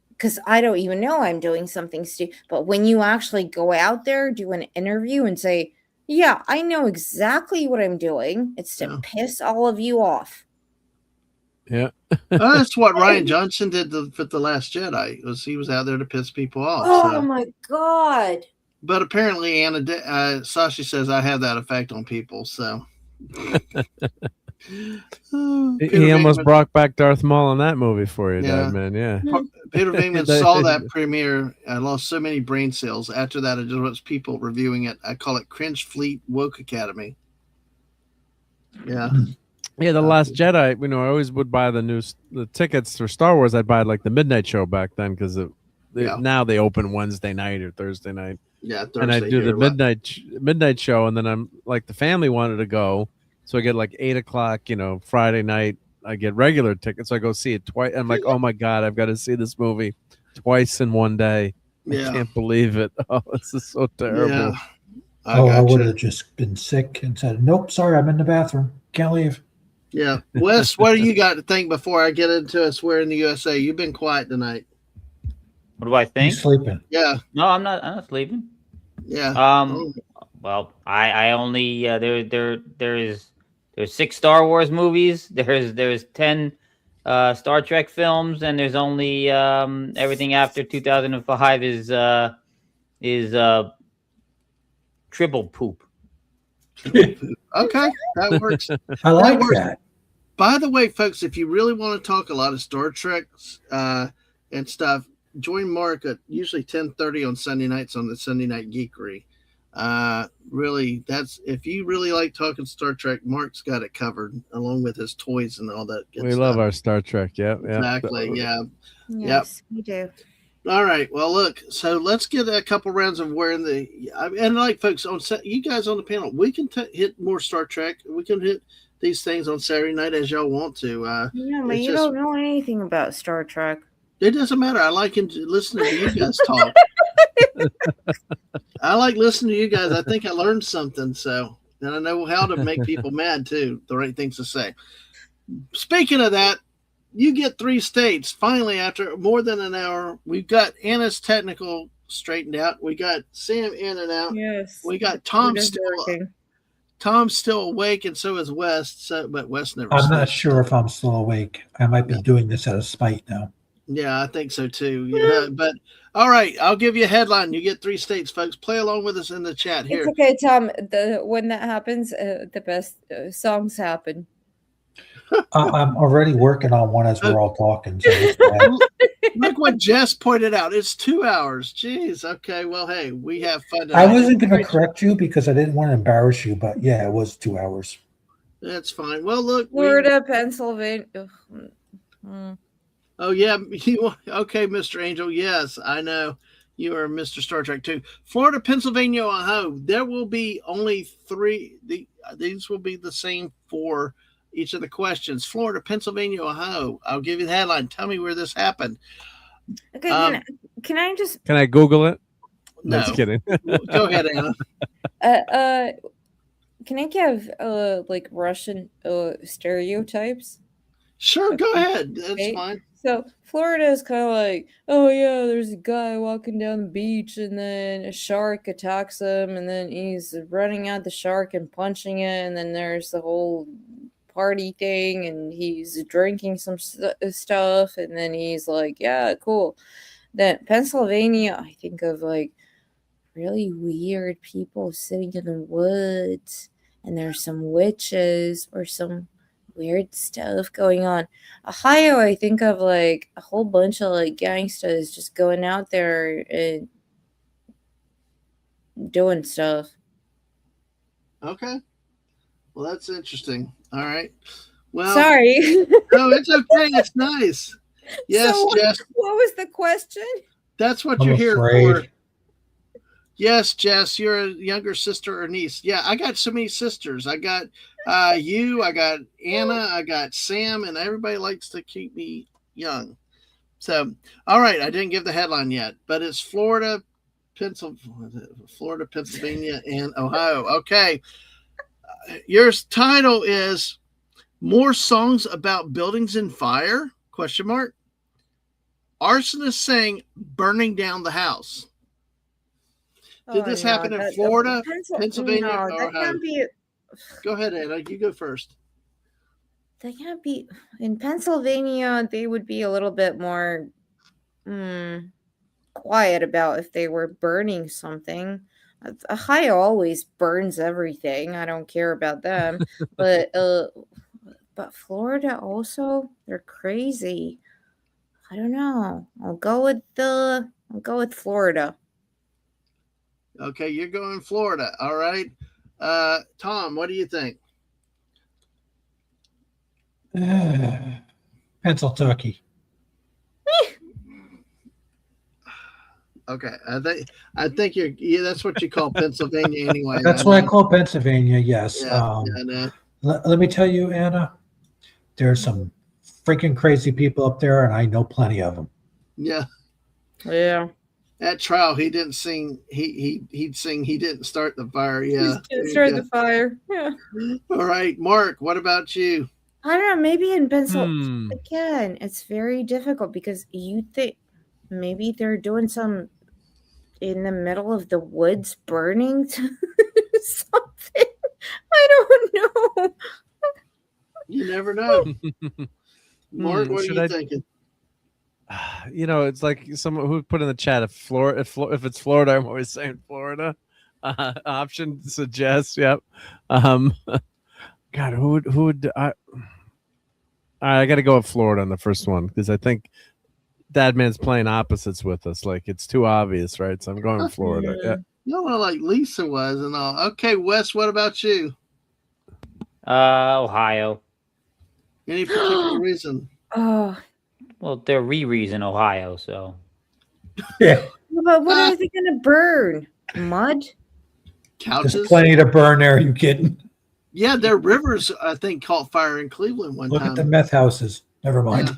because I don't even know I'm doing something stupid. But when you actually go out there, do an interview, and say, yeah, I know exactly what I'm doing. It's to Yeah. piss all of you off. Yeah. Well, that's what Ryan Johnson did with The Last Jedi. He was out there to piss people off. Oh so. my god. But apparently, Sashi says I have that effect on people. So He almost brought back Darth Maul in that movie for you, Yeah. Dad, man. Yeah. Peter Venkman saw that premiere. I lost so many brain cells. After that, I just watched people reviewing it. I call it Cringe Fleet Woke Academy. Yeah. Yeah, The Last Jedi. I always would buy the tickets for Star Wars. I'd buy like the midnight show back then because Yeah. now they open Wednesday night or Thursday night. Yeah. And I Thursday do the here, midnight show, and then I'm like the family wanted to go, so I get like 8:00, Friday night. I get regular tickets, so I go see it twice. I'm like, oh my god, I've got to see this movie twice in one day. I Yeah. can't believe it. Oh, this is so terrible. Yeah. I would gotcha. have just been sick and said, "Nope, sorry, I'm in the bathroom. Can't leave." Yeah. Wes, what do you got to think before I get into us? We're in the USA. You've been quiet tonight. What do I He's think? sleeping. Yeah. No, I'm not. I'm not sleeping. Yeah. Um. Well, I only there's 6 Star Wars movies. There's 10 Star Trek films, and there's only everything after 2005 is triple poop. Okay. That works. I like works. that. By the way, folks, if you really want to talk a lot of Star Trek and stuff, join Mark at usually 10:30 on Sunday nights on the Sunday Night Geekery. Really, that's if you really like talking Star Trek, Mark's got it covered along with his toys and all that good We stuff. love our Star Trek. Yeah. Exactly. Yeah. Yes, we do. All right. Well, look. So let's get a couple rounds of wearing and like folks on set. You guys on the panel, we can hit more Star Trek. We can hit these things on Saturday night as y'all want to. Yeah, but it's you just- don't know anything about Star Trek. It doesn't matter. I like listening to you guys talk. I like listening to you guys. I think I learned something. So, and I know how to make people mad too. The right things to say. Speaking of that, you get 3 states. Finally, after more than an hour, we've got Anna's technical straightened out. We got Sam in and out. Yes. We got It Tom is still. working. Tom's still awake, and so is West. So, but West never. I'm not sleeps. sure if I'm still awake. I might be doing this out of spite now. Yeah, I think so too. Yeah, but all right, I'll give you a headline. You get 3 states, folks. Play along with us in the chat here. It's okay, Tom. When that happens, the best songs happen. I'm already working on one as we're all talking. So it's fine. Look what Jess pointed out. It's 2 hours. Jeez. Okay. Well, hey, we have fun. I tonight. wasn't going to correct you because I didn't want to embarrass you, but yeah, it was 2 hours. That's fine. Well, look. Florida, Pennsylvania. Oh yeah. Okay, Mr. Angel. Yes, I know you are Mr. Star Trek too. Florida, Pennsylvania, Ohio. There will be only 3. These will be the same for each of the questions. Florida, Pennsylvania, Ohio. I'll give you the headline. Tell me where this happened. Okay, can I just Can I Google it? No. Just kidding. Go ahead, Anna. can I give like Russian stereotypes? Sure, go ahead. That's Okay. fine. So Florida is kind of like, oh yeah, there's a guy walking down the beach, and then a shark attacks him, and then he's running at the shark and punching it, and then there's the whole party thing, and he's drinking some stuff, and then he's like, yeah, cool. Then Pennsylvania, I think of like really weird people sitting in the woods, and there's some witches or some weird stuff going on. Ohio, I think of like a whole bunch of like gangsters just going out there and doing stuff. Okay. Well, that's interesting. All right. Well, Sorry. no, it's okay. It's nice. Yes, So, Jess. what was the question? That's what I'm you're here afraid. for. Yes, Jess, you're a younger sister or niece. Yeah, I got so many sisters. I got you, I got Anna, I got Sam, and everybody likes to keep me young. So, all right, I didn't give the headline yet, but it's Florida, Pennsylvania, and Ohio. Okay. Your title is More Songs About Buildings in Fire? Question mark. Arsonists saying burning down the house. Did this happen in Florida, Pennsylvania, No, or that Ohio? can't be. Go ahead, Anna. You go first. That can't be in Pennsylvania. They would be a little bit more quiet about if they were burning something. Ohio always burns everything. I don't care about them, but Florida also, they're crazy. I don't know. I'll go with Florida. Okay, you're going Florida. All right. Tom, what do you think? Pennsylvania. Okay, I think you're. Yeah, that's what you call Pennsylvania anyway. That's what I call Pennsylvania. Yes. Yeah, I know. Let me tell you, Anna, there's some freaking crazy people up there, and I know plenty of them. Yeah. Yeah. at trial he didn't sing. He'd sing. He didn't start the fire. Yeah. there you Start go. the fire. Yeah. All right, Mark. What about you? I don't know. Maybe in pencil Hmm. again, it's very difficult because you think maybe they're doing some in the middle of the woods burning something. I don't know. You never know. Mark, what are should you I- thinking? You know, it's like someone who put in the chat if it's Florida, I'm always saying Florida. Option suggests, yep. God, who would I got to go with Florida on the first one because I think Dadman's playing opposites with us. Like it's too obvious, right? So I'm going with Florida. Yeah. You know, like Lisa was and all. Okay, Wes, what about you? Ohio. Any particular reason? Oh, Well, they're Riri's in Ohio, so Yeah, but what are they going to burn? Mud? Couches? there's plenty to burn there. You kidding? Yeah, their rivers, I think, caught fire in Cleveland one Look time. at the meth houses. Never mind.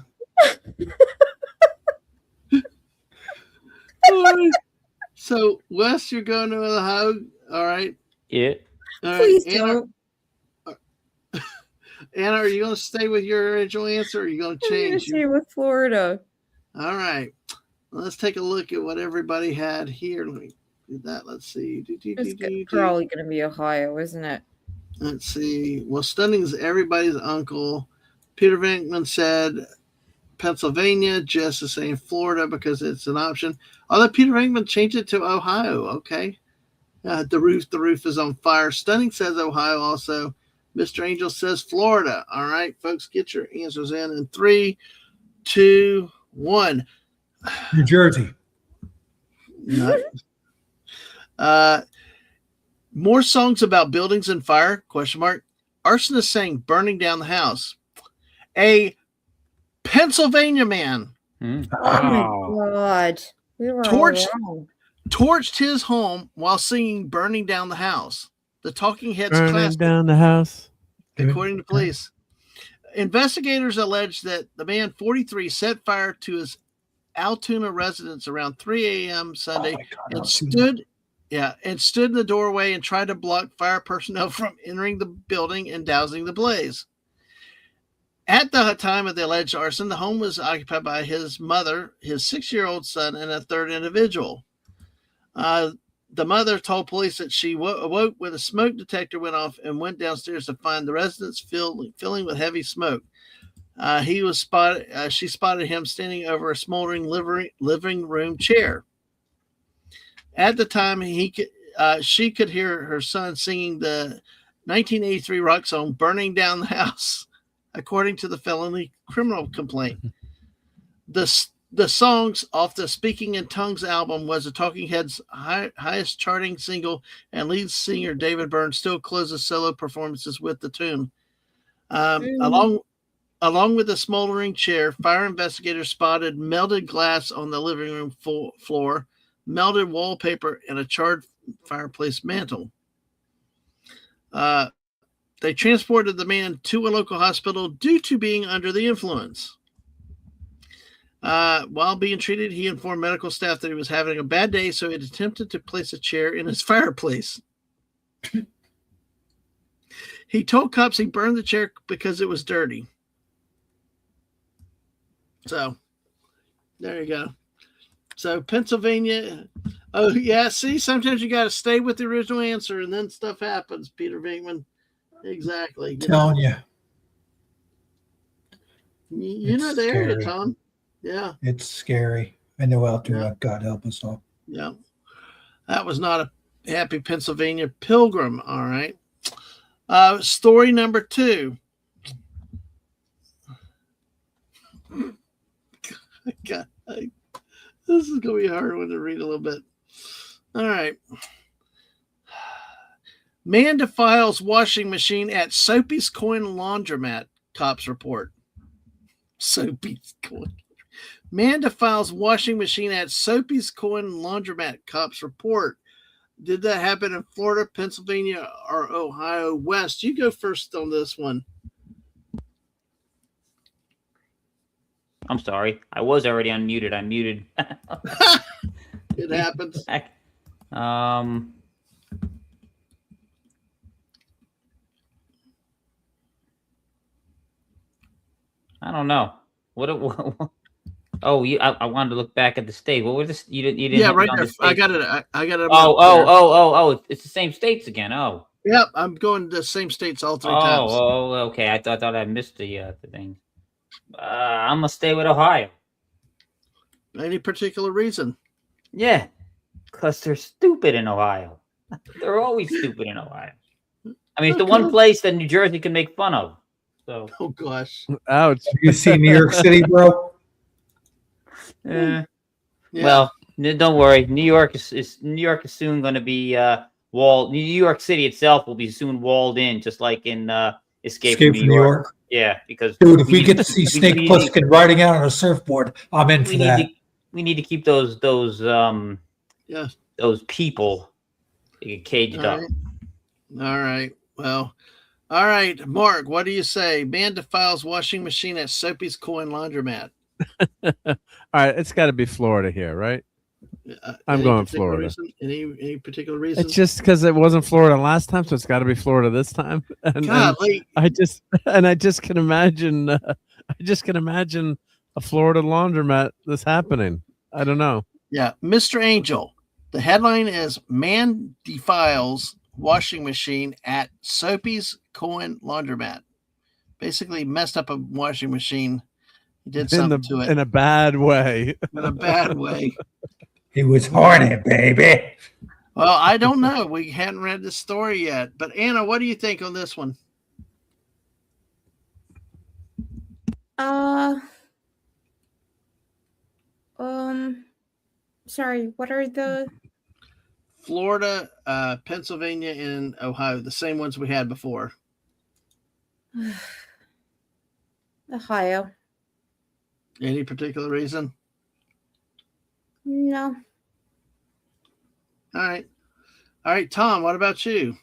So, Wes, you're going to Ohio. All right. yeah. All right. Please Anna, don't. Anna, are you going to stay with your original answer or are you going to I'm going to change? stay with Florida. All right. Let's take a look at what everybody had here. Let me do that. Let's see. It's probably going to be Ohio, isn't it? Let's see. Well, Stunning's everybody's uncle. Peter Venkman said Pennsylvania. Jess is saying Florida because it's an option. Although Peter Venkman changed it to Ohio. Okay. The roof is on fire. Stunning says Ohio also. Mr. Angel says Florida. All right, folks, get your answers in 3, 2, 1. New Jersey. Nice. More songs about buildings and fire? Question mark. Arsonist sang "Burning Down the House." A Pennsylvania man Oh my God. We were all wrong. torched his home while singing "Burning Down the House." The Talking Heads Burning classic, down the house. according to police. Investigators allege that the man, 43, set fire to his Altoona residence around 3 a.m. Sunday and stood in the doorway and tried to block fire personnel from entering the building and dousing the blaze. At the time of the alleged arson, the home was occupied by his mother, his 6-year-old son, and a third individual. The mother told police that she awoke when a smoke detector went off and went downstairs to find the residence filling with heavy smoke. She spotted him standing over a smoldering living room chair. At the time, she could hear her son singing the 1983 rock song "Burning Down the House," according to the felony criminal complaint. The songs off the Speaking in Tongues album was the Talking Heads' highest charting single, and lead singer David Byrne still closes solo performances with the tune. Along with the smoldering chair, fire investigators spotted melted glass on the living room floor, melted wallpaper, and a charred fireplace mantle. They transported the man to a local hospital due to being under the influence. While being treated, he informed medical staff that he was having a bad day, so he had attempted to place a chair in his fireplace. He told cops he burned the chair because it was dirty. So, there you go. So, Pennsylvania. Oh, yeah. See, sometimes you got to stay with the original answer and then stuff happens, Peter Venkman. Exactly. Telling you. You know It's the area, scary. Tom. Yeah. It's scary. I know Altoona. God help us all. Yeah. That was not a happy Pennsylvania pilgrim. All right. Story number 2. God, this is going to be a hard one to read a little bit. All right. Man defiles washing machine at Soapy's Coin Laundromat, cops report. Soapy's Coin. Man defiles washing machine at Soapy's Coin Laundromat, cops report. Did that happen in Florida, Pennsylvania, or Ohio? West, you go first on this one. I'm sorry. I was already unmuted. I muted. It happens. I don't know. What oh, I wanted to look back at the state. What was this? You didn't Yeah, have right it on there. the I state. got it. I got it. It's the same states again. Oh. Yep, I'm going to the same states all three times. Okay. I thought I missed the thing. I'm gonna stay with Ohio. Any particular reason? Yeah, because they're stupid in Ohio. They're always stupid in Ohio. I mean, it's the one place that New Jersey can make fun of. So. Oh gosh. Ouch. You see New York City, bro? Yeah. Well, don't worry. New York is soon going to be walled. New York City itself will be soon walled in, just like in Escape from New York. Yeah, because Dude, if we get to see Snake Plissken riding out on a surfboard, I'm in for that. We need to keep those people caged up. All right. Well, all right, Mark. What do you say? Man defiles washing machine at Soapy's Coin Laundromat. All right, it's got to be Florida here, right? I'm going Florida. Any particular reason? It's just because it wasn't Florida last time, so it's got to be Florida this time. And I just can imagine. I just can imagine a Florida laundromat this happening. I don't know. Yeah, Mr. Angel. The headline is "Man defiles washing machine at Soapy's Coin Laundromat." Basically, messed up a washing machine. He did something to it in a bad way. In a bad way. He was horny, baby. Well, I don't know. We hadn't read the story yet. But Anna, what do you think on this one? Sorry, what are the Florida, Pennsylvania, and Ohio, the same ones we had before. Ohio? Any particular reason? No. All right, Tom, what about you?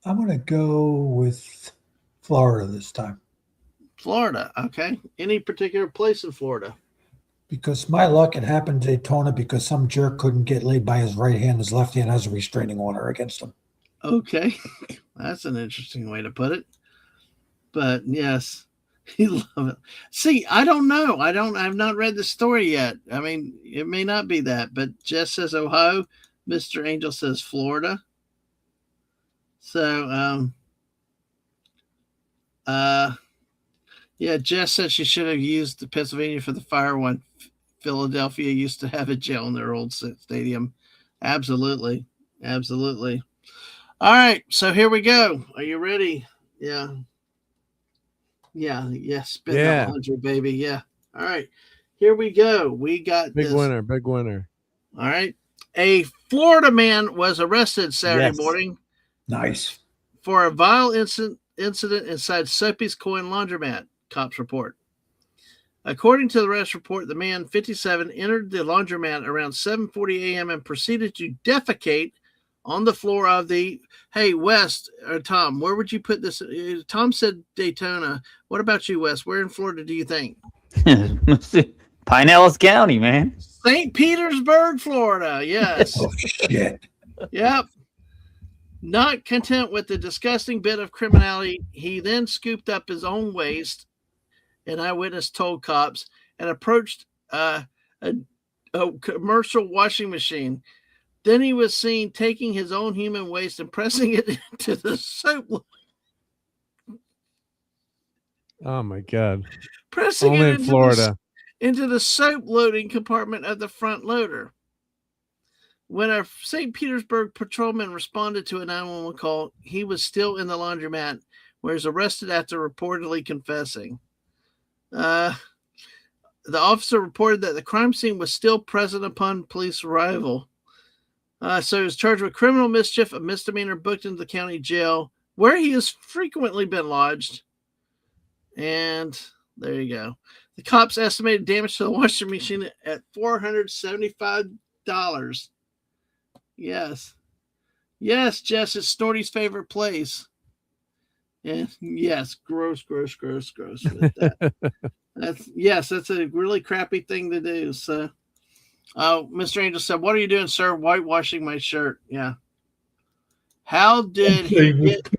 I'm going to go with Florida this time. Florida, okay. Any particular place in Florida? Because my luck, it happened in Daytona because some jerk couldn't get laid by his right hand. His left hand has a restraining order against him. Okay. That's an interesting way to put it. But yes, you love it. See, I don't know. I've not read the story yet. I mean, it may not be that, but Jess says Ohio. Mr. Angel says Florida. So, yeah, Jess said she should have used the Pennsylvania for the fire one. Philadelphia used to have a jail in their old stadium. Absolutely. Absolutely. All right. So here we go. Are you ready? Yeah. Yeah. Yes. Spin that 100, baby. Yeah. All right. Here we go. We got big winner. Big winner. All right. A Florida man was arrested Saturday morning. Nice. For a vile incident inside Soapy's Coin Laundromat, cops report. According to the arrest report, the man, 57, entered the laundromat around 7:40 a.m. and proceeded to defecate on the floor of the. Hey, Wes, or Tom, where would you put this? Tom said Daytona. What about you, Wes? Where in Florida do you think? Pinellas County, man. St. Petersburg, Florida. Yes. Oh, shit. Yep. Not content with the disgusting bit of criminality, he then scooped up his own waste, an eyewitness told cops, and approached a commercial washing machine. Then he was seen taking his own human waste and pressing it into the soap. Oh my God! Pressing only it in Florida into the soap loading compartment of the front loader. When a St. Petersburg patrolman responded to a 911 call, he was still in the laundromat, where he was arrested after reportedly confessing. The officer reported that the crime scene was still present upon police arrival. So he was charged with criminal mischief, a misdemeanor, booked into the county jail, where he has frequently been lodged. And there you go. The cops estimated damage to the washing machine at $475. Yes. Yes, Jess, it's Snorty's favorite place. And yes, gross with that. That's a really crappy thing to do. So, Mr. Angel said, "What are you doing, sir? Whitewashing my shirt." Yeah. How did he get?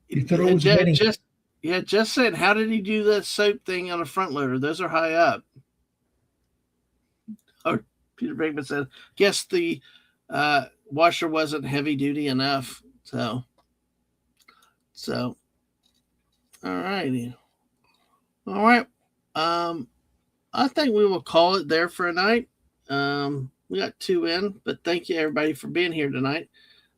You thought it was Vinny. Just saying. How did he do that soap thing on a front loader? Those are high up. Or Peter Brinkman said, "Guess the washer wasn't heavy duty enough." So, all righty. All right. I think we will call it there for a night. We got 2 in, but thank you everybody for being here tonight.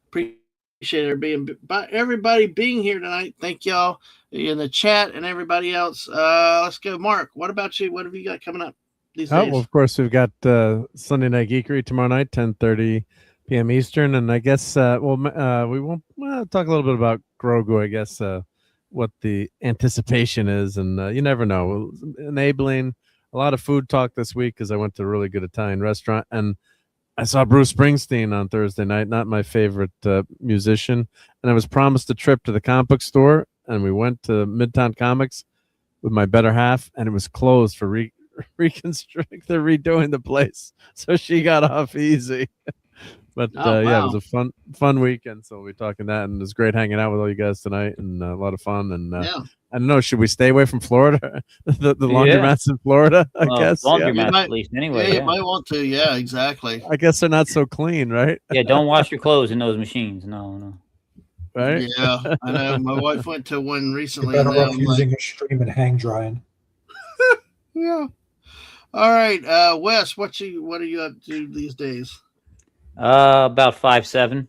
Appreciate everybody being here tonight. Thank y'all in the chat and everybody else. Let's go, Mark. What about you? What have you got coming up these days? Well, of course, we've got Sunday Night Geekery tomorrow night, 10:30 p.m. Eastern, and I guess we won't talk a little bit about Grogu. I guess what the anticipation is, and you never know. Enabling a lot of food talk this week because I went to a really good Italian restaurant and I saw Bruce Springsteen on Thursday night, not my favorite musician, and I was promised a trip to the comic book store, and we went to Midtown Comics with my better half, and it was closed for reconstruct. They're redoing the place, so she got off easy. But wow. Yeah, it was a fun weekend. So we'll be talking that, and it was great hanging out with all you guys tonight, and a lot of fun. And I don't know, should we stay away from Florida? the laundromats in Florida, I guess. Laundromats, at least, anyway. You might want to. Yeah, exactly. I guess they're not so clean, right? Yeah, don't wash your clothes in those machines. No. Right? Yeah, I know. My wife went to one recently. You're better off using a stream and hang drying. Yeah. All right, Wes, what are you up to these days? About 5'7".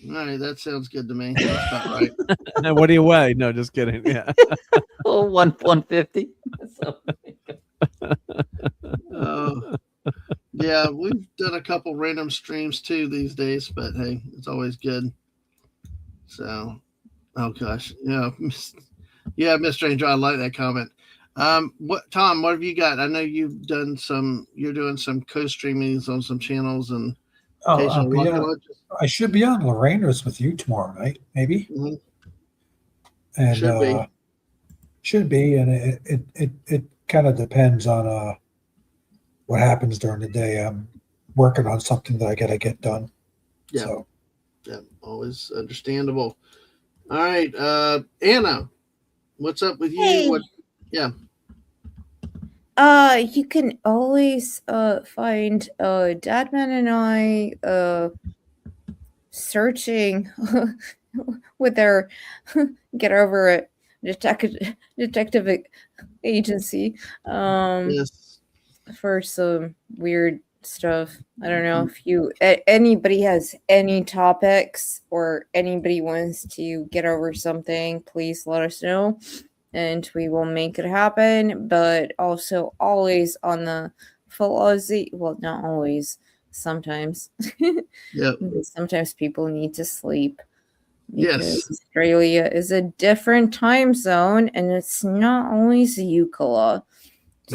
All right, that sounds good to me. That's about right. And what do you weigh? No, just kidding. Yeah. 150. Yeah, we've done a couple random streams too these days, but hey, it's always good. So, oh gosh, yeah, Mr. Angel, I like that comment. Tom, what have you got? I know you're doing some co-streamings on some channels and I should be on Lorraine's with you tomorrow night, maybe. Mm-hmm. And should be, and it kind of depends on what happens during the day. I'm working on something that I gotta get done. Yeah. So. Yeah, always understandable. All right, Anna, what's up with you? Hey. Yeah. You can always find Dadman and I searching with our Get Over It detective agency Yes. for some weird stuff. I don't know if anybody has any topics or anybody wants to get over something, please let us know and we will make it happen. But also always on the philosophy, well, not always, sometimes. Yeah. Sometimes people need to sleep. Yes. Australia is a different time zone and it's not always Euclid.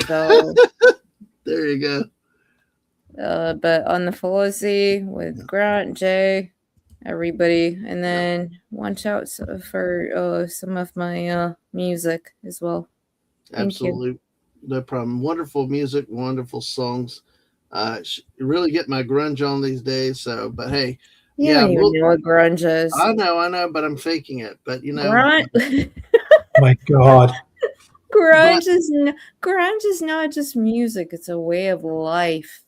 So there you go. But on the philosophy with Grant, Jay, everybody, and then watch out for some of my music as well. Absolutely, no problem. Wonderful music, wonderful songs. Really get my grunge on these days. So, but hey, you don't even know what grunge is. I know, but I'm faking it. But you know, my God. Grunge is not just music; it's a way of life.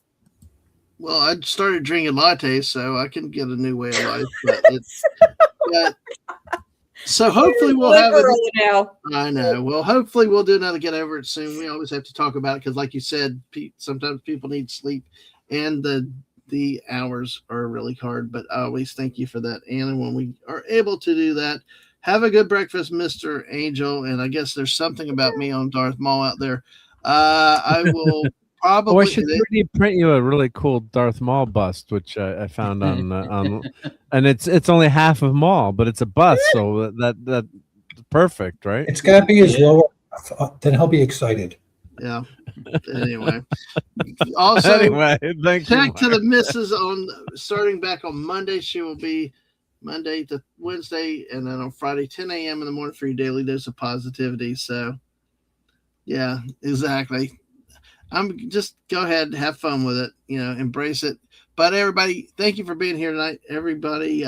Well, I started drinking lattes, so I can get a new way of life. But so hopefully we'll have it now. I know. Well, hopefully we'll do another Get Over It soon. We always have to talk about it because, like you said, sometimes people need sleep, and the hours are really hard. But I always thank you for that, Anna. When we are able to do that, have a good breakfast, Mr. Angel. And I guess there's something about me on Darth Maul out there. I will. Probably. Oh, I should 3D print you a really cool Darth Maul bust, which I found on, and it's only half of Maul, but it's a bust, so that's perfect, right? It's got to be his lower, then he'll be excited. Yeah. Anyway, also, thank to the missus on starting back on Monday. She will be Monday to Wednesday, and then on Friday 10 a.m. in the morning for your daily dose of positivity. So Yeah, exactly. I'm just go ahead and have fun with it, embrace it. But everybody, thank you for being here tonight. Everybody,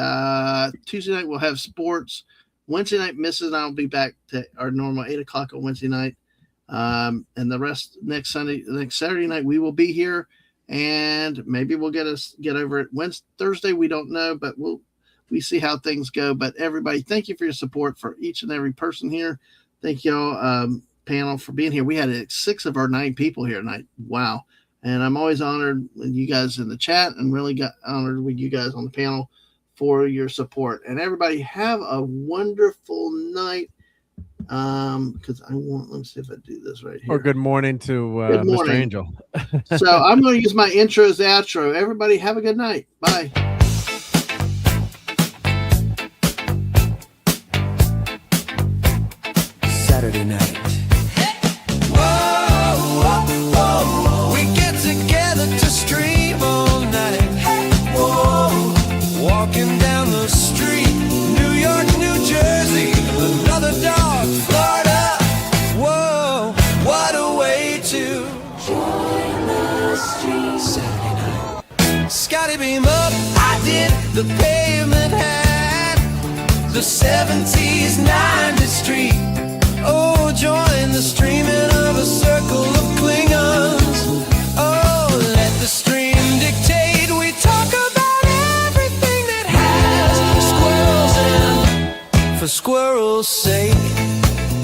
Tuesday night we'll have sports. Wednesday night, Mrs. and I will be back to our normal 8 o'clock on Wednesday night. And the rest next Saturday night we will be here, and maybe we'll get over it Thursday. We don't know, but we see how things go. But everybody, thank you for your support for each and every person here. Thank y'all, panel, for being here. We had 6 of our 9 people here tonight. Wow. And I'm always honored with you guys in the chat, and really got honored with you guys on the panel for your support. And everybody have a wonderful night. Because let me see if I do this right here. Or good morning to Good morning. Mr. Angel. So I'm going to use my intro as the outro. Everybody have a good night. Bye. Saturday night. Whoa, we get together to stream all night. Whoa, walking down the street, New York, New Jersey, another dog, Florida. Whoa, what a way to join the street. Saturday night. Scotty beam up, I did the pavement hat, the 70s, 90s street. Oh, join the streaming of a circle of Klingons. Oh, let the stream dictate. We talk about everything that has squirrels and for squirrels' sake.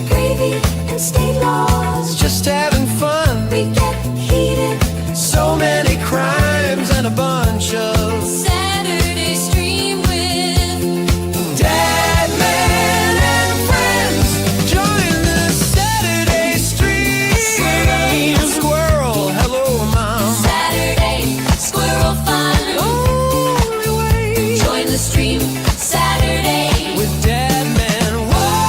Gravy and state laws. Just having fun. We get heated. So many crimes and a bunch of Saturday stream with Dadman and Friends. Join the Saturday stream. Squirrel, hello, Mom. Saturday squirrel fun. Only way Join the stream Saturday. with Dadman. Whoa.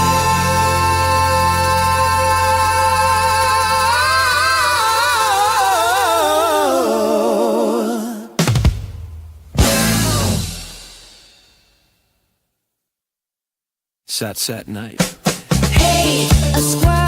Sat night. Hey, a squirrel